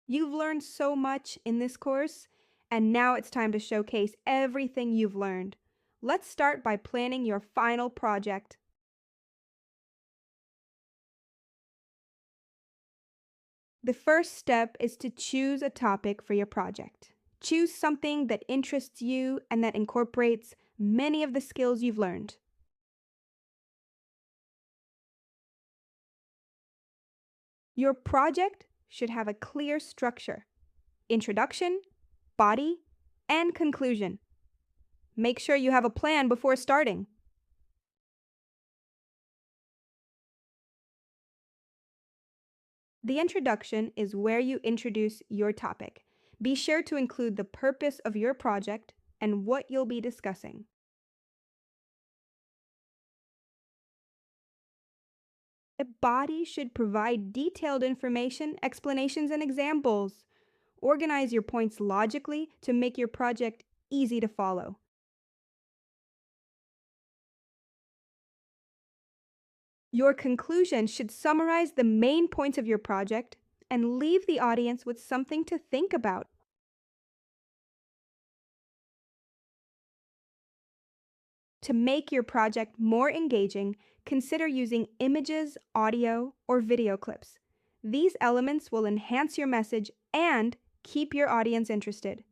You've learned so much in this course, and now it's time to showcase everything you've learned. Let's start by planning your final project. The first step is to choose a topic for your project. Choose something that interests you and that incorporates many of the skills you've learned. Your project should have a clear structure: introduction, body, and conclusion. Make sure you have a plan before starting. The introduction is where you introduce your topic. Be sure to include the purpose of your project and what you'll be discussing. A body should provide detailed information, explanations, and examples. Organize your points logically to make your project easy to follow. Your conclusion should summarize the main points of your project and leave the audience with something to think about. To make your project more engaging, consider using images, audio, or video clips. These elements will enhance your message and keep your audience interested.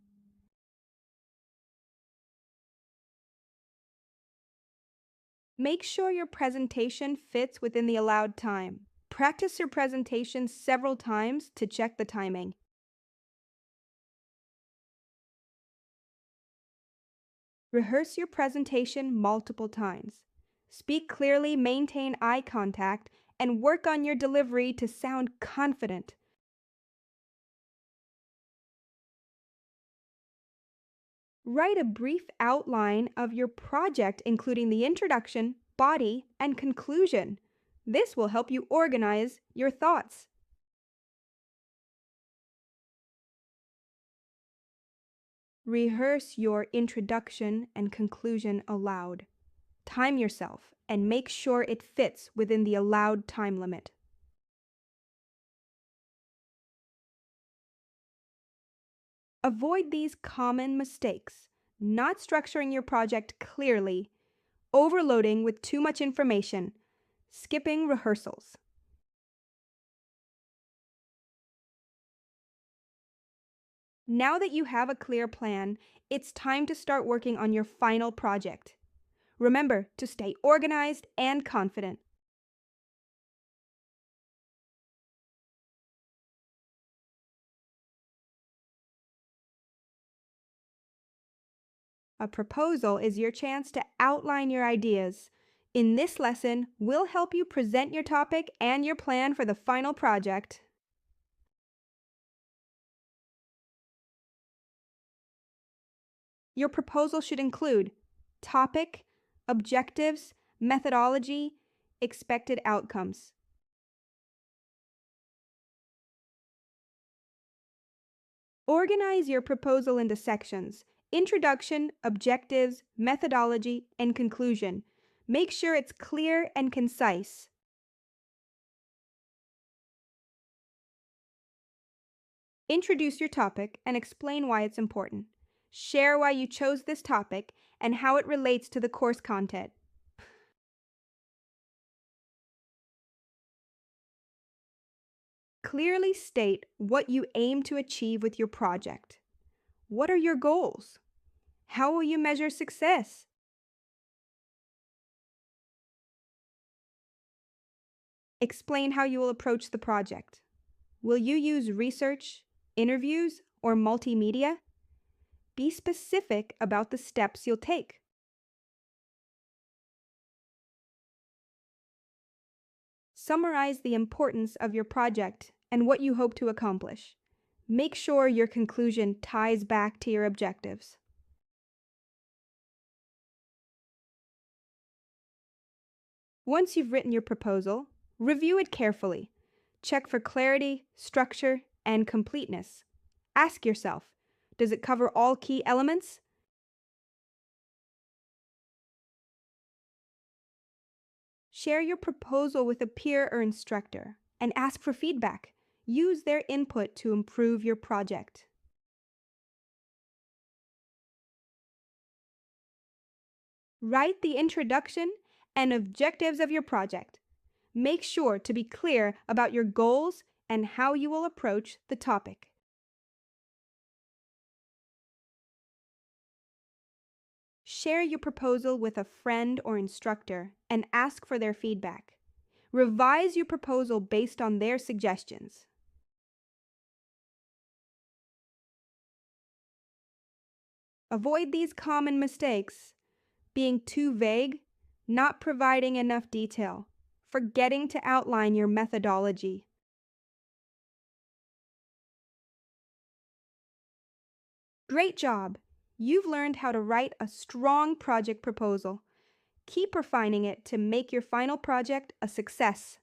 Make sure your presentation fits within the allowed time. Practice your presentation several times to check the timing. Rehearse your presentation multiple times. Speak clearly, maintain eye contact, and work on your delivery to sound confident. Write a brief outline of your project, including the introduction, body, and conclusion. This will help you organize your thoughts. Rehearse your introduction and conclusion aloud. Time yourself and make sure it fits within the allowed time limit. Avoid these common mistakes: not structuring your project clearly, overloading with too much information, skipping rehearsals. Now that you have a clear plan, it's time to start working on your final project. Remember to stay organized and confident. A proposal is your chance to outline your ideas. In this lesson, we'll help you present your topic and your plan for the final project. Your proposal should include topic, objectives, methodology, expected outcomes. Organize your proposal into sections: introduction, objectives, methodology, and conclusion. Make sure it's clear and concise. Introduce your topic and explain why it's important. Share why you chose this topic and how it relates to the course content. Clearly state what you aim to achieve with your project. What are your goals? How will you measure success? Explain how you will approach the project. Will you use research, interviews, or multimedia? Be specific about the steps you'll take. Summarize the importance of your project and what you hope to accomplish. Make sure your conclusion ties back to your objectives. Once you've written your proposal, review it carefully. Check for clarity, structure, and completeness. Ask yourself, does it cover all key elements? Share your proposal with a peer or instructor and ask for feedback. Use their input to improve your project. Write the introduction and objectives of your project. Make sure to be clear about your goals and how you will approach the topic. Share your proposal with a friend or instructor and ask for their feedback. Revise your proposal based on their suggestions. Avoid these common mistakes: being too vague, not providing enough detail, forgetting to outline your methodology. Great job! You've learned how to write a strong project proposal. Keep refining it to make your final project a success.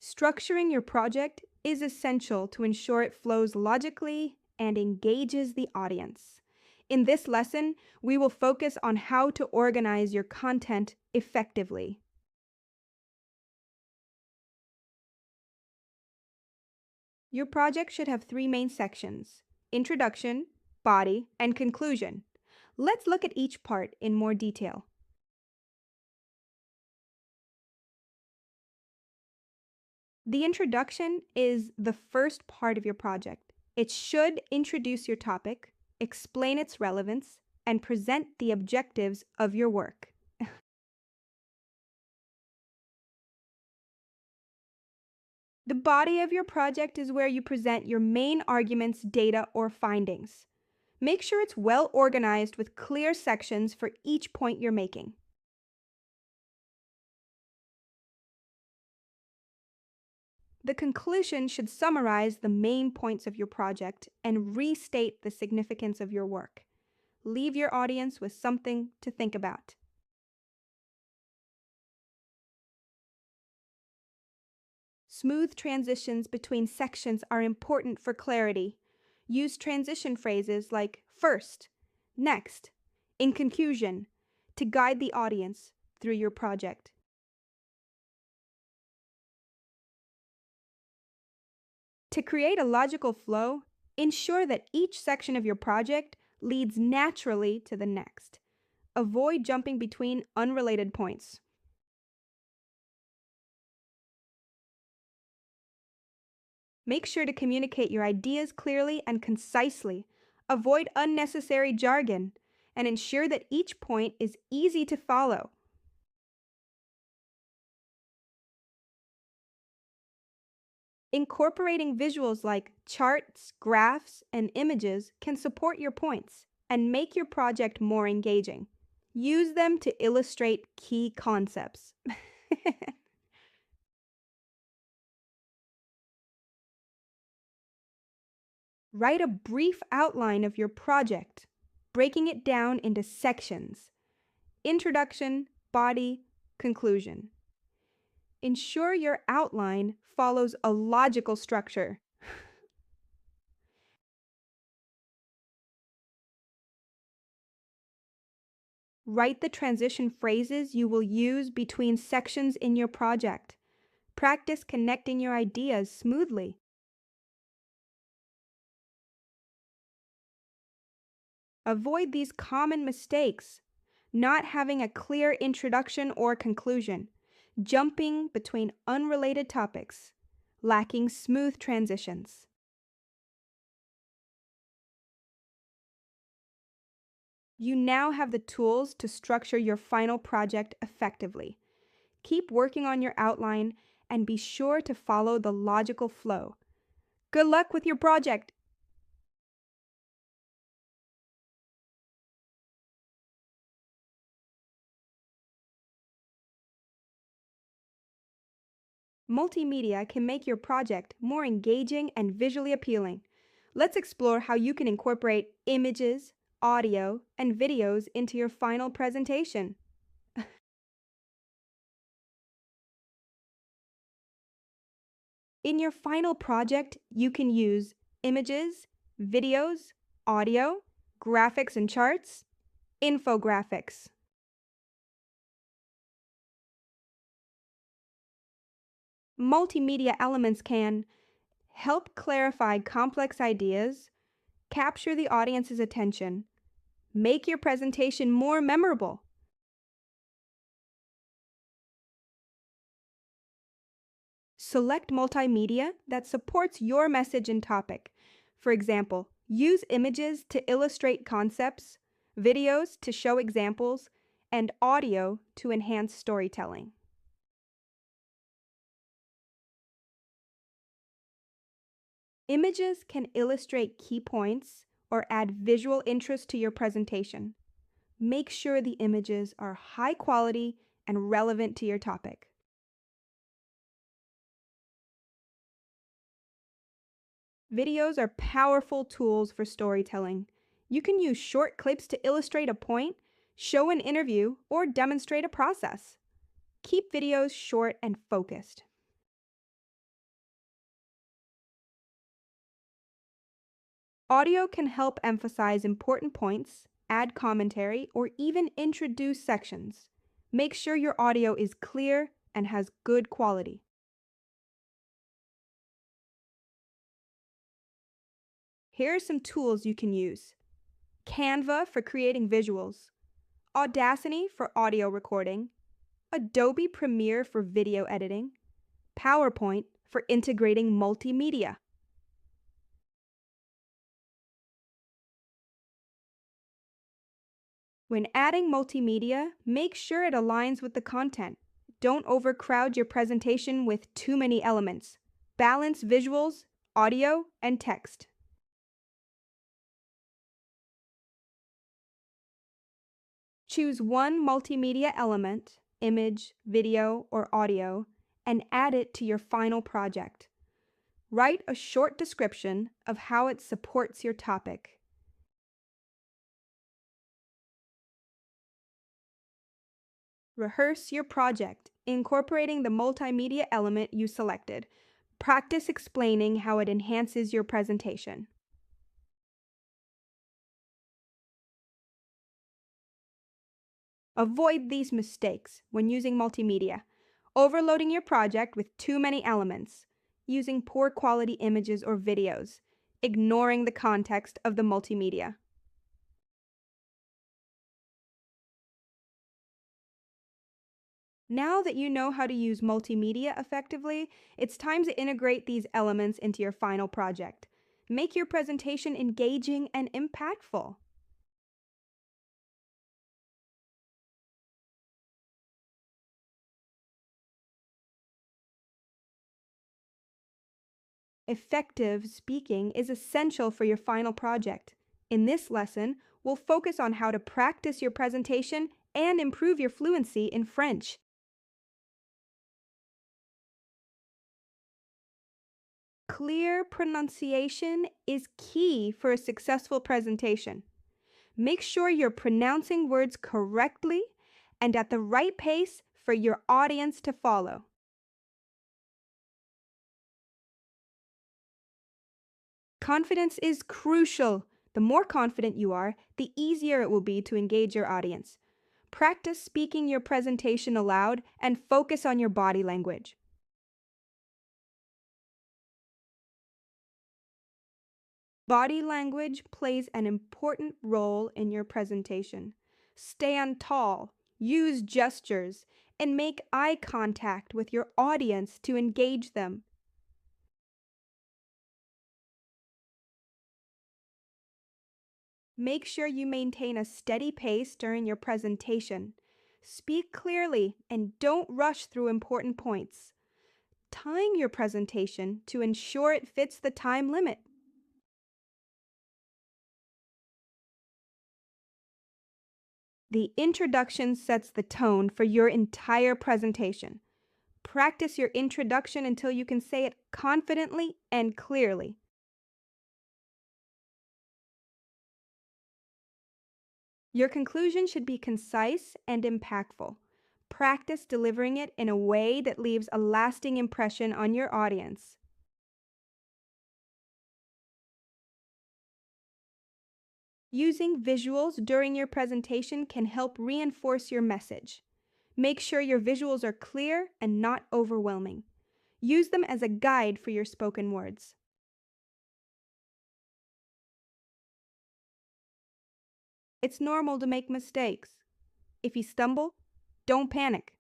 Structuring your project is essential to ensure it flows logically and engages the audience. In this lesson, we will focus on how to organize your content effectively. Your project should have 3 main sections: introduction, body, and conclusion. Let's look at each part in more detail. The introduction is the first part of your project. It should introduce your topic, explain its relevance, and present the objectives of your work. The body of your project is where you present your main arguments, data, or findings. Make sure it's well organized with clear sections for each point you're making. The conclusion should summarize the main points of your project and restate the significance of your work. Leave your audience with something to think about. Smooth transitions between sections are important for clarity. Use transition phrases like first, next, in conclusion to guide the audience through your project. To create a logical flow, ensure that each section of your project leads naturally to the next. Avoid jumping between unrelated points. Make sure to communicate your ideas clearly and concisely. Avoid unnecessary jargon, and ensure that each point is easy to follow. Incorporating visuals like charts, graphs, and images can support your points and make your project more engaging. Use them to illustrate key concepts. Write a brief outline of your project, breaking it down into sections: introduction, body, conclusion. Ensure your outline follows a logical structure. Write the transition phrases you will use between sections in your project. Practice connecting your ideas smoothly. Avoid these common mistakes: not having a clear introduction or conclusion, jumping between unrelated topics, lacking smooth transitions. You now have the tools to structure your final project effectively. Keep working on your outline and be sure to follow the logical flow. Good luck with your project! Multimedia can make your project more engaging and visually appealing. Let's explore how you can incorporate images, audio, and videos into your final presentation. In your final project, you can use images, videos, audio, graphics and charts, infographics. Multimedia elements can help clarify complex ideas, capture the audience's attention, make your presentation more memorable. Select multimedia that supports your message and topic. For example, use images to illustrate concepts, videos to show examples, and audio to enhance storytelling. Images can illustrate key points or add visual interest to your presentation. Make sure the images are high quality and relevant to your topic. Videos are powerful tools for storytelling. You can use short clips to illustrate a point, show an interview, or demonstrate a process. Keep videos short and focused. Audio can help emphasize important points, add commentary, or even introduce sections. Make sure your audio is clear and has good quality. Here are some tools you can use: Canva for creating visuals, Audacity for audio recording, Adobe Premiere for video editing, PowerPoint for integrating multimedia. When adding multimedia, make sure it aligns with the content. Don't overcrowd your presentation with too many elements. Balance visuals, audio, and text. Choose one multimedia element, image, video, or audio, and add it to your final project. Write a short description of how it supports your topic. Rehearse your project, incorporating the multimedia element you selected. Practice explaining how it enhances your presentation. Avoid these mistakes when using multimedia: overloading your project with too many elements, using poor quality images or videos, ignoring the context of the multimedia. Now that you know how to use multimedia effectively, it's time to integrate these elements into your final project. Make your presentation engaging and impactful. Effective speaking is essential for your final project. In this lesson, we'll focus on how to practice your presentation and improve your fluency in French. Clear pronunciation is key for a successful presentation. Make sure you're pronouncing words correctly and at the right pace for your audience to follow. Confidence is crucial. The more confident you are, the easier it will be to engage your audience. Practice speaking your presentation aloud and focus on your body language. Body language plays an important role in your presentation. Stand tall, use gestures, and make eye contact with your audience to engage them. Make sure you maintain a steady pace during your presentation. Speak clearly and don't rush through important points. Time your presentation to ensure it fits the time limit. The introduction sets the tone for your entire presentation. Practice your introduction until you can say it confidently and clearly. Your conclusion should be concise and impactful. Practice delivering it in a way that leaves a lasting impression on your audience. Using visuals during your presentation can help reinforce your message. Make sure your visuals are clear and not overwhelming. Use them as a guide for your spoken words. It's normal to make mistakes. If you stumble, don't panic.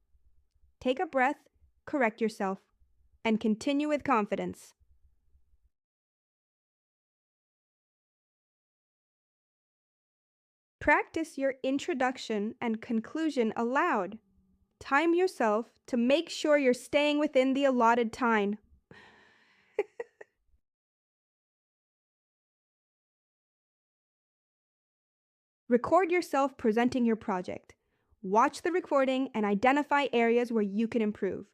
Take a breath, correct yourself, and continue with confidence. Practice your introduction and conclusion aloud. Time yourself to make sure you're staying within the allotted time. Record yourself presenting your project. Watch the recording and identify areas where you can improve.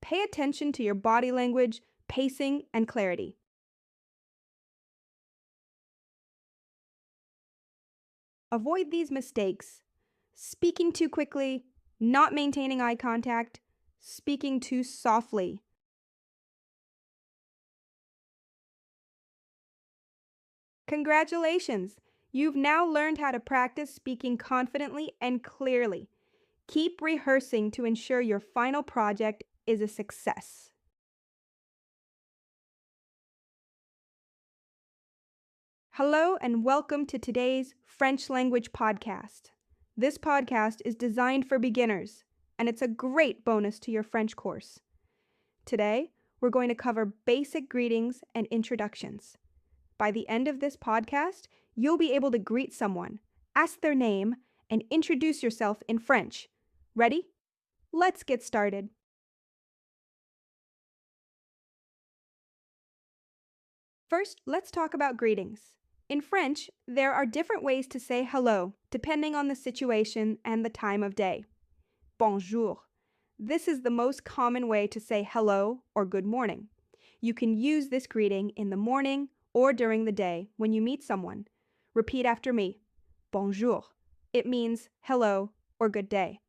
Pay attention to your body language, pacing, and clarity. Avoid these mistakes: speaking too quickly, not maintaining eye contact, speaking too softly. Congratulations! You've now learned how to practice speaking confidently and clearly. Keep rehearsing to ensure your final project is a success. Hello and welcome to today's French language podcast. This podcast is designed for beginners, and it's a great bonus to your French course. Today, we're going to cover basic greetings and introductions. By the end of this podcast, you'll be able to greet someone, ask their name, and introduce yourself in French. Ready? Let's get started. First, let's talk about greetings. In French, there are different ways to say hello, depending on the situation and the time of day. Bonjour. This is the most common way to say hello or good morning. You can use this greeting in the morning or during the day when you meet someone. Repeat after me. Bonjour. It means hello or good day.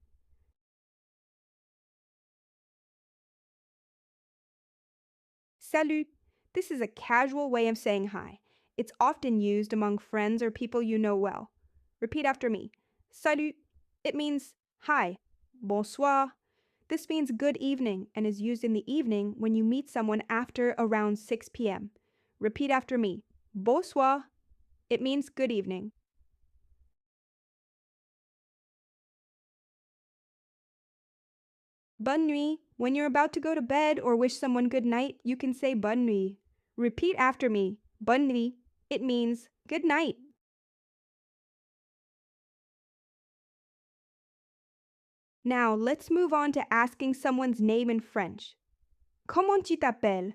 Salut. This is a casual way of saying hi. It's often used among friends or people you know well. Repeat after me. Salut. It means hi. Bonsoir. This means good evening and is used in the evening when you meet someone after around 6 p.m. Repeat after me. Bonsoir. It means good evening. Bonne nuit. When you're about to go to bed or wish someone good night, you can say bonne nuit. Repeat after me. Bonne nuit. It means good night. Now, let's move on to asking someone's name in French. Comment tu t'appelles?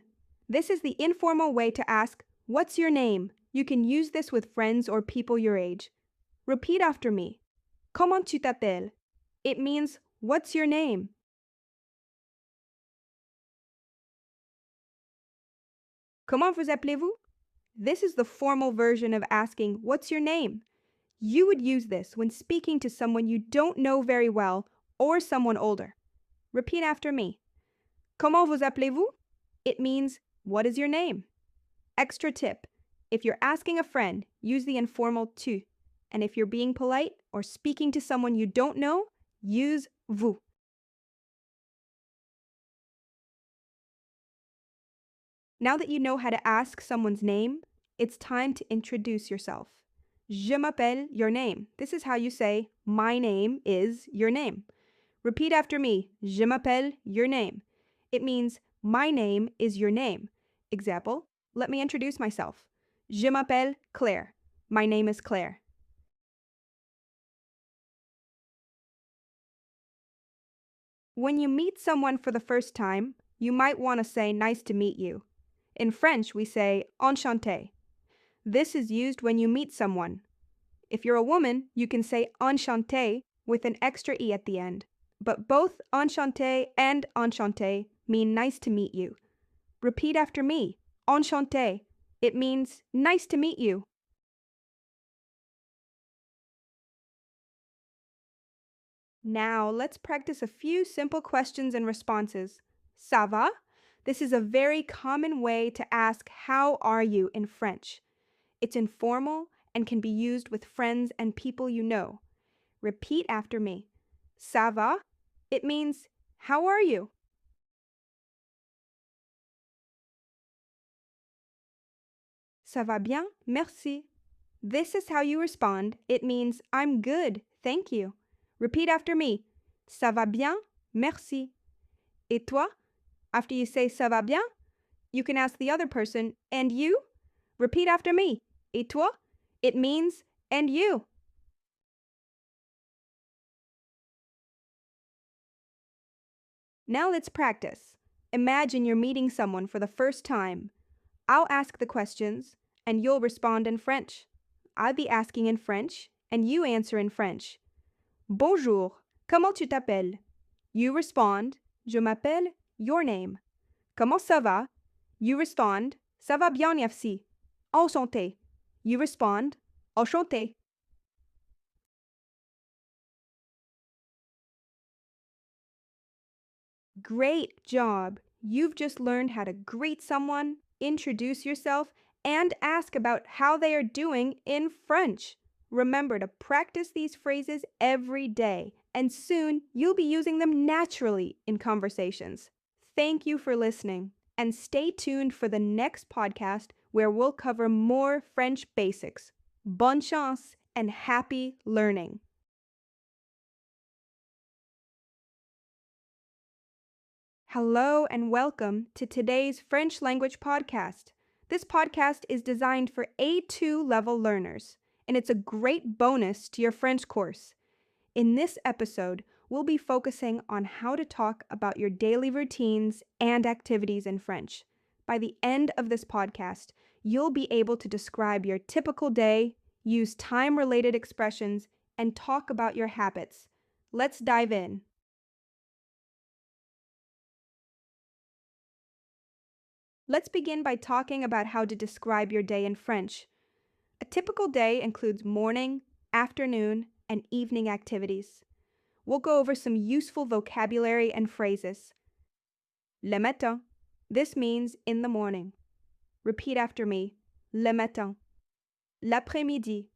This is the informal way to ask, what's your name? You can use this with friends or people your age. Repeat after me. Comment tu t'appelles? It means, what's your name? Comment vous appelez-vous? This is the formal version of asking, what's your name? You would use this when speaking to someone you don't know very well or someone older. Repeat after me. Comment vous appelez-vous? It means, what is your name? Extra tip. If you're asking a friend, use the informal tu. And if you're being polite or speaking to someone you don't know, use vous. Now that you know how to ask someone's name, it's time to introduce yourself. Je m'appelle your name. This is how you say, my name is your name. Repeat after me. Je m'appelle your name. It means, my name is your name. Example, let me introduce myself. Je m'appelle Claire. My name is Claire. When you meet someone for the first time, you might want to say nice to meet you. In French, we say enchanté. This is used when you meet someone. If you're a woman, you can say enchantée with an extra E at the end. But both enchanté and enchanté mean nice to meet you. Repeat after me. Enchanté. It means nice to meet you. Now, let's practice a few simple questions and responses. Ça va? This is a very common way to ask how are you in French. It's informal and can be used with friends and people you know. Repeat after me. Ça va? It means, how are you? Ça va bien, merci. This is how you respond. It means, I'm good, thank you. Repeat after me. Ça va bien, merci. Et toi? After you say ça va bien, you can ask the other person, and you? Repeat after me. Et toi? It means, and you. Now let's practice. Imagine you're meeting someone for the first time. I'll ask the questions, and you'll respond in French. I'll be asking in French, and you answer in French. Bonjour, comment tu t'appelles? You respond, je m'appelle, your name. Comment ça va? You respond, ça va bien merci. Enchanté. You respond, enchanté. Great job! You've just learned how to greet someone, introduce yourself, and ask about how they are doing in French. Remember to practice these phrases every day, and soon you'll be using them naturally in conversations. Thank you for listening, and stay tuned for the next podcast where we'll cover more French basics. Bonne chance and happy learning! Hello and welcome to today's French language podcast. This podcast is designed for A2 level learners, and it's a great bonus to your French course. In this episode, we'll be focusing on how to talk about your daily routines and activities in French. By the end of this podcast, you'll be able to describe your typical day, use time-related expressions, and talk about your habits. Let's dive in. Let's begin by talking about how to describe your day in French. A typical day includes morning, afternoon, and evening activities. We'll go over some useful vocabulary and phrases. Le matin. This means in the morning. Repeat after me. Le matin. L'après-midi.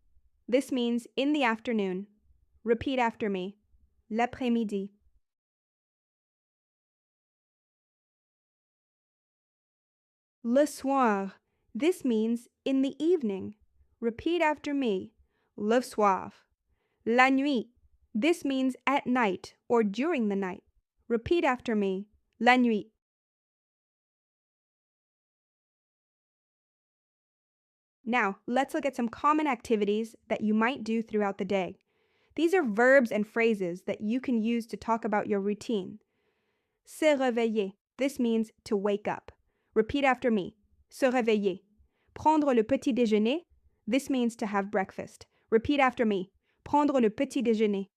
This means in the afternoon. Repeat after me. L'après-midi. Le soir. This means in the evening. Repeat after me. Le soir. La nuit. This means at night or during the night. Repeat after me. La nuit. Now, let's look at some common activities that you might do throughout the day. These are verbs and phrases that you can use to talk about your routine. Se réveiller. This means to wake up. Repeat after me. Se réveiller. Prendre le petit déjeuner. This means to have breakfast. Repeat after me. Prendre le petit déjeuner.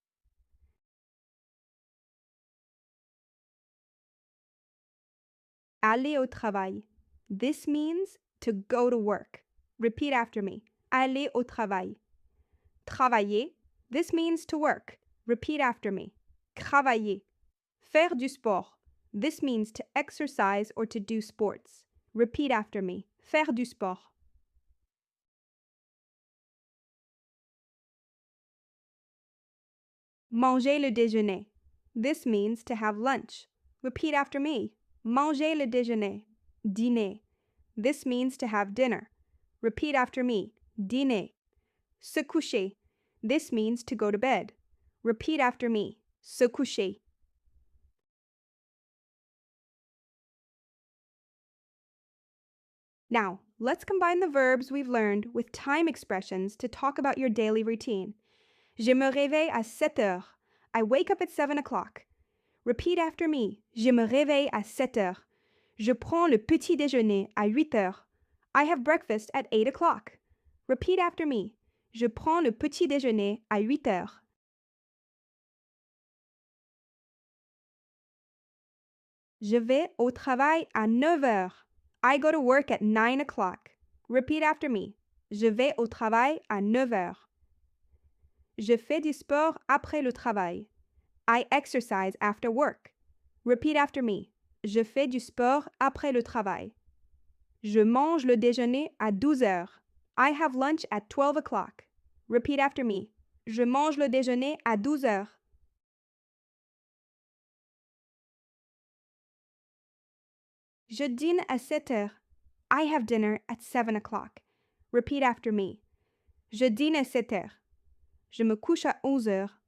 Aller au travail. This means to go to work. Repeat after me. Aller au travail. Travailler. This means to work. Repeat after me. Travailler. Faire du sport. This means to exercise or to do sports. Repeat after me. Faire du sport. Manger le déjeuner. This means to have lunch. Repeat after me. Manger le déjeuner. Dîner. This means to have dinner. Repeat after me. Dîner. Se coucher. This means to go to bed. Repeat after me. Se coucher. Now, let's combine the verbs we've learned with time expressions to talk about your daily routine. Je me réveille à 7 heures. I wake up at 7 o'clock. Repeat after me. Je me réveille à 7 heures. Je prends le petit déjeuner à 8 heures. I have breakfast at 8 o'clock. Repeat after me. Je prends le petit déjeuner à 8 heures. Je vais au travail à 9 heures. I go to work at 9 o'clock. Repeat after me. Je vais au travail à 9 heures. Je fais du sport après le travail. I exercise after work. Repeat after me. Je fais du sport après le travail. Je mange le déjeuner à 12 heures. I have lunch at 12 o'clock. Repeat after me. Je mange le déjeuner à 12 heures. Je dîne à 7 heures. I have dinner at 7 o'clock. Repeat after me. Je dîne à 7 heures. Je me couche à 11 heures.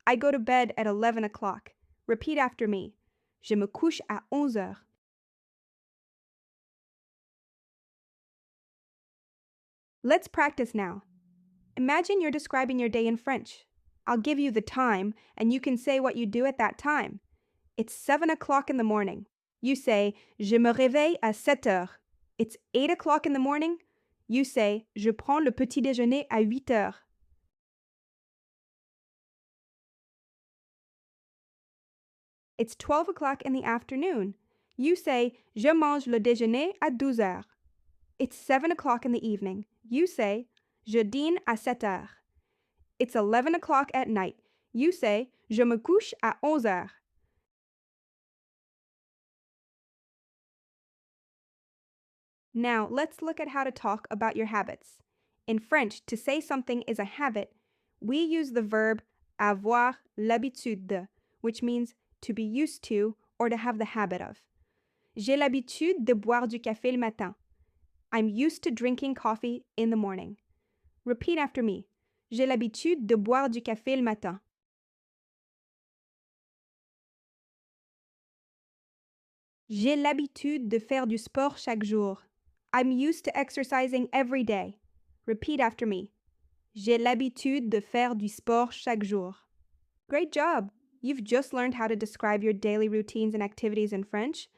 I go to bed at 11 o'clock. Repeat after me. Je me couche à 11 heures. Let's practice now. Imagine you're describing your day in French. I'll give you the time, and you can say what you do at that time. It's 7 o'clock in the morning. You say, Je me réveille à 7 heures. It's 8 o'clock in the morning. You say, Je prends le petit déjeuner à 8 heures. It's 12 o'clock in the afternoon. You say, Je mange le déjeuner à 12 heures. It's 7 o'clock in the evening. You say, Je dîne à 7 heures. It's 11 o'clock at night. You say, Je me couche à 11 heures. Now, let's look at how to talk about your habits. In French, to say something is a habit, we use the verb avoir l'habitude de, which means to be used to or to have the habit of. J'ai l'habitude de boire du café le matin. I'm used to drinking coffee in the morning. Repeat after me. J'ai l'habitude de boire du café le matin. J'ai l'habitude de faire du sport chaque jour. I'm used to exercising every day. Repeat after me. J'ai l'habitude de faire du sport chaque jour. Great job! You've just learned how to describe your daily routines and activities in French.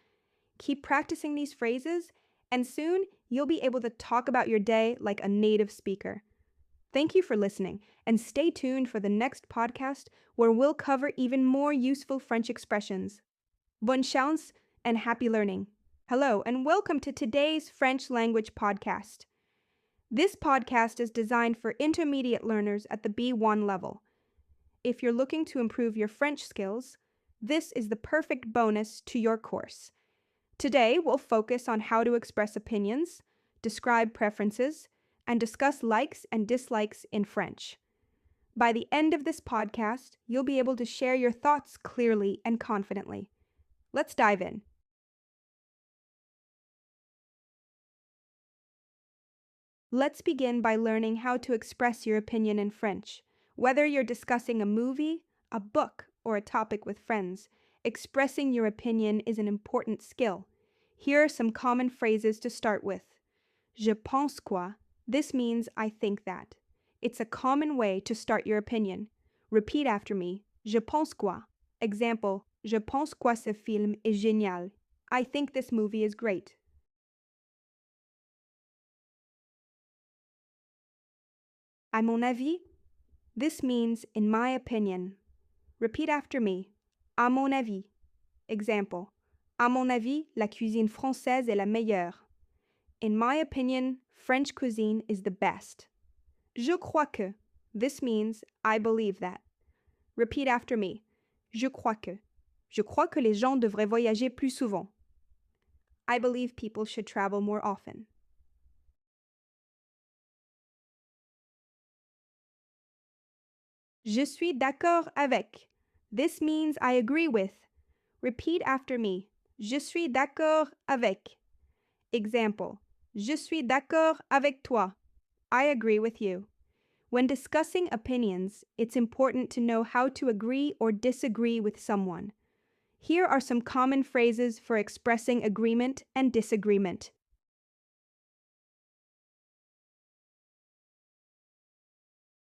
Keep practicing these phrases, and soon you'll be able to talk about your day like a native speaker. Thank you for listening, and stay tuned for the next podcast where we'll cover even more useful French expressions. Bonne chance and happy learning. Hello, and welcome to today's French language podcast. This podcast is designed for intermediate learners at the B1 level. If you're looking to improve your French skills, this is the perfect bonus to your course. Today, we'll focus on how to express opinions, describe preferences, and discuss likes and dislikes in French. By the end of this podcast, you'll be able to share your thoughts clearly and confidently. Let's dive in. Let's begin by learning how to express your opinion in French. Whether you're discussing a movie, a book, or a topic with friends, expressing your opinion is an important skill. Here are some common phrases to start with. Je pense quoi? This means I think that. It's a common way to start your opinion. Repeat after me. Je pense quoi? Example, je pense quoi ce film est génial. I think this movie is great. À mon avis? This means in my opinion. Repeat after me. À mon avis. Example, à mon avis, la cuisine française est la meilleure. In my opinion, French cuisine is the best. Je crois que. This means I believe that. Repeat after me. Je crois que. Je crois que les gens devraient voyager plus souvent. I believe people should travel more often. Je suis d'accord avec. This means I agree with. Repeat after me. Je suis d'accord avec. Example, je suis d'accord avec toi. I agree with you. When discussing opinions, it's important to know how to agree or disagree with someone. Here are some common phrases for expressing agreement and disagreement.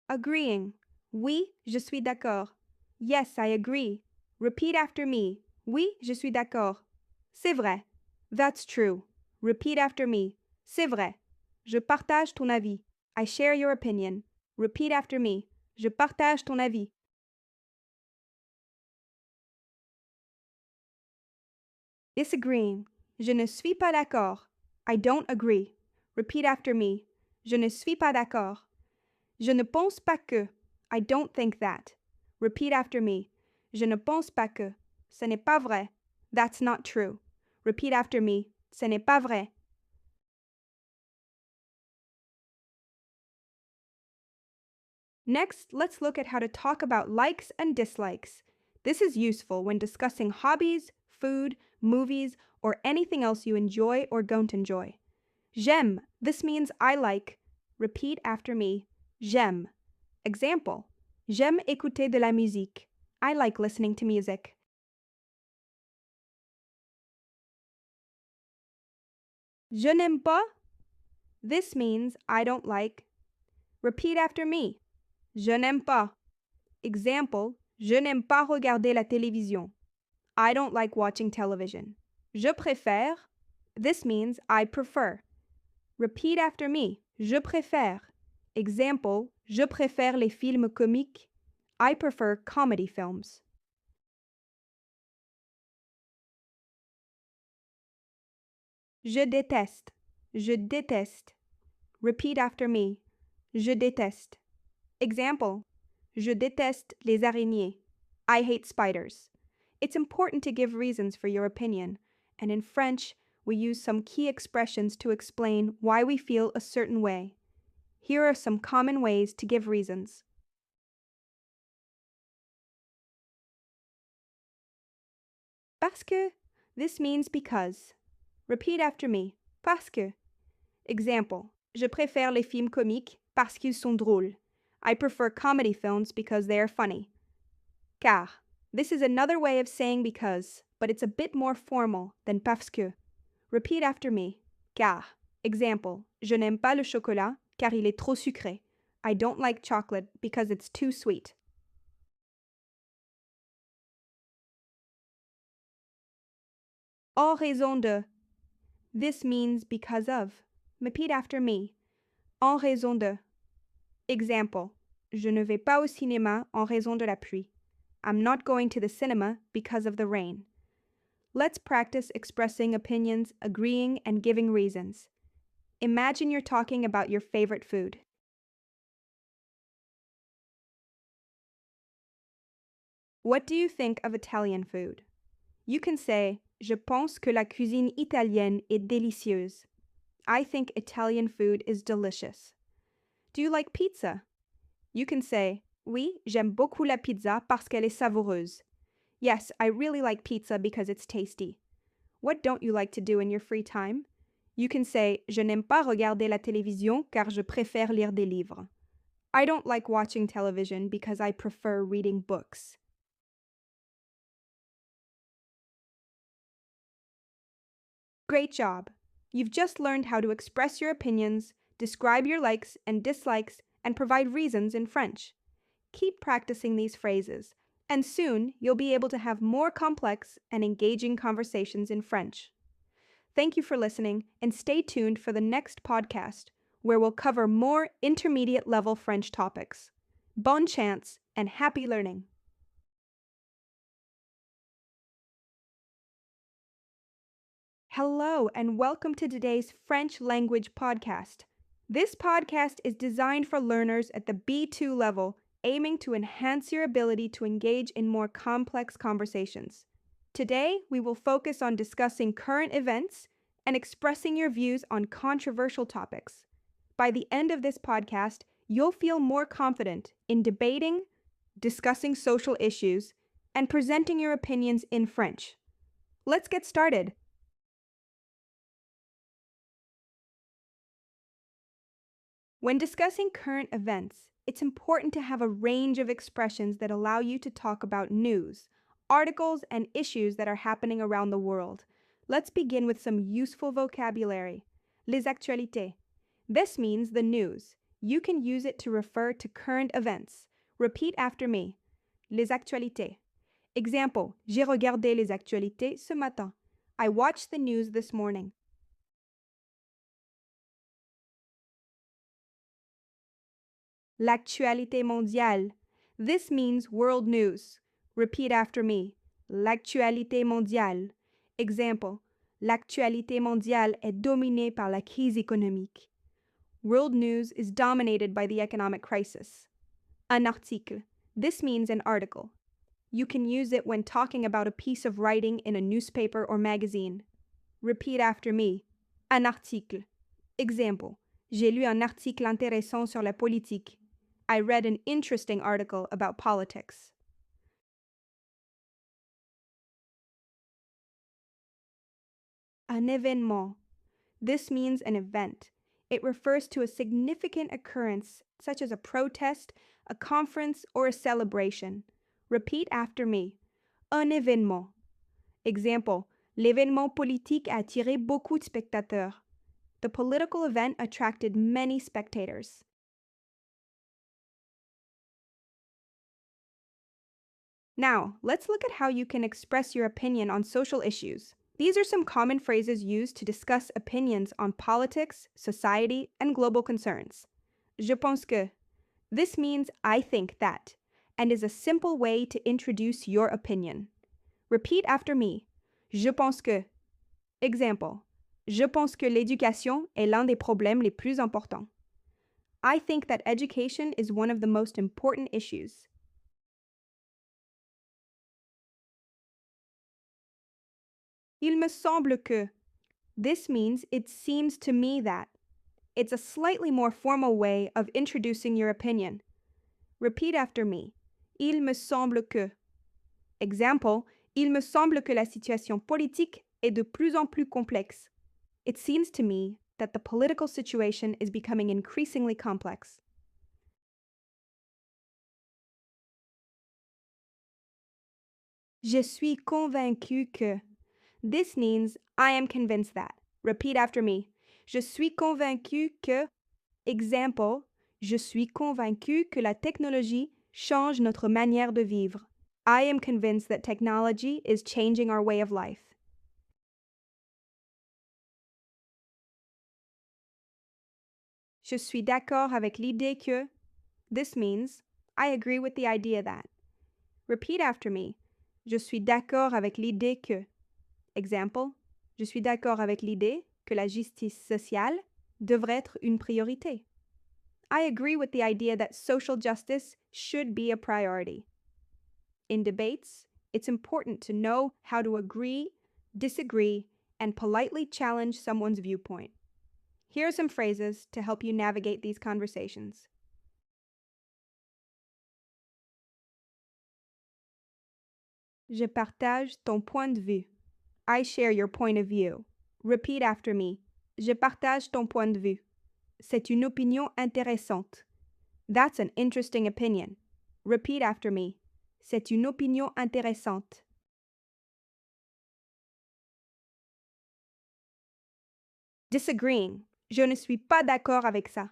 Agreeing. Oui, je suis d'accord. Yes, I agree. Repeat after me. Oui, je suis d'accord. C'est vrai. That's true. Repeat after me. C'est vrai. Je partage ton avis. I share your opinion. Repeat after me. Je partage ton avis. Disagreeing. Je ne suis pas d'accord. I don't agree. Repeat after me. Je ne suis pas d'accord. Je ne pense pas que. I don't think that. Repeat after me. Je ne pense pas que. Ce n'est pas vrai. That's not true. Repeat after me. Ce n'est pas vrai. Next, let's look at how to talk about likes and dislikes. This is useful when discussing hobbies, food, movies, or anything else you enjoy or don't enjoy. J'aime. This means I like. Repeat after me. J'aime. Example. J'aime écouter de la musique. I like listening to music. Je n'aime pas. This means I don't like. Repeat after me. Je n'aime pas. Example, je n'aime pas regarder la télévision. I don't like watching television. Je préfère. This means I prefer. Repeat after me. Je préfère. Example, je préfère les films comiques. I prefer comedy films. Je déteste. Je déteste. Repeat after me. Je déteste. Example, je déteste les araignées. I hate spiders. It's important to give reasons for your opinion, and in French, we use some key expressions to explain why we feel a certain way. Here are some common ways to give reasons. Parce que. This means because. Repeat after me. Parce que. Example. Je préfère les films comiques parce qu'ils sont drôles. I prefer comedy films because they are funny. Car. This is another way of saying because, but it's a bit more formal than parce que. Repeat after me. Car. Example. Je n'aime pas le chocolat car il est trop sucré. I don't like chocolate because it's too sweet. En raison de. This means because of. Repeat after me. En raison de. Example. Je ne vais pas au cinéma en raison de la pluie. I'm not going to the cinema because of the rain. Let's practice expressing opinions, agreeing, and giving reasons. Imagine you're talking about your favorite food. What do you think of Italian food? You can say, Je pense que la cuisine italienne est délicieuse. I think Italian food is delicious. Do you like pizza? You can say, Oui, j'aime beaucoup la pizza parce qu'elle est savoureuse. Yes, I really like pizza because it's tasty. What don't you like to do in your free time? You can say, Je n'aime pas regarder la télévision car je préfère lire des livres. I don't like watching television because I prefer reading books. Great job! You've just learned how to express your opinions, describe your likes and dislikes, and provide reasons in French. Keep practicing these phrases, and soon you'll be able to have more complex and engaging conversations in French. Thank you for listening, and stay tuned for the next podcast, where we'll cover more intermediate level French topics. Bonne chance and happy learning! Hello, and welcome to today's French language podcast. This podcast is designed for learners at the B2 level, aiming to enhance your ability to engage in more complex conversations. Today, we will focus on discussing current events and expressing your views on controversial topics. By the end of this podcast, you'll feel more confident in debating, discussing social issues, and presenting your opinions in French. Let's get started. When discussing current events, it's important to have a range of expressions that allow you to talk about news, articles, and issues that are happening around the world. Let's begin with some useful vocabulary. Les actualités. This means the news. You can use it to refer to current events. Repeat after me. Les actualités. Example, j'ai regardé les actualités ce matin. I watched the news this morning. L'actualité mondiale. This means world news. Repeat after me. L'actualité mondiale. Example, l'actualité mondiale est dominée par la crise économique. World news is dominated by the economic crisis. Un article. This means an article. You can use it when talking about a piece of writing in a newspaper or magazine. Repeat after me. Un article. Example, j'ai lu un article intéressant sur la politique. I read an interesting article about politics. Un événement. This means an event. It refers to a significant occurrence, such as a protest, a conference, or a celebration. Repeat after me. Un événement. Example, l'événement politique a attiré beaucoup de spectateurs. The political event attracted many spectators. Now, let's look at how you can express your opinion on social issues. These are some common phrases used to discuss opinions on politics, society, and global concerns. Je pense que. This means I think that, and is a simple way to introduce your opinion. Repeat after me. Je pense que. Example. Je pense que l'éducation est l'un des problèmes les plus importants. I think that education is one of the most important issues. Il me semble que. This means it seems to me that. It's a slightly more formal way of introducing your opinion. Repeat after me. Il me semble que. Example, il me semble que la situation politique est de plus en plus complexe. It seems to me that the political situation is becoming increasingly complex. Je suis convaincu que. This means I am convinced that. Repeat after me. Je suis convaincu que. Example, je suis convaincu que la technologie change notre manière de vivre. I am convinced that technology is changing our way of life. Je suis d'accord avec l'idée que. This means I agree with the idea that. Repeat after me. Je suis d'accord avec l'idée que. Example, je suis d'accord avec l'idée que la justice sociale devrait être une priorité. I agree with the idea that social justice should be a priority. In debates, it's important to know how to agree, disagree, and politely challenge someone's viewpoint. Here are some phrases to help you navigate these conversations. Je partage ton point de vue. I share your point of view. Repeat after me. Je partage ton point de vue. C'est une opinion intéressante. That's an interesting opinion. Repeat after me. C'est une opinion intéressante. Disagreeing. Je ne suis pas d'accord avec ça.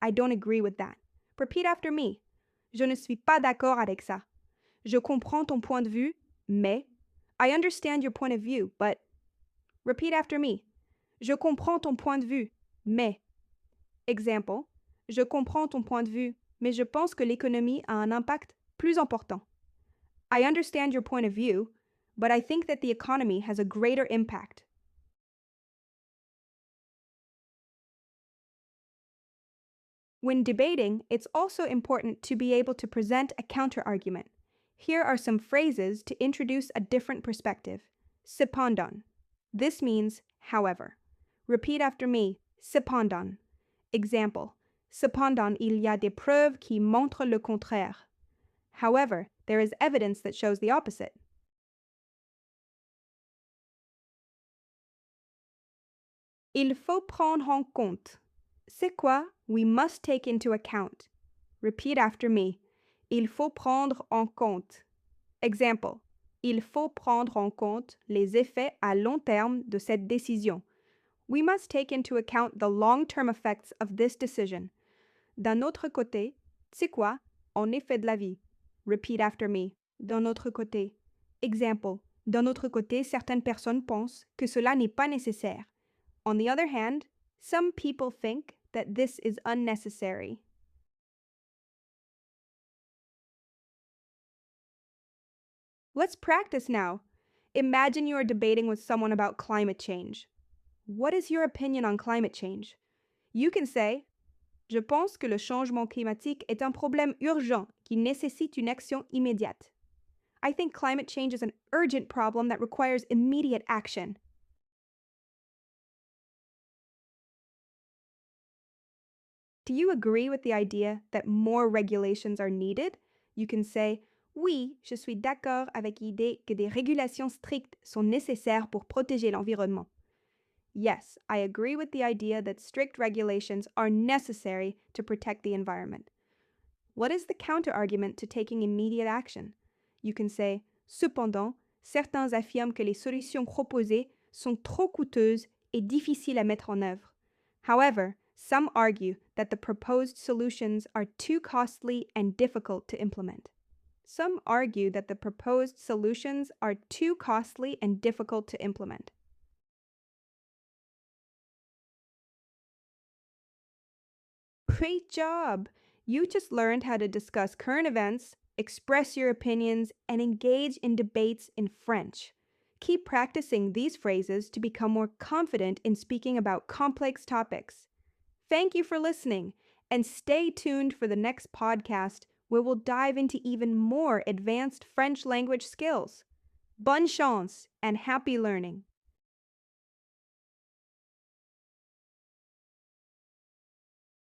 I don't agree with that. Repeat after me. Je ne suis pas d'accord avec ça. Je comprends ton point de vue, mais. I understand your point of view, but. Repeat after me. Je comprends ton point de vue, mais. Example. Je comprends ton point de vue, mais je pense que l'économie a un impact plus important. I understand your point of view, but I think that the economy has a greater impact. When debating, it's also important to be able to present a counterargument. Here are some phrases to introduce a different perspective. Cependant. This means, however. Repeat after me. Cependant. Example. Cependant, il y a des preuves qui montrent le contraire. However, there is evidence that shows the opposite. Il faut prendre en compte. C'est quoi? We must take into account. Repeat after me. Il faut prendre en compte. Example. Il faut prendre en compte les effets à long terme de cette décision. We must take into account the long-term effects of this decision. D'un autre côté, c'est quoi? En effet de la vie. Repeat after me. D'un autre côté. Example. D'un autre côté, certaines personnes pensent que cela n'est pas nécessaire. On the other hand, some people think that this is unnecessary. Let's practice now. Imagine you are debating with someone about climate change. What is your opinion on climate change? You can say, Je pense que le changement climatique est un problème urgent qui nécessite une action immédiate. I think climate change is an urgent problem that requires immediate action. Do you agree with the idea that more regulations are needed? You can say, Oui, je suis d'accord avec l'idée que des régulations strictes sont nécessaires pour protéger l'environnement. Yes, I agree with the idea that strict regulations are necessary to protect the environment. What is the counter-argument to taking immediate action? You can say, Cependant, certains affirment que les solutions proposées sont trop coûteuses et difficiles à mettre en œuvre. However, some argue that the proposed solutions are too costly and difficult to implement. Some argue that the proposed solutions are too costly and difficult to implement. Great job! You just learned how to discuss current events, express your opinions, and engage in debates in French. Keep practicing these phrases to become more confident in speaking about complex topics. Thank you for listening, and stay tuned for the next podcast where we'll dive into even more advanced French language skills. Bonne chance and happy learning!